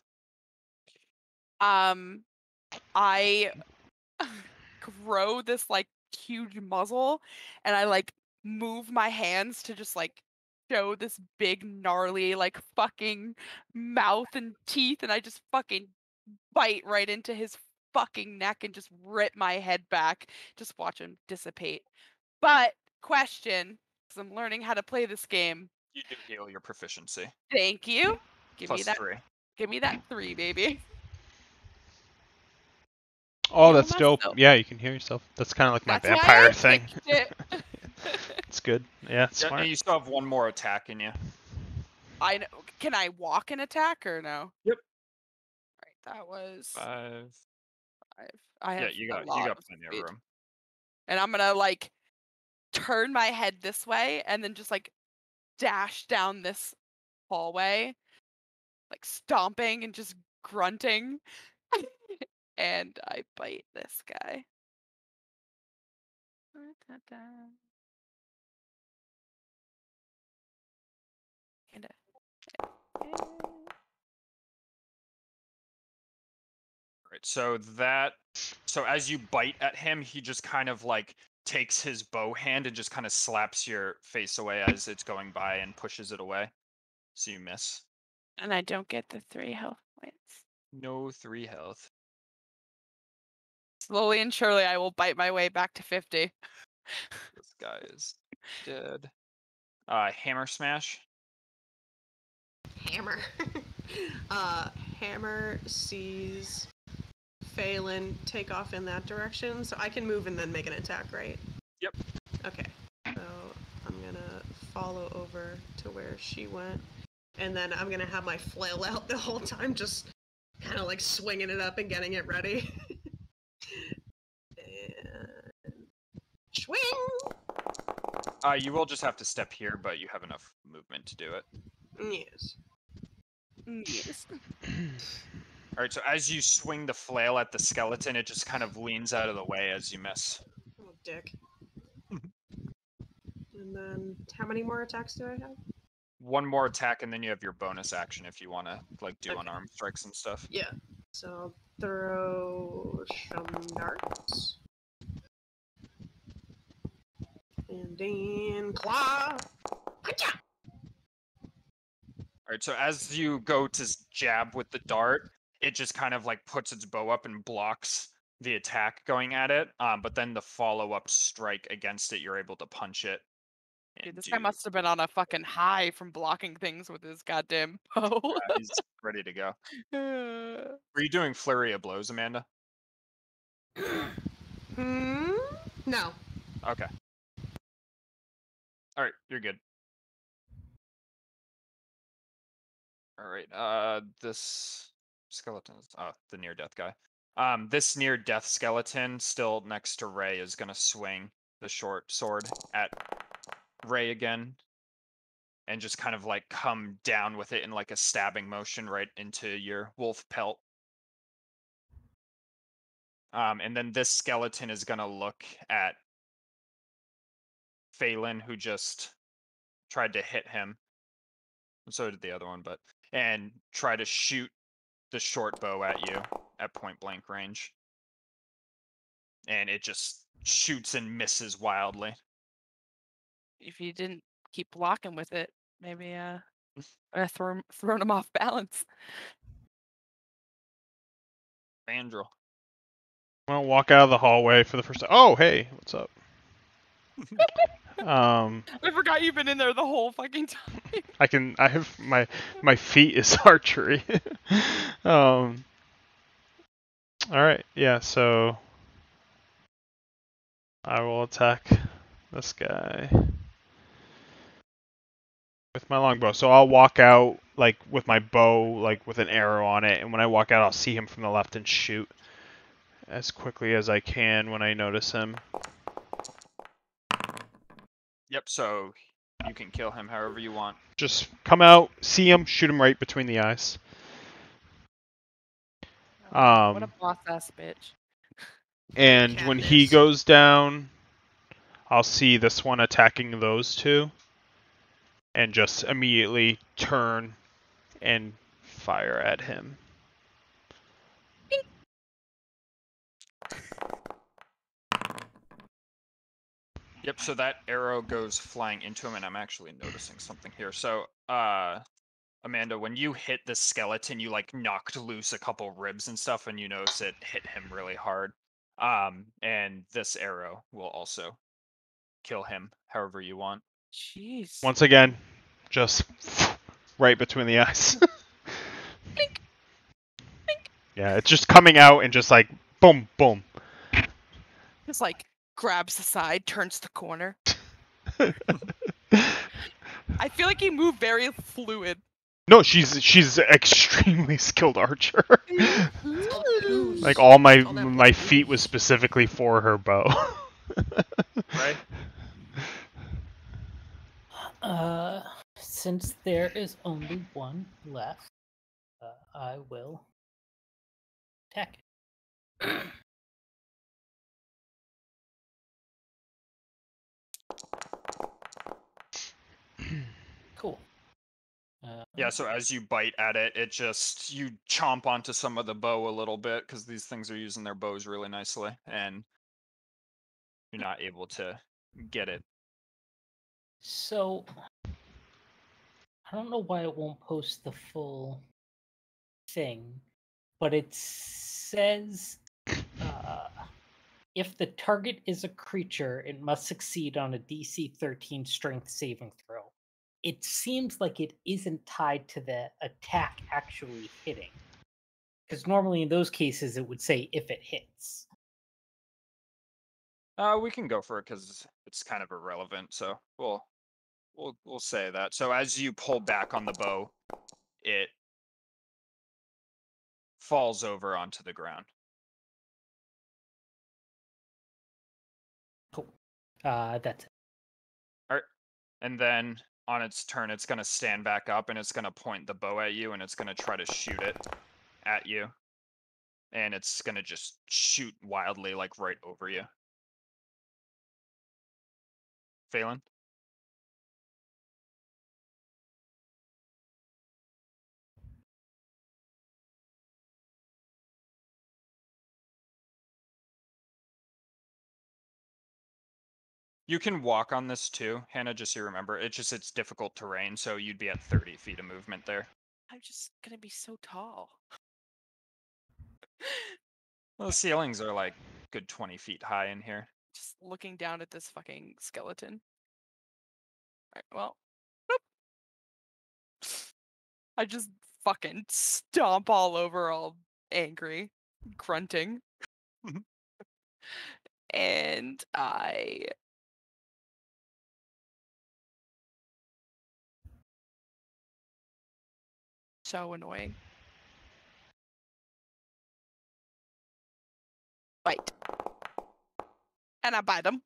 I grow this like huge muzzle and I like move my hands to just like show this big gnarly like fucking mouth and teeth, and I just fucking bite right into his fucking neck and just rip my head back. Just watch him dissipate. But question, because I'm learning how to play this game. You do heal your proficiency. Thank you. Give me Plus that. 3. Give me that 3, baby. Oh, Heal that's dope. myself. Yeah, you can heal yourself. That's kind of like my That's why vampire I thing. picked it. It's good. Yeah, it's Yeah, smart. and you still have one more attack in you. I know. Can I walk and attack or no? Yep. Right, that was 5. 5. I have Yeah, a you lot got of plenty of speed. room. And I'm gonna like turn my head this way and then just like dash down this hallway, like stomping and just grunting. And I bite this guy. And Right. So as you bite at him, he just kind of like takes his bow hand and just kind of slaps your face away as it's going by and pushes it away. So you miss. and I don't get the 3 health points. No 3 health. Slowly and surely, I will bite my way back to 50. This guy is dead. Hammer smash. Hammer. Hammer sees Phelan take off in that direction, so I can move and then make an attack, right? Yep. Okay. So I'm gonna follow over to where she went, and then I'm gonna have my flail out the whole time, just kind of like swinging it up and getting it ready. And swing! You will just have to step here, but you have enough movement to do it. Yes. Yes. All right, so as you swing the flail at the skeleton, it just kind of leans out of the way as you miss. Oh, dick. And then, how many more attacks do I have? One more attack, and then you have your bonus action if you want to like do Okay. unarmed strikes and stuff. Yeah. So I'll throw some darts. And then claw. Hacha! All right, so as you go to jab with the dart, it just kind of like puts its bow up and blocks the attack going at it. But then the follow-up strike against it, you're able to punch it. Dude, this guy must have been on a fucking high from blocking things with his goddamn bow. He's ready to go. Were you doing flurry of blows, Amanda? No. Okay. All right, you're good. All right. This skeleton is the near death guy. This near death skeleton still next to Ray is gonna swing the short sword at Ray again, and just kind of like come down with it in like a stabbing motion right into your wolf pelt. And then this skeleton is gonna look at Phelan, who just tried to hit him. So did the other one, and try to shoot the short bow at you at point blank range. And it just shoots and misses wildly. If you didn't keep blocking with it, maybe thrown him off balance. Vandrel. I'll walk out of the hallway for the first time. Oh, hey, what's up? I forgot you've been in there the whole fucking time. I have my feet is archery. All right, yeah, so I will attack this guy with my longbow. So I'll walk out like with my bow, like with an arrow on it, and when I walk out, I'll see him from the left and shoot as quickly as I can when I notice him. Yep, so you can kill him however you want. Just come out, see him, shoot him right between the eyes. What a boss ass bitch. And when he Katniss. goes down, I'll see this one attacking those two, and just immediately turn and fire at him. Yep, so that arrow goes flying into him, and I'm actually noticing something here. So, Amanda, when you hit the skeleton, you like knocked loose a couple ribs and stuff, and you notice it hit him really hard. And this arrow will also kill him however you want. Jeez. Once again, just right between the eyes. Blink. Blink. Yeah, it's just coming out and just like boom, boom. Just like grabs the side, turns the corner. I feel like he moved very fluid. No, she's extremely skilled archer. Ooh. Like all my Call that my blood feet ooze. was specifically for her bow. Right? Since there is only one left, I will attack it. Cool. Yeah, so as you bite at it, you chomp onto some of the bow a little bit, because these things are using their bows really nicely, and you're not able to get it. So, I don't know why it won't post the full thing, but it says if the target is a creature, it must succeed on a DC 13 strength saving throw. It seems like it isn't tied to the attack actually hitting. Because normally in those cases it would say if it hits. We can go for it because it's kind of irrelevant, so we'll say that. So as you pull back on the bow, it falls over onto the ground. Cool. That's it. All right. And then on its turn, it's going to stand back up and it's going to point the bow at you and it's going to try to shoot it at you. And it's going to just shoot wildly, like right over you. Phelan? You can walk on this too, Hannah, just so you remember. It's difficult terrain, so you'd be at 30 feet of movement there. I'm just gonna be so tall. Well, the ceilings are like good 20 feet high in here. Just looking down at this fucking skeleton. Alright, well. Boop. I just fucking stomp all over, all angry, grunting. And I so annoying. Bite. And I bite him.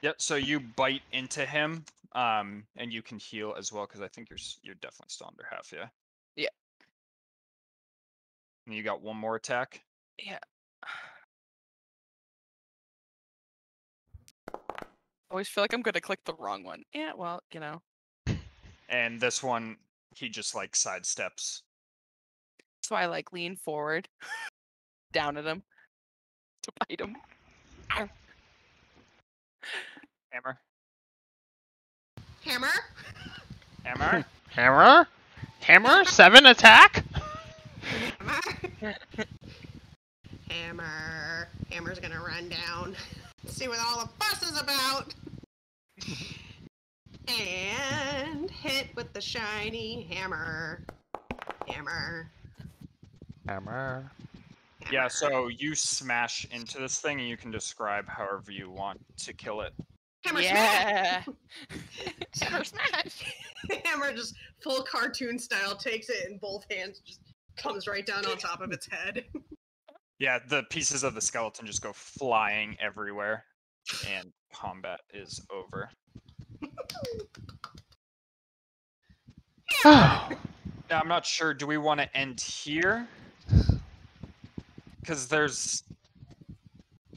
Yep. So you bite into him, and you can heal as well because I think you're definitely still under half. Yeah. Yeah. And you got one more attack. Yeah. Always feel like I'm gonna click the wrong one. Yeah, well, you know. And this one, he just like sidesteps. So I like lean forward, down at him, to bite him. Ow. Hammer. Hammer? Hammer. Hammer? Hammer? 7 attack? Hammer? Hammer. Hammer's gonna run down. See what all the fuss is about. And hit with the shiny hammer. Hammer. Hammer. Yeah. Hammer. So you smash into this thing, and you can describe however you want to kill it. Hammer Yeah. smash! Hammer smash. Hammer just full cartoon style takes it in both hands, just comes right down on top of its head. Yeah. The pieces of the skeleton just go flying everywhere, and combat is over. Now, I'm not sure. Do we want to end here? Because there's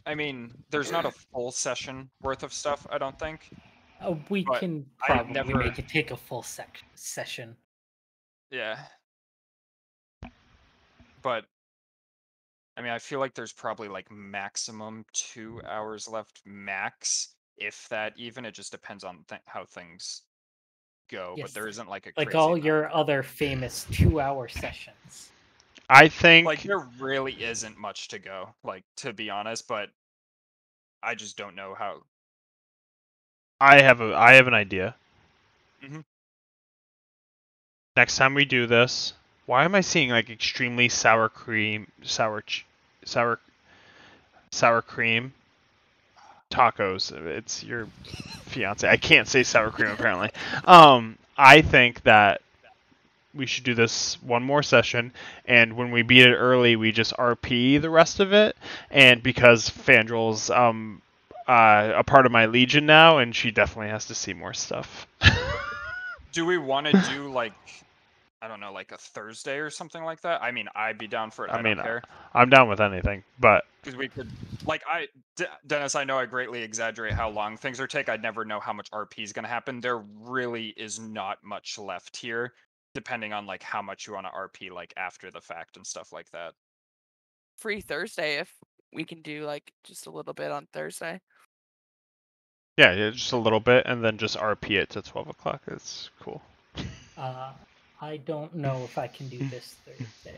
not a full session worth of stuff, I don't think. We But can I probably never- make it take a full session. Yeah. But, I feel like there's probably like maximum 2 hours left max, if that even. It just depends on how things go, Yes. but there isn't like a Like crazy all amount. your other famous 2-hour sessions. I think Like, there really isn't much to go, like, to be honest, but I just don't know how. I have an idea. Mhm. Next time we do this, why am I seeing like extremely sour cream tacos? It's your fiance. I can't say sour cream apparently. I think that we should do this one more session, and when we beat it early, we just RP the rest of it. And because Fandrel's a part of my legion now, and she definitely has to see more stuff. Do we want to do like, I don't know, like a Thursday or something like that? I'd be down for it. I don't care. I'm down with anything, but Because we could, like, Dennis, I know I greatly exaggerate how long things are take. I'd never know how much RP is going to happen. There really is not much left here, depending on like how much you want to RP like after the fact and stuff like that. Free Thursday if we can do like just a little bit on Thursday. yeah, just a little bit, and then just RP it to 12 o'clock. It's cool. I don't know if I can do this Thursday.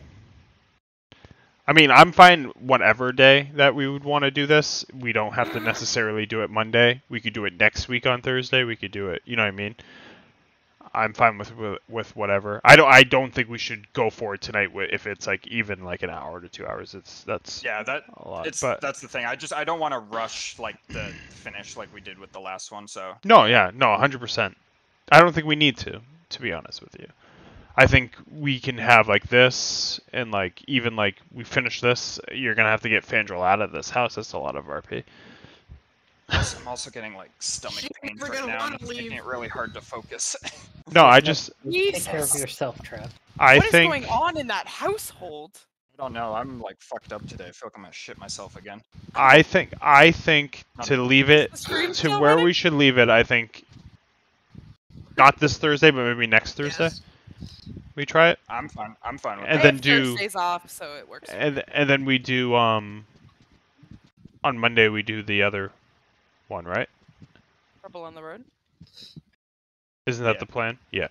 I'm fine whatever day that we would want to do this. We don't have to necessarily do it Monday. We could do it next week on Thursday. We could do it, you know what I mean? I'm fine with whatever. I don't think we should go for it tonight if it's like even like an hour to 2 hours. That's a lot. That's the thing. I don't want to rush like the finish like we did with the last one. So no, 100%. I don't think we need to be honest with you. I think we can have like this, and like even like we finish this, you're gonna have to get Fandrel out of this house. That's a lot of RP. I'm also getting like stomach She's pains never right gonna now, and wanna it's making leave. it really hard to focus. No, I Take care of Jesus. yourself, Trav. What is going on in that household? I don't know. I'm like fucked up today. I feel like I'm gonna shit myself again. I think to leave it the stream to still where running? we should leave it. I think not this Thursday, but maybe next Thursday. Yes. We try it, I'm fine. I'm fine with And I that. then have do- Thursdays off, so it works. and then we do on Monday we do the other one, right? Trouble on the road. Isn't that Yeah. the plan? Yeah.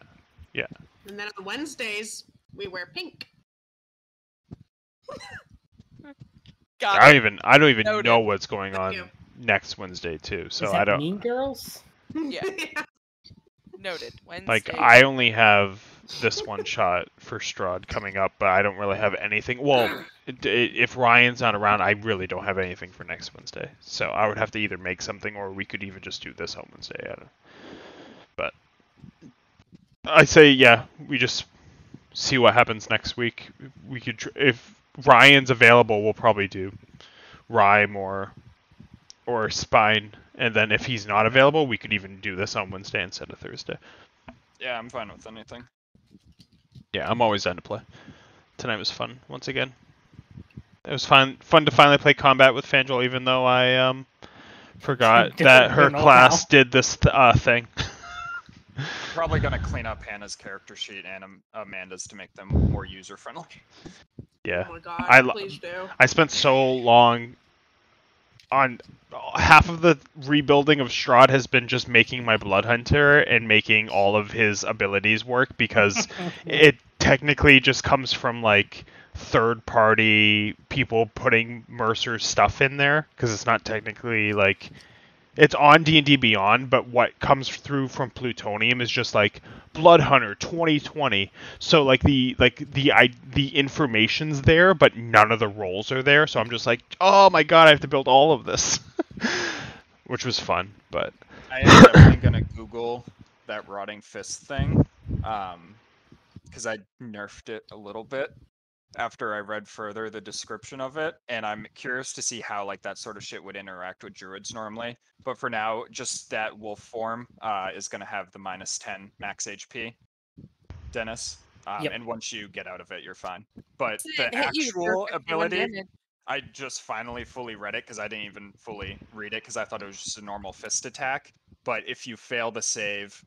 And then on Wednesdays, we wear pink. Got I it. don't even Noted. know what's going on you. next Wednesday too. So Is I that don't Mean Girls? Yeah. Noted. Wednesday. like. I only have this one shot for Strahd coming up, but I don't really have anything. Well, if Ryan's not around, I really don't have anything for next Wednesday. So I would have to either make something, or we could even just do this on Wednesday. I don't know. But I say, yeah, we just see what happens next week. We could, if Ryan's available, we'll probably do Rhyme or Spine, And then if he's not available, we could even do this on Wednesday instead of Thursday. Yeah, I'm fine with anything. Yeah, I'm always down to play. Tonight was fun once again. It was fun to finally play combat with Fandral, even though I forgot that her class did this thing. I'm probably gonna clean up Hannah's character sheet and Amanda's to make them more user friendly. Yeah. Oh my god, please do. I spent so long on half of the rebuilding of Strahd has been just making my Blood Hunter and making all of his abilities work, because it technically just comes from like third party people putting Mercer's stuff in there, because it's not technically like it's on D&D Beyond, but what comes through from Plutonium is just like Blood Hunter 2020. So like the information's there, but none of the roles are there. So I'm just like, oh my god, I have to build all of this, which was fun. But I am definitely gonna Google that Rotting Fist thing, because I nerfed it a little bit after I read further the description of it, and I'm curious to see how like that sort of shit would interact with druids normally. But for now, just that wolf form is going to have the -10 max HP, Dennis. Yep. And once you get out of it, you're fine. But It the hit you, you're actual 51 ability, damage. I just finally fully read it because I didn't even fully read it because I thought it was just a normal fist attack. But if you fail the save,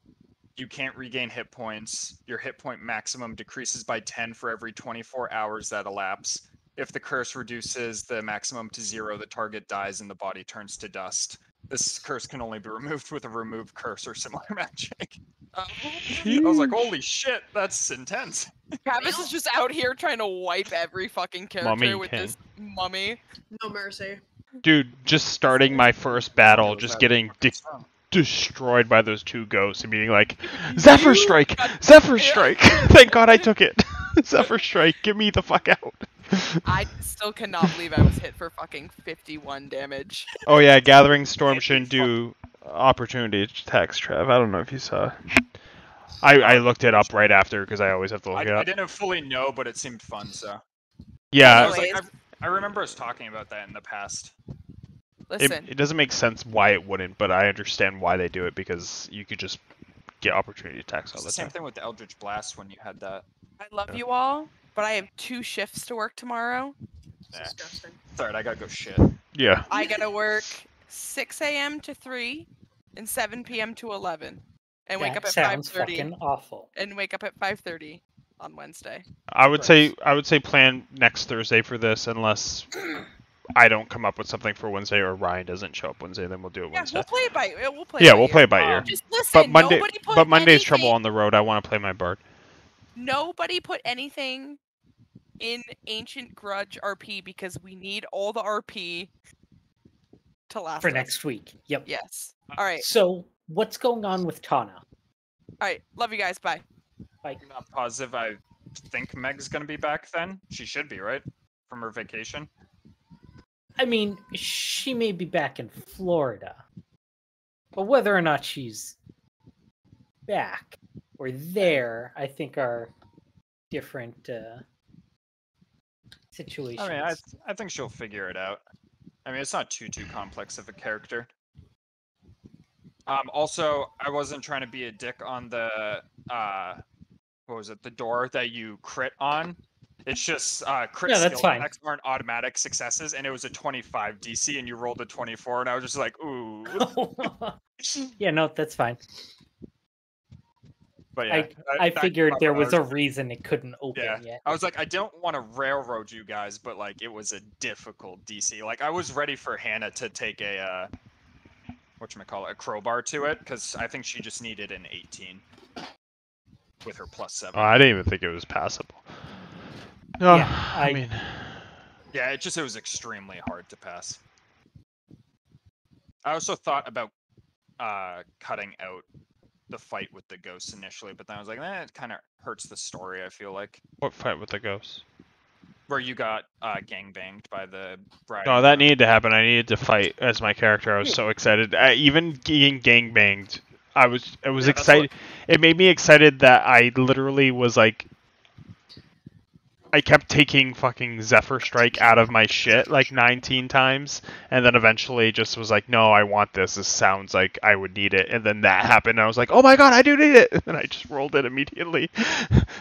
you can't regain hit points. Your hit point maximum decreases by 10 for every 24 hours that elapse. If the curse reduces the maximum to 0, the target dies and the body turns to dust. This curse can only be removed with a remove curse or similar magic. I was like, holy shit, that's intense. Travis is just out here trying to wipe every fucking character Mummy with king. this mummy. No mercy. dude, just starting my first battle, Feels just that getting fucking strong. destroyed by those two ghosts and being like, Zephyr Strike! Zephyr Strike! Thank god I took it! Zephyr Strike, get me the fuck out! I still cannot believe I was hit for fucking 51 damage. Oh yeah, Gathering Storm Can't be shouldn't do opportunity attacks, Trav. I don't know if you saw. I looked it up right after, because I always have to look it I up. didn't fully know, but it seemed fun, so. I Yeah, was like, Anyways. I remember us talking about that in the past. Listen, it doesn't make sense why it wouldn't, but I understand why they do it, because you could just get opportunity attacks all It's the the same time. thing with the Eldritch Blast when you had that. I love you all, but I have 2 shifts to work tomorrow. Disgusting. Sorry, I gotta go shit. Yeah. I gotta work 6 a.m. to 3 and 7 p.m. to 11, and wake up That at sounds 5:30 fucking awful. and wake up at 5:30 on Wednesday. I would Gross. say plan next Thursday for this, unless I don't come up with something for Wednesday or Ryan doesn't show up Wednesday, then we'll do it Yeah, Wednesday. we'll play it by we'll play. Yeah, it by we'll ear. play it by ear. Just listen. But Monday, Nobody put but Monday's trouble anything- on the road. I want to play my bard. Nobody put anything in Ancient Grudge RP because we need all the RP to last For us. next week. Yep. Yes. All right. So, what's going on with Tana? All right. Love you guys. Bye. Like, I'm not positive. I think Meg's gonna be back then. She should be, right? From her vacation. I mean, she may be back in Florida, but whether or not she's back or there, I think are different situations. I mean, I think she'll figure it out. I mean, it's not too complex of a character. Also, I wasn't trying to be a dick on the what was it? The door that you crit on. It's just crit Yeah, that's skill fine. checks aren't automatic successes, and it was a 25 DC, and you rolled a 24, and I was just like, ooh. Yeah, no, that's fine. But yeah, I that figured came up there when I was a reason it couldn't open Yeah. yet. I was like, I don't want to railroad you guys, but like, it was a difficult DC. Like, I was ready for Hannah to take a whatchamacallit, a crowbar to it, because I think she just needed an 18 with her +7. Oh, I didn't even think it was passable. No, Yeah, I mean, Yeah, it was extremely hard to pass. I also thought about cutting out the fight with the ghosts initially, but then I was like, it kind of hurts the story, I feel like. what fight with the ghosts? Where you got gangbanged by the bride. No, that needed to happen. I needed to fight as my character. I was so excited. Even getting gangbanged, I was that's excited. It made me excited that I literally was like I kept taking fucking Zephyr Strike out of my shit like 19 times, and then eventually just was like, no, I want this. This sounds like I would need it. And then that happened, and I was like, oh my god, I do need it! And I just rolled it immediately.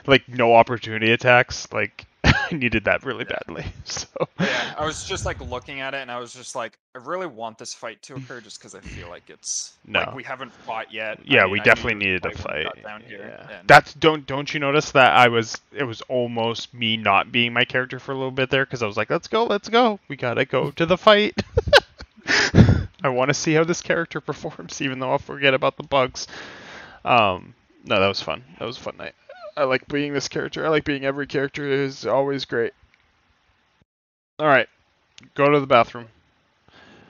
Like, no opportunity attacks. Like, I needed that really badly. So Yeah, I was just like looking at it, and I was just like, I really want this fight to occur, just because I feel like it's like No. we haven't fought yet. Yeah, I mean, we I knew definitely there was needed a when we fight. got down here. Yeah. And That's don't you notice that it was almost me not being my character for a little bit there because I was like, let's go. We gotta go to the fight. I want to see how this character performs, even though I'll forget about the bugs. No, that was fun. That was a fun night. I like being this character. I like being every character. It is always great. All right, go to the bathroom.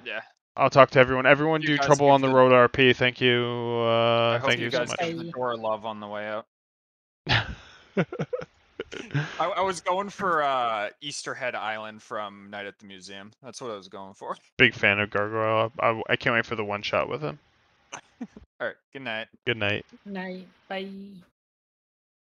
yeah, I'll talk to everyone. Everyone, You do guys trouble give on the the- road RP. Thank you. I hope Thank you you so guys much. give the Bye. door love on the way out. I was going for Easterhead Island from Night at the Museum. That's what I was going for. Big fan of Gargoyle. I can't wait for the one shot with him. All right, good night. Good night. Night. Bye.